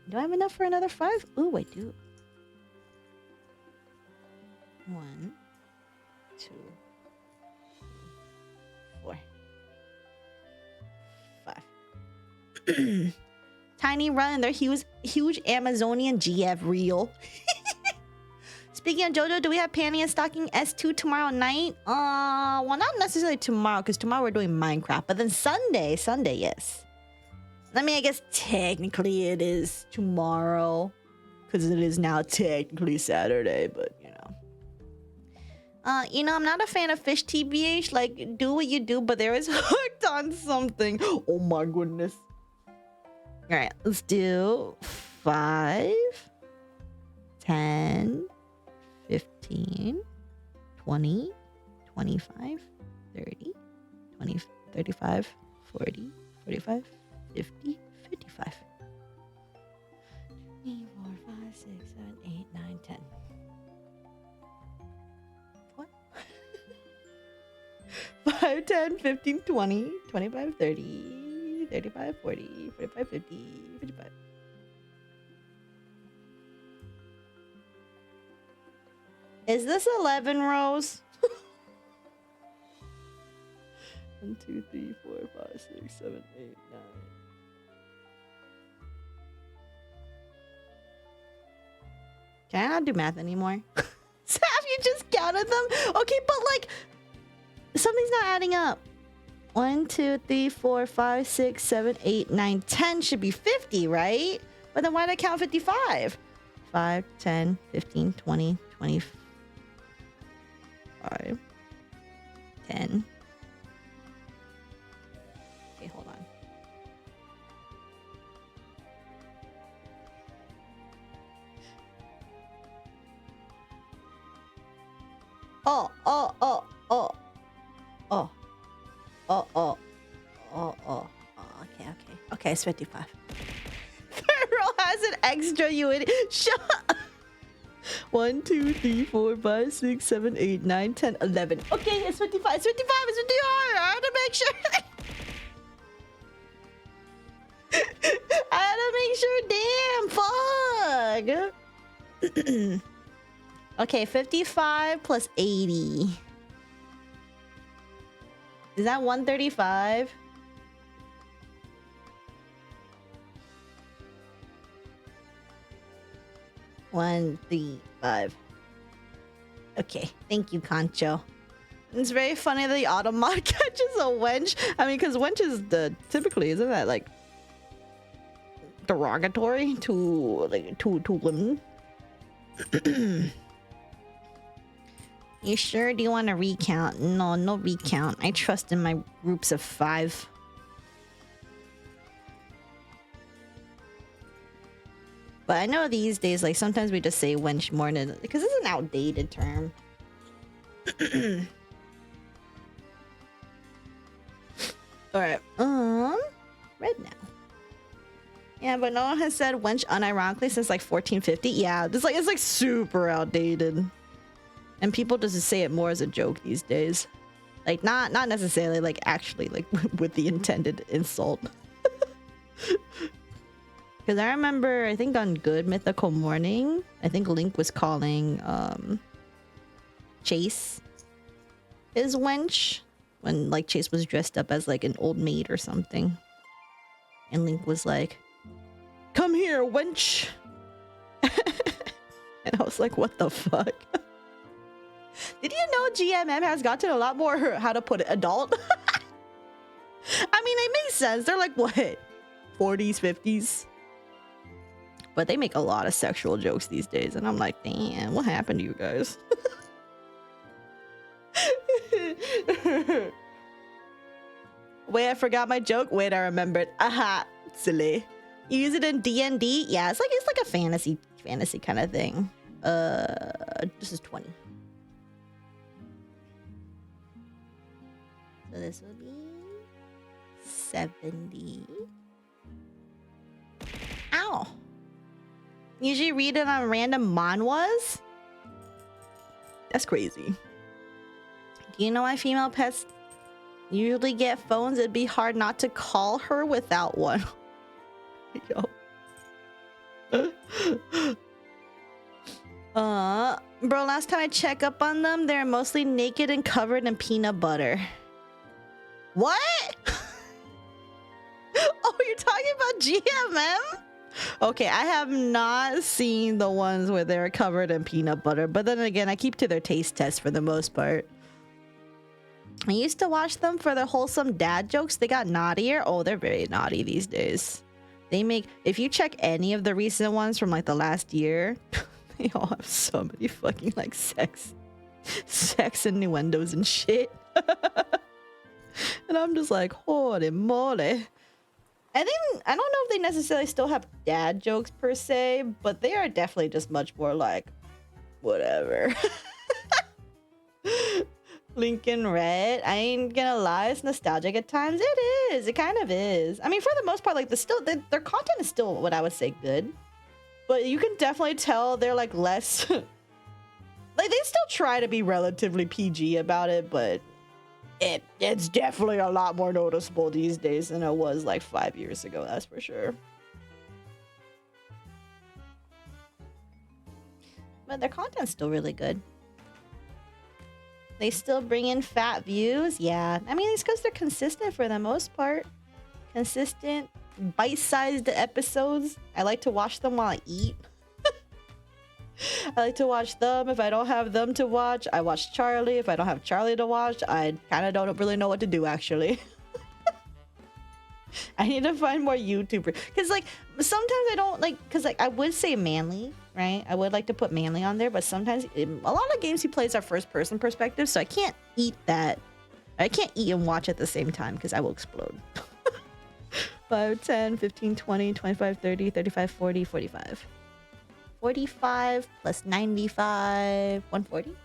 Do I have enough for another 5? Ooh, I do. 1, 2, 4, 5. Tiny Run, they're huge Amazonian GF real. Speaking of JoJo, do we have Panty and Stocking S2 tomorrow night? Well, not necessarily tomorrow, because tomorrow we're doing Minecraft. But then Sunday, yes. I mean, I guess technically it is tomorrow, because it is now technically Saturday, but you know. You know, I'm not a fan of fish TBH. Like, do what you do, but there is hooked on something. Oh my goodness. All right, let's do 5, 10, 15, 20, 25, 30, 20, 35, 40, 45, 50, 55. 3, 4, 5, 6, 7, 8, 9, 10. What? 5, 10, 15, 20, 25, 30, 35, 40, 45, 50, 55. Is this 11 rows? 1, 2, 3, 4, 5, 6, 7, 8, 9. Can I not do math anymore? Saf, you just counted them? Okay, but like, Something's not adding up. 1, 2, 3, 4, 5, 6, 7, 8, 9, 10 should be 50, right? But then why did I count 55? 5, 10, 15, 20, 25, 10. Okay, hold on. Oh. Okay, it's 55. Pharaoh has an extra unit. Shut up. 1, 2, 3, 4, 5, 6, 7, 8, 9, 10, 11. Okay, it's 55. It's 55. It's 55. I had to make sure. I had to make sure. Damn, fuck. Okay, 55 plus 80. Is that 135? One, 3, 5. Okay, thank you, Concho. It's very funny that the Automod catches a wench. I mean, because wench is typically, isn't that like derogatory to women? You sure? Do you want to recount? No recount. I trust in my groups of 5. But I know these days, like, sometimes we just say wench more than... Because it's an outdated term. Alright. Red now. Yeah, but no one has said wench unironically since, like, 1450. Yeah, it's like super outdated. And people just say it more as a joke these days. Like, not necessarily, like, actually, like, with the intended insult. Because I remember, I think on Good Mythical Morning, I think Link was calling Chase his wench. When, like, Chase was dressed up as, like, an old maid or something. And Link was like, "Come here, wench!" And I was like, what the fuck? Did you know GMM has gotten a lot more, how to put it, adult? I mean, it makes sense. They're like, what? 40s, 50s? But they make a lot of sexual jokes these days. And I'm like, damn, what happened to you guys? Wait, I forgot my joke. Wait, I remembered. Aha, silly. You use it in D&D? Yeah, it's like a fantasy kind of thing. This is 20. So this will be 70. Ow. Usually read it on random manhwas? That's crazy. Do you know why female pets usually get phones? It'd be hard not to call her without one. Yo. Bro, last time I checked up on them, they're mostly naked and covered in peanut butter. What? Oh, you're talking about GMM? Okay, I have not seen the ones where they're covered in peanut butter, but then again, I keep to their taste test for the most part. I used to watch them for their wholesome dad jokes. They got naughtier. Oh, they're very naughty these days. They make, if you check any of the recent ones from like the last year, they all have so many fucking like sex innuendos and shit. And I'm just like, holy moly. I don't know if they necessarily still have dad jokes per se, but they are definitely just much more like, whatever. Lincoln Red, I ain't gonna lie, it's nostalgic at times. It is, it kind of is. I mean, for the most part, like their content is still what I would say good, but you can definitely tell they're like less like they still try to be relatively PG about it, but it's definitely a lot more noticeable these days than it was like 5 years ago, that's for sure. But their content's still really good. They still bring in fat views. Yeah, I mean, it's because they're consistent for the most part. Consistent, bite-sized episodes. I like to watch them while I eat. I like to watch them. If I don't have them to watch, I watch Charlie. If I don't have Charlie to watch, I kind of don't really know what to do, actually. I need to find more YouTubers. Because, like, sometimes I don't, like, because, like, I would say Manly, right? I would like to put Manly on there, but sometimes a lot of games he plays are first-person perspective, so I can't eat that. I can't eat and watch at the same time because I will explode. 5, 10, 15, 20, 25, 30, 35, 40, 45. 45 plus 95, 140.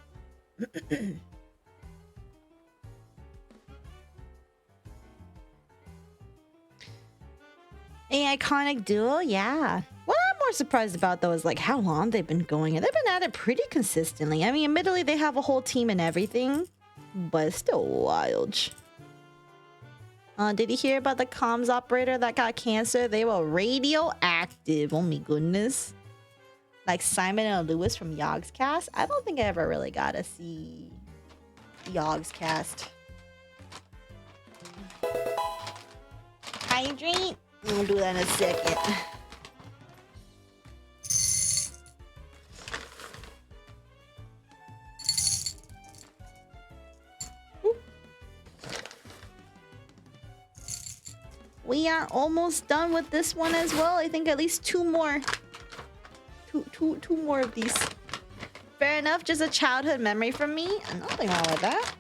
An iconic duo, yeah. What I'm more surprised about though is like how long they've been going, and they've been at it pretty consistently. I mean, admittedly they have a whole team and everything, but it's still wild. Did you hear about the comms operator that got cancer? They were radioactive. Oh my goodness. Like Simon and Lewis from Yogscast. I don't think I ever really got to see Yogscast. Hydrate? We'll do that in a second. We are almost done with this one as well. I think at least two more of these. Fair enough, just a childhood memory from me. Nothing wrong with that.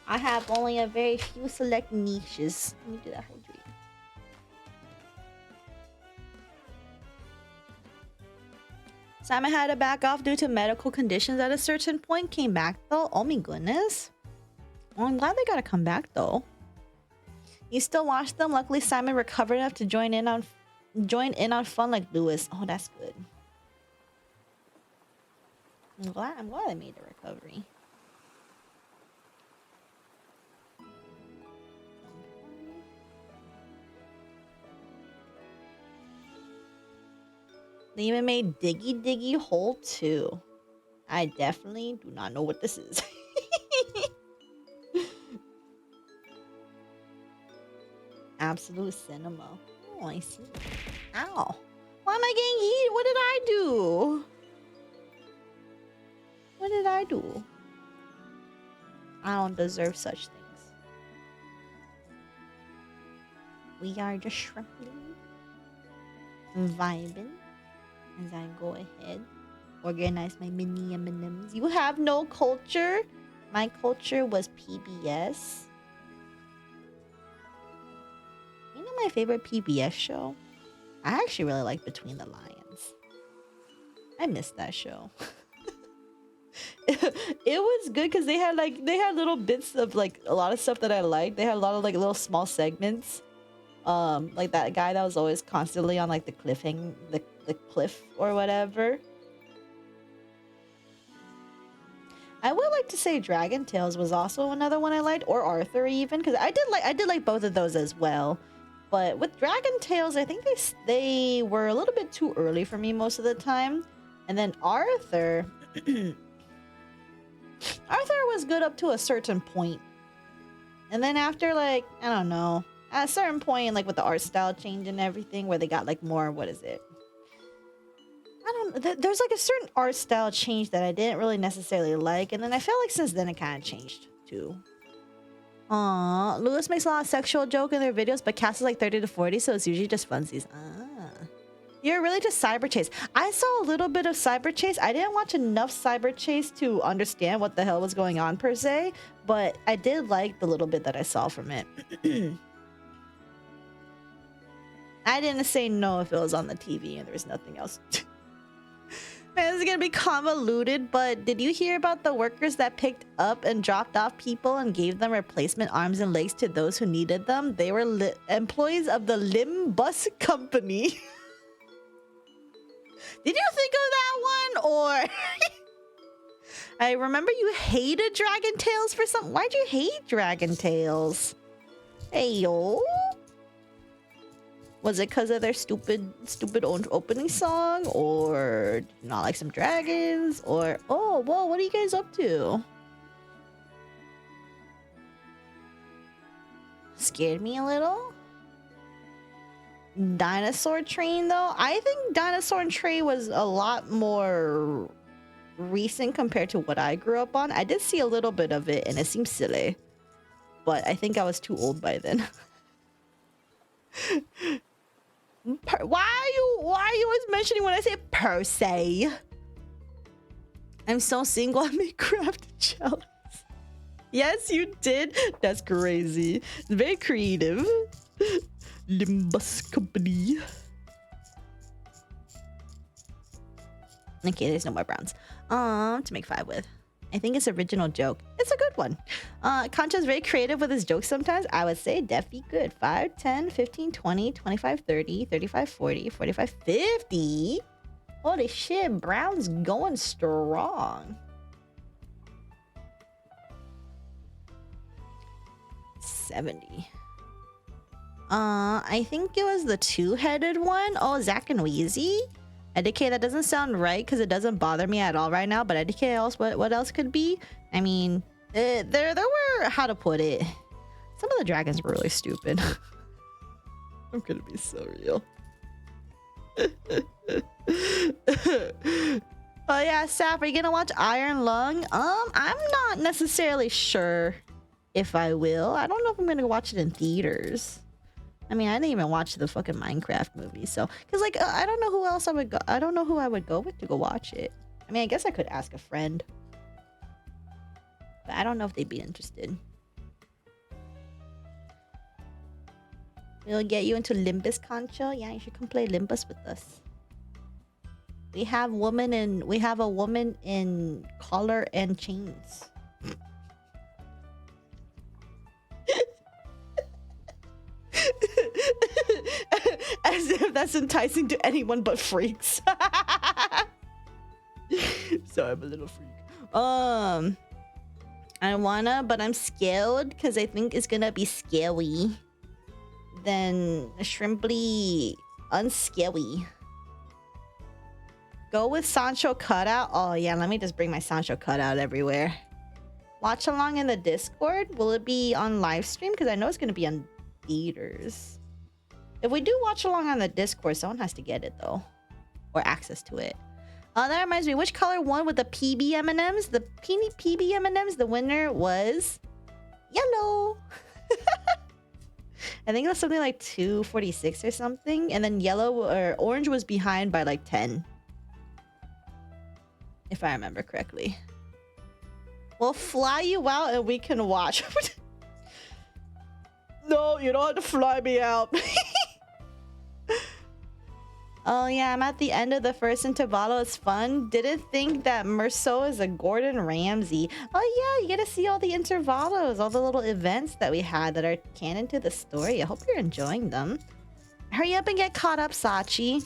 I have only a very few select niches. Let me do that hydrate. Simon had to back off due to medical conditions at a certain point. Came back though. Oh my goodness. Well, I'm glad they gotta come back though. You still watch them? Luckily, Simon recovered enough to join in on fun like Lewis. Oh, that's good. I'm glad I made the recovery. They even made Diggy Diggy Hole 2. I definitely do not know what this is. Absolute cinema. Oh, I see. Ow. Why am I getting eaten? What did I do? What did I do? I don't deserve such things. We are just shrimping, vibing, as I go ahead, organize my mini M&Ms. You have no culture? My culture was PBS. You know my favorite PBS show? I actually really like Between the Lions. I missed that show. It was good because they had little bits of like a lot of stuff that I liked. They had a lot of like little small segments. Like that guy that was always constantly on like the cliff or whatever. I would like to say Dragon Tales was also another one I liked, or Arthur even, because I did like both of those as well. But with Dragon Tales, I think they were a little bit too early for me most of the time. And then Arthur was good up to a certain point. And then after, like, I don't know, at a certain point, like with the art style change and everything, where they got like more, what is it? I don't know. There's like a certain art style change that I didn't really necessarily like. And then I felt like since then it kind of changed too. Aww, Lewis makes a lot of sexual joke in their videos, but Cass is like 30 to 40, so it's usually just funsies. You're really just Cyber Chase. I saw a little bit of Cyber Chase. I didn't watch enough Cyber Chase to understand what the hell was going on per se, but I did like the little bit that I saw from it. I didn't say no if it was on the TV and there was nothing else. Man, this is gonna be convoluted, but did you hear about the workers that picked up and dropped off people and gave them replacement arms and legs to those who needed them? They were employees of the Lim Bus Company. Did you think of that one? Or I remember you hated Dragon Tales for something. Why'd you hate Dragon Tales? Hey yo. Was it because of their stupid opening song? Or did you not like some dragons? Or, oh, whoa, what are you guys up to? Scared me a little? Dinosaur Train though. I think Dinosaur Train was a lot more recent compared to what I grew up on. I did see a little bit of it and it seemed silly, but I think I was too old by then. Why are you always mentioning when I say per se? I'm so single. I made craft jealous. Yes, you did. That's crazy. Very creative. Limbus Company. Okay, there's no more browns. To make 5 with. I think it's original joke. It's a good one. Concha's very creative with his jokes sometimes. I would say definitely good. 5, 10, 15, 20, 25, 30, 35, 40, 45, 50. Holy shit, Brown's going strong. 70. I think it was the 2-headed one. Oh, Zack and Wheezy. IDK, that doesn't sound right because it doesn't bother me at all right now. But IDK else, what else could be? I mean, there were, how to put it. Some of the dragons were really stupid. I'm gonna be so real. Oh yeah, Sap, are you gonna watch Iron Lung? I'm not necessarily sure if I will. I don't know if I'm gonna watch it in theaters. I mean, I didn't even watch the fucking Minecraft movie, so because like I don't know who else I would go. I don't know who I would go with to go watch it. I mean, I guess I could ask a friend, but I don't know if they'd be interested. We'll get you into Limbus, Concho. Yeah, you should come play Limbus with us. We have a woman in collar and chains. As if that's enticing to anyone but freaks. So I'm a little freak. I wanna, but I'm scared because I think it's gonna be scary. Then shrimply unscary. Go with Sancho cutout. Oh yeah, let me just bring my Sancho cutout everywhere. Watch along in the Discord. Will it be on live stream? Because I know it's gonna be on theaters. If we do watch along on the Discord, someone has to get it though, or access to it. That reminds me, which color won with the PB M&Ms? The PB M&Ms, the winner was yellow. I think it was something like 246 or something, and then yellow or orange was behind by like 10, if I remember correctly. We'll fly you out and we can watch. No, you don't have to fly me out. Oh yeah, I'm at the end of the first intervalo. It's fun. Didn't think that Merceau is a Gordon Ramsay. Oh yeah, you get to see all the intervalos, all the little events that we had that are canon to the story. I hope you're enjoying them. Hurry up and get caught up, Sachi.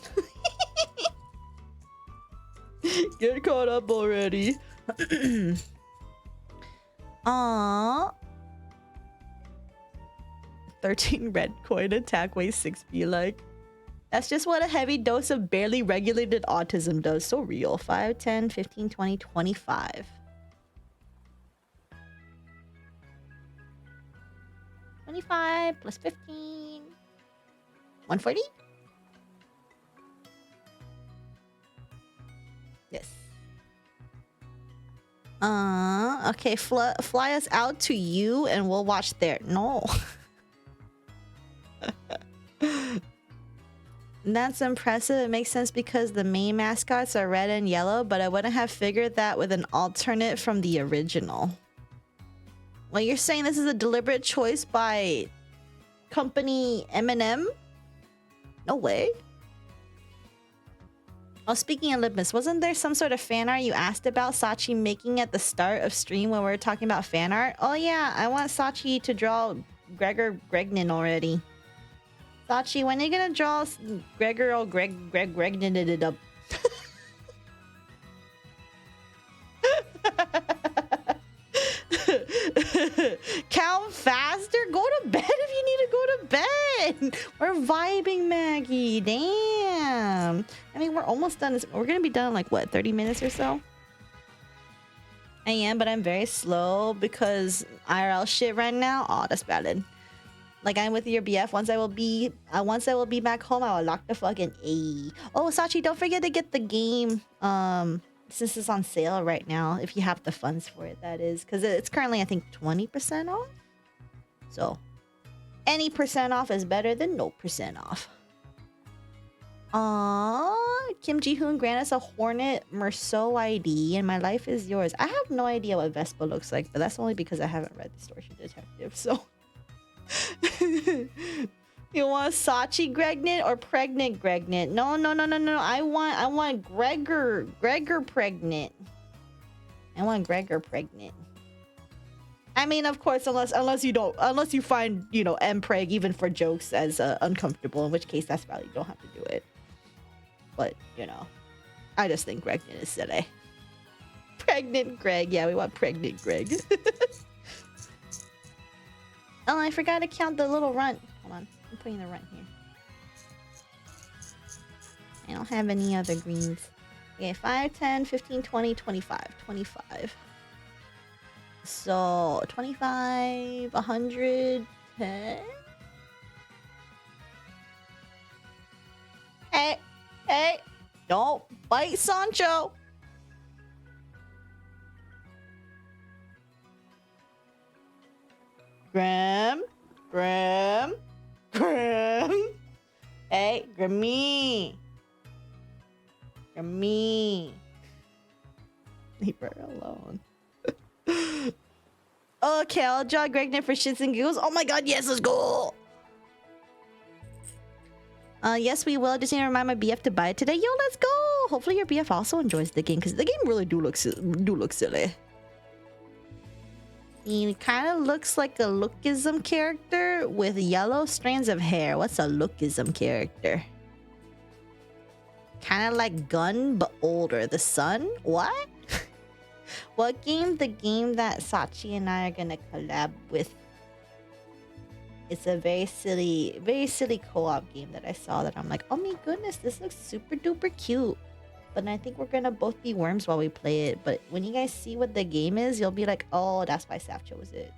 Get caught up already. Aww. 13 red coin attack weighs 6 be like. That's just what a heavy dose of barely regulated autism does. So real. 5, 10, 15, 20, 25. 25 plus 15. 140? Yes. Okay, fly us out to you and we'll watch there. No. That's impressive. It makes sense because the main mascots are red and yellow, but I wouldn't have figured that with an alternate from the original. Well, you're saying this is a deliberate choice by company M&M? No way. Oh, speaking of Litmus, wasn't there some sort of fan art you asked about Sachi making at the start of stream when we were talking about fan art? Oh yeah, I want Sachi to draw Gregor Gregnin already. Sachi, when are you gonna draw Gregor or Gregnin it up? Count faster? Go to bed if you need to go to bed. We're vibing, Maggie. Damn. I mean, we're almost done. We're gonna be done in like what, 30 minutes or so? I am, but I'm very slow because IRL shit right now. Oh, that's valid. Like I'm with your BF. Once I will be back home, I will lock the fucking A. Oh, Sachi, don't forget to get the game. Since it's on sale right now, if you have the funds for it, that is, because it's currently I think 20% off. So any percent off is better than no percent off. Kim Ji-hoon, grant us a Hornet Merceau ID and my life is yours. I have no idea what Vespa looks like, but that's only because I haven't read Distortion Detective, so... You want Sachi Gregnant or pregnant Gregnant? No. I want Gregor pregnant. I want Gregor pregnant. I mean, of course, unless you find, you know, M preg even for jokes as uncomfortable, in which case that's probably you don't have to do it. But, you know, I just think Gregnant is silly. Pregnant Greg. Yeah, we want pregnant Greg. Oh, I forgot to count the little runt. Hold on. I'm putting the runt here. I don't have any other greens. Okay, 5, 10, 15, 20, 25. 25. So, 25, 100, 10. Hey, don't bite Sancho. Graham. Hey, Grammy. Leave her alone. Okay, I'll draw Gregnet for shits and giggles. Oh my god, yes, let's go! Yes, we will. Just need to remind my BF to buy it today. Yo, let's go! Hopefully your BF also enjoys the game, because the game really do look silly. He kind of looks like a lookism character with yellow strands of hair. What's a lookism character? Kind of like Gun, but older. The Sun? What? What game? The game that Sachi and I are gonna collab with. It's a very silly co-op game that I saw that I'm like, oh my goodness, this looks super duper cute. But I think we're gonna both be worms while we play it. But when you guys see what the game is, you'll be like, oh, that's why Saf chose it.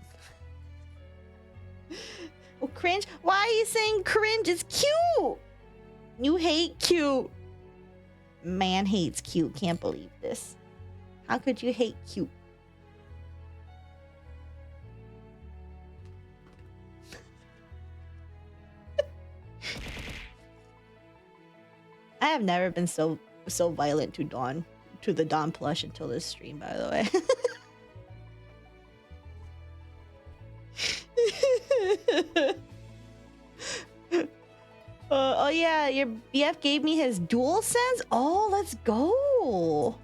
Oh, cringe? Why are you saying cringe? It's cute! You hate cute. Man hates cute. Can't believe this. How could you hate cute? I have never been so violent to the Don plush until this stream, by the way. Oh yeah, your BF gave me his dual sense. Oh, let's go.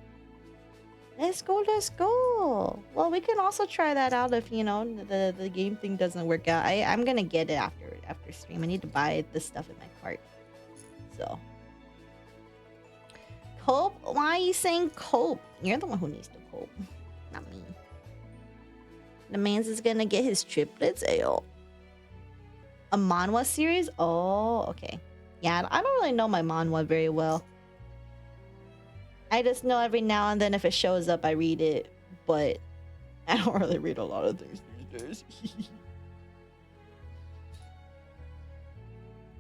Let's go. Well, we can also try that out if, you know, the game thing doesn't work out. I'm gonna get it after stream. I need to buy the stuff in my cart. So cope? Why are you saying cope? You're the one who needs to cope, not me. The man's is gonna get his triplets. Ayo. A manhwa series? Oh, okay. Yeah, I don't really know my manhwa very well. I just know every now and then if it shows up, I read it, but I don't really read a lot of things these days.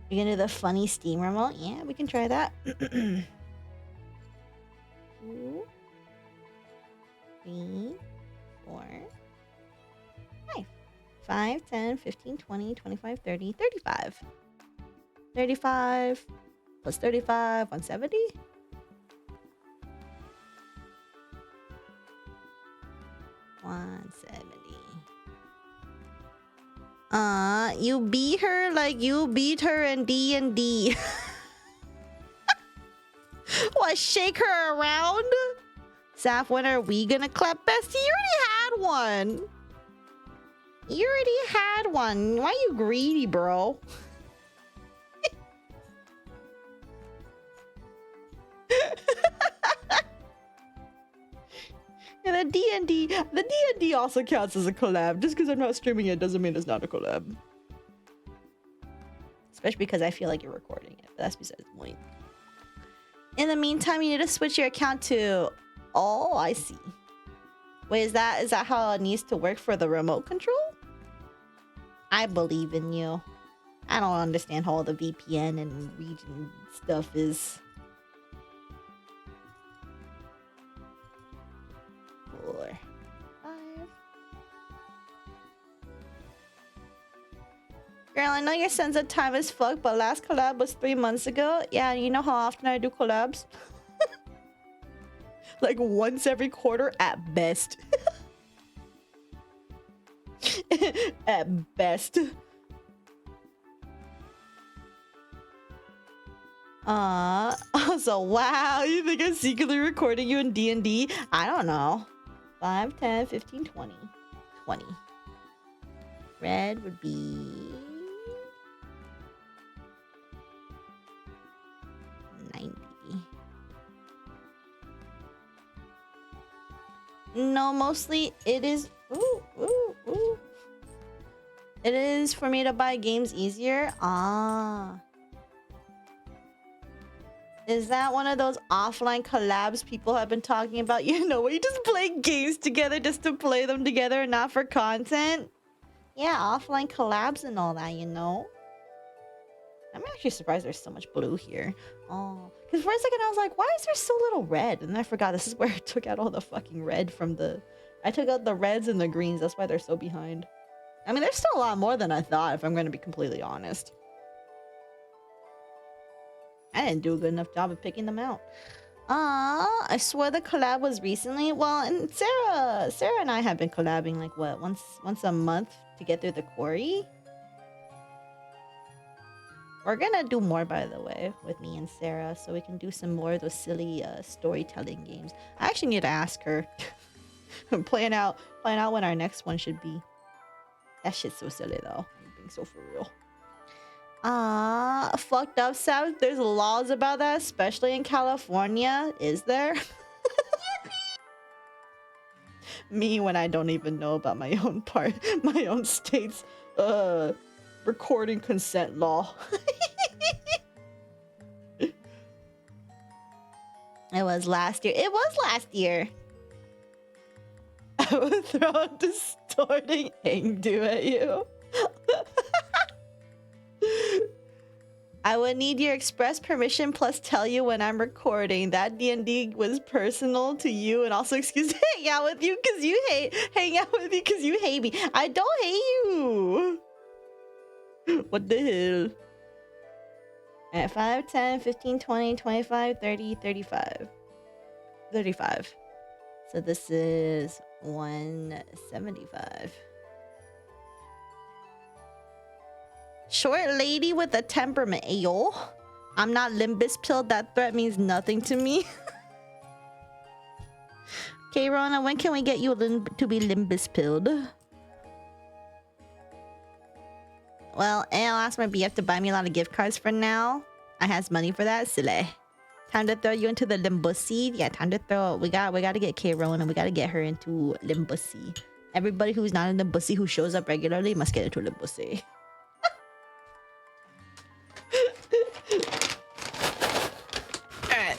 You're gonna do the funny Steam remote? Yeah, we can try that. 2, 3, 4, 5. 5, 10, 15, 20, 25, 30, 35. 35 plus 35, 170? You beat her like you beat her in D&D. What, shake her around? Saf, when are we gonna clap best? You already had one. You already had one. Why are you greedy, bro? And the D&D also counts as a collab. Just because I'm not streaming it doesn't mean it's not a collab. Especially because I feel like you're recording it. But that's besides the point. In the meantime, you need to switch your account to... Oh, I see. Wait, is that how it needs to work for the remote control? I believe in you. I don't understand how all the VPN and region stuff is. 4, 5. Girl, I know your sense of time is fucked, but last collab was 3 months ago. Yeah, you know how often I do collabs? Like once every quarter at best. At best. Also, wow, you think I'm secretly recording you in D&D? I don't know. 5, 10, 15, 20. 20. Red would be 90. No, mostly it is. Ooh, ooh, ooh. It is for me to buy games easier. Ah. Is that one of those offline collabs people have been talking about? You know, where you just play games together just to play them together and not for content? Yeah, offline collabs and all that, you know? I'm actually surprised there's so much blue here. Oh, because for a second I was like, why is there so little red? And then I forgot this is where I took out all the fucking red from the... I took out the reds and the greens. That's why they're so behind. I mean, there's still a lot more than I thought, if I'm going to be completely honest. I didn't do a good enough job of picking them out. I swear the collab was recently. Well, and Sarah and I have been collabing like what, once a month to get through the quarry. We're gonna do more, by the way, with me and Sarah, so we can do some more of those silly storytelling games. I actually need to ask her. I'm plan out when our next one should be. That shit's so silly though. I'm being so for real. Fucked up, Sam. There's laws about that, especially in California. Is there? Me when I don't even know about my own my own state's recording consent law. It was last year. It was last year. I would throw a distorting Engdu at you. I would need your express permission plus tell you when I'm recording. That D&D was personal to you and also excuse hang out with you because you hang out with you because you hate me. I don't hate you. What the hell? At 5, 10, 15, 20, 25, 30, 35. 35. So this is 175. Short lady with a temperament. Ayo. I'm not limbus pilled. That threat means nothing to me. Okay, Rona, when can we get you to be limbus pilled? Well, I'll ask my BF to buy me a lot of gift cards for now. I has money for that. Silly. Time to throw you into the limbussy. Yeah, time to throw. We got to get K-Ron and we got to get her into limbussy. Everybody who's not in limbussy who shows up regularly must get into limbussy. Alright.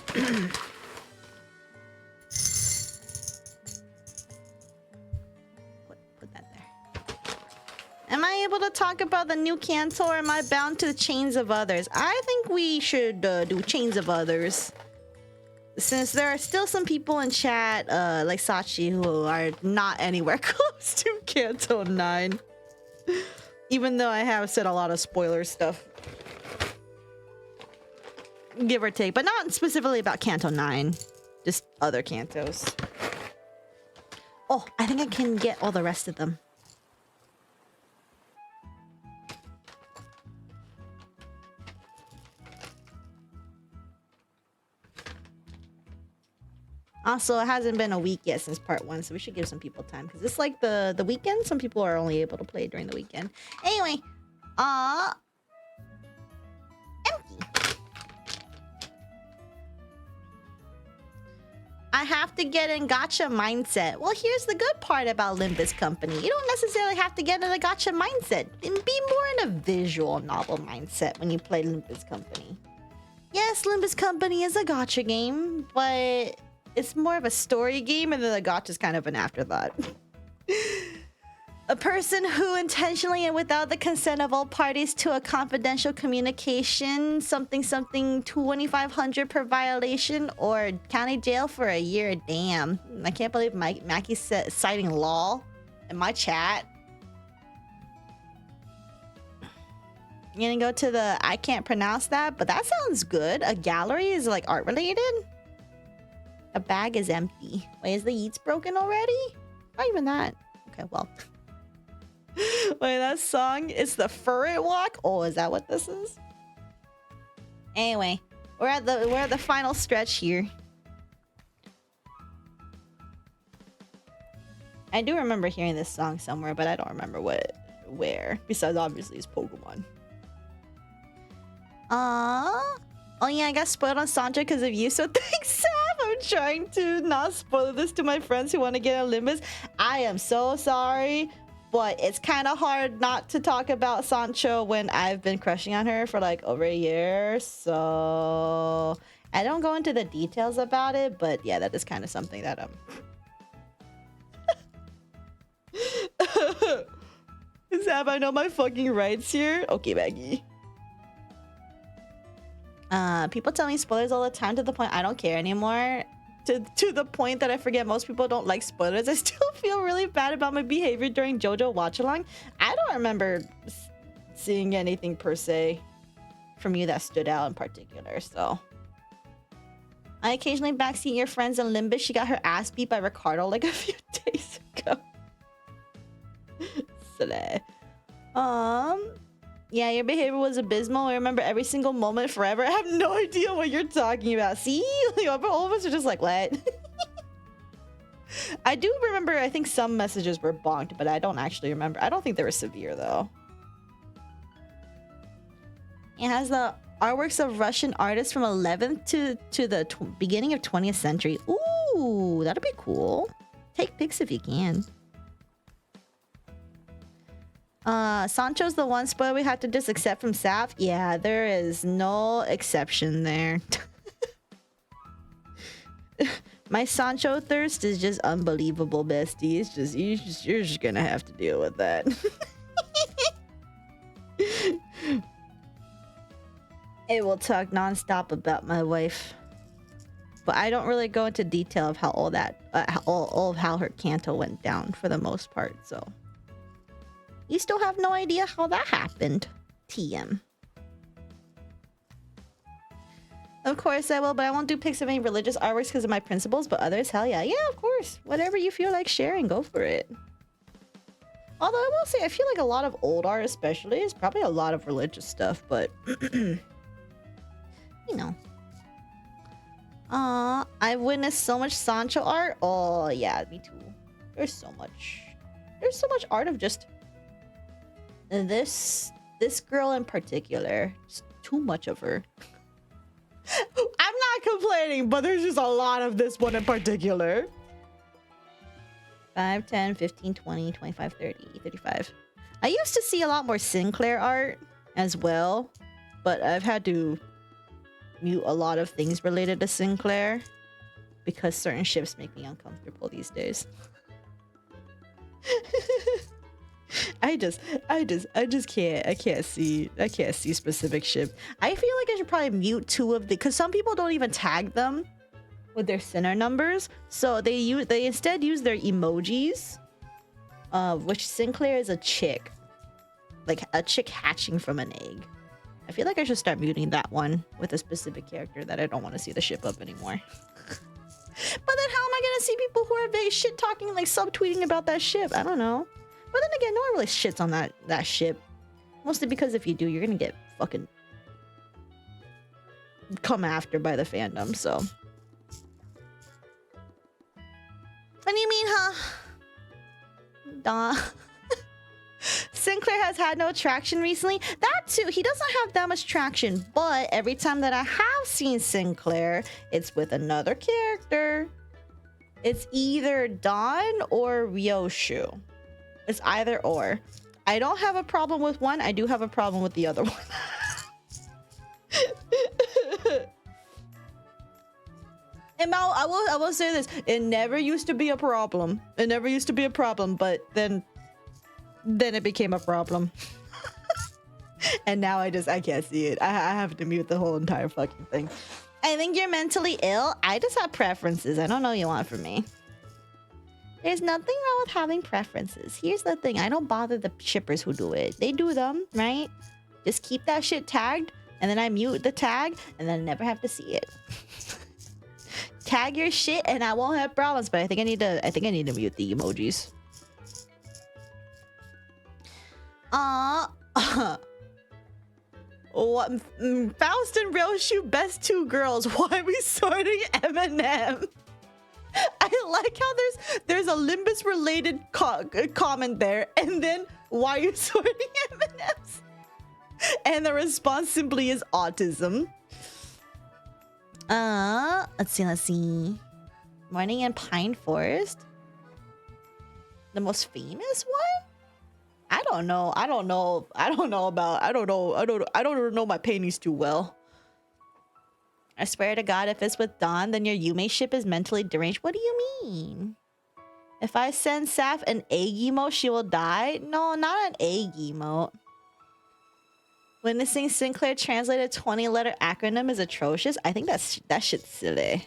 Put that there. Am I able to talk about the new Kanto or am I bound to the chains of others? I think we should do chains of others. Since there are still some people in chat, like Sachi, who are not anywhere close to Kanto 9. Even though I have said a lot of spoiler stuff. Give or take, but not specifically about Kanto 9. Just other Kantos. Oh, I think I can get all the rest of them. Also, it hasn't been a week yet since part 1, so we should give some people time. Because it's like the weekend. Some people are only able to play during the weekend. Anyway. Empty. I have to get in gacha mindset. Well, here's the good part about Limbus Company. You don't necessarily have to get in a gacha mindset. And be more in a visual novel mindset when you play Limbus Company. Yes, Limbus Company is a gacha game, but it's more of a story game, and then the gacha is kind of an afterthought. A person who intentionally and without the consent of all parties to a confidential communication, something 2,500 per violation, or county jail for a year. Damn, I can't believe Mackie's citing law in my chat. You're gonna go to the I can't pronounce that, but that sounds good. A gallery is like art related. A bag is empty. Wait, is the yeets broken already? Not even that. Okay, well. Wait, that song is the Furret Walk? Oh, is that what this is? Anyway, we're at the final stretch here. I do remember hearing this song somewhere, but I don't remember where. Besides, obviously, it's Pokemon. Oh yeah, I got spoiled on Sancho because of you, so thanks, Sam. I'm trying to not spoil this to my friends who want to get on Limbus. I am so sorry. But it's kind of hard not to talk about Sancho when I've been crushing on her for like over a year. So I don't go into the details about it, but yeah, that is kind of something that Zab, I know my fucking rights here. Okay, Maggie. People tell me spoilers all the time to the point I don't care anymore. To the point that I forget most people don't like spoilers. I still feel really bad about my behavior during JoJo watch-along. I don't remember seeing anything per se from you that stood out in particular, so. I occasionally backseat your friends in Limbus. She got her ass beat by Ricardo like a few days ago. Slay. Yeah, your behavior was abysmal. I remember every single moment forever. I have no idea what you're talking about. See? All of us are just like, what? I do remember, I think some messages were bonked, but I don't actually remember. I don't think they were severe, though. It has the artworks of Russian artists from 11th to the beginning of 20th century. Ooh, that'd be cool. Take pics if you can. Sancho's the one spoiler we had to just accept from Saf. Yeah, there is no exception there. My Sancho thirst is just unbelievable, bestie. It's just you're just gonna have to deal with that. It will talk nonstop about my wife, but I don't really go into detail of how all that, all of how her canto went down for the most part. So. You still have no idea how that happened. TM. Of course I will, but I won't do pics of any religious artworks because of my principles, but others, hell yeah. Yeah, of course. Whatever you feel like sharing, go for it. Although I will say, I feel like a lot of old art especially is probably a lot of religious stuff, but... you know. I've witnessed so much Sancho art. Oh, yeah, me too. There's so much art of just... This girl in particular, just too much of her. I'm not complaining, but there's just a lot of this one in particular. 5, 10, 15, 20, 25, 30, 35. I used to see a lot more Sinclair art as well, but I've had to mute a lot of things related to Sinclair because certain ships make me uncomfortable these days. I can't see specific ship. I feel like I should probably mute 2 of the, because some people don't even tag them with their center numbers, so they instead use their emojis, which Sinclair is a chick, like a chick hatching from an egg. I feel like I should start muting that one with a specific character that I don't want to see the ship up anymore. But then how am I gonna see people who are very shit talking, like subtweeting about that ship? I don't know. But then again, no one really shits on that ship. Mostly because if you do, you're gonna get fucking come after by the fandom, so. What do you mean, huh? Duh. Sinclair has had no traction recently. That too, he doesn't have that much traction, but every time that I have seen Sinclair, it's with another character. It's either Don or Ryoshu. It's either or. I don't have a problem with one. I do have a problem with the other one. And I will say this. It never used to be a problem. It never used to be a problem. But then then it became a problem. And now I can't see it. I have to mute the whole entire fucking thing. I think you're mentally ill. I just have preferences. I don't know what you want from me. There's nothing wrong with having preferences. Here's the thing. I don't bother the shippers who do it. They do them, right? Just keep that shit tagged, and then I mute the tag, and then I never have to see it. Tag your shit, and I won't have problems. But I think I need to mute the emojis. What? Faust and Real Shoot best two girls. Why are we sorting M&M? I like how there's a Limbus related comment there, and then why are you sorting M&Ms? And the response simply is autism. Let's see. Morning in Pine Forest. The most famous one? I don't know my paintings too well. I swear to God, if it's with Don, then your Yume ship is mentally deranged. What do you mean? If I send Saf an egg emote, she will die? No, not an egg emote. Witnessing Sinclair translate a 20-letter acronym is atrocious. I think that shit's silly.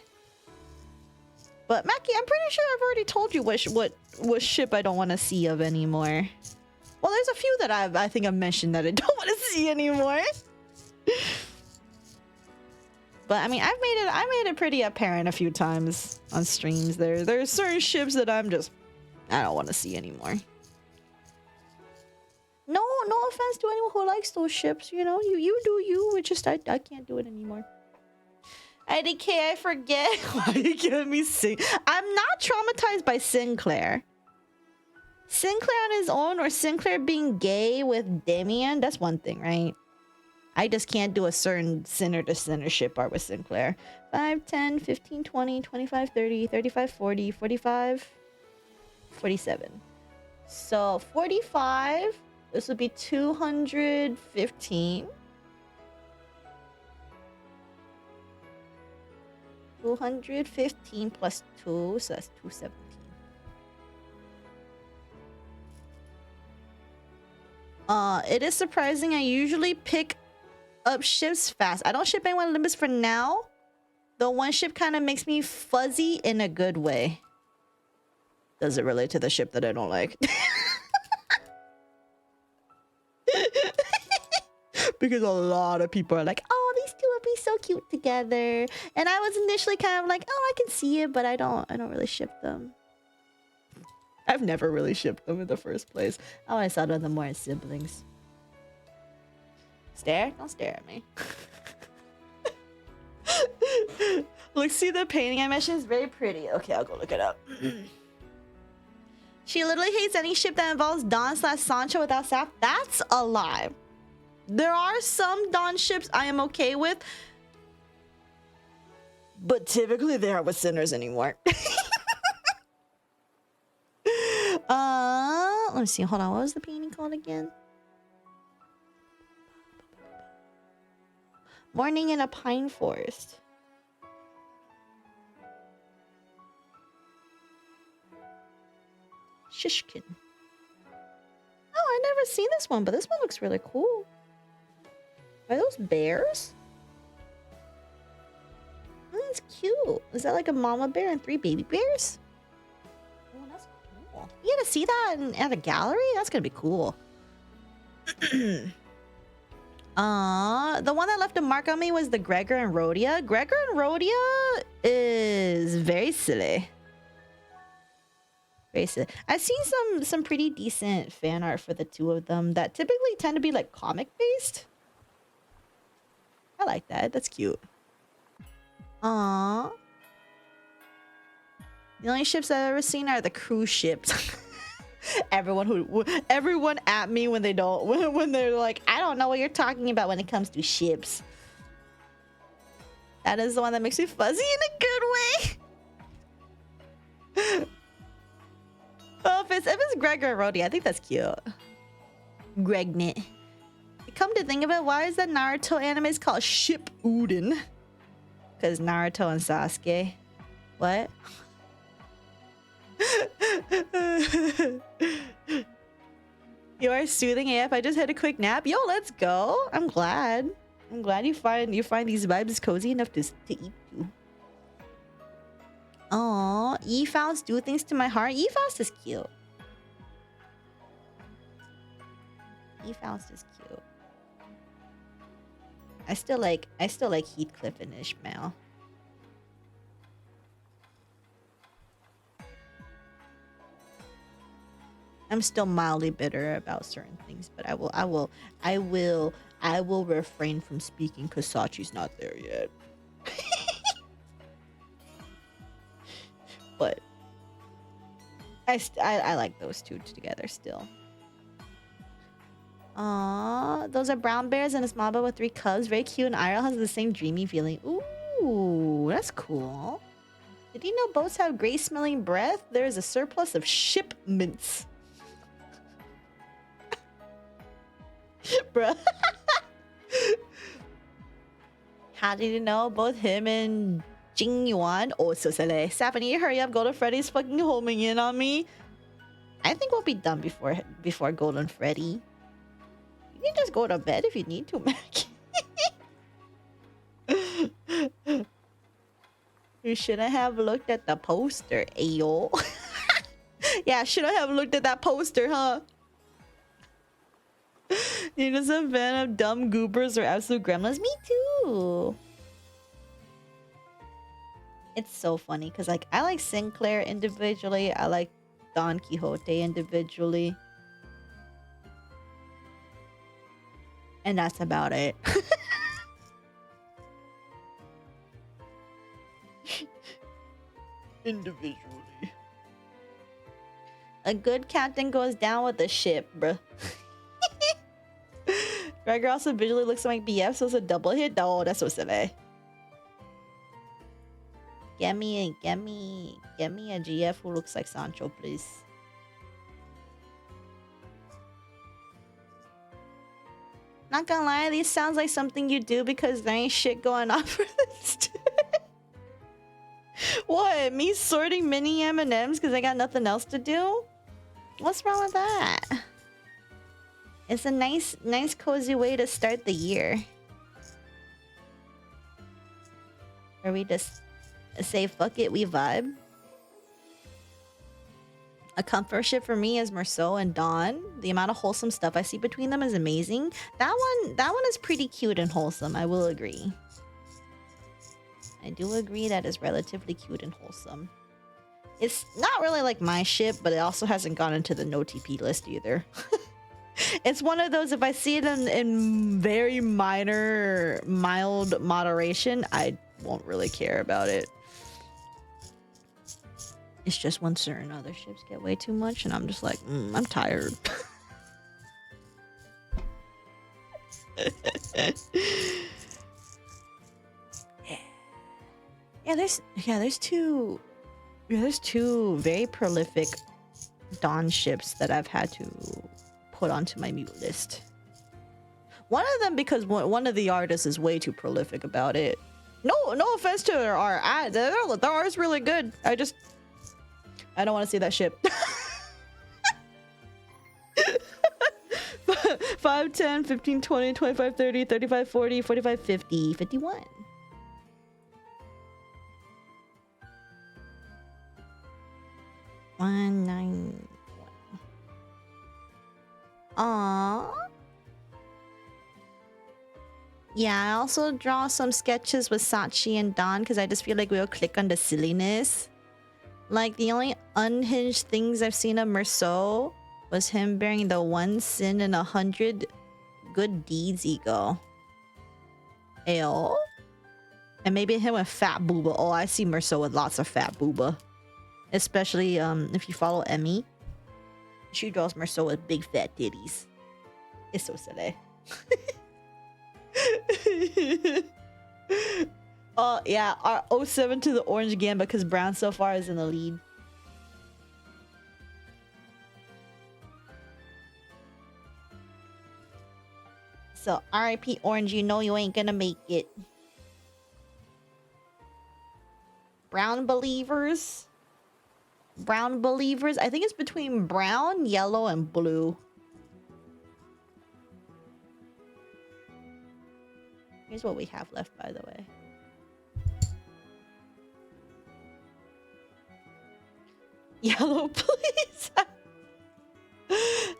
But Mackie, I'm pretty sure I've already told you what ship I don't want to see of anymore. Well, there's a few that I think I've mentioned that I don't want to see anymore. But I mean, I made it pretty apparent a few times on streams. There's certain ships that I don't want to see anymore. No offense to anyone who likes those ships. You know, you do you. It's just I can't do it anymore. IDK, I forget. Why are you giving me I'm not traumatized by Sinclair. Sinclair on his own, or Sinclair being gay with Damien, that's one thing, right? I just can't do a certain center to center ship art with Sinclair. 5, 10, 15, 20, 25, 30, 35, 40, 45, 47. So 45, this would be 215. 215 plus 2, so that's 217. It is surprising. I usually pick up ships fast. I don't ship anyone Limbus for now. The one ship kind of makes me fuzzy in a good way. Does it relate to the ship that I don't like? Because a lot of people are like, oh, these two would be so cute together. And I was initially kind of like, oh, I can see it, but I don't really ship them. I've never really shipped them in the first place. I always thought of them more as siblings. Stare? Don't stare at me. Look, see the painting I mentioned is very pretty. Okay, I'll go look it up. She literally hates any ship that involves Don/Sancho without Saf. That's a lie. There are some Don ships I am okay with, but typically they aren't with sinners anymore. Let me see. Hold on. What was the painting called again? Morning in a Pine Forest. Shishkin. Oh, I never seen this one, but this one looks really cool. Are those bears? Oh, that's cute. Is that like a mama bear and 3 baby bears? Oh, that's cool. You get to see that at a gallery? That's gonna be cool. The one that left a mark on me was the Gregor and Rhodia. Gregor and Rhodia is very silly. Very silly. I've seen some pretty decent fan art for the two of them that typically tend to be like comic based. I like that. That's cute. Aww. The only ships I've ever seen are the cruise ships. Everyone at me when they're like, I don't know what you're talking about when it comes to ships. That is the one that makes me fuzzy in a good way. Oh, if it's Gregor and Rhodey, I think that's cute. Gregnet. Come to think of it, why is that Naruto anime is called Shippuden? Because Naruto and Sasuke. What? You are soothing AF. I just had a quick nap. Yo, let's go. I'm glad. I'm glad you find these vibes cozy enough to eat to. Oh, E-Faust do things to my heart. E-Faust is cute. E-Faust is cute. I still like Heathcliff and Ishmael. I'm still mildly bitter about certain things, but I will refrain from speaking because Sachi's not there yet. But I like those two together still. Aww, those are brown bears and a small bear with 3 cubs. Very cute, and Iral has the same dreamy feeling. Ooh, that's cool. Did you know boats have great smelling breath? There is a surplus of shipments. Bruh. How did you know both him and Jing Yuan? Oh, so silly. Stephanie, hurry up. Golden Freddy's fucking homing in on me. I think we'll be done before Golden Freddy. You can just go to bed if you need to, Mac. You shouldn't have looked at the poster, ayo. Yeah, shouldn't have looked at that poster, huh? You're just a fan of dumb goobers or absolute gremlins? Me too. It's so funny because like I like Sinclair individually. I like Don Quixote individually. And that's about it. Individually. A good captain goes down with the ship, bruh. Gregor also visually looks like BF, so it's a double hit. Oh, that's so silly. Get me a GF who looks like Sancho, please. Not gonna lie, these sounds like something you do because there ain't shit going on for this. What? Me sorting mini M&Ms because I got nothing else to do? What's wrong with that? It's a nice cozy way to start the year. Or we just say fuck it, we vibe. A comfort ship for me is Merceau and Dawn. The amount of wholesome stuff I see between them is amazing. That one is pretty cute and wholesome, I will agree. I do agree that is relatively cute and wholesome. It's not really like my ship, but it also hasn't gone into the no TP list either. It's one of those, if I see it in very mild moderation, I won't really care about it. It's just when certain other ships get way too much and I'm just like, I'm tired. There's two very prolific Dawn ships that I've had to put onto my mute list. One of them because one of the artists is way too prolific about it. No offense to their art. Their art is really good. I don't want to see that ship. 5, 10, 15, 20, 25, 30, 35, 40, 45, 50, 51. One, 9, 1. Aww. Yeah, I also draw some sketches with Sachi and Don because I just feel like we'll click on the silliness. Like, the only unhinged things I've seen of Merceau was him bearing the 1 sin and 100 good deeds ego. Ayo. And maybe him with fat booba. Oh, I see Merceau with lots of fat booba. Especially if you follow Emmy. She draws Merceau with big fat titties. It's so silly. Oh yeah, our 07 to the orange gambit because Brown so far is in the lead. So RIP Orange, you know you ain't gonna make it. Brown believers. I think it's between brown, yellow, and blue. Here's what we have left, by the way. Yellow, please.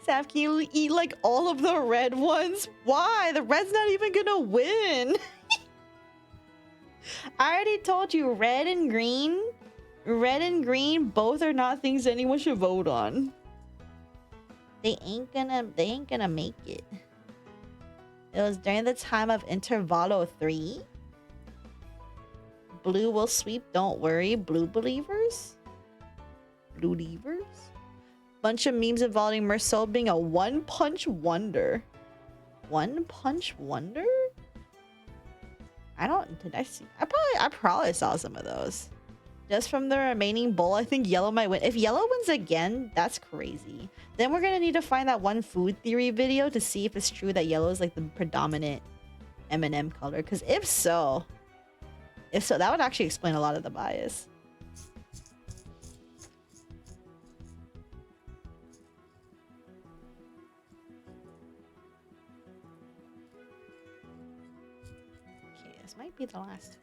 Saf, can you eat like all of the red ones? Why? The red's not even gonna win. I already told you, red and green both are not things anyone should vote on. They ain't gonna make it. It was during the time of Intervalo 3. Blue will sweep, don't worry. Blue believers? Blue leavers? Bunch of memes involving Merceau being a one-punch wonder. One-punch wonder? Did I see? I probably saw some of those. Just from the remaining bowl, I think yellow might win. If yellow wins again, that's crazy. Then we're gonna need to find that one food theory video to see if it's true that yellow is like the predominant M&M color. Because if so, that would actually explain a lot of the bias. Okay, this might be the last.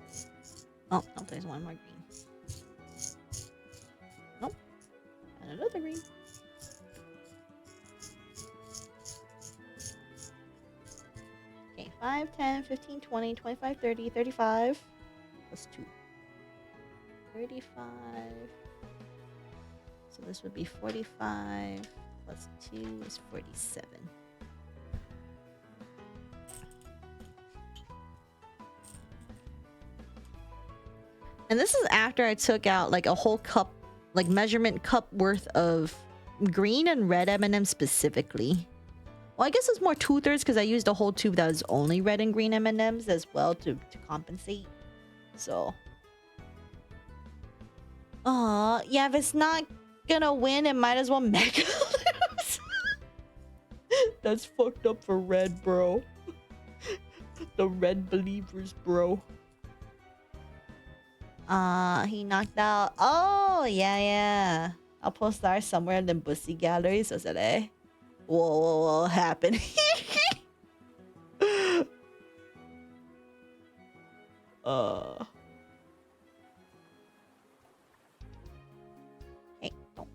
Oh, no, there's one more green. Nope. And another green. Okay, 5, 10, 15, 20, 25, 30, 35. Plus 2. 35. So this would be 45. Plus 2 is 47. And this is after I took out like a whole cup, like measurement cup worth of green and red M&Ms specifically. Well, I guess it's more 2/3 because I used a whole tube that was only red and green M&Ms as well to compensate. So, yeah, if it's not gonna win, it might as well mega lose. That's fucked up for red, bro. The red believers, bro. He knocked out. Oh, yeah. I'll post ours somewhere in the Bussy gallery. So today, whoa, happened. Hey, don't.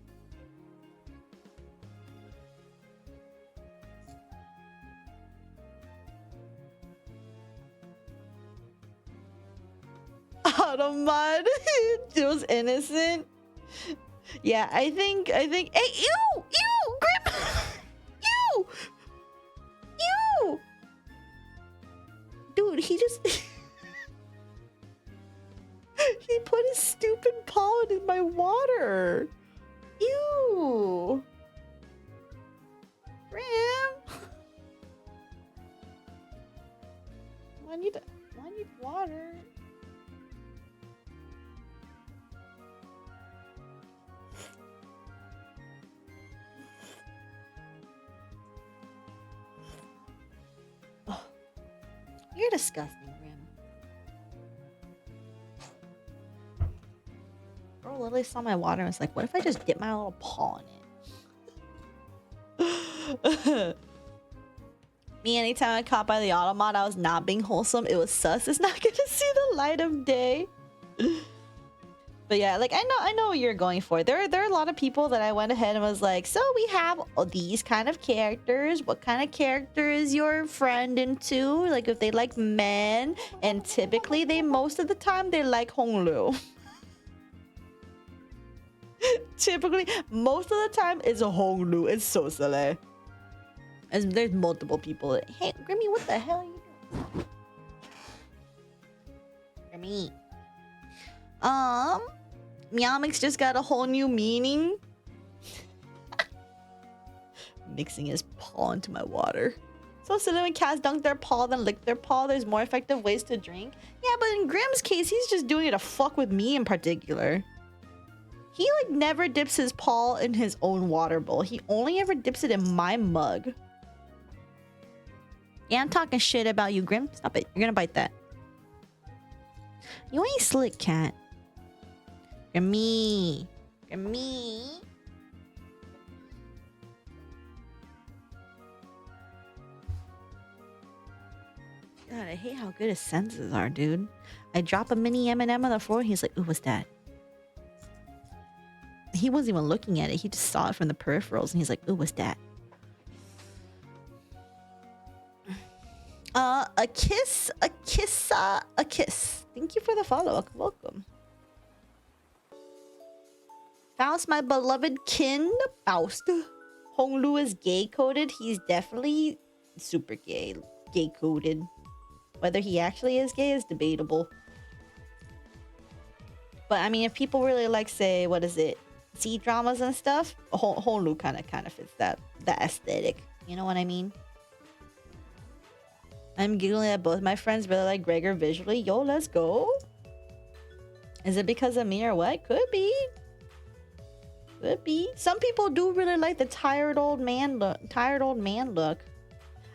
Out of mud. It was innocent. Yeah, I think. Hey, ew, Grim. Ew. Dude, he just. He put his stupid paw in my water. Ew. Grim. I need water. You're disgusting, Grim. Bro literally saw my water and was like, what if I just dip my little paw in it? Me, anytime I caught by the automat, I was not being wholesome. It was sus. It's not gonna see the light of day. But yeah, like I know what you're going for. There are a lot of people that I went ahead and was like, so we have these kind of characters. What kind of character is your friend into? Like if they like men, and typically most of the time they like Honglu. Typically, most of the time it's a Honglu. It's so silly. And there's multiple people. Hey, Grimmy, what the hell are you doing? Grimmy. Meowmix just got a whole new meaning. Mixing his paw into my water. So silly when cats dunk their paw, then lick their paw. There's more effective ways to drink. Yeah, but in Grim's case, he's just doing it to fuck with me in particular. He like never dips his paw in his own water bowl. He only ever dips it in my mug. Yeah, I'm talking shit about you, Grim. Stop it. You're gonna bite that. You ain't slick, cat. Grimmy. Grimmy. Get out of I hate how good his senses are, dude. I drop a mini M&M on the floor, and he's like, "Ooh, what's that?" He wasn't even looking at it. He just saw it from the peripherals, and he's like, "Ooh, what's that?" A kiss. Thank you for the follow. Welcome. Faust, my beloved kin. Faust. Honglu is gay coded. He's definitely super gay coded. Whether he actually is gay is debatable. But I mean, if people really like, say, what is it, C dramas and stuff, Honglu kind of fits that aesthetic. You know what I mean? I'm giggling at both my friends really like Gregor visually. Yo, let's go. Is it because of me or what? Could be. Could be. Some people do really like the tired old man look.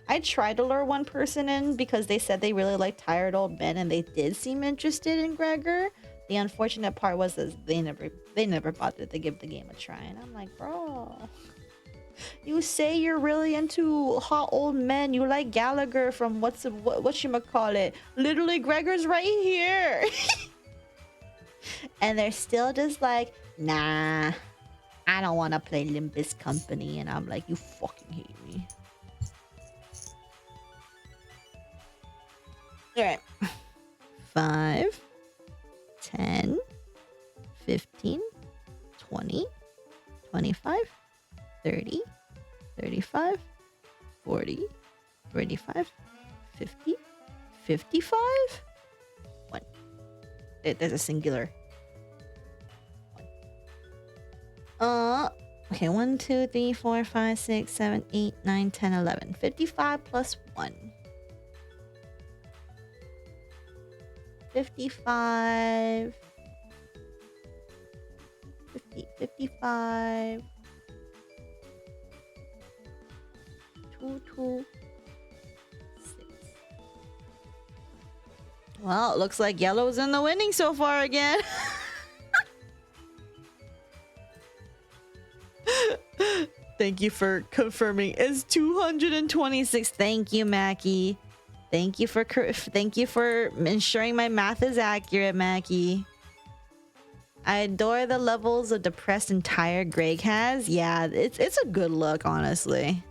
I tried to lure one person in because they said they really like tired old men and they did seem interested in Gregor. The unfortunate part was that they never bothered to give the game a try. And I'm like, bro, you say you're really into hot old men. You like Gallagher from whatchamacallit. Literally, Gregor's right here. And they're still just like, nah, I don't want to play Limbus Company. And I'm like, you fucking hate me. Alright. 5, 10, 15, 20, 25, 30, 35, 40, 45, 50, 55. 1. There's a singular. 1. Okay, 1, 2, 3, 4, 5, 6, 7, 8, 9, 10, 11. 55 plus 1. 55. 50, 55. 2, 2, 6. Well, it looks like yellow's in the winning so far again. Thank you for confirming. It's 226. Thank you, Mackie. Thank you for ensuring my math is accurate, Mackie. I adore the levels of depressed and tired Greg has. Yeah, it's a good look, honestly.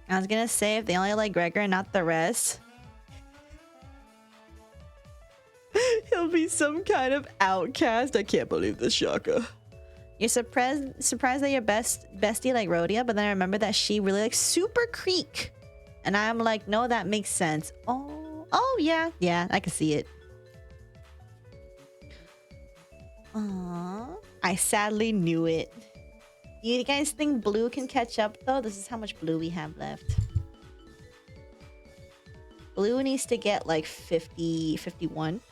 I was gonna say, if they only like Gregor and not the rest, he'll be some kind of outcast. I can't believe this, Shaka. You're surprised that your bestie like Rhodia, but then I remember that she really likes Super Creek. And I'm like, no, that makes sense. Oh yeah, I can see it. Aww. I sadly knew it. You guys think blue can catch up though? This is how much blue we have left. Blue needs to get like 50, 51.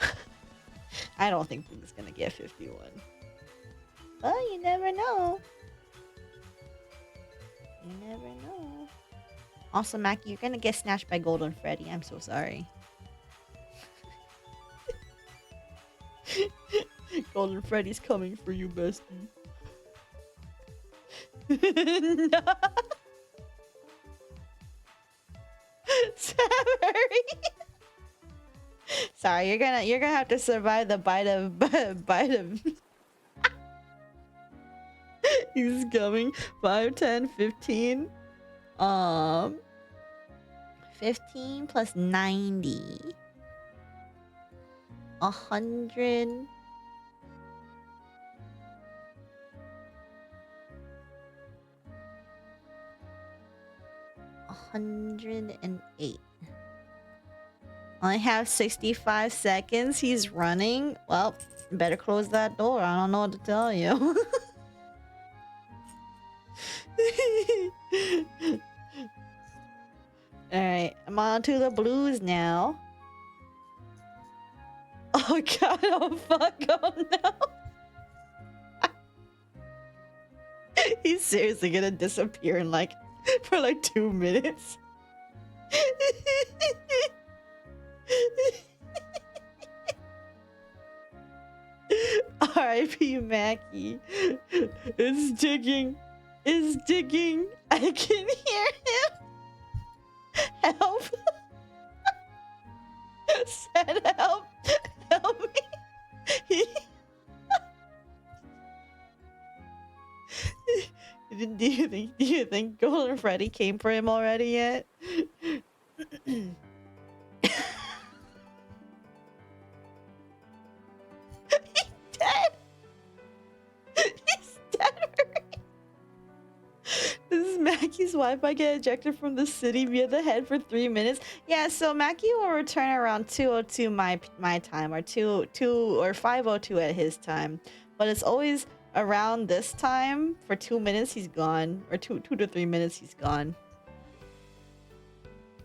I don't think blue's gonna get 51. Well, you never know. You never know. Also, Mackie, you're gonna get snatched by Golden Freddy. I'm so sorry. Golden Freddy's coming for you, bestie. No. Sorry, you're gonna have to survive the bite of He's coming. 5, 10, 15. 15 plus 90. 100. 108. I have 65 seconds. He's running. Well, better close that door. I don't know what to tell you. Alright, I'm on to the blues now. Oh god, oh fuck, oh no. He's seriously gonna disappear in like for like 2 minutes. R.I.P. Mackie. It's digging. It's digging. I can hear him. help. Said help. Help me. Do you think Golden Freddy came for him already yet? He's dead. He's dead already. This is Mackie's Wi-Fi get ejected from the city via the head for 3 minutes. Yeah, so Mackie will return around 2:02 my time, or 2 or 5:02 at his time. But it's always around this time. For 2 minutes he's gone, or 2 to 3 minutes he's gone.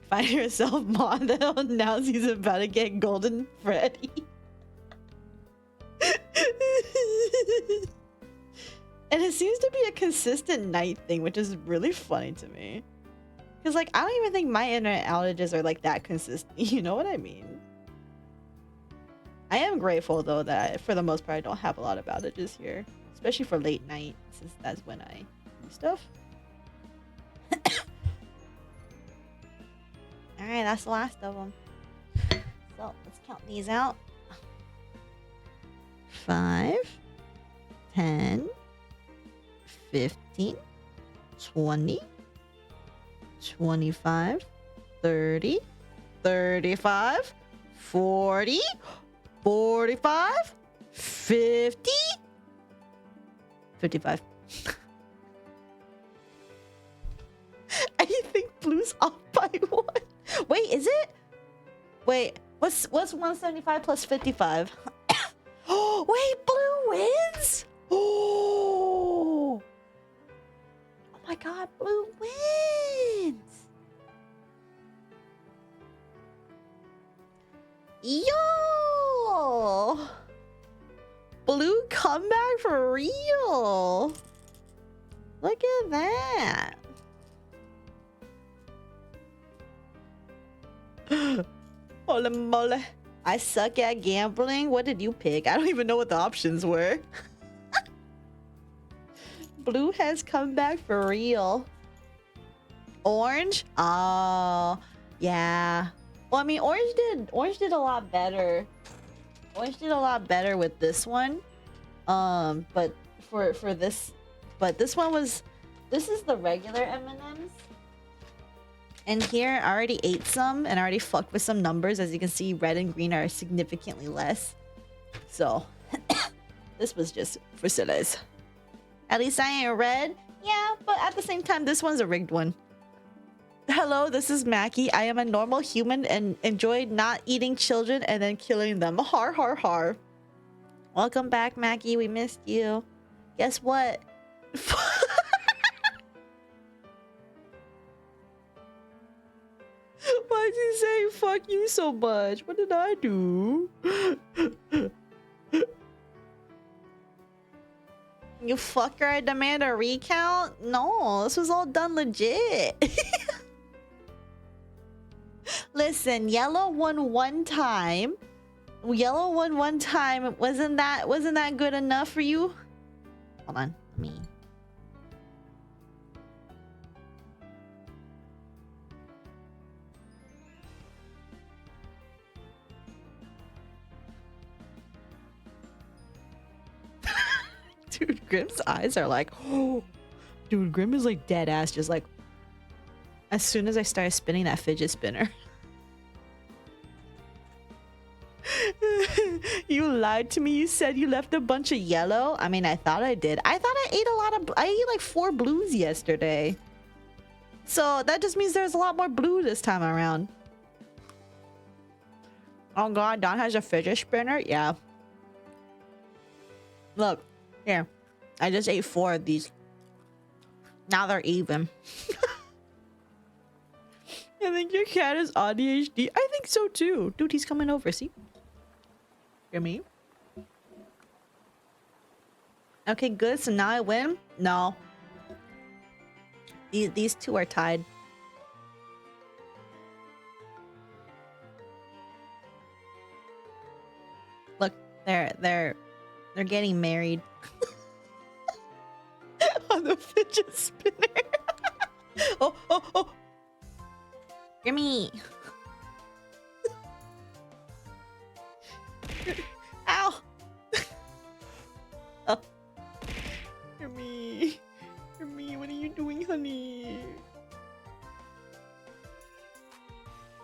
Find yourself Mon that announce he's about to get Golden Freddy. And it seems to be a consistent night thing, which is really funny to me. Because, like, I don't even think my internet outages are, like, that consistent. You know what I mean? I am grateful, though, that for the most part I don't have a lot of outages here. Especially for late night, since that's when I do stuff. Alright, that's the last of them. So, let's count these out. 5, 10, 15, 20, 25, 30, 35, 40, 45, 50, 55. I think Blue's off by 1. Wait, is it? Wait, what's 175 plus 55? Oh, wait, Blue wins? Oh my god, Blue wins! Yo! Blue comeback for real! Look at that! Holy moly. I suck at gambling. What did you pick? I don't even know what the options were. Blue has come back for real. Orange? Oh, yeah. Well, I mean, Orange did a lot better. Orange did a lot better with this one. But for this, this one was, this is the regular M&Ms. And here, I already ate some and I already fucked with some numbers. As you can see, red and green are significantly less. So, this was just for sillies. At least I ain't red. Yeah, but at the same time, this one's a rigged one. Hello, this is Mackie. I am a normal human and enjoyed not eating children and then killing them. Har, har, har. Welcome back, Mackie. We missed you. Guess what? Why'd you say fuck you so much? What did I do? You fucker, I demand a recount? No, this was all done legit. Listen, yellow won one time. Yellow won one time. Wasn't that good enough for you? Hold on, let me. Dude, Grimm's eyes are like, oh. Dude, Grimm is like dead ass, just like, as soon as I started spinning that fidget spinner. You lied to me. You said you left a bunch of yellow. I mean, I thought I did. I thought I ate like 4 blues yesterday. So that just means there's a lot more blue this time around. Oh god, Don has a fidget spinner? Yeah. Look, here. I just ate 4 of these. Now they're even. I think your cat is ADHD. I think so too. Dude, he's coming over, see? Hear me? Okay, good. So now I win? No. These two are tied. Look, they're getting married. On the fidget spinner. Oh. Grimmy. Ow. Oh. Grimmy. Grimmy, what are you doing, honey?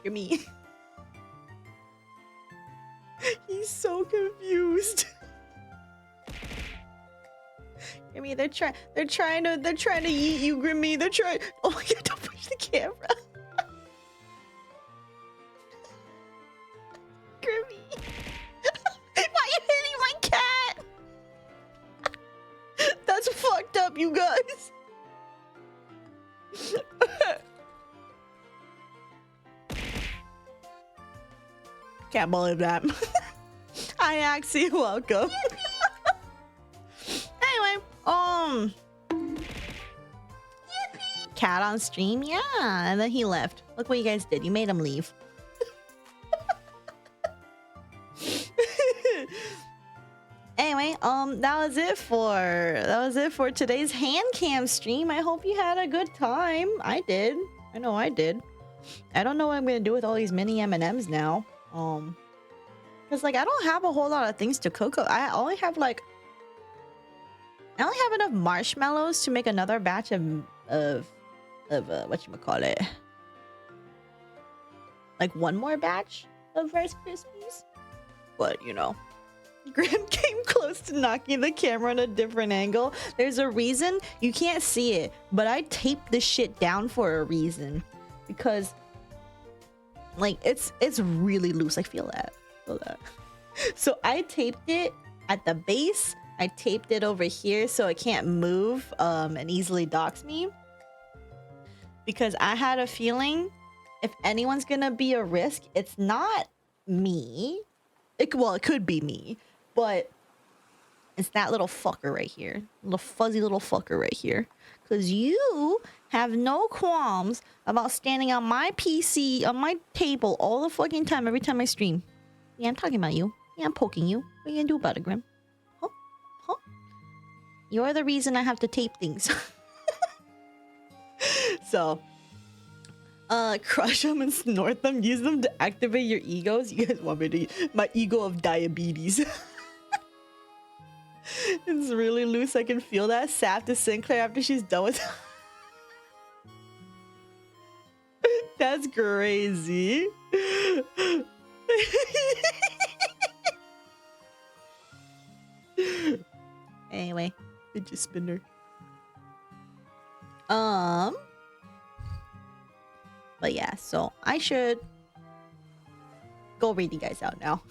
Grimmy. He's so confused. Grimmy, they're trying to eat you, Grimmy. They're trying. Oh my god, don't push the camera. Grimmy. Why are you hitting my cat? That's fucked up, you guys. Can't believe that. Hi, Axie. Welcome. Anyway, cat on stream, yeah, and then he left. Look what you guys did. You made him leave. Anyway, that was it for today's Handcam stream. I hope you had a good time. I did. I know I did. I don't know what I'm gonna do with all these mini M&Ms now. Because like I don't have a whole lot of things to cook. I only have enough marshmallows to make another batch of whatchamacallit, like one more batch of Rice Krispies. But you know, Grim came close to knocking the camera on a different angle. There's a reason. You can't see it, but I taped this shit down for a reason, because like it's really loose. Like feel that. So I taped it at the base. I taped it over here so it can't move and easily docks me, because I had a feeling if anyone's gonna be a risk, it's not me. It could be me, but it's that little fucker right here, little fuzzy little fucker right here, because you have no qualms about standing on my PC, on my table all the fucking time every time I stream. Yeah, I'm talking about you. Yeah, I'm poking you. What are you gonna do about it, Grim? Huh? Huh? You're the reason I have to tape things. So, crush them and snort them. Use them to activate your egos. You guys want me to... My ego of diabetes. It's really loose. I can feel that. Sap to Sinclair after she's done with... That's crazy. Anyway, fidget spinner. But yeah, so I should go read you guys out now.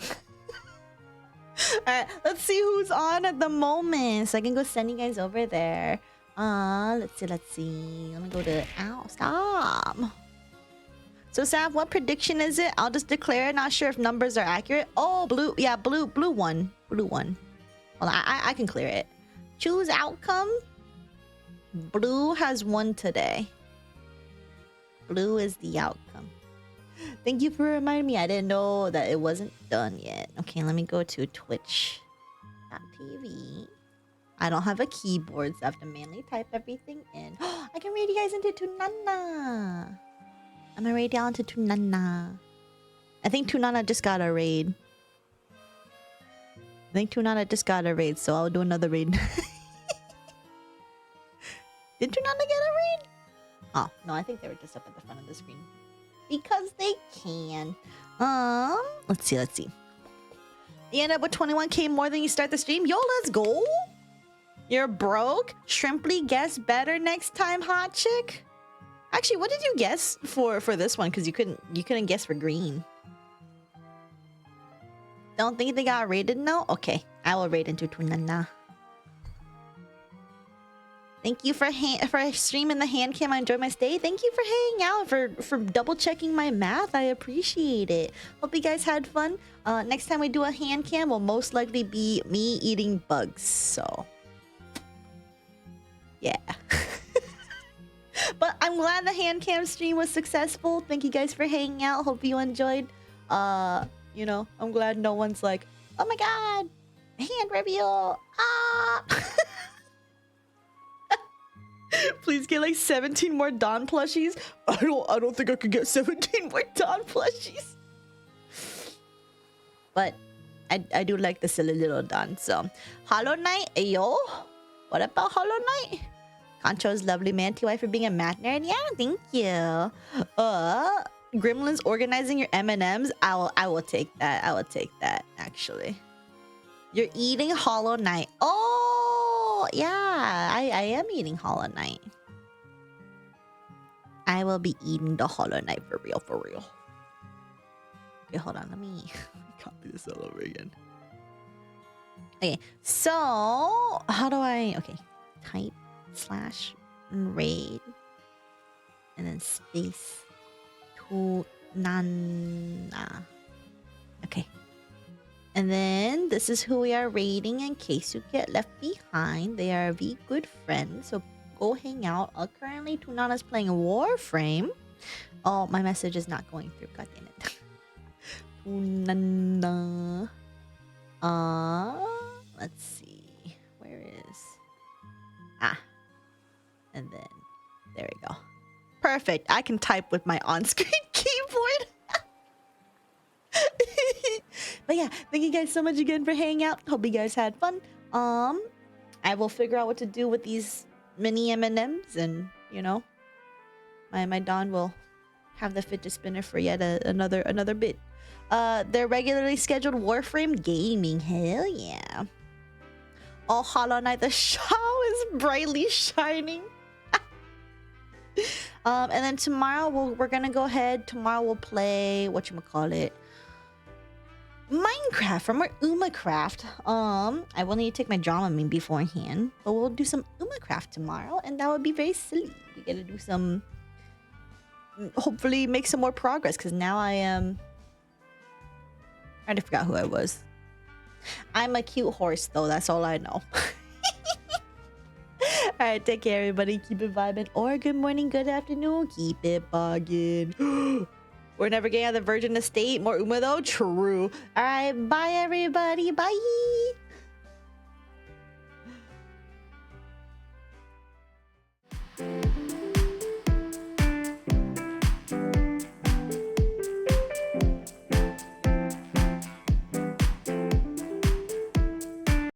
Alright, let's see who's on at the moment, so I can go send you guys over there. Let's see. Let me go to... Ow, stop. So Sav, what prediction is it? I'll just declare it. Not sure if numbers are accurate. Oh, blue. Yeah, blue one. Blue one. Well, I can clear it. Choose outcome. Blue has won today. Blue is the outcome. Thank you for reminding me. I didn't know that it wasn't done yet. Okay, let me go to twitch.tv. I don't have a keyboard, so I have to manually type everything in. I can raid you guys into Tunana. I'm gonna raid down to Tunana. I think Tunana just got a raid. So I'll do another raid. Did Tunana get a raid? Oh, no, I think they were just up at the front of the screen. Because they can. Let's see. You end up with 21k more than you start the stream? Yo, let's go! You're broke? Shrimply guess better next time, hot chick? Actually, what did you guess for this one? Because you couldn't guess for green. Don't think they got raided? No? Okay, I will raid into Tunana. Thank you for streaming the hand cam. I enjoyed my stay. Thank you for hanging out, for double checking my math. I appreciate it. Hope you guys had fun. Next time we do a hand cam will most likely be me eating bugs. So yeah. But I'm glad the hand cam stream was successful. Thank you guys for hanging out. Hope you enjoyed. You know, I'm glad no one's like, oh my god, hand reveal. Ah. Please get like 17 more Don plushies. I don't think I could get 17 more Don plushies. But I do like the silly little Don. So Hollow Knight, ayo. What about Hollow Knight? Concho's lovely man. TY for being a math nerd. Yeah, thank you. Gremlins organizing your M&Ms. I will take that. I will take that, actually. You're eating Hollow Knight. Oh, yeah. I am eating Hollow Knight. I will be eating the Hollow Knight for real, for real. Okay, hold on. Let me copy this all over again. Okay, so how do I... Okay, type /raid and then space to nana. Okay. And then this is who we are raiding in case you get left behind. They are the good friends, so go hang out. Currently, Tunana's playing Warframe. Oh, my message is not going through. God damn it. Tunana. Let's see. Where is... Ah. And then, there we go. Perfect. I can type with my on-screen keyboard. But yeah, thank you guys so much again for hanging out. Hope you guys had fun. I will figure out what to do with these mini M&Ms, and you know, my Don will have the fidget spinner for yet another bit. Their regularly scheduled Warframe gaming. Hell yeah. Oh, Hollow Knight, the show is brightly shining. And then tomorrow we're gonna go ahead. Tomorrow we'll play whatchamacallit, Minecraft from our UmaCraft. I will need to take my Dramamine beforehand, but we'll do some UmaCraft tomorrow, and that would be very silly. We gotta do some, hopefully make some more progress, because now I am... I already forgot who I was. I'm a cute horse, though. That's all I know. Alright, take care, everybody. Keep it vibing. Or good morning, good afternoon. Keep it bugging. We're never getting out of the Virgin Estate. More Uma, though. True. Alright, bye, everybody. Bye.